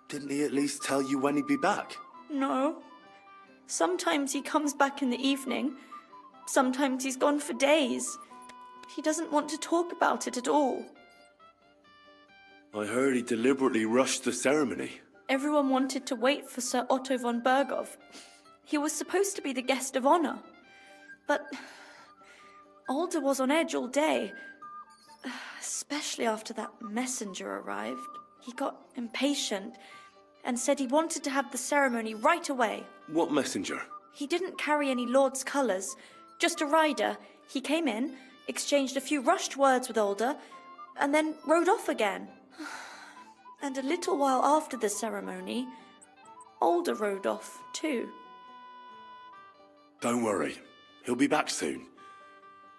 Didn't he at least tell you when he'd be back? No. Sometimes he comes back in the evening. Sometimes he's gone for days. He doesn't want to talk about it at all. I heard he deliberately rushed the ceremony. Everyone wanted to wait for Sir Otto von Berghoff. He was supposed to be the guest of honor. But Alder was on edge all day. Especially after that messenger arrived. He got impatient and said he wanted to have the ceremony right away. What messenger? He didn't carry any lord's colours, just a rider. He came in, exchanged a few rushed words with Alder, and then rode off again. And a little while after the ceremony, Alder rode off too. Don't worry, he'll be back soon.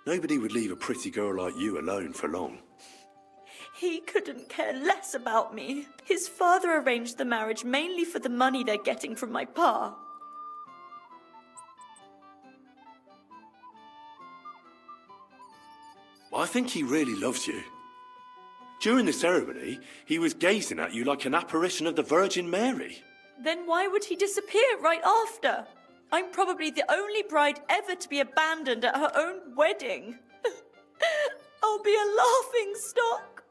Nobody would leave a pretty girl like you alone for long. He couldn't care less about me. His father arranged the marriage mainly for the money they're getting from my pa. I think he really loves you. During the ceremony, he was gazing at you like an apparition of the Virgin Mary. Then why would he disappear right after? I'm probably the only bride ever to be abandoned at her own wedding. I'll be a laughing stock.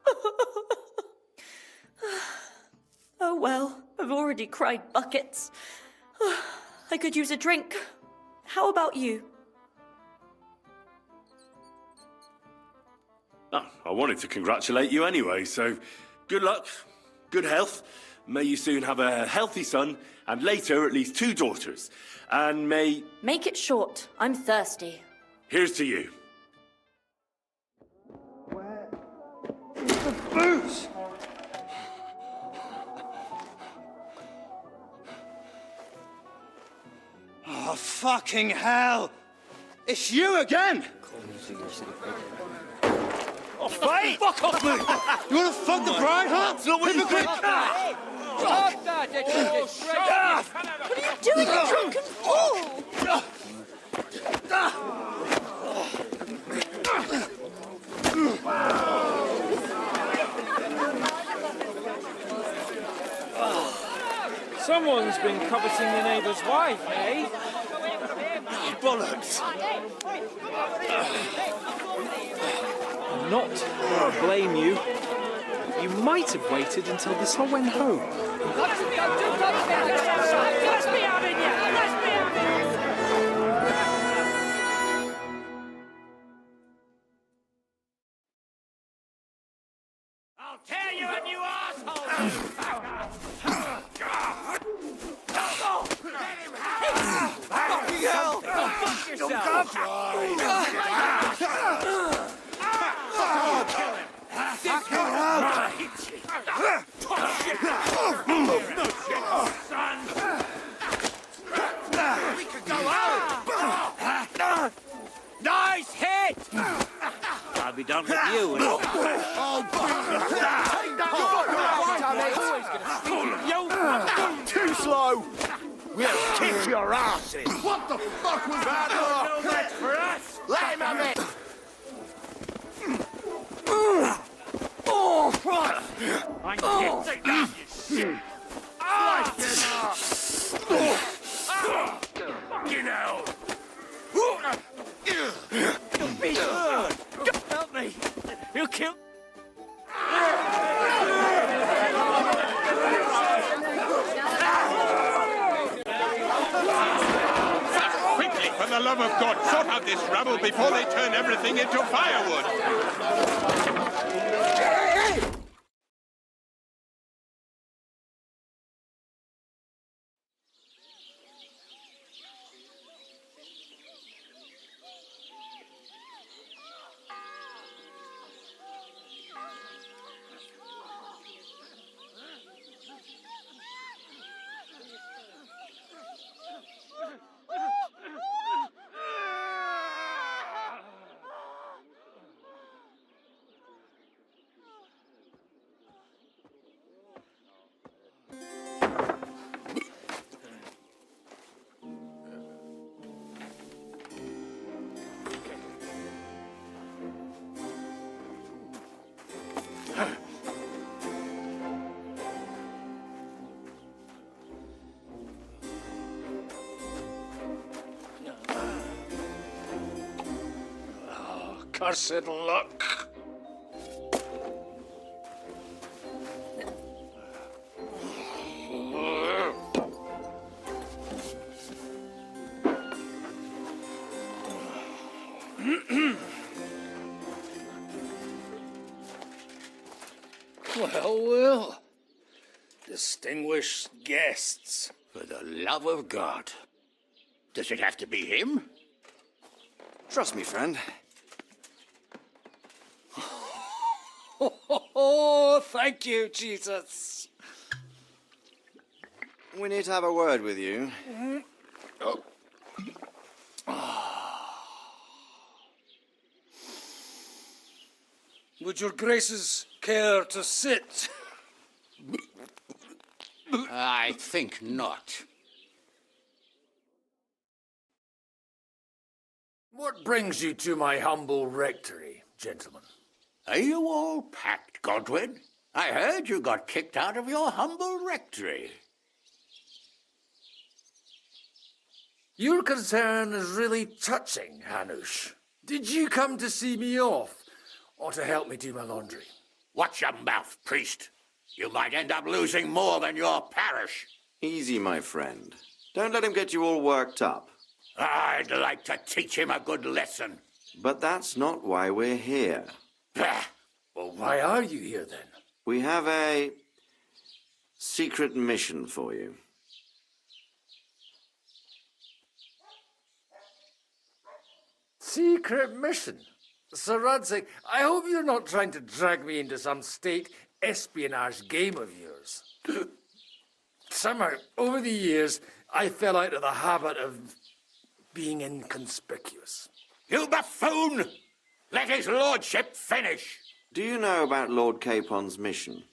Oh well, I've already cried buckets. I could use a drink. How about you? Oh, I wanted to congratulate you anyway, so good luck, good health. May you soon have a healthy son, and later at least 2 daughters. And may... Make it short. I'm thirsty. Here's to you. The boots! Oh, fucking hell! It's you again! Oh, fight! Fuck off me! You wanna fuck the bride, huh? Hypocrite! Stop that! What are you doing, you drunken fool? Someone's been coveting the neighbour's wife, eh? Bollocks! Not that I blame you. You might have waited until this all went home. Let's be having you! Let's be having you! I'll tear you a new asshole! Fucking hell! Back yourself! We could go out! Nice hit! I'll be done with you. Too slow! We'll kick your asses! What the fuck was that? No match for us! Let him have it! I'm getting that, you shit! Fucking hell! Be good! Help me! You kill... Quickly, for the love of God, sort out this rabble before they turn everything into firewood! Cursed luck. Well. Distinguished guests. For the love of God. Does it have to be him? Trust me, friend. Oh, thank you, Jesus. We need to have a word with you. Would your graces care to sit? I think not. What brings you to my humble rectory, gentlemen? Are you all packed, Godwin? I heard you got kicked out of your humble rectory. Your concern is really touching, Hanush. Did you come to see me off, or to help me do my laundry? Watch your mouth, priest. You might end up losing more than your parish. Easy, my friend. Don't let him get you all worked up. I'd like to teach him a good lesson. But that's not why we're here. Well, why are you here, then? We have a secret mission for you. Secret mission? Sir Radzig, I hope you're not trying to drag me into some state espionage game of yours. Somehow, over the years, I fell out of the habit of being inconspicuous. You buffoon! Let his lordship finish! Do you know about Lord Capon's mission?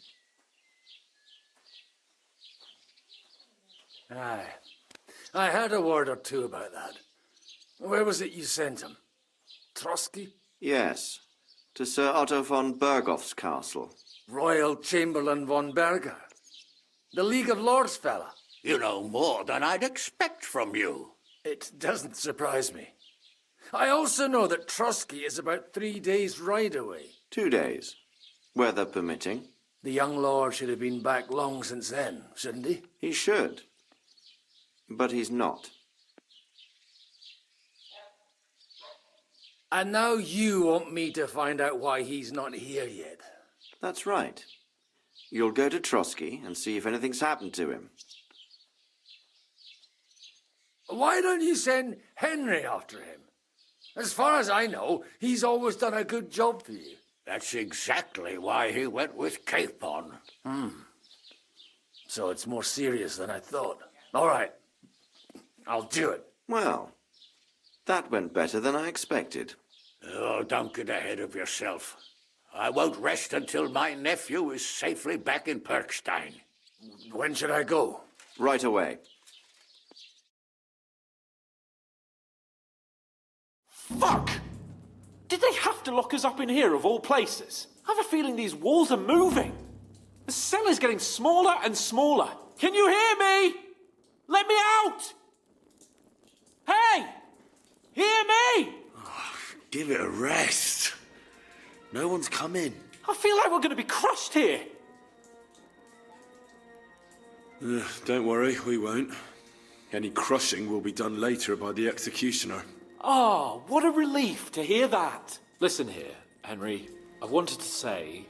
Aye. I heard a word or two about that. Where was it you sent him? Trotsky? Yes, to Sir Otto von Berghoff's castle. Royal Chamberlain von Berger. The League of Lords fella. You know more than I'd expect from you. It doesn't surprise me. I also know that Trotsky is about 3 days' ride away. 2 days, weather permitting. The young lord should have been back long since then, shouldn't he? He should. But he's not. And now you want me to find out why he's not here yet. That's right. You'll go to Trotsky and see if anything's happened to him. Why don't you send Henry after him? As far as I know, he's always done a good job for you. That's exactly why he went with Capon. So it's more serious than I thought. All right. I'll do it. Well, that went better than I expected. Oh, don't get ahead of yourself. I won't rest until my nephew is safely back in Perkstein. When should I go? Right away. Fuck! Did they have to lock us up in here, of all places? I have a feeling these walls are moving. The cell is getting smaller and smaller. Can you hear me? Let me out! Hey! Hear me! Give it a rest. No one's coming. I feel like we're going to be crushed here. Don't worry, we won't. Any crushing will be done later by the executioner. Oh, what a relief to hear that. Listen here, Henry. I wanted to say,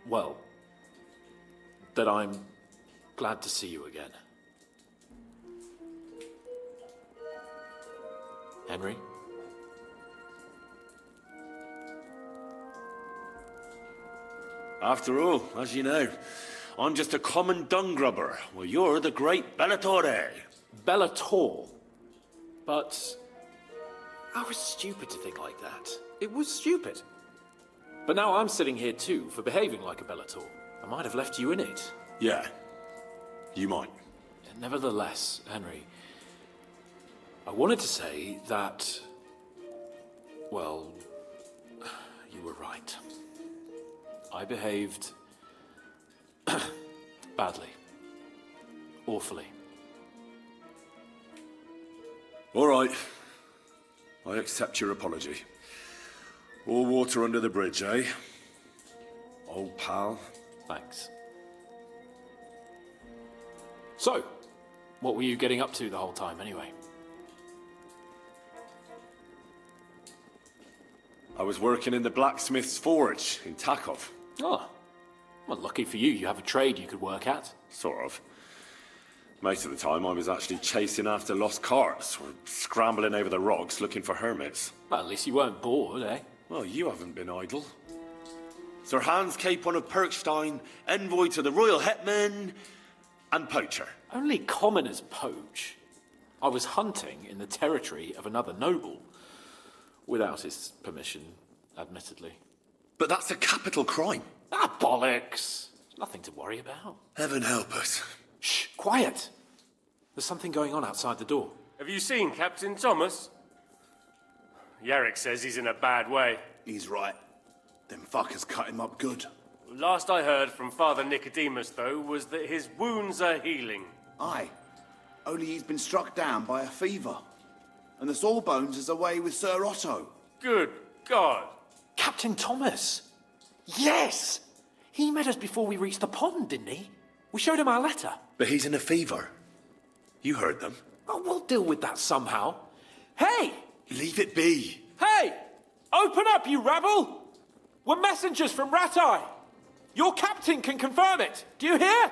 well, that I'm glad to see you again. Henry? After all, as you know, I'm just a common dung grubber, while you're the great Bellatore. Bellator? But I was stupid to think like that. It was stupid. But now I'm sitting here too for behaving like a Bellator. I might have left you in it. Yeah, you might. Nevertheless, Henry, I wanted to say that, well, you were right. I behaved badly. Awfully. All right. I accept your apology. All water under the bridge, eh? Old pal. Thanks. So, what were you getting up to the whole time anyway? I was working in the blacksmith's forge in Takov. Oh, well, lucky for you, you have a trade you could work at. Sort of. Most of the time I was actually chasing after lost carts or scrambling over the rocks looking for hermits. Well, at least you weren't bored, eh? Well, you haven't been idle. Sir Hans Capon of Perkstein, envoy to the royal hetman, and poacher. Only commoners poach. I was hunting in the territory of another noble. Without his permission, admittedly. But that's a capital crime. Ah, bollocks! Nothing to worry about. Heaven help us. Shh, quiet! There's something going on outside the door. Have you seen Captain Thomas? Yarrick says he's in a bad way. He's right. Them fuckers cut him up good. Last I heard from Father Nicodemus, though, was that his wounds are healing. Aye. Only he's been struck down by a fever. And the Sawbones is away with Sir Otto. Good God. Captain Thomas! Yes! He met us before we reached the pond, didn't he? We showed him our letter. But he's in a fever. You heard them. Oh, we'll deal with that somehow. Hey! Leave it be. Hey! Open up, you rabble! We're messengers from Ratai. Your captain can confirm it. Do you hear?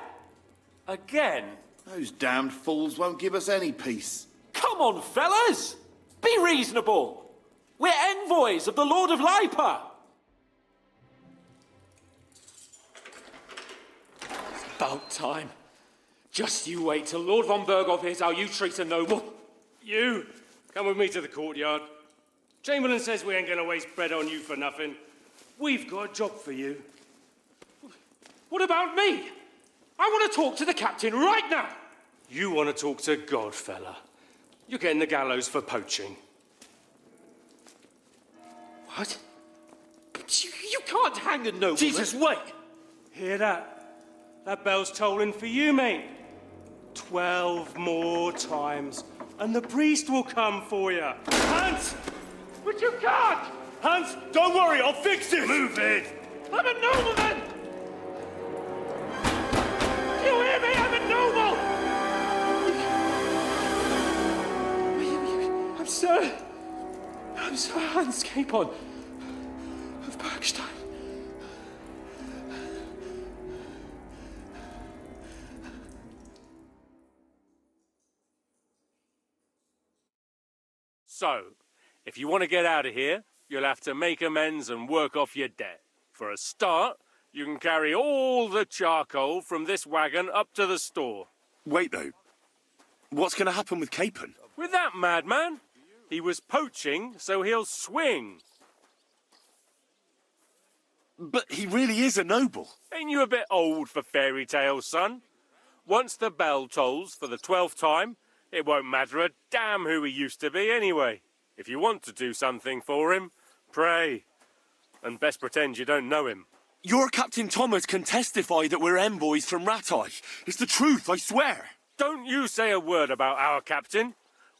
Again? Those damned fools won't give us any peace. Come on, fellas! Be reasonable! We're envoys of the Lord of Lipa! It's about time. Just you wait till Lord von Berghoff hears how you treat a noble. You, come with me to the courtyard. Chamberlain says we ain't gonna waste bread on you for nothing. We've got a job for you. What about me? I want to talk to the captain right now. You want to talk to God, fella. You're getting the gallows for poaching. What? But you can't hang a nobleman. Jesus, wait! Hear that? That bell's tolling for you, mate. 12 more times, and the priest will come for you. Hans! But you can't! Hans, don't worry, I'll fix it! Move it! I'm a nobleman! Do you hear me? I'm a noble! I'm Sir Hans Capon of Bergstein. So, if you want to get out of here, you'll have to make amends and work off your debt. For a start, you can carry all the charcoal from this wagon up to the store. Wait, though. What's going to happen with Capon? With that madman? He was poaching, so he'll swing. But he really is a noble. Ain't you a bit old for fairy tales, son? Once the bell tolls for the 12th time, it won't matter a damn who he used to be anyway. If you want to do something for him, pray. And best pretend you don't know him. Your Captain Thomas can testify that we're envoys from Ratai. It's the truth, I swear. Don't you say a word about our captain.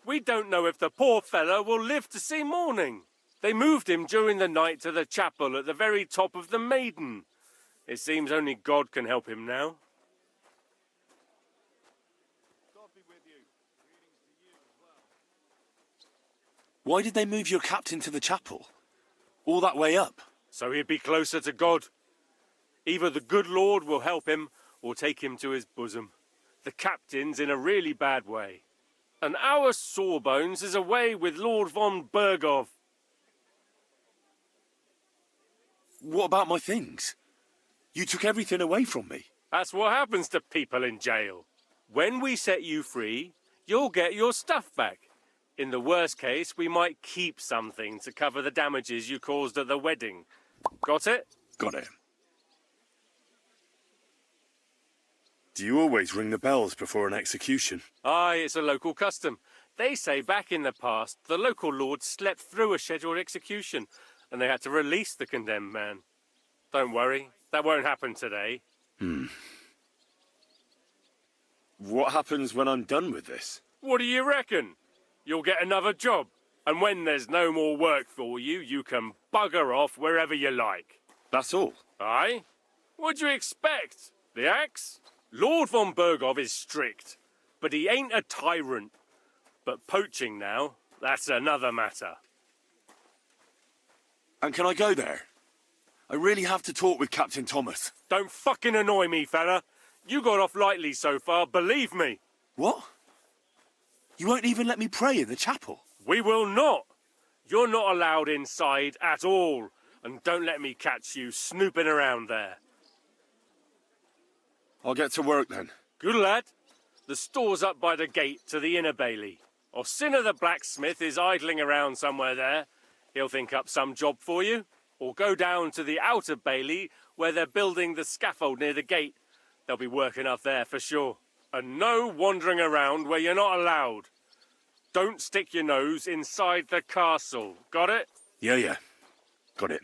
We don't know if the poor fellow will live to see morning. They moved him during the night to the chapel at the very top of the Maiden. It seems only God can help him now. Why did they move your captain to the chapel? All that way up? So he'd be closer to God. Either the good Lord will help him or take him to his bosom. The captain's in a really bad way. And our Sawbones is away with Lord von Bergov. What about my things? You took everything away from me. That's what happens to people in jail. When we set you free, you'll get your stuff back. In the worst case, we might keep something to cover the damages you caused at the wedding. Got it? Got it. Do you always ring the bells before an execution? Aye, it's a local custom. They say back in the past, the local lord slept through a scheduled execution, and they had to release the condemned man. Don't worry, that won't happen today. What happens when I'm done with this? What do you reckon? You'll get another job, and when there's no more work for you, you can bugger off wherever you like. That's all? Aye? What'd you expect? The axe? Lord von Bergov is strict, but he ain't a tyrant. But poaching now, that's another matter. And can I go there? I really have to talk with Captain Thomas. Don't fucking annoy me, fella. You got off lightly so far, believe me. What? You won't even let me pray in the chapel? We will not. You're not allowed inside at all. And don't let me catch you snooping around there. I'll get to work then. Good lad. The store's up by the gate to the inner bailey. Orsina the blacksmith is idling around somewhere there. He'll think up some job for you. Or go down to the outer bailey where they're building the scaffold near the gate. They'll be working up there for sure. And no wandering around where you're not allowed. Don't stick your nose inside the castle. Got it? Yeah. Got it.